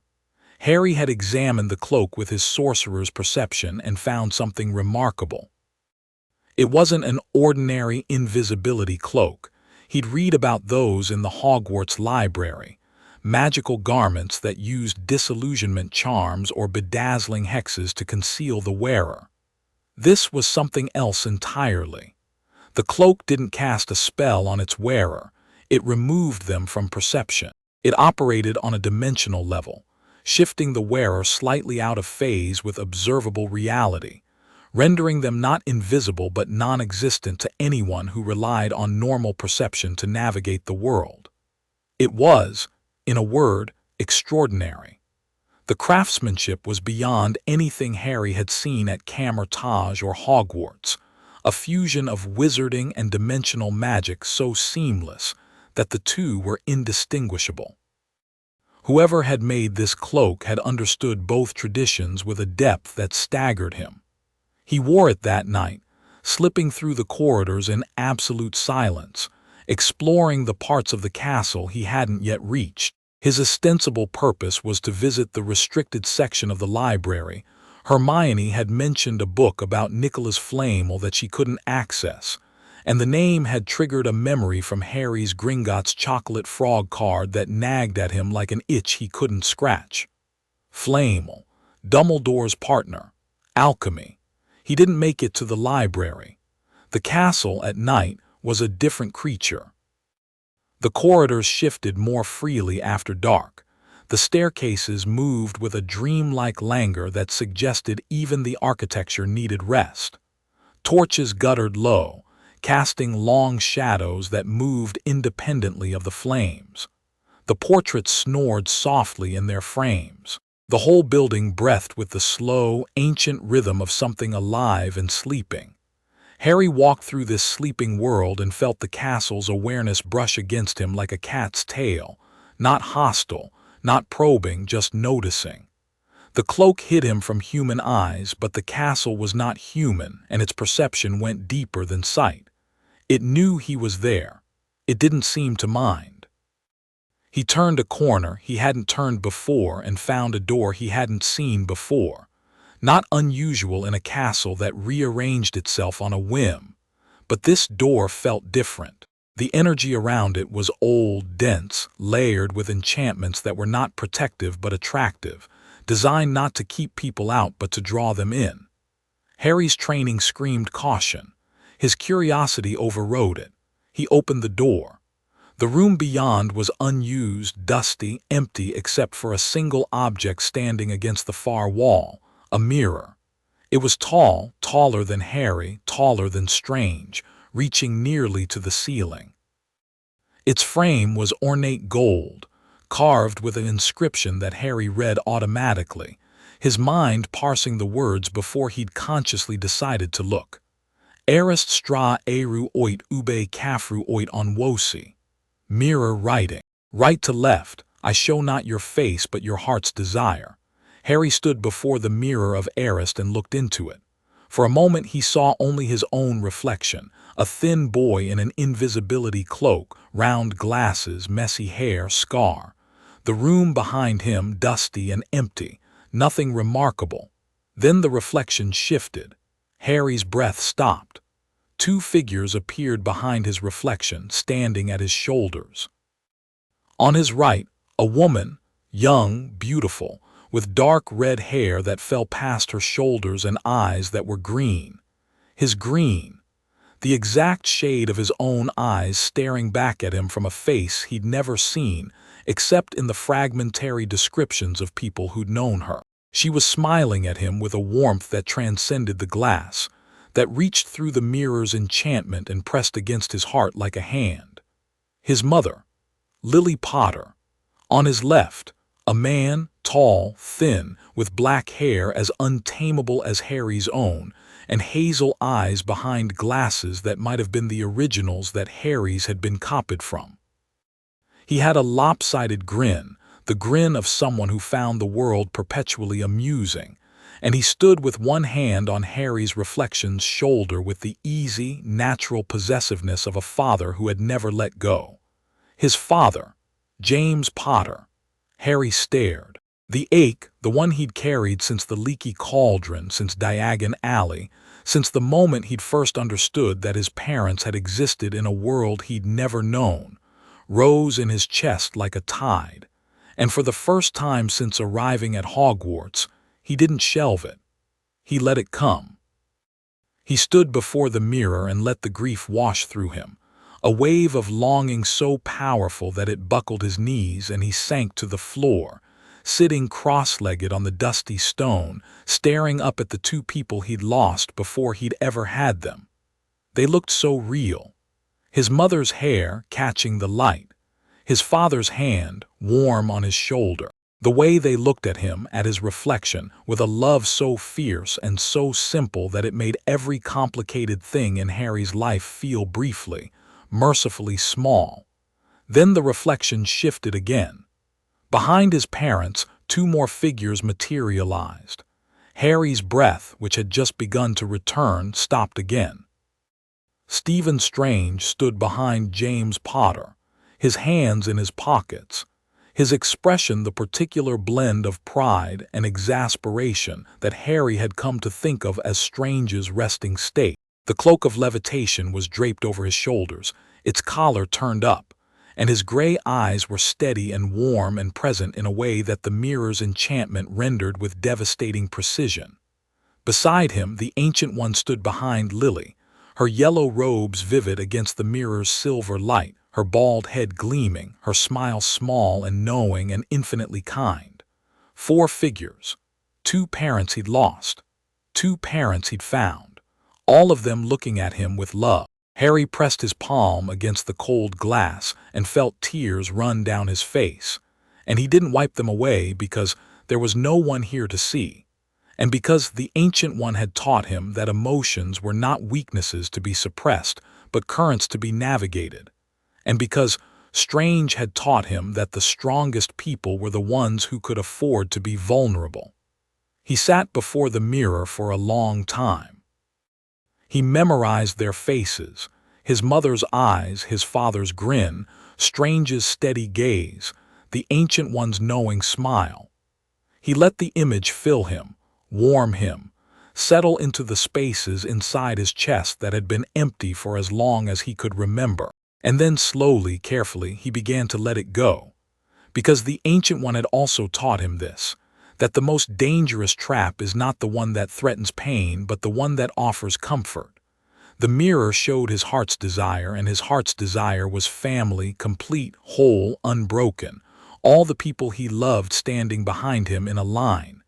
Harry had examined the cloak with his sorcerer's perception and found something remarkable. It wasn't an ordinary invisibility cloak. He'd read about those in the Hogwarts library, magical garments that used disillusionment charms or bedazzling hexes to conceal the wearer. This was something else entirely. The cloak didn't cast a spell on its wearer, it removed them from perception. It operated on a dimensional level, shifting the wearer slightly out of phase with observable reality, rendering them not invisible but non-existent to anyone who relied on normal perception to navigate the world. It was, in a word, extraordinary. The craftsmanship was beyond anything Harry had seen at Kamar-Taj or Hogwarts, a fusion of wizarding and dimensional magic so seamless that the two were indistinguishable. Whoever had made this cloak had understood both traditions with a depth that staggered him. He wore it that night, slipping through the corridors in absolute silence, exploring the parts of the castle he hadn't yet reached. His ostensible purpose was to visit the restricted section of the library. Hermione had mentioned a book about Nicholas Flamel that she couldn't access, and the name had triggered a memory from Harry's Gringotts chocolate frog card that nagged at him like an itch he couldn't scratch. Flamel, Dumbledore's partner, alchemy. He didn't make it to the library. The castle at night was a different creature. The corridors shifted more freely after dark. The staircases moved with a dreamlike languor that suggested even the architecture needed rest. Torches guttered low, casting long shadows that moved independently of the flames. The portraits snored softly in their frames. The whole building breathed with the slow, ancient rhythm of something alive and sleeping. Harry walked through this sleeping world and felt the castle's awareness brush against him like a cat's tail, not hostile, not probing, just noticing. The cloak hid him from human eyes, but the castle was not human, and its perception went deeper than sight. It knew he was there. It didn't seem to mind. He turned a corner he hadn't turned before and found a door he hadn't seen before. Not unusual in a castle that rearranged itself on a whim, but this door felt different. The energy around it was old, dense, layered with enchantments that were not protective but attractive, designed not to keep people out but to draw them in. Harry's training screamed caution. His curiosity overrode it. He opened the door. The room beyond was unused, dusty, empty except for a single object standing against the far wall, a mirror. It was tall, taller than Harry, taller than Strange, reaching nearly to the ceiling. Its frame was ornate gold, carved with an inscription that Harry read automatically, his mind parsing the words before he'd consciously decided to look. Erised stra eru oit ube kafru oit on wosi. Mirror writing. Right to left, I show not your face but your heart's desire. Harry stood before the mirror of Erised and looked into it. For a moment he saw only his own reflection, a thin boy in an invisibility cloak, round glasses, messy hair, scar. The room behind him dusty and empty, nothing remarkable. Then the reflection shifted. Harry's breath stopped. Two figures appeared behind his reflection, standing at his shoulders. On his right, a woman, young, beautiful, with dark red hair that fell past her shoulders and eyes that were green. His green, the exact shade of his own eyes staring back at him from a face he'd never seen, except in the fragmentary descriptions of people who'd known her. She was smiling at him with a warmth that transcended the glass, that reached through the mirror's enchantment and pressed against his heart like a hand. His mother, Lily Potter. On his left, a man, tall, thin, with black hair as untamable as Harry's own, and hazel eyes behind glasses that might have been the originals that Harry's had been copied from. He had a lopsided grin, the grin of someone who found the world perpetually amusing, and he stood with one hand on Harry's reflection's shoulder with the easy, natural possessiveness of a father who had never let go. His father, James Potter. Harry stared. The ache, the one he'd carried since the leaky cauldron, since Diagon Alley, since the moment he'd first understood that his parents had existed in a world he'd never known, rose in his chest like a tide. And for the first time since arriving at Hogwarts, he didn't shelve it. He let it come. He stood before the mirror and let the grief wash through him, a wave of longing so powerful that it buckled his knees and he sank to the floor, sitting cross-legged on the dusty stone, staring up at the two people he'd lost before he'd ever had them. They looked so real. His mother's hair catching the light, his father's hand warm on his shoulder. The way they looked at him, at his reflection, with a love so fierce and so simple that it made every complicated thing in Harry's life feel briefly, mercifully small. Then the reflection shifted again. Behind his parents, two more figures materialized. Harry's breath, which had just begun to return, stopped again. Stephen Strange stood behind James Potter, his hands in his pockets, his expression the particular blend of pride and exasperation that Harry had come to think of as Strange's resting state. The cloak of levitation was draped over his shoulders, its collar turned up, and his gray eyes were steady and warm and present in a way that the mirror's enchantment rendered with devastating precision. Beside him, the Ancient One stood behind Lily, her yellow robes vivid against the mirror's silver light, her bald head gleaming, her smile small and knowing and infinitely kind. Four figures, two parents he'd lost, two parents he'd found, all of them looking at him with love. Harry pressed his palm against the cold glass and felt tears run down his face, and he didn't wipe them away because there was no one here to see, and because the Ancient One had taught him that emotions were not weaknesses to be suppressed, but currents to be navigated, and because Strange had taught him that the strongest people were the ones who could afford to be vulnerable. He sat before the mirror for a long time. He memorized their faces, his mother's eyes, his father's grin, Strange's steady gaze, the Ancient One's knowing smile. He let the image fill him, warm him, settle into the spaces inside his chest that had been empty for as long as he could remember. And then slowly, carefully, he began to let it go. Because the Ancient One had also taught him this, that the most dangerous trap is not the one that threatens pain, but the one that offers comfort. The mirror showed his heart's desire, and his heart's desire was family, complete, whole, unbroken, all the people he loved standing behind him in a line.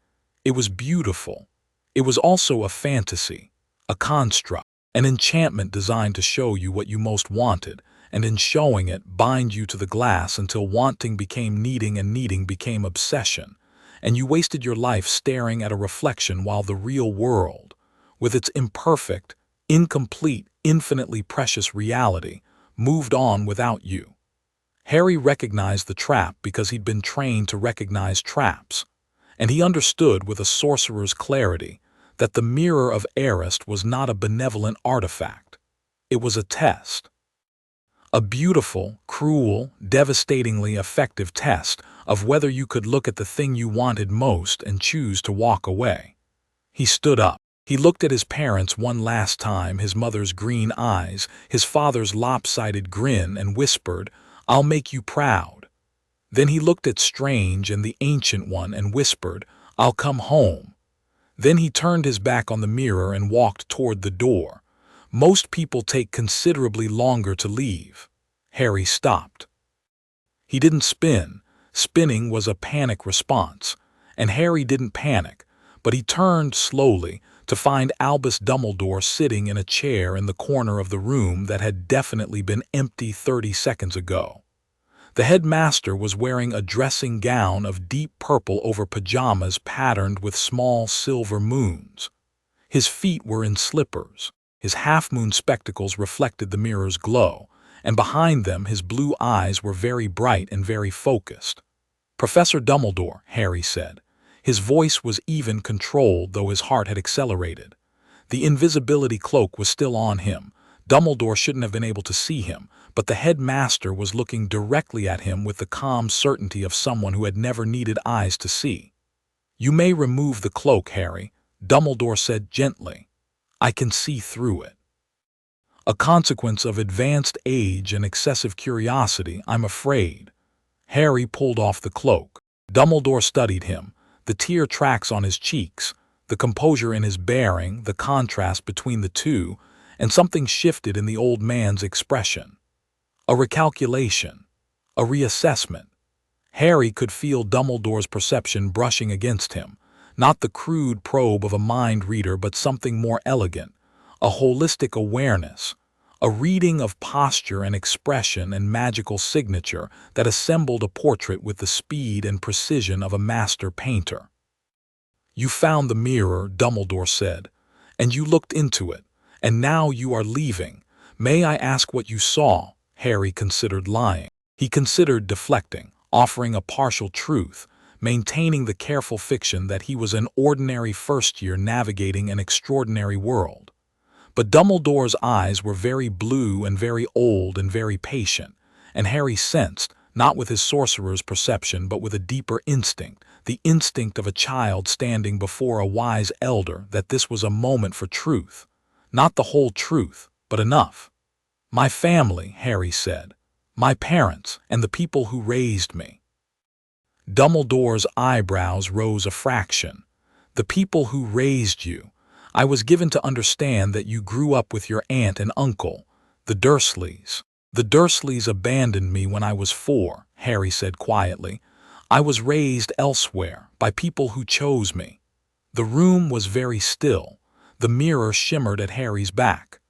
It was beautiful. It was also a fantasy, a construct, an enchantment designed to show you what you most wanted, and in showing it, bind you to the glass until wanting became needing and needing became obsession, and you wasted your life staring at a reflection while the real world, with its imperfect, incomplete, infinitely precious reality, moved on without you. Harry recognized the trap because he'd been trained to recognize traps, and he understood with a sorcerer's clarity that the mirror of Erised was not a benevolent artifact. It was a test. A beautiful, cruel, devastatingly effective test of whether you could look at the thing you wanted most and choose to walk away. He stood up. He looked at his parents one last time, his mother's green eyes, his father's lopsided grin, and whispered, "I'll make you proud." Then he looked at Strange and the Ancient One and whispered, "I'll come home." Then he turned his back on the mirror and walked toward the door. Most people take considerably longer to leave. Harry stopped. He didn't spin. Spinning was a panic response, and Harry didn't panic, but he turned slowly to find Albus Dumbledore sitting in a chair in the corner of the room that had definitely been empty 30 seconds ago. The headmaster was wearing a dressing gown of deep purple over pajamas patterned with small silver moons. His feet were in slippers. His half-moon spectacles reflected the mirror's glow, and behind them his blue eyes were very bright and very focused. "Professor Dumbledore," Harry said. His voice was even controlled, though his heart had accelerated. The invisibility cloak was still on him. Dumbledore shouldn't have been able to see him, but the headmaster was looking directly at him with the calm certainty of someone who had never needed eyes to see. "You may remove the cloak, Harry," Dumbledore said gently. I can see through it. A consequence of advanced age and excessive curiosity, I'm afraid." Harry pulled off the cloak. Dumbledore studied him, the tear tracks on his cheeks, the composure in his bearing, the contrast between the two, and something shifted in the old man's expression. A recalculation, a reassessment. Harry could feel Dumbledore's perception brushing against him, not the crude probe of a mind reader but something more elegant, a holistic awareness, a reading of posture and expression and magical signature that assembled a portrait with the speed and precision of a master painter. "You found the mirror," Dumbledore said, "and you looked into it, and now you are leaving. May I ask what you saw?" Harry considered lying. He considered deflecting, offering a partial truth, maintaining the careful fiction that he was an ordinary first-year navigating an extraordinary world. But Dumbledore's eyes were very blue and very old and very patient, and Harry sensed, not with his sorcerer's perception but with a deeper instinct, the instinct of a child standing before a wise elder, that this was a moment for truth. Not the whole truth, but enough. "My family," Harry said. "My parents and the people who raised me." Dumbledore's eyebrows rose a fraction. "The people who raised you. I was given to understand that you grew up with your aunt and uncle, the Dursleys." "The Dursleys abandoned me when I was 4, Harry said quietly. "I was raised elsewhere, by people who chose me." The room was very still. The mirror shimmered at Harry's back.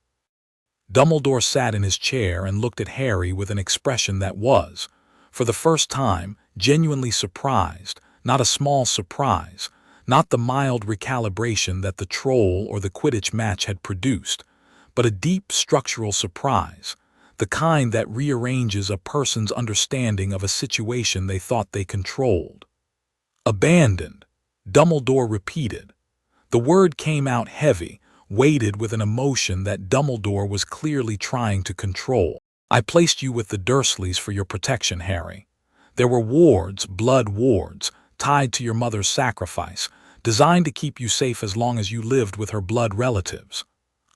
Dumbledore sat in his chair and looked at Harry with an expression that was, for the first time, genuinely surprised, not a small surprise, not the mild recalibration that the troll or the Quidditch match had produced, but a deep structural surprise, the kind that rearranges a person's understanding of a situation they thought they controlled. "Abandoned," Dumbledore repeated. The word came out heavy, weighted with an emotion that Dumbledore was clearly trying to control. "I placed you with the Dursleys for your protection, Harry. There were wards, blood wards, tied to your mother's sacrifice, designed to keep you safe as long as you lived with her blood relatives.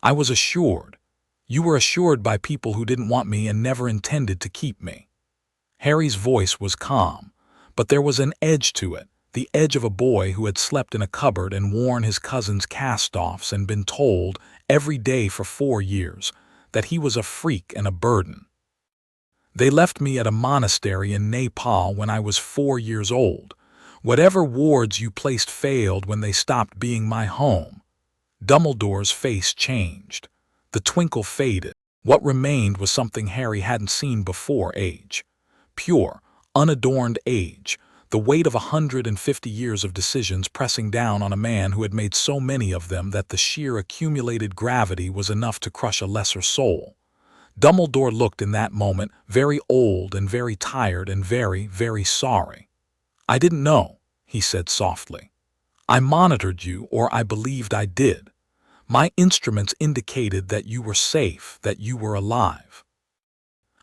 I was assured. You were assured by people who didn't want me and never intended to keep me." Harry's voice was calm, but there was an edge to it, the edge of a boy who had slept in a cupboard and worn his cousin's cast-offs and been told, every day for 4 years, that he was a freak and a burden. "They left me at a monastery in Nepal when I was 4 years old. Whatever wards you placed failed when they stopped being my home." Dumbledore's face changed. The twinkle faded. What remained was something Harry hadn't seen before: age. Pure, unadorned age. The weight of 150 years of decisions pressing down on a man who had made so many of them that the sheer accumulated gravity was enough to crush a lesser soul. Dumbledore looked in that moment very old and very tired and very, very sorry. "I didn't know," he said softly. "I monitored you, or I believed I did. My instruments indicated that you were safe, that you were alive.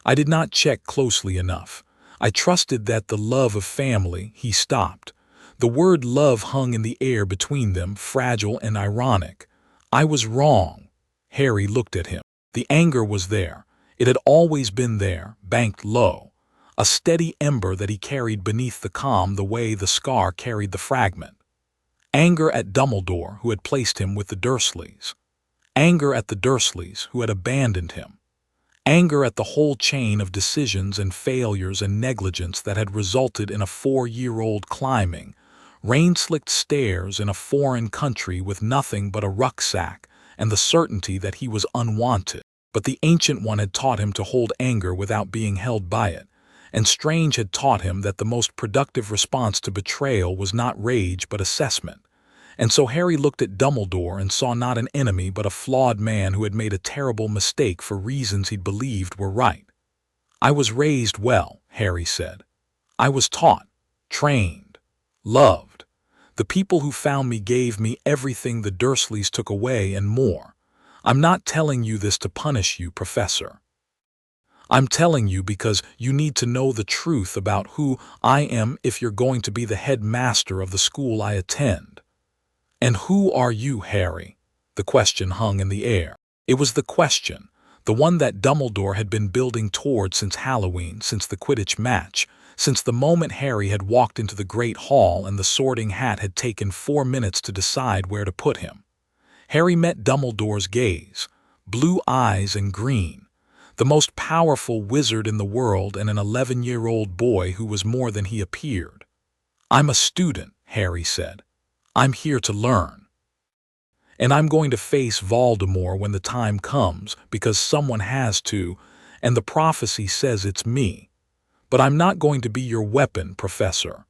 I did not check closely enough. I trusted that the love of family." He stopped. The word love hung in the air between them, fragile and ironic. "I was wrong." Harry looked at him. The anger was there. It had always been there, banked low. A steady ember that he carried beneath the calm the way the scar carried the fragment. Anger at Dumbledore, who had placed him with the Dursleys. Anger at the Dursleys, who had abandoned him. Anger at the whole chain of decisions and failures and negligence that had resulted in a 4-year-old climbing rain-slicked stairs in a foreign country with nothing but a rucksack and the certainty that he was unwanted. But the Ancient One had taught him to hold anger without being held by it, and Strange had taught him that the most productive response to betrayal was not rage but assessment. And so Harry looked at Dumbledore and saw not an enemy but a flawed man who had made a terrible mistake for reasons he'd believed were right. "I was raised well," Harry said. "I was taught, trained, loved. The people who found me gave me everything the Dursleys took away and more. I'm not telling you this to punish you, Professor. I'm telling you because you need to know the truth about who I am if you're going to be the headmaster of the school I attend." "And who are you, Harry?" The question hung in the air. It was the question, the one that Dumbledore had been building toward since Halloween, since the Quidditch match, since the moment Harry had walked into the Great Hall and the Sorting Hat had taken 4 minutes to decide where to put him. Harry met Dumbledore's gaze, blue eyes and green, the most powerful wizard in the world and an 11-year-old boy who was more than he appeared. "I'm a student," Harry said. "I'm here to learn. And I'm going to face Voldemort when the time comes, because someone has to, and the prophecy says it's me. But I'm not going to be your weapon, Professor.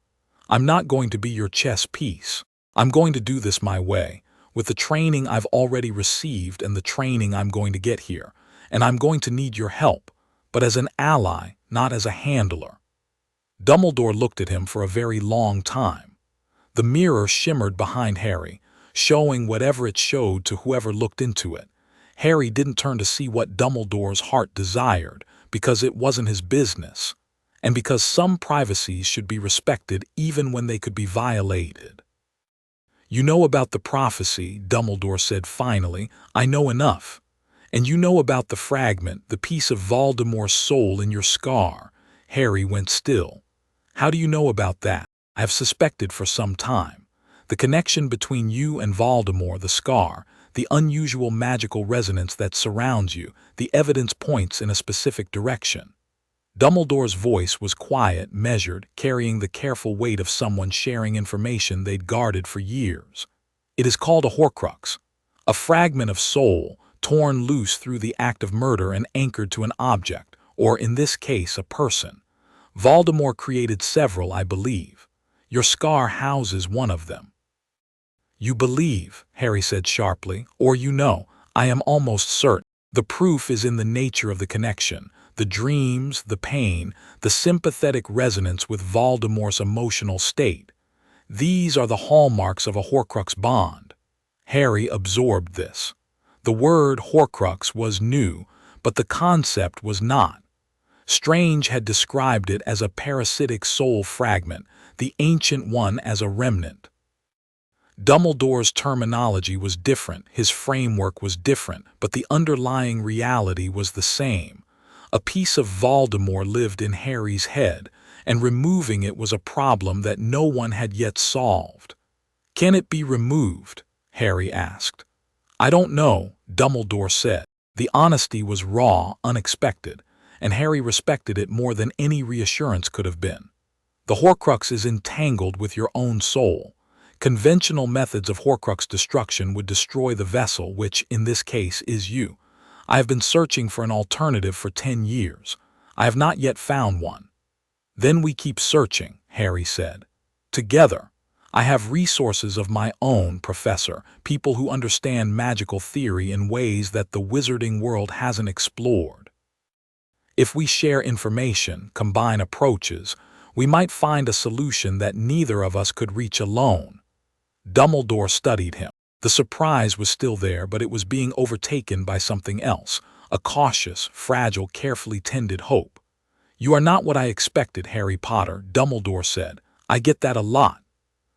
I'm not going to be your chess piece. I'm going to do this my way, with the training I've already received and the training I'm going to get here, and I'm going to need your help, but as an ally, not as a handler." Dumbledore looked at him for a very long time. The mirror shimmered behind Harry, showing whatever it showed to whoever looked into it. Harry didn't turn to see what Dumbledore's heart desired, because it wasn't his business, and because some privacies should be respected even when they could be violated. "You know about the prophecy," Dumbledore said finally. "I know enough. And you know about the fragment, the piece of Voldemort's soul in your scar." Harry went still. "How do you know about that?" "I have suspected for some time. The connection between you and Voldemort, the scar, the unusual magical resonance that surrounds you, the evidence points in a specific direction." Dumbledore's voice was quiet, measured, carrying the careful weight of someone sharing information they'd guarded for years. "It is called a Horcrux, a fragment of soul, torn loose through the act of murder and anchored to an object, or in this case, a person. Voldemort created several, I believe. Your scar houses one of them." "You believe," Harry said sharply, "or you know. I am almost certain. The proof is in the nature of the connection, the dreams, the pain, the sympathetic resonance with Voldemort's emotional state. These are the hallmarks of a Horcrux bond." Harry absorbed this. The word Horcrux was new, but the concept was not. Strange had described it as a parasitic soul fragment, the Ancient One as a remnant. Dumbledore's terminology was different, his framework was different, but the underlying reality was the same. A piece of Voldemort lived in Harry's head, and removing it was a problem that no one had yet solved. "Can it be removed?" Harry asked. "I don't know," Dumbledore said. The honesty was raw, unexpected, and Harry respected it more than any reassurance could have been. "The Horcrux is entangled with your own soul. Conventional methods of Horcrux destruction would destroy the vessel, which, in this case, is you. I have been searching for an alternative for 10 years. I have not yet found one." "Then we keep searching," Harry said. "Together. I have resources of my own, Professor, people who understand magical theory in ways that the wizarding world hasn't explored. If we share information, combine approaches, we might find a solution that neither of us could reach alone." Dumbledore studied him. The surprise was still there, but it was being overtaken by something else, a cautious, fragile, carefully tended hope. "You are not what I expected, Harry Potter," Dumbledore said. "I get that a lot."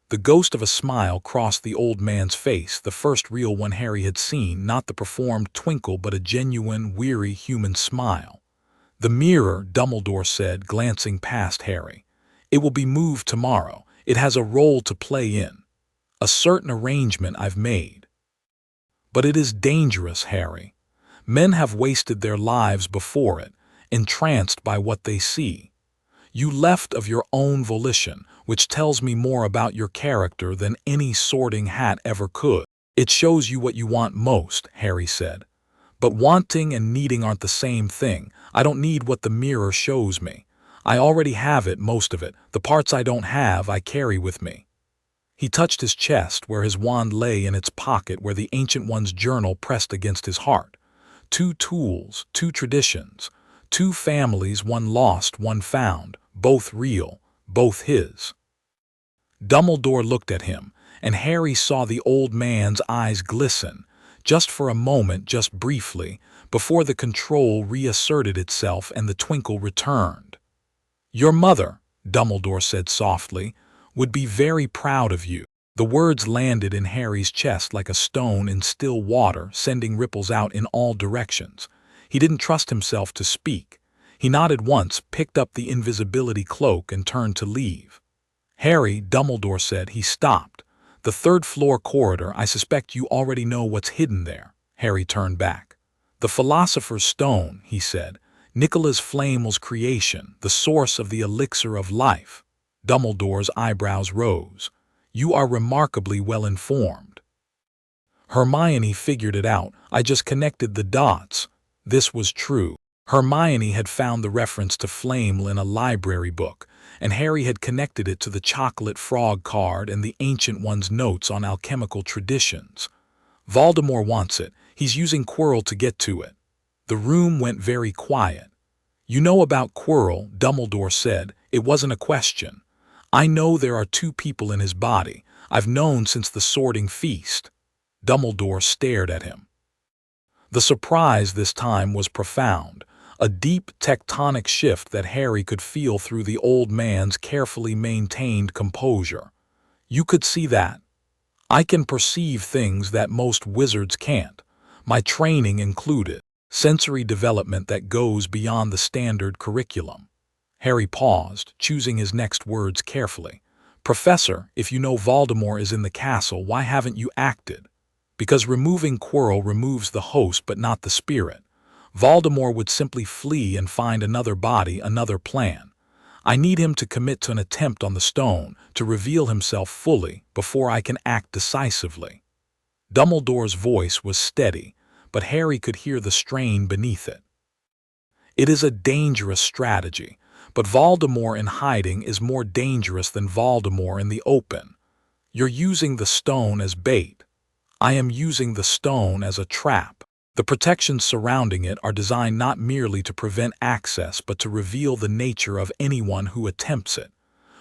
The ghost of a smile crossed the old man's face, the first real one Harry had seen, not the performed twinkle but a genuine, weary human smile. "The mirror," Dumbledore said, glancing past Harry. "It will be moved tomorrow. It has a role to play in a certain arrangement I've made. But it is dangerous, Harry. Men have wasted their lives before it, entranced by what they see. You left of your own volition, which tells me more about your character than any sorting hat ever could." "It shows you what you want most," Harry said. "But wanting and needing aren't the same thing. I don't need what the mirror shows me. I already have it, most of it. The parts I don't have, I carry with me." He touched his chest, where his wand lay in its pocket, where the Ancient One's journal pressed against his heart. 2 tools, 2 traditions, 2 families, one lost, one found, both real, both his. Dumbledore looked at him, and Harry saw the old man's eyes glisten, just for a moment, just briefly, before the control reasserted itself and the twinkle returned. "Your mother," Dumbledore said softly, "would be very proud of you." The words landed in Harry's chest like a stone in still water, sending ripples out in all directions. He didn't trust himself to speak. He nodded once, picked up the invisibility cloak, and turned to leave. "Harry," Dumbledore said. He stopped. "The third-floor corridor, I suspect you already know what's hidden there." Harry turned back. "The Philosopher's Stone," he said. "Nicholas Flamel's creation, the source of the elixir of life." Dumbledore's eyebrows rose. "You are remarkably well informed." Hermione figured it out. "I just connected the dots." This was true. Hermione had found the reference to Flamel in a library book, and Harry had connected it to the chocolate frog card and the Ancient One's notes on alchemical traditions. "Voldemort wants it. He's using Quirrell to get to it." The room went very quiet. "You know about Quirrell," Dumbledore said. "It wasn't a question. I know there are two people in his body. I've known since the Sorting Feast." Dumbledore stared at him. The surprise this time was profound, a deep tectonic shift that Harry could feel through the old man's carefully maintained composure. "You could see that? I can perceive things that most wizards can't, my training included, sensory development that goes beyond the standard curriculum." Harry paused, choosing his next words carefully. "Professor, if you know Voldemort is in the castle, why haven't you acted?" "Because removing Quirrell removes the host but not the spirit. Voldemort would simply flee and find another body, another plan. I need him to commit to an attempt on the stone, to reveal himself fully, before I can act decisively." Dumbledore's voice was steady, but Harry could hear the strain beneath it. "It is a dangerous strategy, but Voldemort in hiding is more dangerous than Voldemort in the open. You're using the stone as bait. I am using the stone as a trap. The protections surrounding it are designed not merely to prevent access but to reveal the nature of anyone who attempts it.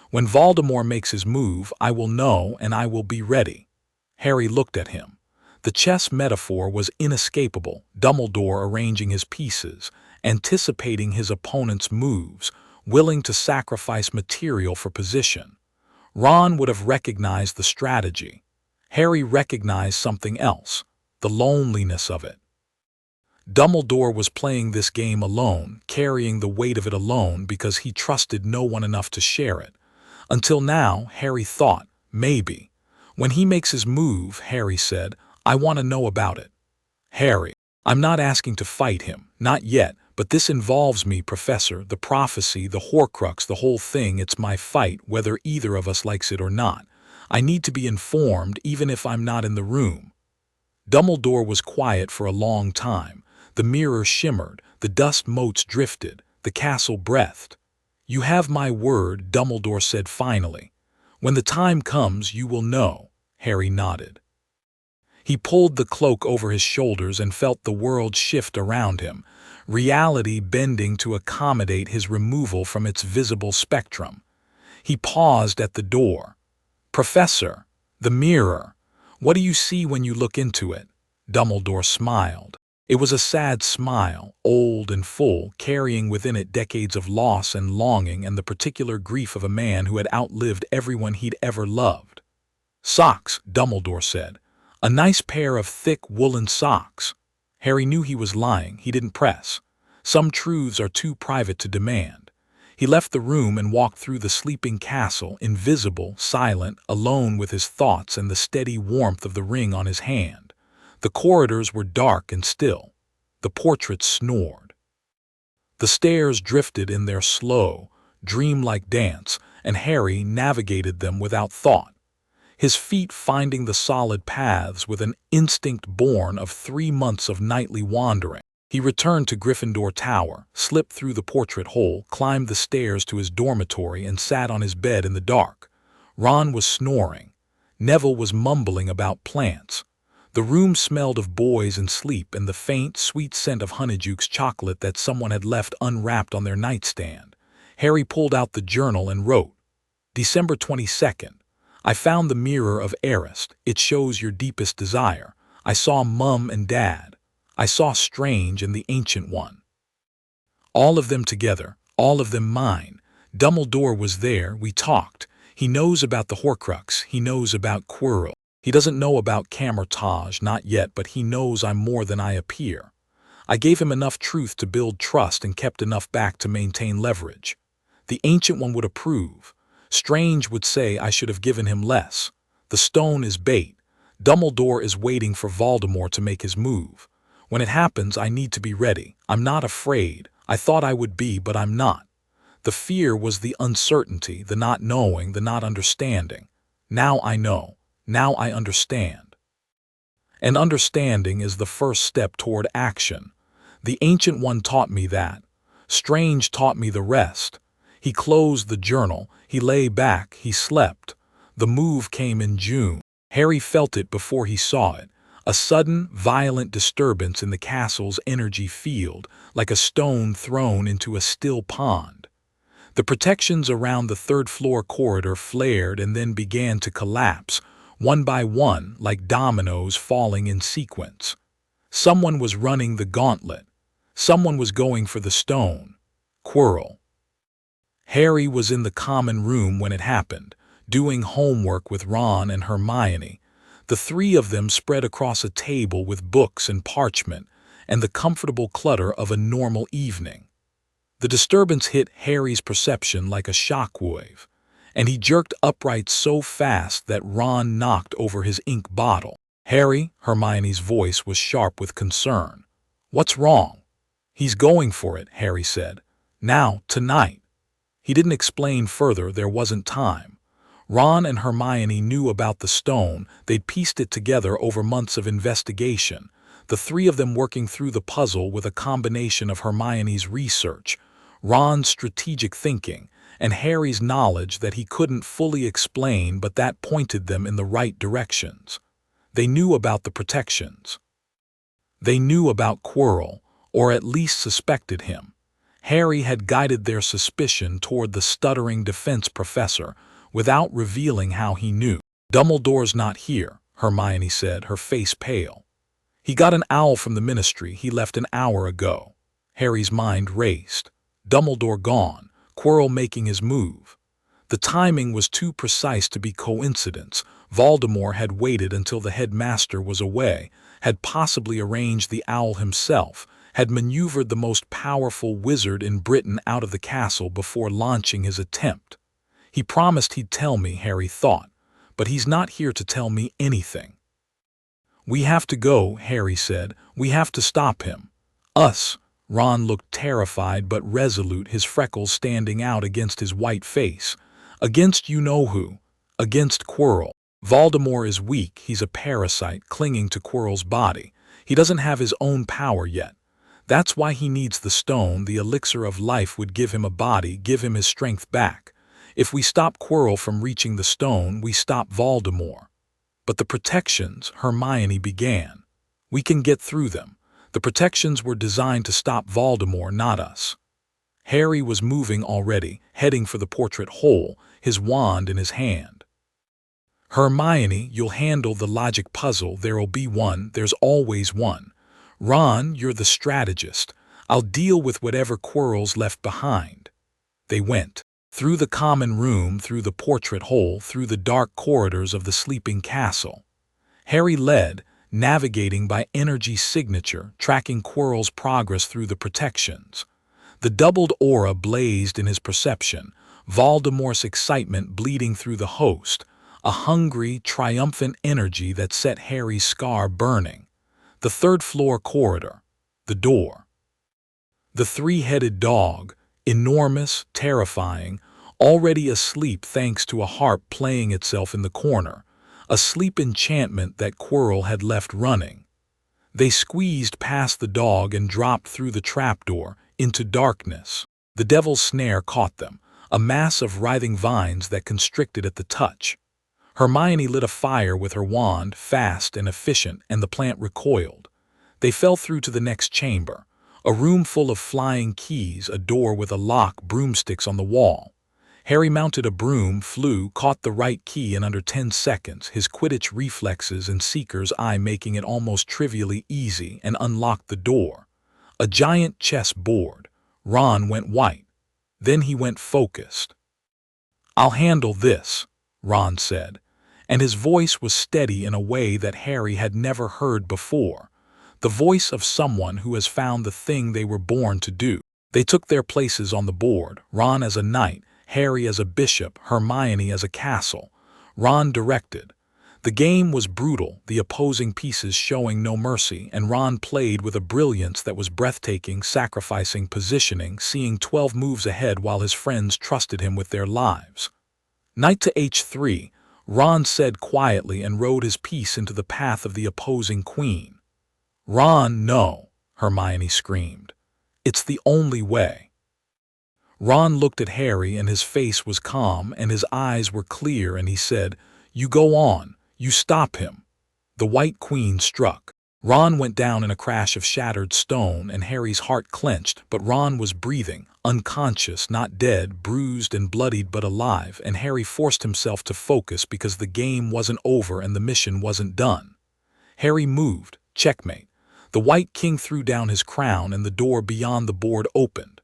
When Voldemort makes his move, I will know and I will be ready." Harry looked at him. The chess metaphor was inescapable, Dumbledore arranging his pieces, anticipating his opponent's moves, willing to sacrifice material for position. Ron would have recognized the strategy. Harry recognized something else, the loneliness of it. Dumbledore was playing this game alone, carrying the weight of it alone because he trusted no one enough to share it. Until now, Harry thought, maybe. "When he makes his move," Harry said, "I want to know about it." "Harry, I'm not asking to fight him, not yet, but this involves me, Professor, the prophecy, the Horcrux, the whole thing. It's my fight, whether either of us likes it or not. I need to be informed even if I'm not in the room." Dumbledore was quiet for a long time. The mirror shimmered, the dust motes drifted, the castle breathed. "You have my word," Dumbledore said finally. "When the time comes, you will know." Harry nodded. He pulled the cloak over his shoulders and felt the world shift around him, reality bending to accommodate his removal from its visible spectrum. He paused at the door. "Professor, the mirror. What do you see when you look into it?" Dumbledore smiled. It was a sad smile, old and full, carrying within it decades of loss and longing and the particular grief of a man who had outlived everyone he'd ever loved. "Socks," Dumbledore said. "A nice pair of thick woolen socks." Harry knew he was lying. He didn't press. Some truths are too private to demand. He left the room and walked through the sleeping castle, invisible, silent, alone with his thoughts and the steady warmth of the ring on his hand. The corridors were dark and still. The portraits snored. The stairs drifted in their slow, dreamlike dance, and Harry navigated them without thought, his feet finding the solid paths with an instinct born of 3 months of nightly wandering. He returned to Gryffindor Tower, slipped through the portrait hole, climbed the stairs to his dormitory, and sat on his bed in the dark. Ron was snoring. Neville was mumbling about plants. The room smelled of boys and sleep and the faint, sweet scent of Honeydukes chocolate that someone had left unwrapped on their nightstand. Harry pulled out the journal and wrote, "December 22nd. I found the mirror of Erised. It shows your deepest desire. I saw Mum and Dad. I saw Strange and the Ancient One. All of them together, all of them mine. Dumbledore was there, we talked. He knows about the Horcrux, he knows about Quirrell. He doesn't know about Kamar-Taj, not yet, but he knows I'm more than I appear. I gave him enough truth to build trust and kept enough back to maintain leverage. The Ancient One would approve. Strange would say I should have given him less. The stone is bait. Dumbledore is waiting for Voldemort to make his move. When it happens, I need to be ready. I'm not afraid. I thought I would be, but I'm not. The fear was the uncertainty, the not knowing, the not understanding. Now I know. Now I understand. And understanding is the first step toward action. The Ancient One taught me that. Strange taught me the rest. He closed the journal. He lay back. He slept. The move came in June. Harry felt it before he saw it. A sudden, violent disturbance in the castle's energy field, like a stone thrown into a still pond. The protections around the third-floor corridor flared and then began to collapse, one by one, like dominoes falling in sequence. Someone was running the gauntlet. Someone was going for the stone. Quirrell. Harry was in the common room when it happened, doing homework with Ron and Hermione. The three of them spread across a table with books and parchment, and the comfortable clutter of a normal evening. The disturbance hit Harry's perception like a shockwave, and he jerked upright so fast that Ron knocked over his ink bottle. "Harry," Hermione's voice was sharp with concern. "What's wrong?" "He's going for it," Harry said. "Now, tonight." He didn't explain further, there wasn't time. Ron and Hermione knew about the stone, they'd pieced it together over months of investigation, the three of them working through the puzzle with a combination of Hermione's research, Ron's strategic thinking, and Harry's knowledge that he couldn't fully explain but that pointed them in the right directions. They knew about the protections. They knew about Quirrell, or at least suspected him. Harry had guided their suspicion toward the stuttering defense professor, without revealing how he knew. "Dumbledore's not here," Hermione said, her face pale. "He got an owl from the Ministry. He left an hour ago." Harry's mind raced. Dumbledore gone, Quirrell making his move. The timing was too precise to be coincidence. Voldemort had waited until the headmaster was away, had possibly arranged the owl himself, had maneuvered the most powerful wizard in Britain out of the castle before launching his attempt. He promised he'd tell me, Harry thought, but he's not here to tell me anything. "We have to go," Harry said. "We have to stop him." "Us?" Ron looked terrified but resolute, his freckles standing out against his white face. "Against you-know-who. Against Quirrell. Voldemort is weak, he's a parasite clinging to Quirrell's body. He doesn't have his own power yet. That's why he needs the stone. The elixir of life would give him a body, give him his strength back. If we stop Quirrell from reaching the stone, we stop Voldemort." "But the protections," Hermione began. "We can get through them. The protections were designed to stop Voldemort, not us." Harry was moving already, heading for the portrait hole, his wand in his hand. "Hermione, you'll handle the logic puzzle. There'll be one. There's always one. Ron, you're the strategist. I'll deal with whatever Quirrell's left behind." They went. Through the common room, through the portrait hole, through the dark corridors of the sleeping castle. Harry led, navigating by energy signature, tracking Quirrell's progress through the protections. The doubled aura blazed in his perception, Voldemort's excitement bleeding through the host, a hungry, triumphant energy that set Harry's scar burning. The third-floor corridor. The door. The three-headed dog, enormous, terrifying, already asleep thanks to a harp playing itself in the corner, a sleep enchantment that Quirrell had left running. They squeezed past the dog and dropped through the trapdoor into darkness. The devil's snare caught them, a mass of writhing vines that constricted at the touch. Hermione lit a fire with her wand, fast and efficient, and the plant recoiled. They fell through to the next chamber, a room full of flying keys, a door with a lock, broomsticks on the wall. Harry mounted a broom, flew, caught the right key in under 10 seconds, his Quidditch reflexes and Seeker's Eye making it almost trivially easy, and unlocked the door. A giant chess board. Ron went white. Then he went focused. "I'll handle this," Ron said, and his voice was steady in a way that Harry had never heard before, the voice of someone who has found the thing they were born to do. They took their places on the board, Ron as a knight, Harry as a bishop, Hermione as a castle. Ron directed. The game was brutal, the opposing pieces showing no mercy, and Ron played with a brilliance that was breathtaking, sacrificing positioning, seeing 12 moves ahead while his friends trusted him with their lives. "Knight to h3, Ron said quietly and rode his piece into the path of the opposing queen. "Ron, no," Hermione screamed. "It's the only way." Ron looked at Harry and his face was calm and his eyes were clear and he said, "You go on. You stop him." The White Queen struck. Ron went down in a crash of shattered stone and Harry's heart clenched, but Ron was breathing, unconscious, not dead, bruised and bloodied but alive, and Harry forced himself to focus because the game wasn't over and the mission wasn't done. Harry moved. Checkmate. The White King threw down his crown and the door beyond the board opened.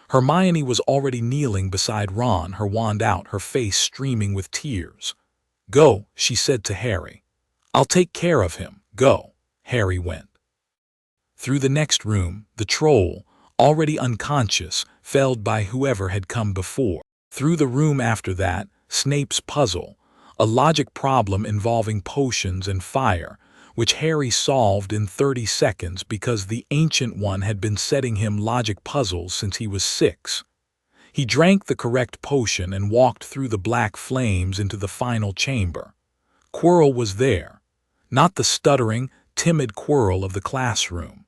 Hermione was already kneeling beside Ron, her wand out, her face streaming with tears. "Go," she said to Harry. "I'll take care of him. Go." Harry went. Through the next room, the troll, already unconscious, felled by whoever had come before. Through the room after that, Snape's puzzle, a logic problem involving potions and fire, which Harry solved in 30 seconds because the Ancient One had been setting him logic puzzles since he was 6. He drank the correct potion and walked through the black flames into the final chamber. Quirrell was there, not the stuttering, timid Quirrell of the classroom.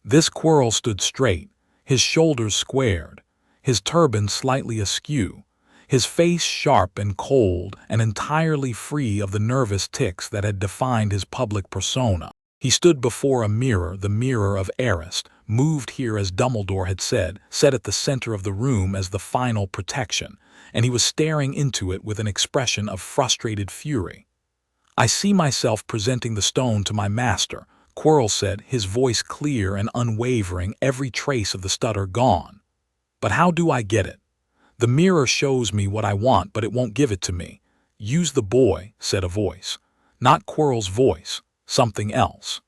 This Quirrell stood straight, his shoulders squared, his turban slightly askew, his face sharp and cold and entirely free of the nervous tics that had defined his public persona. He stood before a mirror, the mirror of Erised, moved here as Dumbledore had said, set at the center of the room as the final protection, and he was staring into it with an expression of frustrated fury. "I see myself presenting the stone to my master," Quirrell said, his voice clear and unwavering, every trace of the stutter gone. "But how do I get it? The mirror shows me what I want, but it won't give it to me." "Use the boy," said a voice. Not Quirrell's voice, something else.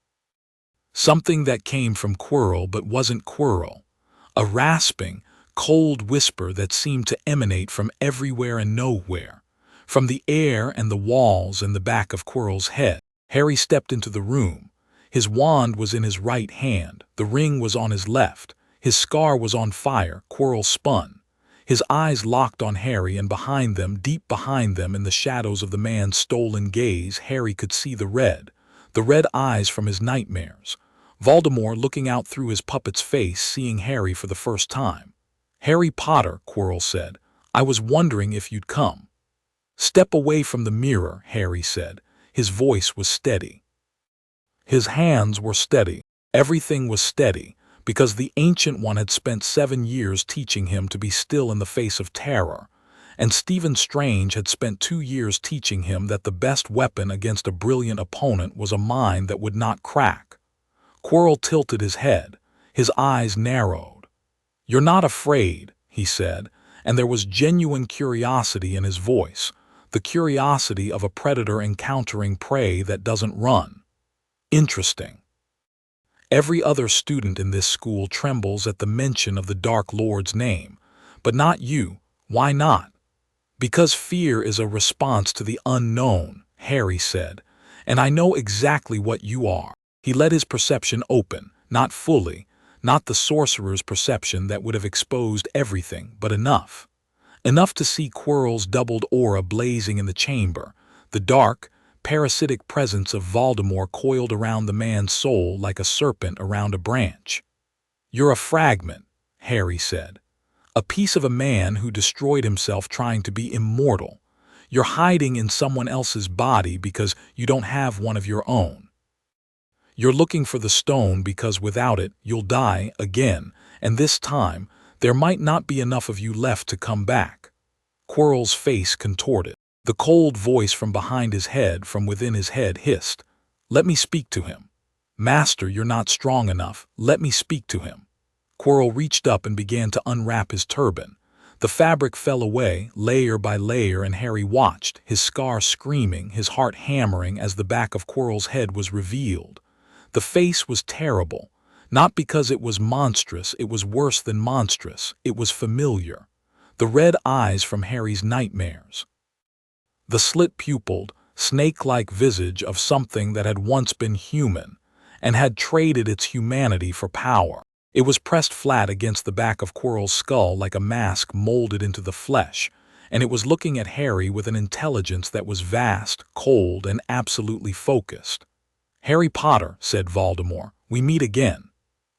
Something that came from Quirrell but wasn't Quirrell. A rasping, cold whisper that seemed to emanate from everywhere and nowhere, from the air and the walls and the back of Quirrell's head. Harry stepped into the room. His wand was in his right hand, the ring was on his left, his scar was on fire. Quirrell spun. His eyes locked on Harry, and behind them, deep behind them in the shadows of the man's stolen gaze, Harry could see the red eyes from his nightmares. Voldemort looking out through his puppet's face, seeing Harry for the first time. "Harry Potter," Quirrell said, "I was wondering if you'd come." "Step away from the mirror," Harry said. His voice was steady. His hands were steady. Everything was steady, because the Ancient One had spent 7 years teaching him to be still in the face of terror, and Stephen Strange had spent 2 years teaching him that the best weapon against a brilliant opponent was a mind that would not crack. Quirrell tilted his head. His eyes narrowed. "You're not afraid," he said, and there was genuine curiosity in his voice, the curiosity of a predator encountering prey that doesn't run. "Interesting. Every other student in this school trembles at the mention of the Dark Lord's name, but not you. Why not?" "Because fear is a response to the unknown," Harry said, "and I know exactly what you are." He let his perception open, not fully, not the sorcerer's perception that would have exposed everything, but enough. Enough to see Quirrell's doubled aura blazing in the chamber, the dark, parasitic presence of Voldemort coiled around the man's soul like a serpent around a branch. "You're a fragment," Harry said. "A piece of a man who destroyed himself trying to be immortal. You're hiding in someone else's body because you don't have one of your own. You're looking for the stone because without it, you'll die again, and this time, there might not be enough of you left to come back." Quirrell's face contorted. The cold voice from behind his head, from within his head, hissed, "Let me speak to him." "Master, you're not strong enough. Let me speak to him." Quirrell reached up and began to unwrap his turban. The fabric fell away, layer by layer, and Harry watched, his scar screaming, his heart hammering as the back of Quirrell's head was revealed. The face was terrible. Not because it was monstrous, it was worse than monstrous, it was familiar. The red eyes from Harry's nightmares. The slit-pupiled, snake-like visage of something that had once been human, and had traded its humanity for power. It was pressed flat against the back of Quirrell's skull like a mask molded into the flesh, and it was looking at Harry with an intelligence that was vast, cold, and absolutely focused. "Harry Potter," said Voldemort, "we meet again."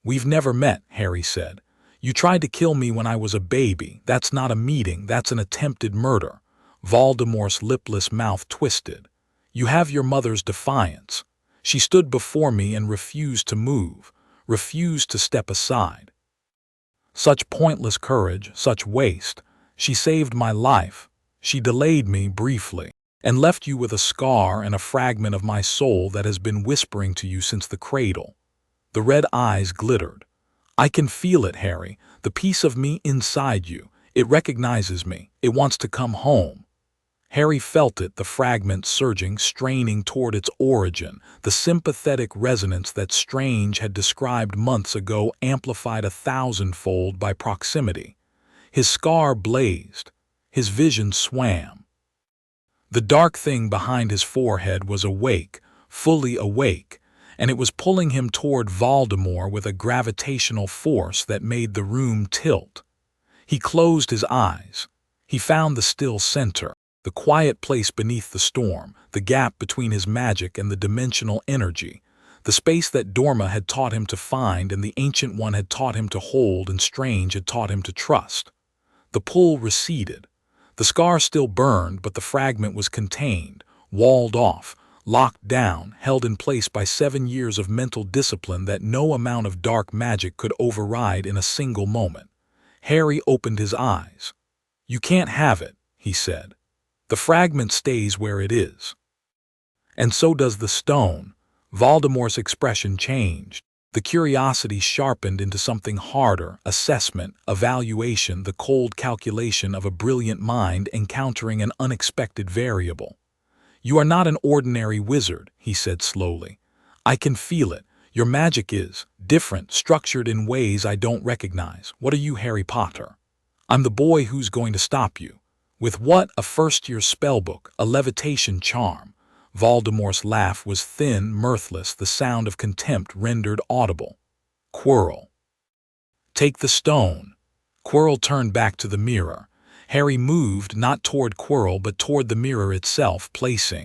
"We've never met," Harry said. "You tried to kill me when I was a baby. That's not a meeting, that's an attempted murder." Voldemort's lipless mouth twisted. "You have your mother's defiance. She stood before me and refused to move, refused to step aside. Such pointless courage, such waste. She saved my life. She delayed me briefly, and left you with a scar and a fragment of my soul that has been whispering to you since the cradle." The red eyes glittered. "I can feel it, Harry, the piece of me inside you. It recognizes me. It wants to come home." Harry felt it, the fragment surging, straining toward its origin, the sympathetic resonance that Strange had described months ago amplified 1,000-fold by proximity. His scar blazed. His vision swam. The dark thing behind his forehead was awake, fully awake, and it was pulling him toward Voldemort with a gravitational force that made the room tilt. He closed his eyes. He found the still center. The quiet place beneath the storm, the gap between his magic and the dimensional energy, the space that Dorma had taught him to find and the Ancient One had taught him to hold and Strange had taught him to trust. The pull receded. The scar still burned, but the fragment was contained, walled off, locked down, held in place by 7 years of mental discipline that no amount of dark magic could override in a single moment. Harry opened his eyes. "You can't have it," he said. "The fragment stays where it is." "And so does the stone." Voldemort's expression changed. The curiosity sharpened into something harder, assessment, evaluation, the cold calculation of a brilliant mind encountering an unexpected variable. "You are not an ordinary wizard," he said slowly. "I can feel it. Your magic is different, structured in ways I don't recognize. What are you, Harry Potter?" "I'm the boy who's going to stop you." "With what? A first-year spellbook, a levitation charm." Voldemort's laugh was thin, mirthless, the sound of contempt rendered audible. "Quirrell." "Take the stone." Quirrell turned back to the mirror. Harry moved not toward Quirrell but toward the mirror itself, placing